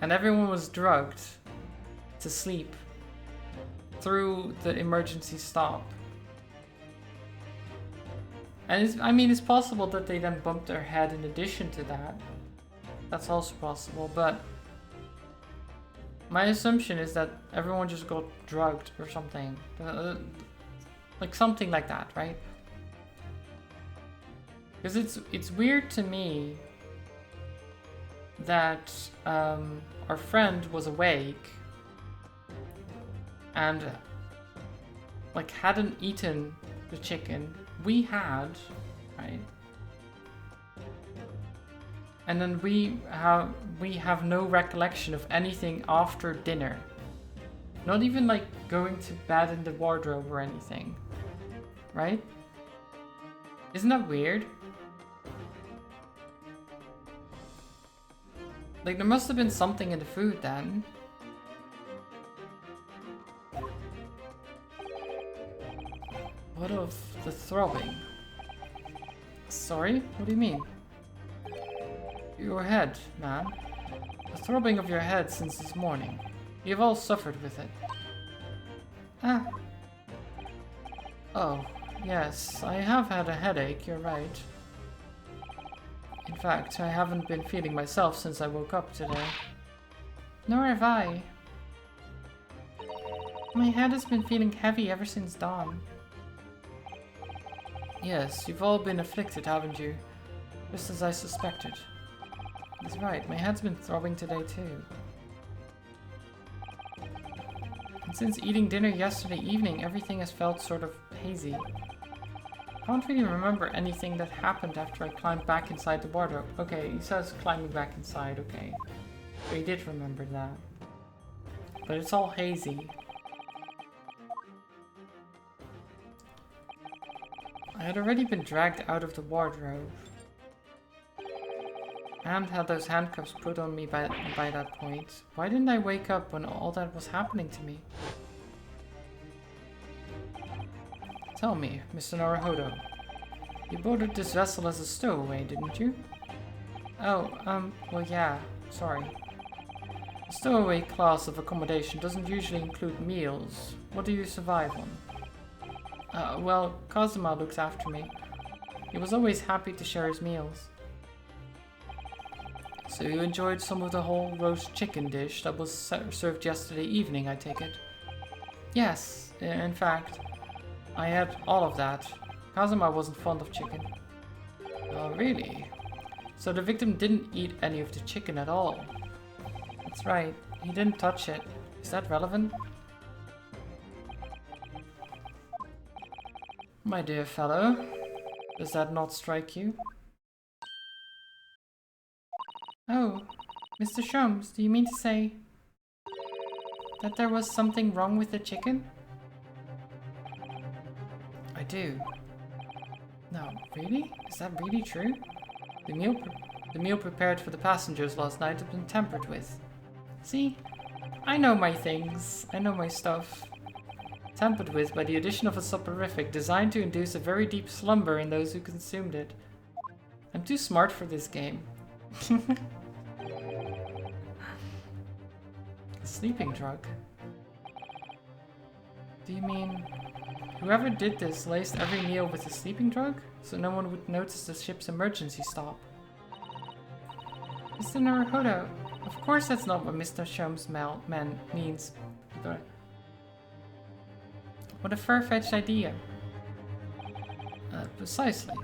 And everyone was drugged to sleep through the emergency stop. And it's possible that they then bumped their head in addition to that. That's also possible, but my assumption is that everyone just got drugged or something. Like something like that, right? Because it's weird to me that our friend was awake and like hadn't eaten the chicken. We had, right? And then we have no recollection of anything after dinner. Not even like going to bed in the wardrobe or anything. Right? Isn't that weird? Like there must have been something in the food then. What of the throbbing? Sorry? What do you mean? Your head, man. The throbbing of your head since this morning. You've all suffered with it. Ah. Oh, yes, I have had a headache, you're right. In fact, I haven't been feeling myself since I woke up today. Nor have I. My head has been feeling heavy ever since dawn. Yes, you've all been afflicted, haven't you? Just as I suspected. He's right, my head's been throbbing today too. And since eating dinner yesterday evening, everything has felt sort of hazy. I can't really remember anything that happened after I climbed back inside the wardrobe. Okay, he says climbing back inside, okay. So he did remember that. But it's all hazy. I had already been dragged out of the wardrobe. And had those handcuffs put on me by that point. Why didn't I wake up when all that was happening to me? Tell me, Mr. Naruhodo. You boarded this vessel as a stowaway, didn't you? Oh, well yeah, sorry. The stowaway class of accommodation doesn't usually include meals. What do you survive on? Well, Kazuma looks after me. He was always happy to share his meals. So you enjoyed some of the whole roast chicken dish that was served yesterday evening, I take it? Yes, in fact, I had all of that. Kazuma wasn't fond of chicken. Oh, really? So the victim didn't eat any of the chicken at all. That's right, he didn't touch it. Is that relevant? My dear fellow, does that not strike you? Oh, Mr. Sholmes, do you mean to say that there was something wrong with the chicken? I do. No, really? Is that really true? The meal prepared for the passengers last night had been tampered with. See? I know my things. I know my stuff. Tampered with by the addition of a soporific designed to induce a very deep slumber in those who consumed it. I'm too smart for this game. A sleeping drug? Do you mean whoever did this laced every meal with a sleeping drug so no one would notice the ship's emergency stop? Mr. Naruhodo, of course that's not what Mr. Sholmes means. What a far-fetched idea. Precisely.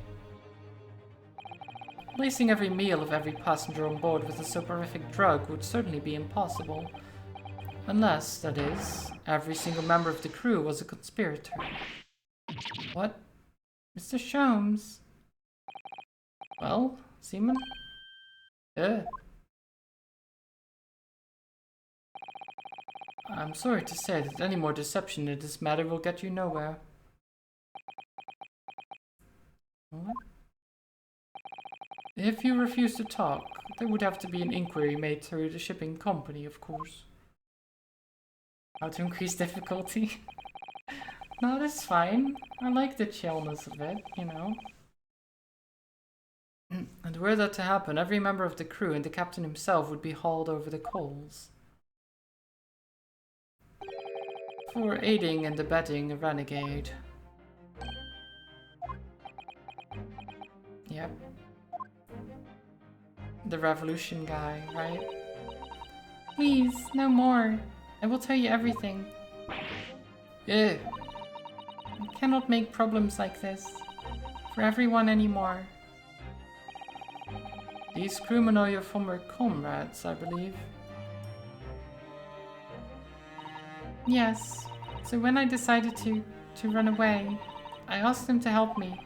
Lacing every meal of every passenger on board with a soporific drug would certainly be impossible. Unless, that is, every single member of the crew was a conspirator. What? Mr. Sholmes? Well, Seaman? I'm sorry to say that any more deception in this matter will get you nowhere. What? If you refuse to talk, there would have to be an inquiry made through the shipping company, of course. How to increase difficulty? No, that's fine. I like the chillness of it, you know. And were that to happen, every member of the crew and the captain himself would be hauled over the coals. For aiding and abetting a renegade. Yep. The revolution guy, right? Please, no more. I will tell you everything. Yeah. You cannot make problems like this for everyone anymore. These crewmen are your former comrades, I believe. Yes. So when I decided to run away, I asked them to help me.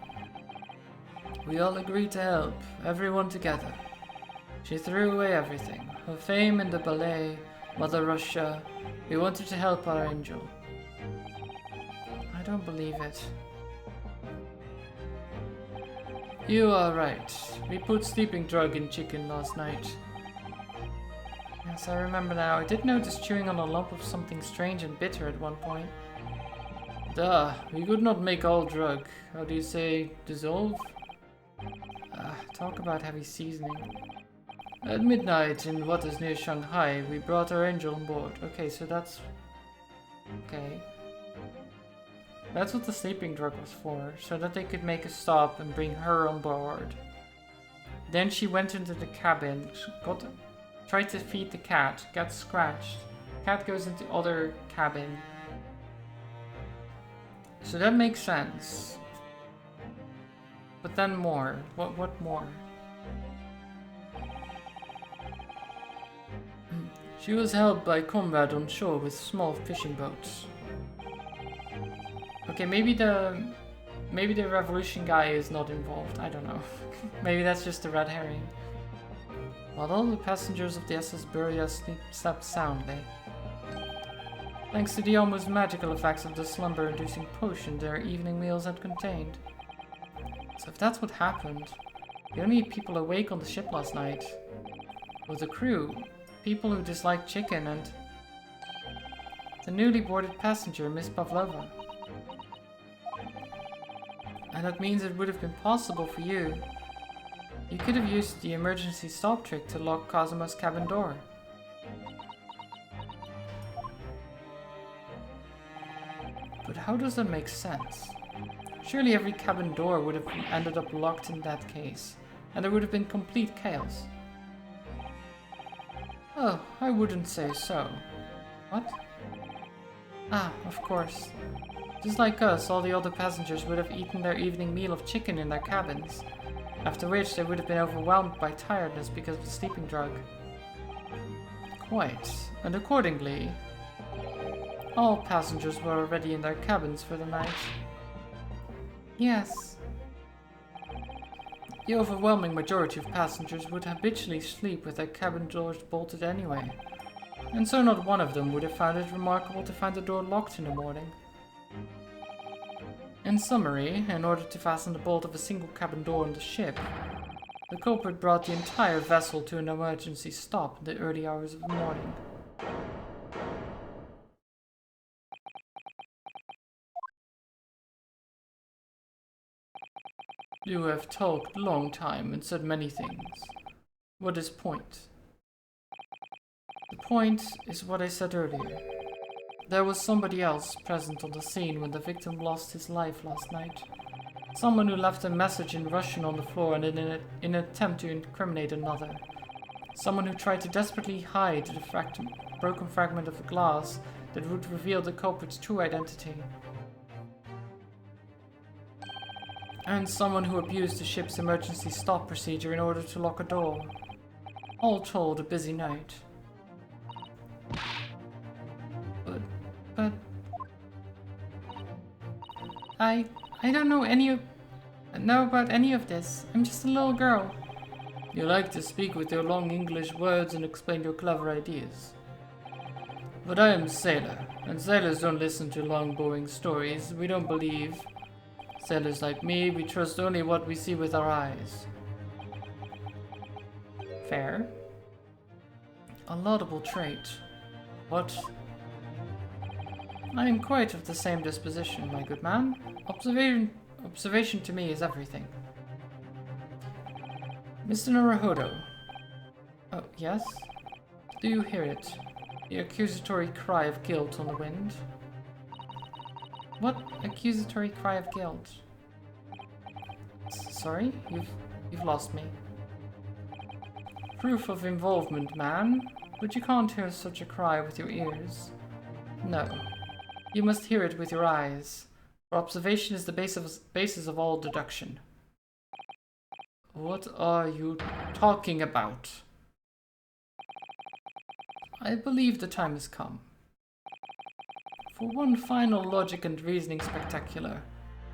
We all agreed to help, everyone together. She threw away everything. Her fame in the ballet, Mother Russia. We wanted to help our angel. I don't believe it. You are right. We put sleeping drug in chicken last night. Yes, I remember now. I did notice chewing on a lump of something strange and bitter at one point. Duh, we could not make all drug. How do you say, dissolve? Talk about heavy seasoning. At midnight in what is near Shanghai, we brought our angel on board. Okay, so that's... Okay. That's what the sleeping drug was for, so that they could make a stop and bring her on board. Then she went into the cabin, tried to feed the cat, got scratched. Cat goes into other cabin. So that makes sense. But then more. What more? She was held by comrade on shore with small fishing boats. Okay, maybe the revolution guy is not involved. I don't know. Maybe that's just a red herring. While all the passengers of the SS Buria slept soundly. Thanks to the almost magical effects of the slumber-inducing potion their evening meals had contained. So if that's what happened, the only people awake on the ship last night were the crew, people who disliked chicken, and the newly boarded passenger, Miss Pavlova. And that means it would have been possible for you. You could have used the emergency stop trick to lock Kazuma's cabin door. But how does that make sense? Surely every cabin door would have ended up locked in that case, and there would have been complete chaos. Oh, I wouldn't say so. What? Ah, of course. Just like us, all the other passengers would have eaten their evening meal of chicken in their cabins. after which they would have been overwhelmed by tiredness because of the sleeping drug. Quite, and accordingly, all passengers were already in their cabins for the night. Yes. The overwhelming majority of passengers would habitually sleep with their cabin doors bolted anyway, and so not one of them would have found it remarkable to find the door locked in the morning. In summary, in order to fasten the bolt of a single cabin door on the ship, the culprit brought the entire vessel to an emergency stop in the early hours of the morning. You have talked a long time and said many things. What is point? The point is what I said earlier. There was somebody else present on the scene when the victim lost his life last night. Someone who left a message in Russian on the floor and in an attempt to incriminate another. Someone who tried to desperately hide the broken fragment of the glass that would reveal the culprit's true identity. And someone who abused the ship's emergency stop procedure in order to lock a door. All told, a busy night. But... I don't know about any of this. I'm just a little girl. You like to speak with your long English words and explain your clever ideas. But I am a sailor, and sailors don't listen to long, boring stories. We don't believe. Sailors like me, we trust only what we see with our eyes. Fair. A laudable trait. What? I am quite of the same disposition, my good man. Observation to me is everything. Mr. Naruhodo. Oh, yes? Do you hear it? The accusatory cry of guilt on the wind? What accusatory cry of guilt? Sorry? You've lost me. Proof of involvement, man. But you can't hear such a cry with your ears. No. You must hear it with your eyes. For observation is the basis of all deduction. What are you talking about? I believe the time has come. For one final logic and reasoning spectacular,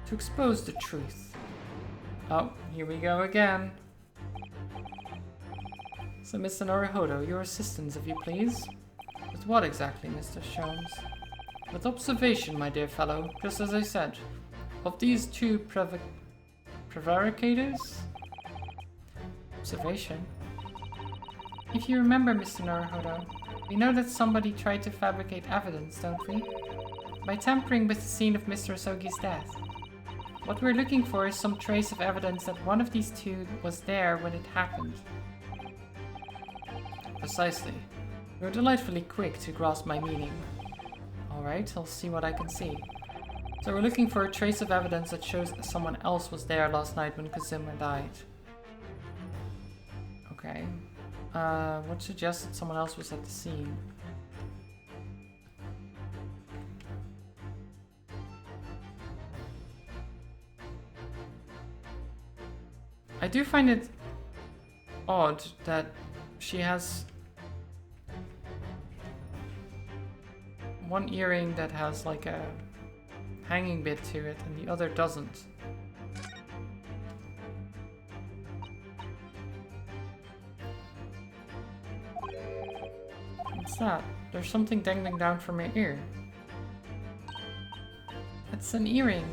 to expose the truth. Oh, here we go again. So, Mr. Naruhodo, your assistance, if you please. With what exactly, Mr. Sholmes? With observation, my dear fellow, just as I said. Of these two prevaricators? Observation? If you remember, Mr. Naruhodo, we know that somebody tried to fabricate evidence, don't we? By tampering with the scene of Mr. Asogi's death. What we're looking for is some trace of evidence that one of these two was there when it happened. Precisely. You're delightfully quick to grasp my meaning. Alright, I'll see what I can see. So we're looking for a trace of evidence that shows someone else was there last night when Kazuma died. Okay. What suggests that someone else was at the scene? I do find it odd that she has one earring that has like a hanging bit to it and the other doesn't. What's that? There's something dangling down from her ear. It's an earring.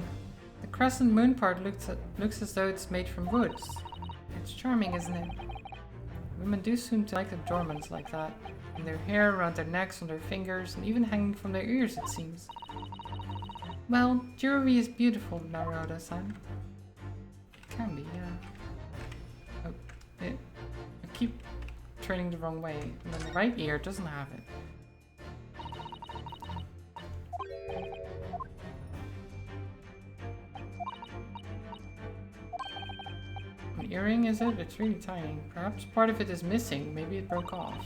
The crescent moon part looks as though it's made from wood. It's charming, isn't it? Women do seem to like adornments like that. In their hair, around their necks, on their fingers, and even hanging from their ears, it seems. Well, jewelry is beautiful, Naruhodo-san. It can be, yeah. Oh, I keep turning the wrong way, and then the right ear doesn't have it. An earring, is it? It's really tiny. Perhaps part of it is missing. Maybe it broke off.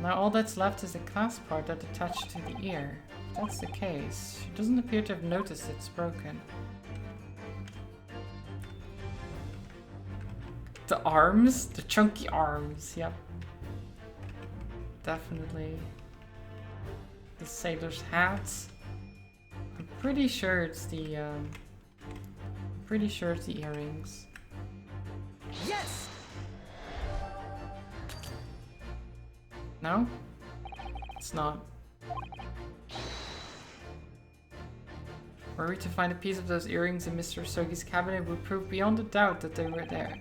Now all that's left is the clasp part that attached to the ear. If that's the case, she doesn't appear to have noticed it's broken. The arms? The chunky arms, yep. Definitely. The sailor's hats. I'm pretty sure it's the earrings. Yes! No? It's not. Were we to find a piece of those earrings in Mr. Sogi's cabinet, it would prove beyond a doubt that they were there.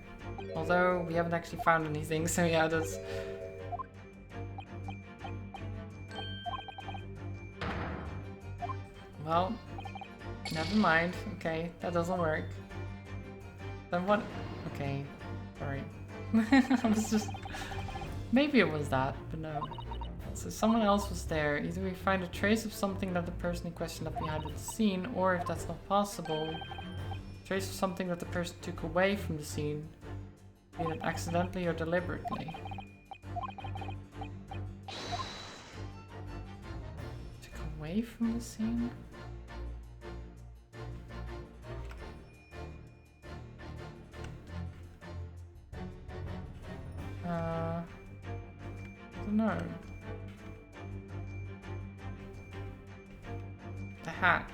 Although, we haven't actually found anything, so yeah, that's... Well, never mind. Okay, that doesn't work. Then what? Okay, sorry. I was just... Maybe it was that, but no. So someone else was there. Either we find a trace of something that the person in question left behind at the scene, or if that's not possible, a trace of something that the person took away from the scene, be it accidentally or deliberately. Took away from the scene? I don't know. The hat.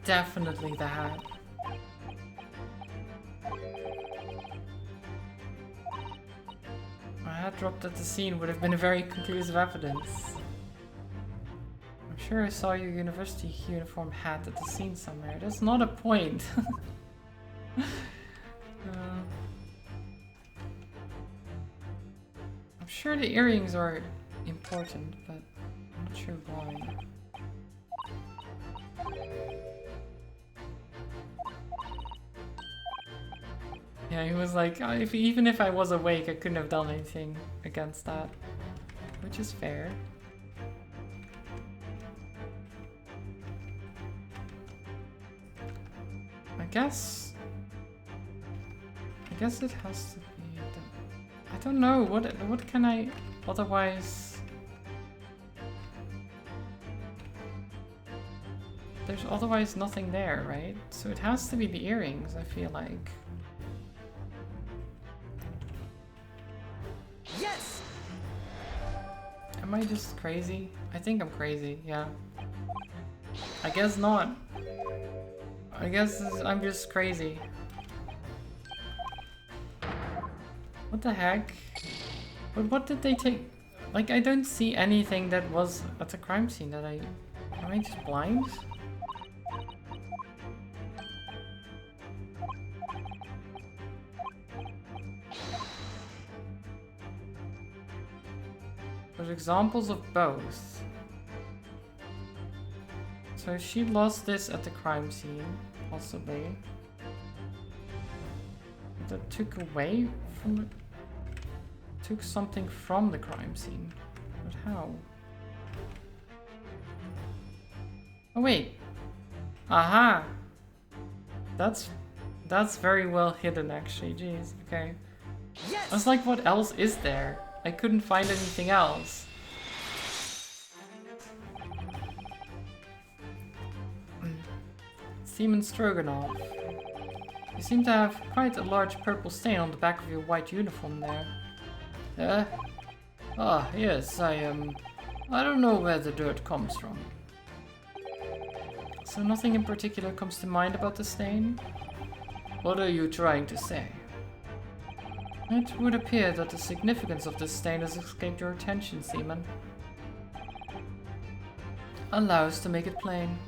Definitely the hat. A hat dropped at the scene would have been a very conclusive evidence. I'm sure I saw your university uniform hat at the scene somewhere. That's not a point. I'm sure the earrings are important, but I'm not sure why. Yeah, he was like, even if I was awake, I couldn't have done anything against that. Which is fair. I guess it has to be... I don't know, what can I... Otherwise... There's otherwise nothing there, right? So it has to be the earrings, I feel like. Yes! Am I just crazy? I think I'm crazy, yeah. I guess not. I guess I'm just crazy. What the heck? But what did they take? Like, I don't see anything that was at the crime scene that I... Am I just blind? There's examples of both. So she lost this at the crime scene, possibly. That took away from the... Took something from the crime scene. But how? Oh wait! Aha! That's very well hidden actually, jeez, okay. Yes! I was like, what else is there? I couldn't find anything else. Seaman Stroganoff. You seem to have quite a large purple stain on the back of your white uniform there. Yes, I don't know where the dirt comes from. So nothing in particular comes to mind about the stain? What are you trying to say? It would appear that the significance of this stain has escaped your attention, Seaman. Allow us to make it plain.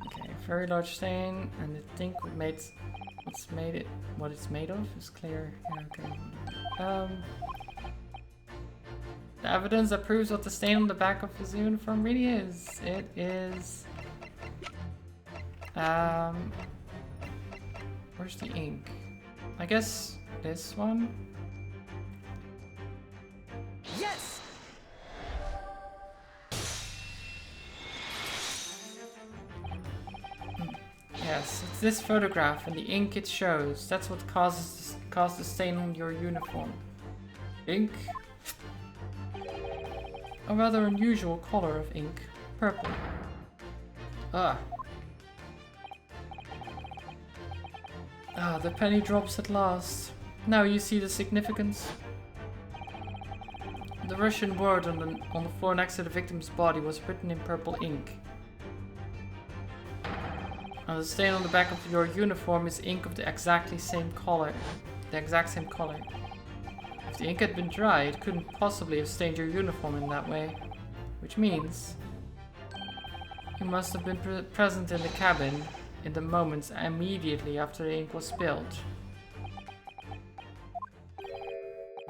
Okay, very large stain, and I think what it's made of is clear. Yeah, okay. The evidence that proves what the stain on the back of his uniform really is. It is... Where's the ink? I guess this one? Yes! Yes, it's this photograph and the ink it shows. That's what caused the stain on your uniform. Ink? A rather unusual color of ink. Purple. Ah. Ah, the penny drops at last. Now you see the significance. The Russian word on the floor next to the victim's body was written in purple ink. And the stain on the back of your uniform is ink of the exact same color. If the ink had been dry, it couldn't possibly have stained your uniform in that way. Which means you must have been present in the cabin in the moments immediately after the ink was spilled.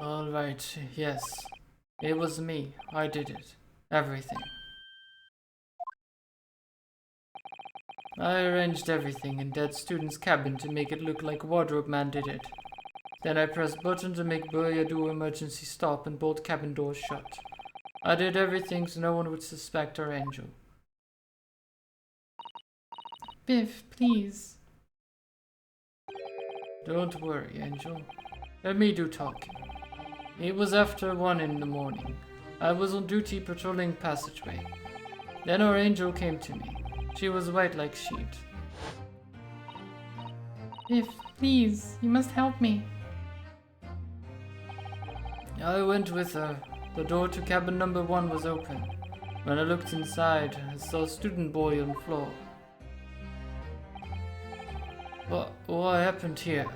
Alright, yes. It was me. I did it. Everything. I arranged everything in that student's cabin to make it look like Wardrobe Man did it. Then I pressed button to make Burya do emergency stop and bolt cabin doors shut. I did everything so no one would suspect our Angel. Biff, please. Don't worry, Angel. Let me do talking. It was after 1 in the morning. I was on duty patrolling passageway. Then our Angel came to me. She was white like sheet. Biff, please, you must help me. I went with her. The door to cabin number 1 was open. When I looked inside, I saw a student boy on the floor. What happened here?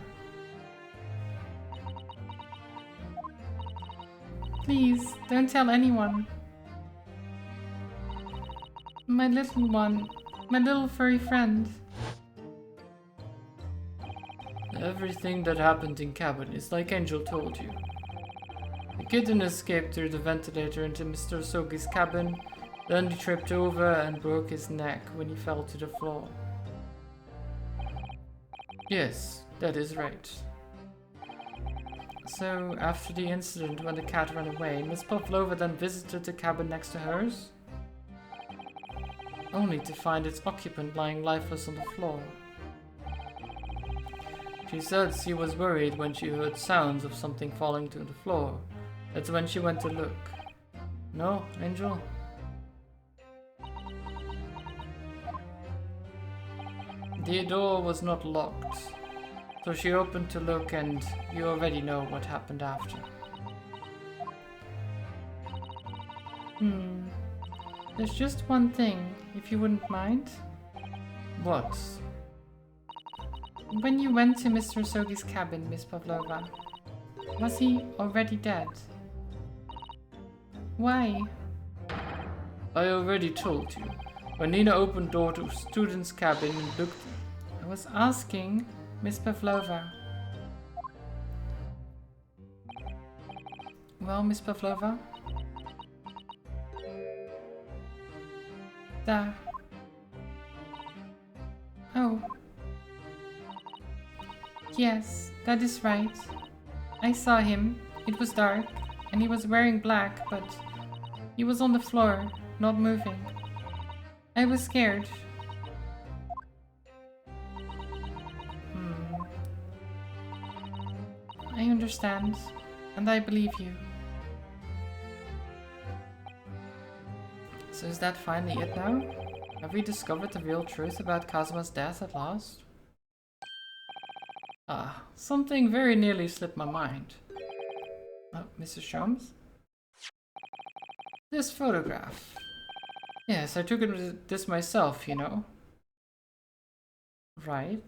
Please, don't tell anyone. My little one. My little furry friend. Everything that happened in cabin is like Angel told you. The kitten escaped through the ventilator into Mr. Sogi's cabin, then he tripped over and broke his neck when he fell to the floor. Yes, that is right. So, after the incident when the cat ran away, Miss Pavlova then visited the cabin next to hers? Only to find its occupant lying lifeless on the floor. She said she was worried when she heard sounds of something falling to the floor. That's when she went to look. No, Angel? The door was not locked, so she opened to look, and you already know what happened after. There's just one thing, if you wouldn't mind. What? When you went to Mr. Sogi's cabin, Miss Pavlova, was he already dead? Why? I already told you. When Nina opened door to student's cabin and looked... I was asking Miss Pavlova. Well, Miss Pavlova? There. Oh. Yes, that is right. I saw him. It was dark, and he was wearing black, but he was on the floor, not moving. I was scared. I understand, and I believe you. So is that finally it now? Have we discovered the real truth about Kazuma's death at last? Ah, something very nearly slipped my mind. Oh, Mrs. Sholmes? This photograph. Yes, I took this myself, you know. Right.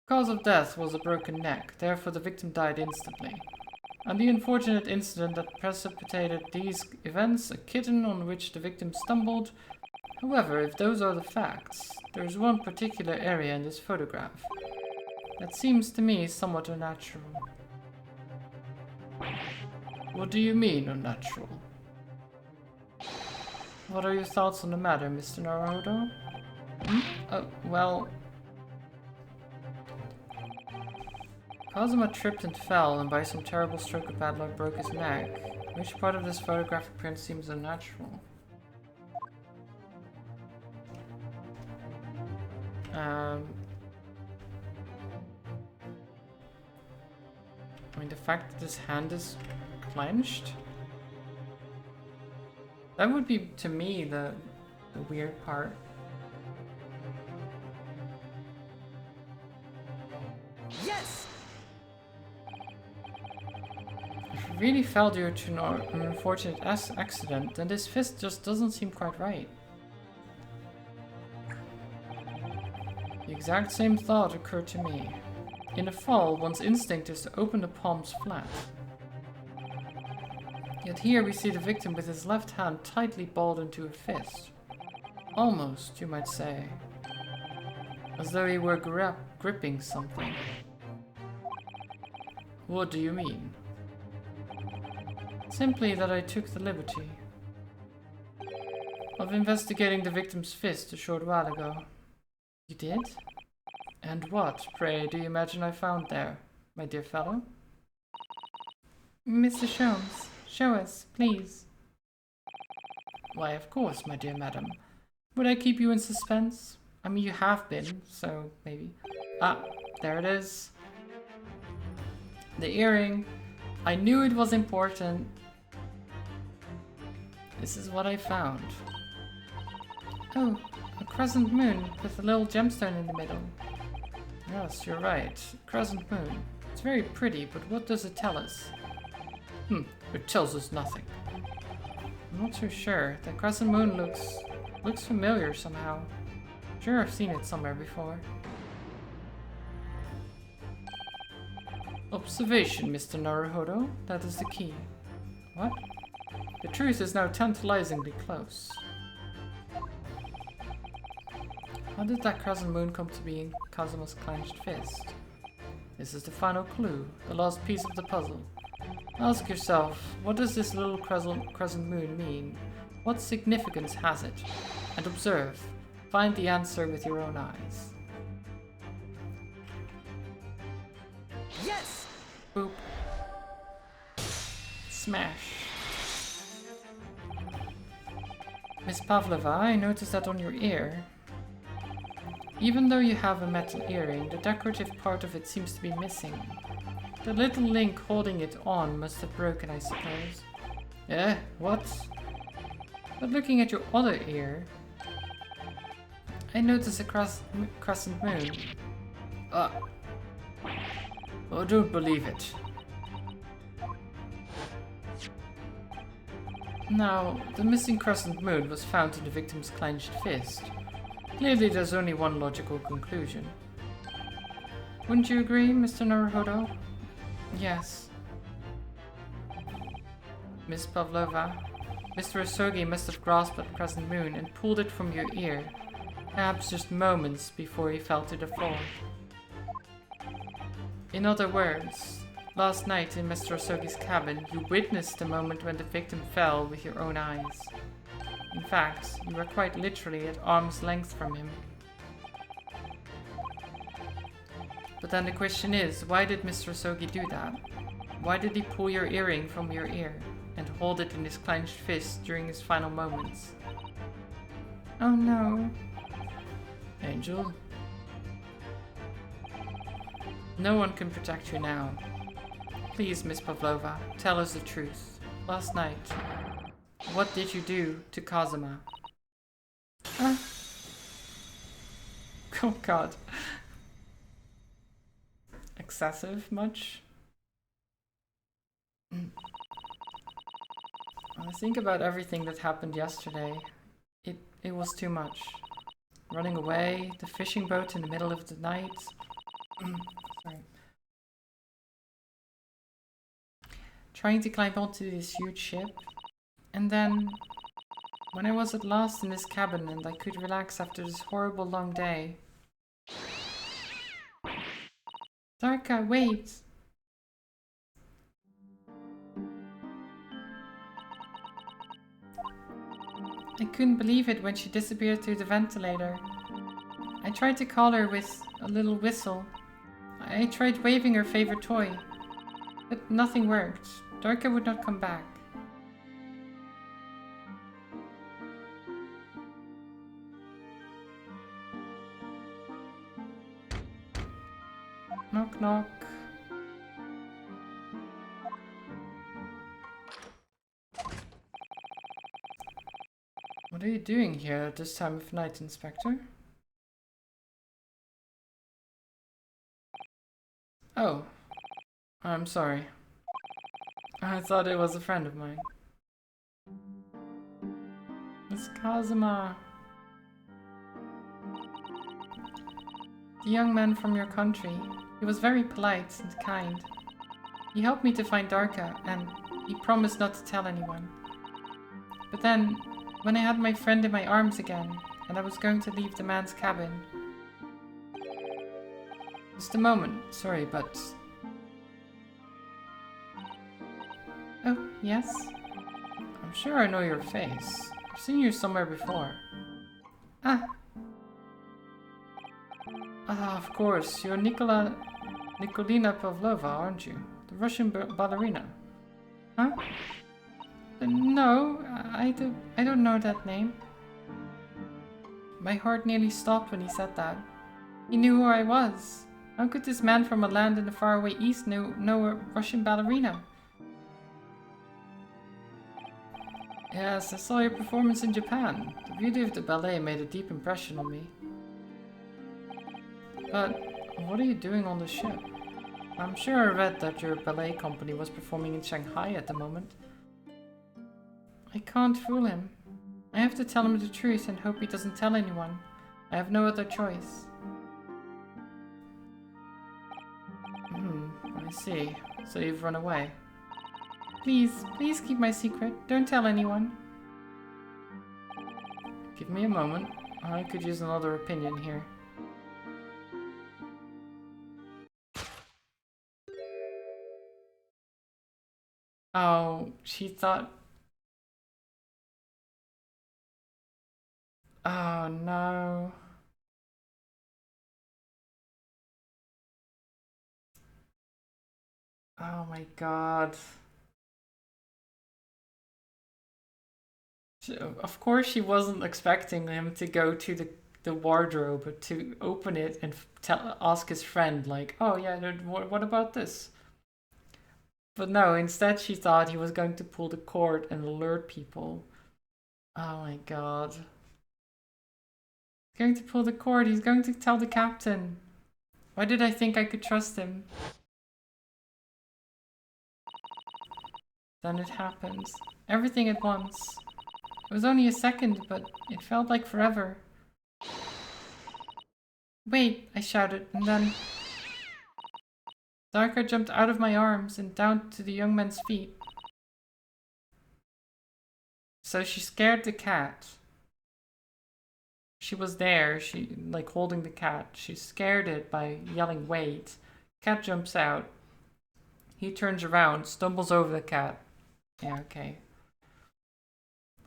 Cause of death was a broken neck, therefore the victim died instantly. And the unfortunate incident that precipitated these events, a kitten on which the victim stumbled. However, if those are the facts, there is one particular area in this photograph that seems to me somewhat unnatural. What do you mean, unnatural? What are your thoughts on the matter, Mr. Naruhodo? Well... Kazuma tripped and fell, and by some terrible stroke of bad luck broke his neck. Which part of this photographic print seems unnatural? I mean, the fact that his hand is clenched? That would be, to me, the weird part. really fell due to an unfortunate accident, then this fist just doesn't seem quite right. The exact same thought occurred to me. In a fall, one's instinct is to open the palms flat. Yet here we see the victim with his left hand tightly balled into a fist. Almost, you might say. As though he were gripping something. What do you mean? Simply that I took the liberty of investigating the victim's fist a short while ago. You did? And what, pray, do you imagine I found there, my dear fellow? Mr. Sholmes, show us, please. Why, of course, my dear madam. Would I keep you in suspense? I mean, you have been, so maybe. Ah, there it is. The earring. I knew it was important. This is what I found. Oh, a crescent moon with a little gemstone in the middle. Yes, you're right. Crescent moon. It's very pretty, but what does it tell us? It tells us nothing. I'm not so sure. The crescent moon looks familiar somehow. Sure, I've seen it somewhere before. Observation, Mr. Naruhodo. That is the key. What? The truth is now tantalizingly close. How did that crescent moon come to be in Kazuma's clenched fist? This is the final clue, the last piece of the puzzle. Ask yourself, what does this little crescent moon mean? What significance has it? And observe. Find the answer with your own eyes. Yes! Boop. Smash. Miss Pavlova, I noticed that on your ear. Even though you have a metal earring, the decorative part of it seems to be missing. The little link holding it on must have broken, I suppose. Eh? What? But looking at your other ear, I notice a crescent moon. I don't believe it. Now, the missing crescent moon was found in the victim's clenched fist. Clearly there's only one logical conclusion. Wouldn't you agree, Mr. Naruhodo? Yes. Miss Pavlova, Mr. Asogi must have grasped that crescent moon and pulled it from your ear, perhaps just moments before he fell to the floor. In other words, last night in Mr. Asogi's cabin, you witnessed the moment when the victim fell with your own eyes. In fact, you were quite literally at arm's length from him. But then the question is, why did Mr. Asogi do that? Why did he pull your earring from your ear and hold it in his clenched fist during his final moments? Oh no. Angel? No one can protect you now. Please, Miss Pavlova, tell us the truth. Last night, what did you do to Kazuma? Oh god. Excessive much? When I think about everything that happened yesterday, it was too much. Running away, the fishing boat in the middle of the night. Sorry. Trying to climb onto this huge ship. And then, when I was at last in this cabin and I could relax after this horrible long day. Darka, wait! I couldn't believe it when she disappeared through the ventilator. I tried to call her with a little whistle. I tried waving her favorite toy. But nothing worked. Darka would not come back. Knock knock. What are you doing here at this time of night, Inspector? Oh, I'm sorry. I thought it was a friend of mine. It's Kazuma. The young man from your country. He was very polite and kind. He helped me to find Darka, and he promised not to tell anyone. But then, when I had my friend in my arms again, and I was going to leave the man's cabin... Just a moment, sorry, but... Oh, yes? I'm sure I know your face. I've seen you somewhere before. Ah! Ah, of course, you're Nikolina Pavlova, aren't you? The Russian ballerina. Huh? No, I don't know that name. My heart nearly stopped when he said that. He knew who I was. How could this man from a land in the faraway east know a Russian ballerina? Yes, I saw your performance in Japan. The beauty of the ballet made a deep impression on me. But what are you doing on the ship? I'm sure I read that your ballet company was performing in Shanghai at the moment. I can't fool him. I have to tell him the truth and hope he doesn't tell anyone. I have no other choice. I see. So you've run away. Please, please keep my secret. Don't tell anyone. Give me a moment. I could use another opinion here. Oh, she thought... Oh no. Oh my god. Of course she wasn't expecting him to go to the wardrobe to open it and ask his friend like, oh yeah, what about this? But no, instead she thought he was going to pull the cord and alert people. Oh my god. He's going to pull the cord, he's going to tell the captain. Why did I think I could trust him? Then it happened. Everything at once. It was only a second, but it felt like forever. Wait, I shouted, and then... Darka jumped out of my arms and down to the young man's feet. So she scared the cat. She was there, like holding the cat. She scared it by yelling, wait. Cat jumps out. He turns around, stumbles over the cat. Yeah, okay.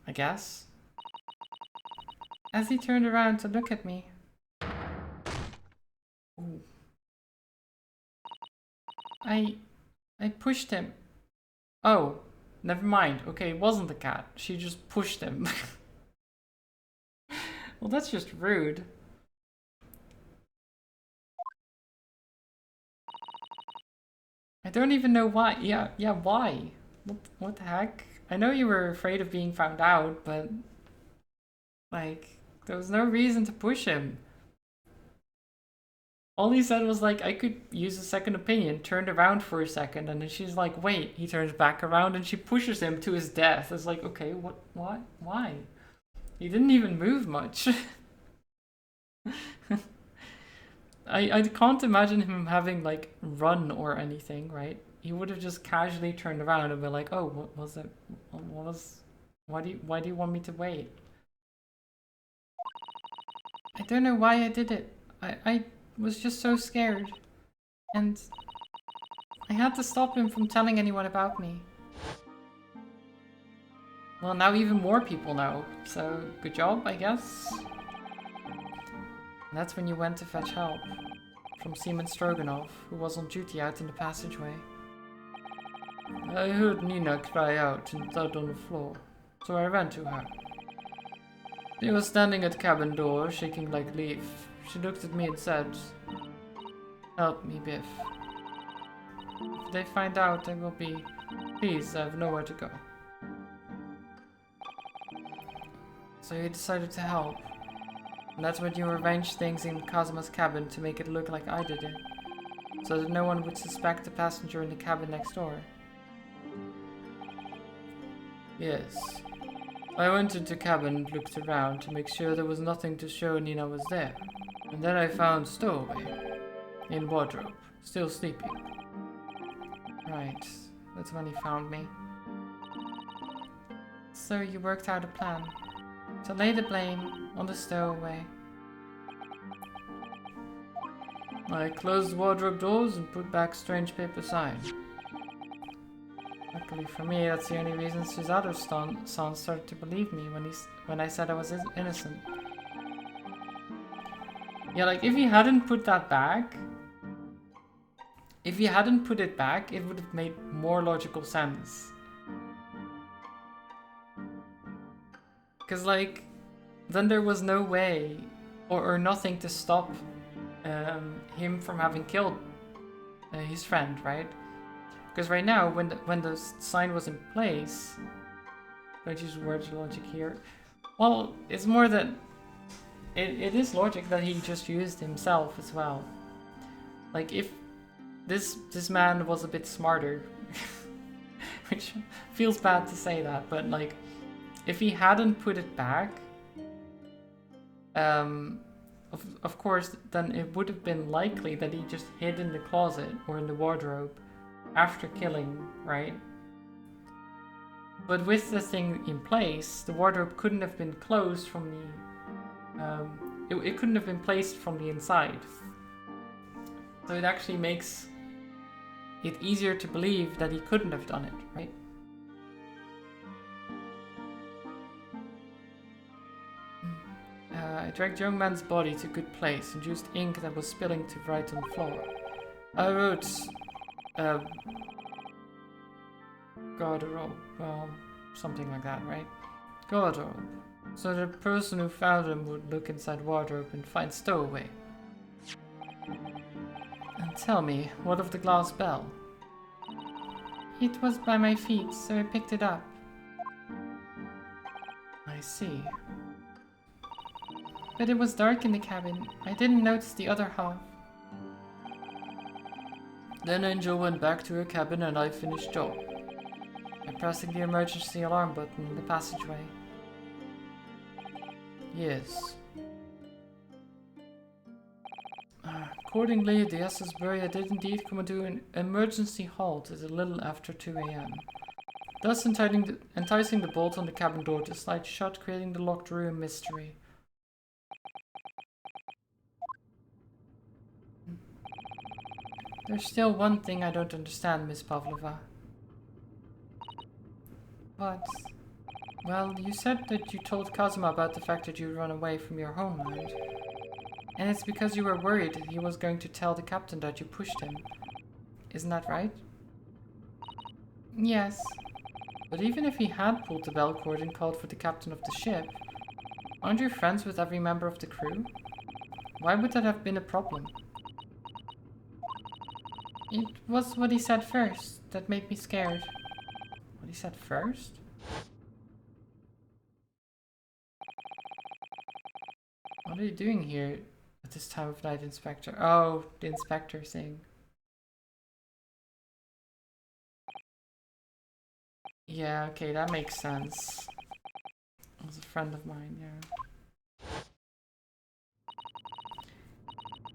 I guess. As he turned around to look at me. Ooh. I pushed him. Oh, never mind. Okay, it wasn't the cat. She just pushed him. Well, that's just rude. I don't even know why. Yeah, why? What the heck? I know you were afraid of being found out, but... Like, there was no reason to push him. All he said was like, I could use a second opinion, turned around for a second, and then she's like, wait, he turns back around and she pushes him to his death. It's like, okay, what, why? He didn't even move much. I can't imagine him having like run or anything, right? He would have just casually turned around and been like, oh, what was it? Why do you want me to wait? I don't know why I did it. I was just so scared. And I had to stop him from telling anyone about me. Well, now even more people know, so good job, I guess. And that's when you went to fetch help. From Seaman Stroganoff, who was on duty out in the passageway. I heard Nina cry out and thud on the floor, so I ran to her. She was standing at the cabin door, shaking like a leaf. She looked at me and said, "Help me, Biff. If they find out, I will be... Please, I have nowhere to go." So you decided to help. And that's when you arranged things in Kazuma's cabin to make it look like I did it. So that no one would suspect the passenger in the cabin next door. Yes. I went into the cabin and looked around to make sure there was nothing to show Nina was there. And then I found Stowaway in wardrobe, still sleeping. Right, that's when he found me. So you worked out a plan to lay the blame on the Stowaway. I closed the wardrobe doors and put back strange paper sign. Luckily for me, that's the only reason his other sons started to believe me when I said I was innocent. Yeah, like if he hadn't put that back, if he hadn't put it back, it would have made more logical sense. Because like, then there was no way or nothing to stop him from having killed his friend, right? Because right now, when the sign was in place, don't use words of logic here. Well, it's more that it is logic that he just used himself as well. Like if this man was a bit smarter, which feels bad to say that, but like if he hadn't put it back, of course, then it would have been likely that he just hid in the closet or in the wardrobe after killing, right? But with the thing in place, the wardrobe couldn't have been closed from the... it couldn't have been placed from the inside. So it actually makes it easier to believe that he couldn't have done it, right? I dragged young man's body to a good place and used ink that was spilling to write on the floor. I wrote... garderobe, well, something like that, right? Garderobe. So the person who found him would look inside wardrobe and find Stowaway. And tell me, what of the glass bell? It was by my feet, so I picked it up. I see. But it was dark in the cabin. I didn't notice the other half. Then Angel went back to her cabin and I finished job. By pressing the emergency alarm button in the passageway. Yes. Accordingly, the SS Buria did indeed come into an emergency halt at a little after 2 AM. Thus enticing the bolt on the cabin door to slide shut, creating the locked room mystery. There's still one thing I don't understand, Miss Pavlova. What? Well, you said that you told Kazuma about the fact that you'd run away from your homeland. And it's because you were worried that he was going to tell the captain that you pushed him. Isn't that right? Yes. But even if he had pulled the bell cord and called for the captain of the ship, aren't you friends with every member of the crew? Why would that have been a problem? It was what he said first that made me scared. What he said first? What are you doing here at this time of night, Inspector? Oh, the inspector thing. Yeah, okay, that makes sense. He was a friend of mine, yeah.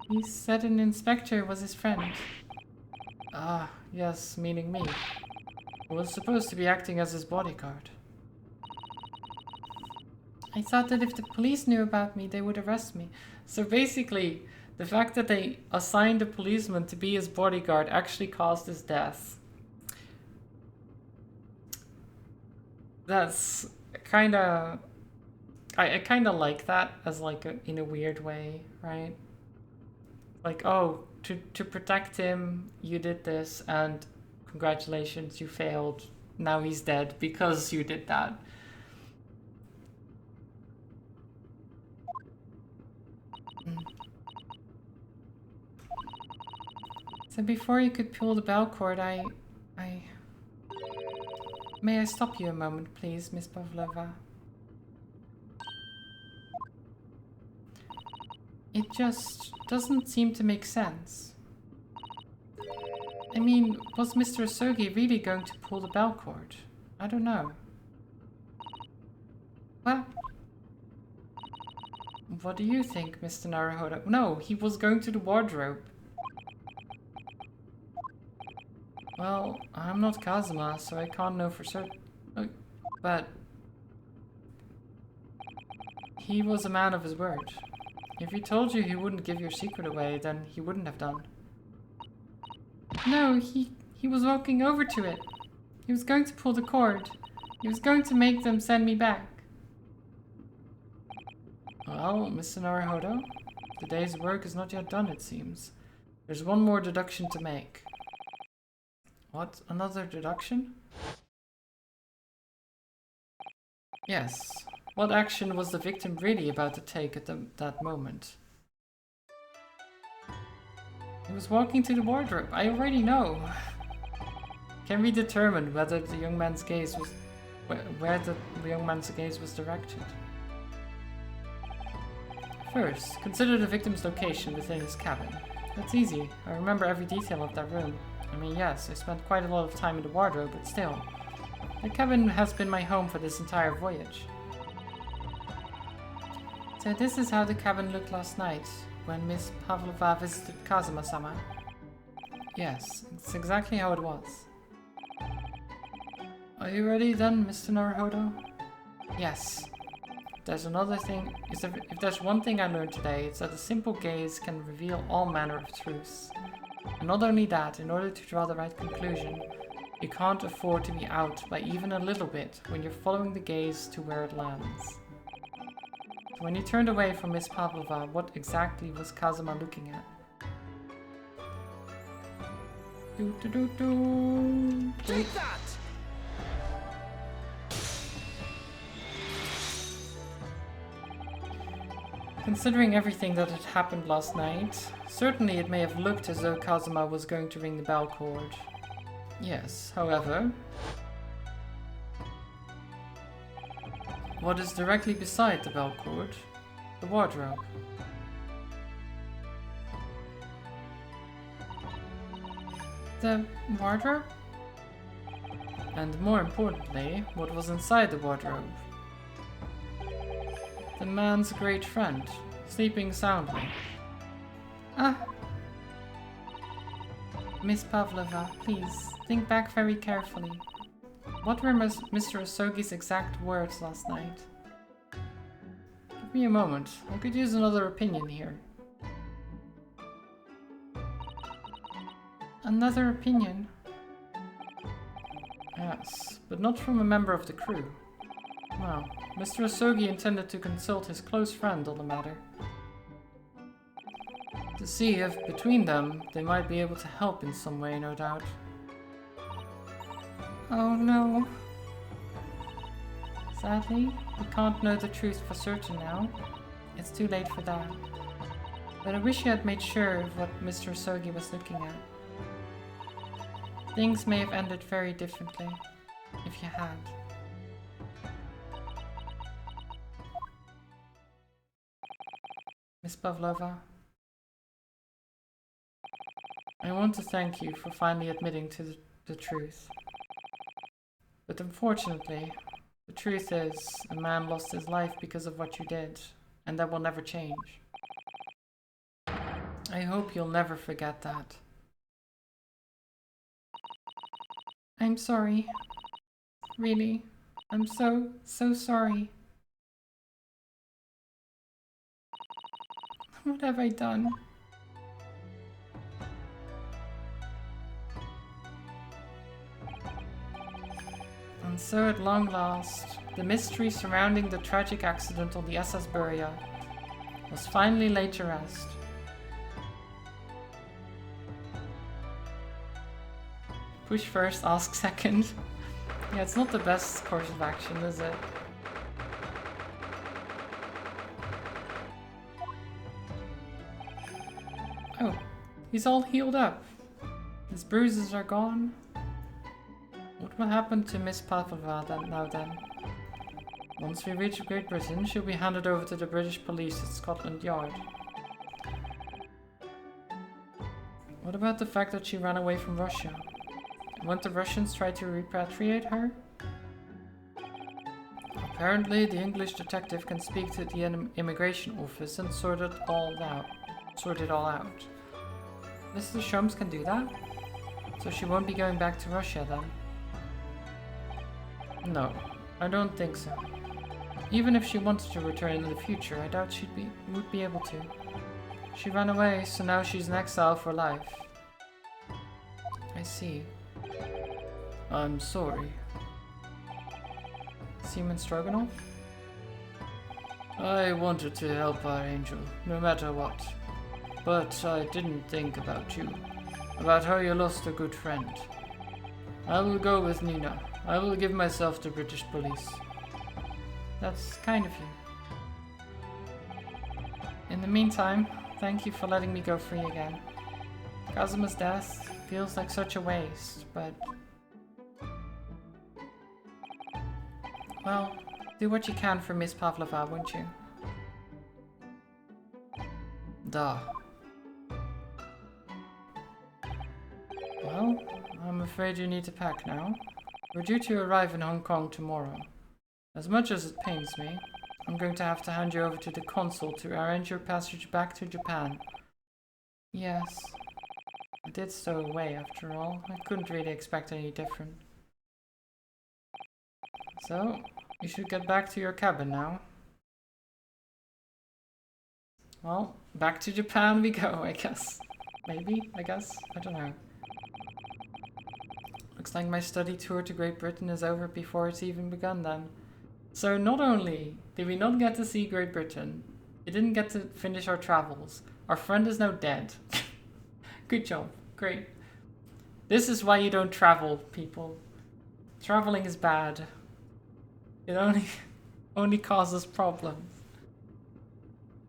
He said an inspector was his friend. Ah, yes, meaning me. I was supposed to be acting as his bodyguard. I thought that if the police knew about me, they would arrest me. So basically, the fact that they assigned a policeman to be his bodyguard actually caused his death. That's kind of... I kind of like that as like in a weird way, right? Like, oh, to protect him, you did this, and congratulations, you failed. Now he's dead because you did that. So before you could pull the bell cord, May I stop you a moment, please, Miss Pavlova? It just doesn't seem to make sense. I mean, was Mr. Asogi really going to pull the bell cord? I don't know. What? What do you think, Mr. Naruhodo? No, he was going to the wardrobe. Well, I'm not Kazuma, so I can't know for certain. But he was a man of his word. If he told you he wouldn't give your secret away, then he wouldn't have done. No, he was walking over to it. He was going to pull the cord. He was going to make them send me back. Well, Mr. Naruhodo, the day's work is not yet done, it seems. There's one more deduction to make. What? Another deduction? Yes. What action was the victim really about to take at that moment? He was walking to the wardrobe. I already know. Can we determine whether the young man's gaze was... where the young man's gaze was directed? First, consider the victim's location within his cabin. That's easy. I remember every detail of that room. I mean, yes, I spent quite a lot of time in the wardrobe, but still. The cabin has been my home for this entire voyage. So this is how the cabin looked last night, when Miss Pavlova visited Kazuma-sama. Yes, it's exactly how it was. Are you ready then, Mr. Naruhodo? Yes. If there's one thing I learned today, it's that a simple gaze can reveal all manner of truths. And not only that, in order to draw the right conclusion, you can't afford to be out by even a little bit when you're following the gaze to where it lands. So when you turned away from Miss Pavlova, what exactly was Kazuma looking at? Take that! Considering everything that had happened last night, certainly it may have looked as though Kazuma was going to ring the bell cord. Yes, however, what is directly beside the bell cord? The wardrobe. The wardrobe? And more importantly, what was inside the wardrobe? The man's great friend, sleeping soundly. Ah! Miss Pavlova, please, think back very carefully. What were Mr. Osogi's exact words last night? Give me a moment, I could use another opinion here. Another opinion? Yes, but not from a member of the crew. Well, Mr. Osogi intended to consult his close friend on the matter. To see if, between them, they might be able to help in some way, no doubt. Oh no. Sadly, we can't know the truth for certain now. It's too late for that. But I wish you had made sure of what Mr. Osogi was looking at. Things may have ended very differently, if you had. Miss Pavlova, I want to thank you for finally admitting to the truth. But unfortunately, the truth is, a man lost his life because of what you did, and that will never change. I hope you'll never forget that. I'm sorry. Really, I'm so sorry. What have I done? And so at long last, the mystery surrounding the tragic accident on the SS Buria was finally laid to rest. Push first, ask second. Yeah, it's not the best course of action, is it? Oh, he's all healed up. His bruises are gone. What will happen to Miss Pavlova then? Once we reach Great Britain, she'll be handed over to the British police at Scotland Yard. What about the fact that she ran away from Russia? Won't the Russians try to repatriate her? Apparently, the English detective can speak to the immigration office and sort it all out. Mr. Shums can do that? So she won't be going back to Russia then? No, I don't think so. Even if she wanted to return in the future, I doubt would be able to. She ran away, so now she's in exile for life. I see. I'm sorry. Seaman Stroganoff? I wanted to help our angel, no matter what. But I didn't think about you. About how you lost a good friend. I will go with Nina. I will give myself to British police. That's kind of you. In the meantime, thank you for letting me go free again. Kazuma's death feels like such a waste, but... Well, do what you can for Miss Pavlova, won't you? Da. Well, I'm afraid you need to pack now. We're due to arrive in Hong Kong tomorrow. As much as it pains me, I'm going to have to hand you over to the consul to arrange your passage back to Japan. Yes. I did stow away after all. I couldn't really expect any different. So, you should get back to your cabin now. Well, back to Japan we go, I guess. Maybe, I guess. I don't know. Looks like my study tour to Great Britain is over before it's even begun then. So not only did we not get to see Great Britain, we didn't get to finish our travels. Our friend is now dead. Good job. Great. This is why you don't travel, people. Traveling is bad. It only causes problems.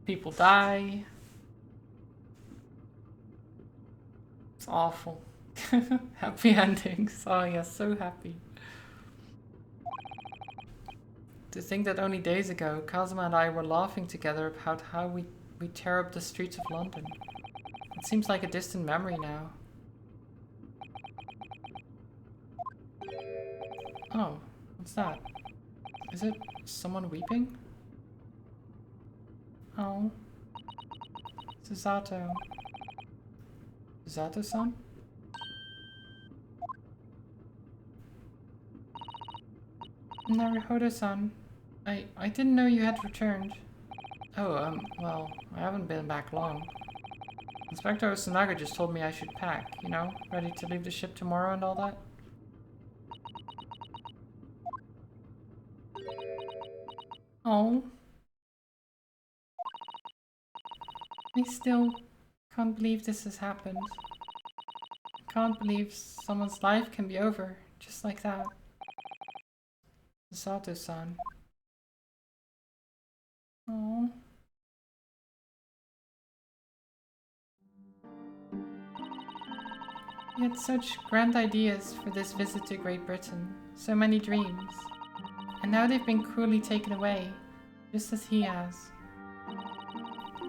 People die. It's awful. Happy endings. Oh yes, so happy. To think that only days ago, Kazuma and I were laughing together about how we tear up the streets of London. It seems like a distant memory now. Oh, what's that? Is it someone weeping? Oh. Susato. Susato-san? Naruhodo-san. I didn't know you had returned. Oh, well, I haven't been back long. Inspector Osanaga just told me I should pack, you know, ready to leave the ship tomorrow and all that. Oh. I still can't believe this has happened. I can't believe someone's life can be over just like that. Sato-san. Oh. You had such grand ideas for this visit to Great Britain, so many dreams. And now they've been cruelly taken away, just as he has.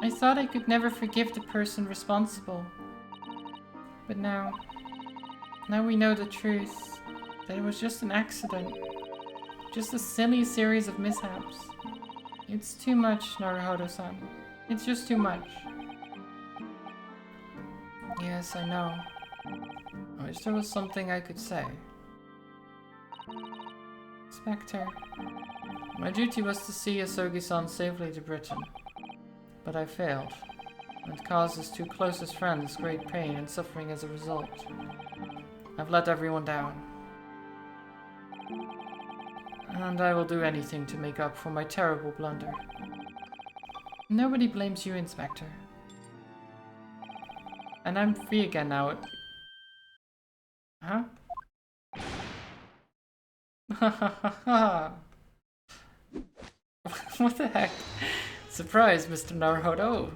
I thought I could never forgive the person responsible. But now we know the truth, that it was just an accident. Just a silly series of mishaps. It's too much, Naruhodo-san. It's just too much. Yes, I know. I wish there was something I could say. Spectre. My duty was to see Asogi-san safely to Britain. But I failed. And caused his two closest friends great pain and suffering as a result. I've let everyone down. And I will do anything to make up for my terrible blunder. Nobody blames you, Inspector. And I'm free again now. Huh? What the heck? Surprise, Mr. Naruhodo.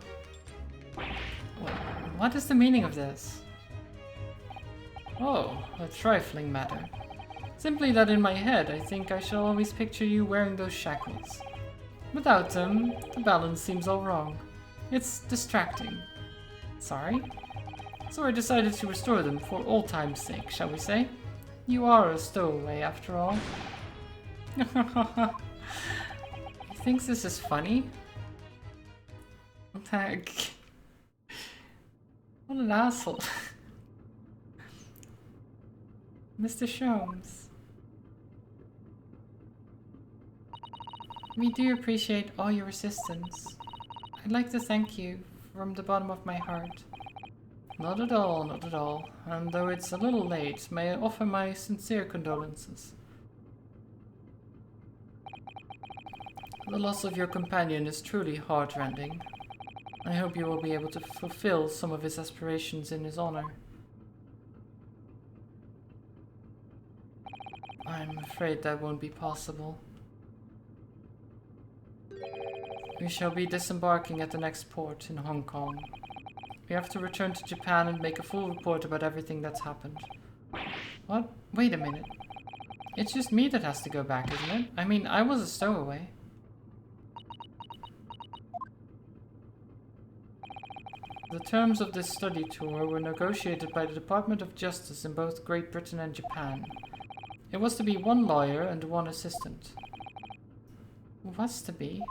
What is the meaning of this? Oh, a trifling matter. Simply that in my head I think I shall always picture you wearing those shackles. Without them, the balance seems all wrong. It's distracting. Sorry? So I decided to restore them for old time's sake, shall we say? You are a stowaway after all. He thinks this is funny? What the heck? What an asshole. Mr. Sholmes. We do appreciate all your assistance. I'd like to thank you from the bottom of my heart. Not at all, not at all. And though it's a little late, may I offer my sincere condolences. The loss of your companion is truly heartrending. I hope you will be able to fulfill some of his aspirations in his honor. I'm afraid that won't be possible. We shall be disembarking at the next port in Hong Kong. We have to return to Japan and make a full report about everything that's happened. What? Wait a minute. It's just me that has to go back, isn't it? I mean, I was a stowaway. The terms of this study tour were negotiated by the Department of Justice in both Great Britain and Japan. It was to be 1 lawyer and 1 assistant. What's to be?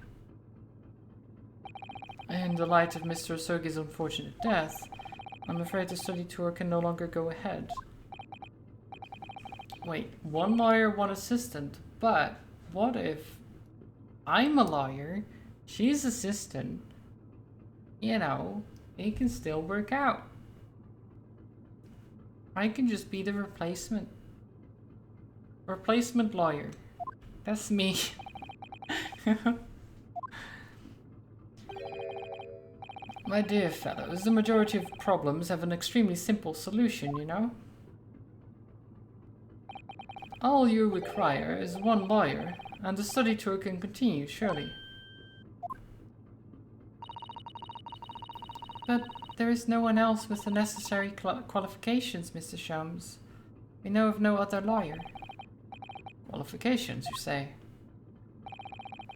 In the light of Mr. Asogi's unfortunate death, I'm afraid the study tour can no longer go ahead. Wait, 1 lawyer, 1 assistant, but what if I'm a lawyer, she's assistant, you know, it can still work out. I can just be the replacement. Replacement lawyer. That's me. My dear fellows, the majority of problems have an extremely simple solution, you know? All you require is 1 lawyer, and the study tour can continue, surely. But there is no one else with the necessary qualifications, Mr. Sholmes. We know of no other lawyer. Qualifications, you say?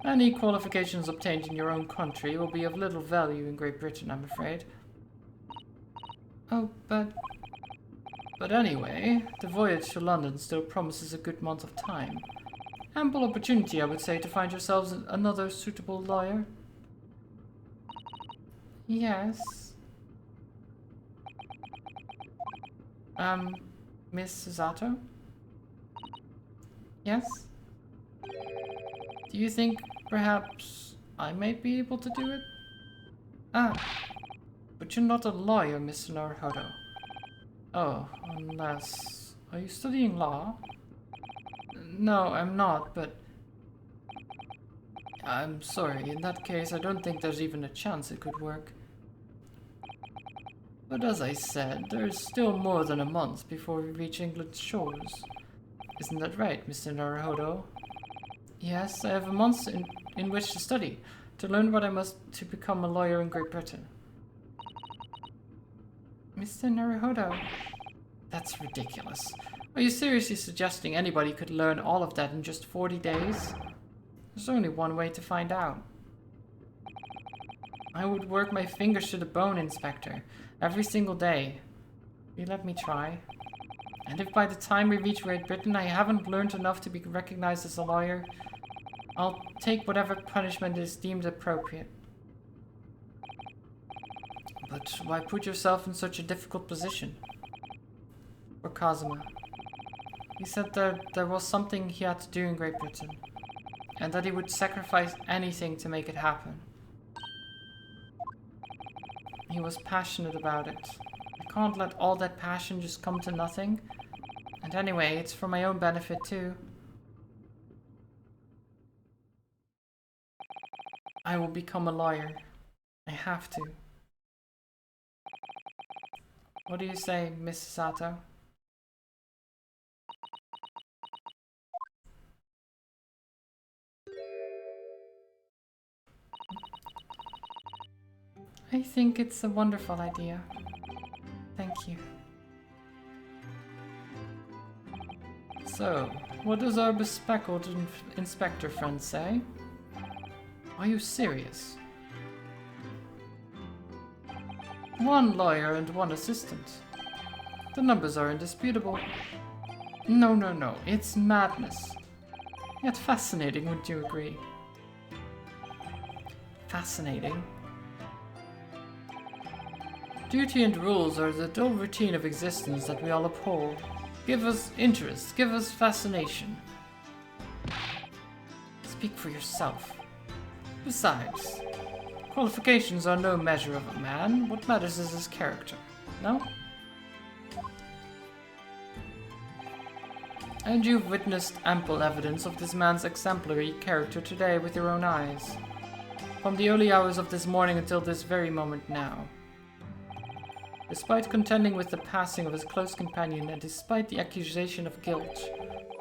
Any qualifications obtained in your own country will be of little value in Great Britain, I'm afraid. Oh, but anyway, the voyage to London still promises a good month of time. Ample opportunity, I would say, to find yourselves another suitable lawyer. Yes. Miss Zato? Yes? Do you think perhaps I might be able to do it? Ah, but you're not a lawyer, Mr. Naruhodo. Oh, unless... Are you studying law? No, I'm not, but... I'm sorry, in that case I don't think there's even a chance it could work. But as I said, there's still more than a month before we reach England's shores. Isn't that right, Mr. Naruhodo? Yes, I have a month in which to study, to learn what I must to become a lawyer in Great Britain. Mr. Naruhodo? That's ridiculous. Are you seriously suggesting anybody could learn all of that in just 40 days? There's only one way to find out. I would work my fingers to the bone, Inspector, every single day. Will you let me try? And if by the time we reach Great Britain I haven't learned enough to be recognized as a lawyer, I'll take whatever punishment is deemed appropriate. But why put yourself in such a difficult position? For Kazuma. He said that there was something he had to do in Great Britain, and that he would sacrifice anything to make it happen. He was passionate about it. I can't let all that passion just come to nothing. And anyway, it's for my own benefit too. I will become a lawyer. I have to. What do you say, Miss Sato? I think it's a wonderful idea. Thank you. So, what does our bespectacled inspector friend say? Are you serious? 1 lawyer and 1 assistant. The numbers are indisputable. No, it's madness. Yet fascinating, wouldn't you agree? Fascinating. Duty and rules are the dull routine of existence that we all abhor. Give us interest, give us fascination. Speak for yourself. Besides, qualifications are no measure of a man. What matters is his character, no? And you've witnessed ample evidence of this man's exemplary character today with your own eyes. From the early hours of this morning until this very moment now. Despite contending with the passing of his close companion and despite the accusation of guilt,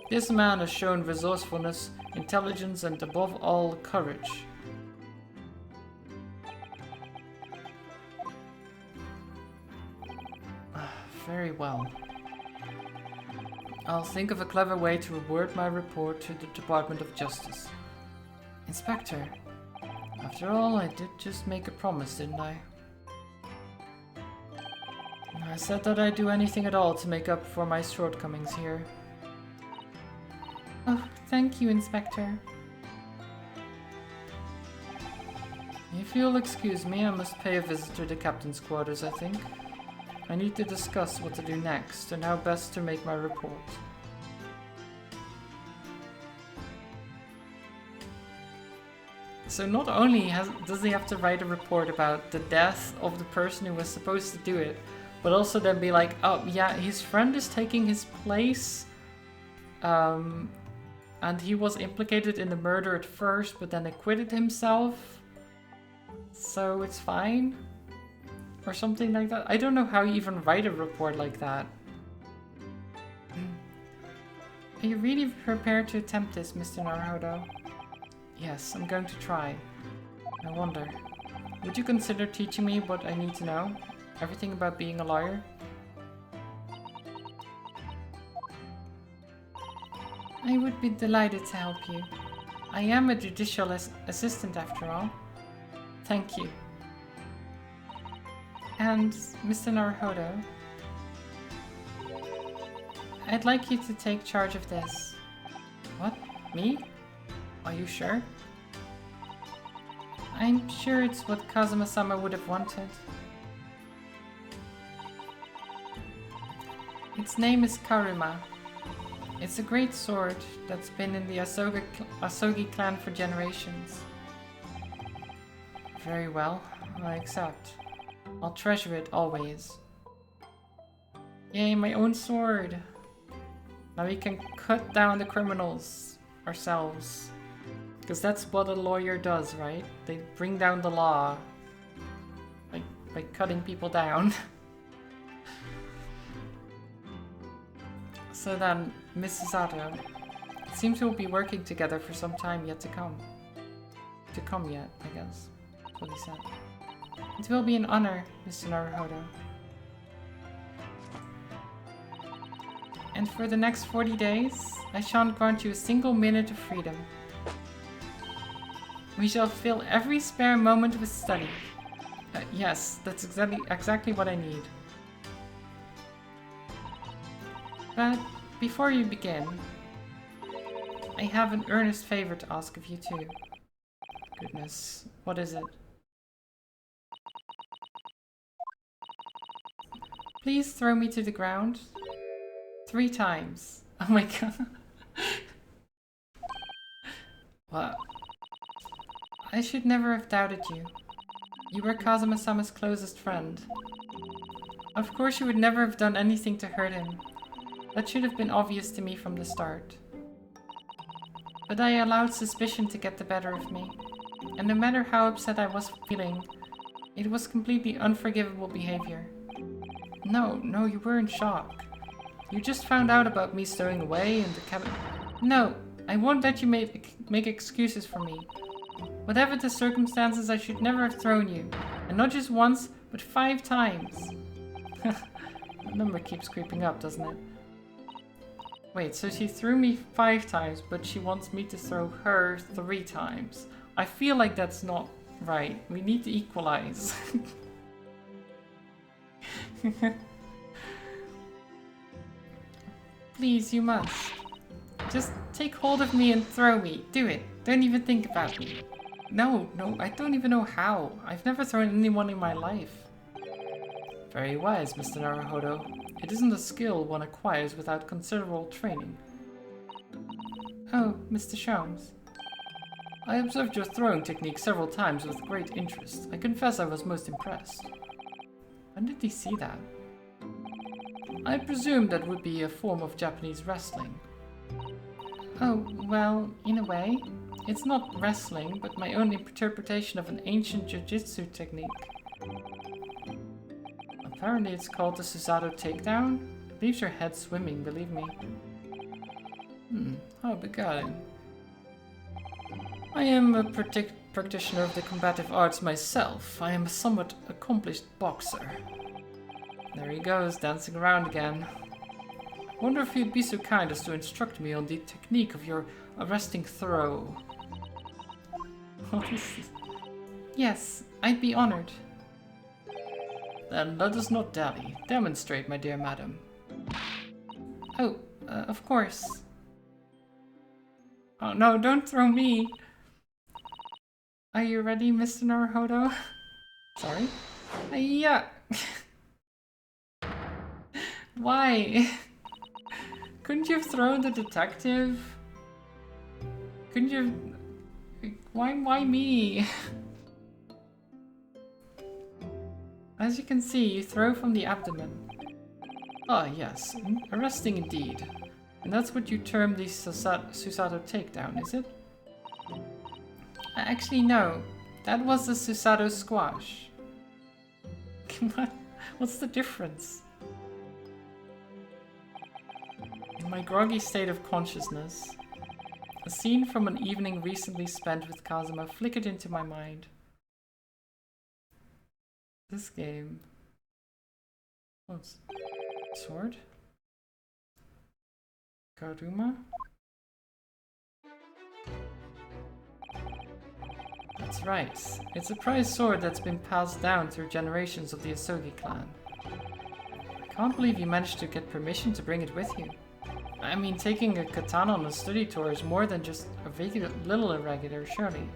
this man has shown resourcefulness, intelligence, and above all, courage. Very well. I'll think of a clever way to reword my report to the Department of Justice. Inspector, after all, I did just make a promise, didn't I? I said that I'd do anything at all to make up for my shortcomings here. Oh, thank you, Inspector. If you'll excuse me, I must pay a visit to the captain's quarters, I think. I need to discuss what to do next and how best to make my report. So not only does he have to write a report about the death of the person who was supposed to do it, but also then be like, oh yeah, his friend is taking his place, and he was implicated in the murder at first, but then acquitted himself, so it's fine? Or something like that. I don't know how you even write a report like that. Are you really prepared to attempt this, Mr. Naruhodo? Yes, I'm going to try. I wonder, would you consider teaching me what I need to know? Everything about being a lawyer? I would be delighted to help you. I am a judicial assistant after all. Thank you. And, Mr. Naruhodo, I'd like you to take charge of this. What? Me? Are you sure? I'm sure it's what Kazuma-sama would have wanted. Its name is Karuma. It's a great sword that's been in the Asogi clan for generations. Very well, I accept. I'll treasure it always. Yay, my own sword! Now we can cut down the criminals ourselves. Because that's what a lawyer does, right? They bring down the law. By cutting people down. So then, Mrs. Sato, it seems we'll be working together for some time yet to come. To come yet, I guess. That's what he said. It will be an honor, Mr. Naruhodo. And for the next 40 days, I shan't grant you a single minute of freedom. We shall fill every spare moment with study. Yes, that's exactly what I need. But before you begin, I have an earnest favor to ask of you too. Goodness, what is it? Please throw me to the ground 3 times. Oh my god. What? I should never have doubted you. You were Kazuma-sama's closest friend. Of course you would never have done anything to hurt him. That should have been obvious to me from the start. But I allowed suspicion to get the better of me. And no matter how upset I was feeling, it was completely unforgivable behavior. No, you were in shock. You just found out about me stowing away in the cabin. No, I won't let you make excuses for me. Whatever the circumstances, I should never have thrown you. And not just once, but 5 times. The number keeps creeping up, doesn't it? Wait, so she threw me 5 times, but she wants me to throw her 3 times. I feel like that's not right. We need to equalize. Please, you must. Just take hold of me and throw me. Do it. Don't even think about me. No, I don't even know how. I've never thrown anyone in my life. Very wise, Mr. Naruhodo. It isn't a skill one acquires without considerable training. Oh, Mr. Sholmes. I observed your throwing technique several times with great interest. I confess I was most impressed. When did he see that? I presumed that would be a form of Japanese wrestling. Oh, well, in a way. It's not wrestling, but my own interpretation of an ancient jiu-jitsu technique. Apparently it's called the Susato takedown. It leaves your head swimming, believe me. How beguiling. I am a practitioner of the combative arts myself. I am a somewhat accomplished boxer. There he goes, dancing around again. Wonder if you'd be so kind as to instruct me on the technique of your arresting throw. What is this? Yes, I'd be honored. Then let us not dally. Demonstrate, my dear madam. Oh, of course. Oh no, don't throw me! Are you ready, Mr. Naruhodo? Sorry? Yeah. Why? Couldn't you have thrown the detective? Couldn't you have... Why me? As you can see, you throw from the abdomen. Ah, yes. Arresting indeed. And that's what you term the Susato takedown, is it? Actually, no. That was the Susato squash. What? What's the difference? In my groggy state of consciousness, a scene from an evening recently spent with Kazuma flickered into my mind. This game. What's sword? Karuma? That's right. It's a prized sword that's been passed down through generations of the Asogi clan. I can't believe you managed to get permission to bring it with you. I mean, taking a katana on a study tour is more than just a little irregular, surely.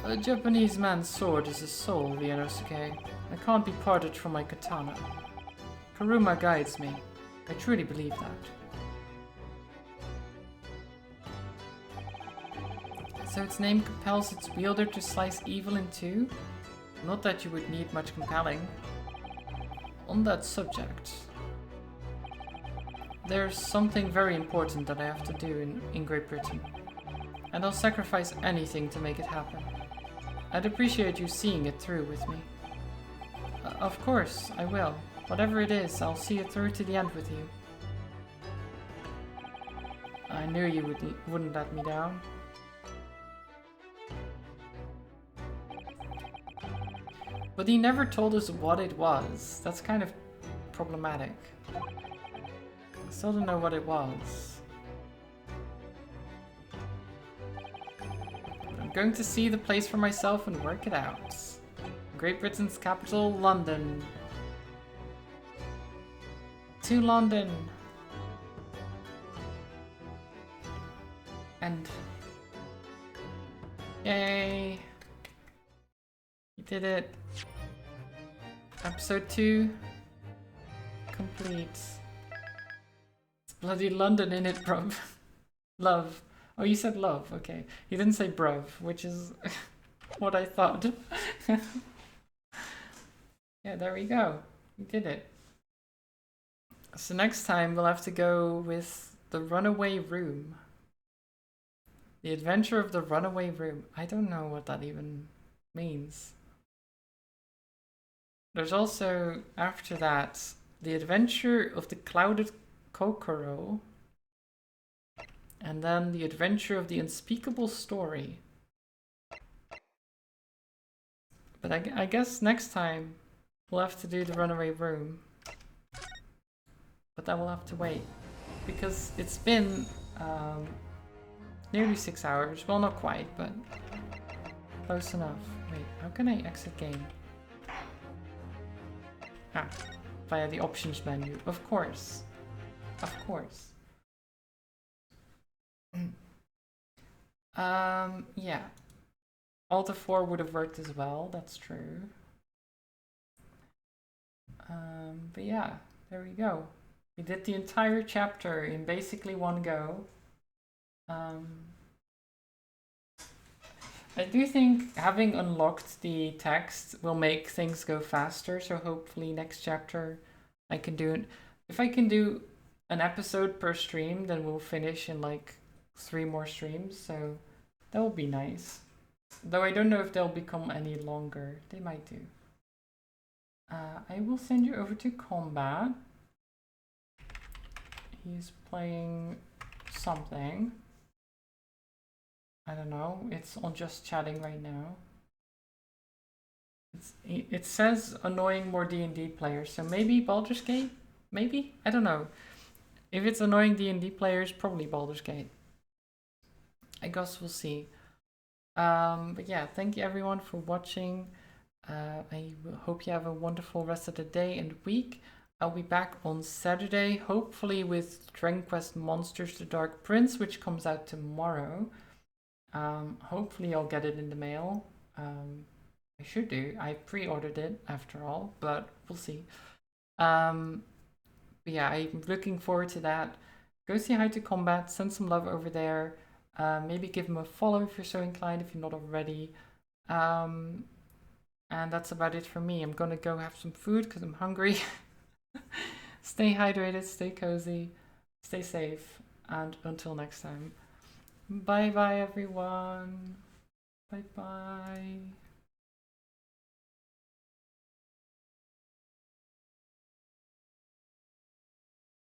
A Japanese man's sword is his soul, Ryanosuke. I can't be parted from my katana. Karuma guides me. I truly believe that. So its name compels its wielder to slice evil in two? Not that you would need much compelling. On that subject, there's something very important that I have to do in Great Britain. And I'll sacrifice anything to make it happen. I'd appreciate you seeing it through with me. Of course, I will. Whatever it is, I'll see it through to the end with you. I knew you wouldn't let me down. But he never told us what it was. That's kind of problematic. I still don't know what it was. But I'm going to see the place for myself and work it out. Great Britain's capital, London. To London. And... yay! You did it. Episode 2 complete. It's bloody London in it, bruv. Love. Oh, you said love, okay. You didn't say bruv, which is what I thought. Yeah, there we go. We did it. So next time we'll have to go with the Runaway Room. The Adventure of the Runaway Room. I don't know what that even means. There's also, after that, The Adventure of the Clouded Kokoro. And then The Adventure of the Unspeakable Story. But I guess next time we'll have to do the Runaway Room. But that will have to wait. Because it's been nearly 6 hours. Well, not quite, but close enough. Wait, how can I exit game? Ah, via the options menu. Of course. Of course. Yeah. Alt F4 would have worked as well, that's true. But yeah, there we go. We did the entire chapter in basically one go. I do think having unlocked the text will make things go faster, so hopefully next chapter I can do it. If I can do an episode per stream, then we'll finish in like 3 more streams, so that will be nice. Though I don't know if they'll become any longer. They might do. I will send you over to combat. He's playing something. I don't know. It's on just chatting right now. It says annoying more D&D players, so maybe Baldur's Gate? Maybe? I don't know. If it's annoying D&D players, probably Baldur's Gate. I guess we'll see. But yeah, thank you everyone for watching. I hope you have a wonderful rest of the day and week. I'll be back on Saturday, hopefully with Dragon Quest Monsters: The Dark Prince, which comes out tomorrow. Hopefully I'll get it in the mail. I should do. I pre-ordered it after all, but we'll see. But yeah, I'm looking forward to that. Go say hi to Combat, send some love over there. Maybe give him a follow if you're so inclined, if you're not already. And that's about it for me. I'm gonna go have some food because I'm hungry. Stay hydrated, stay cozy, stay safe, and until next time. Bye bye everyone. Bye bye.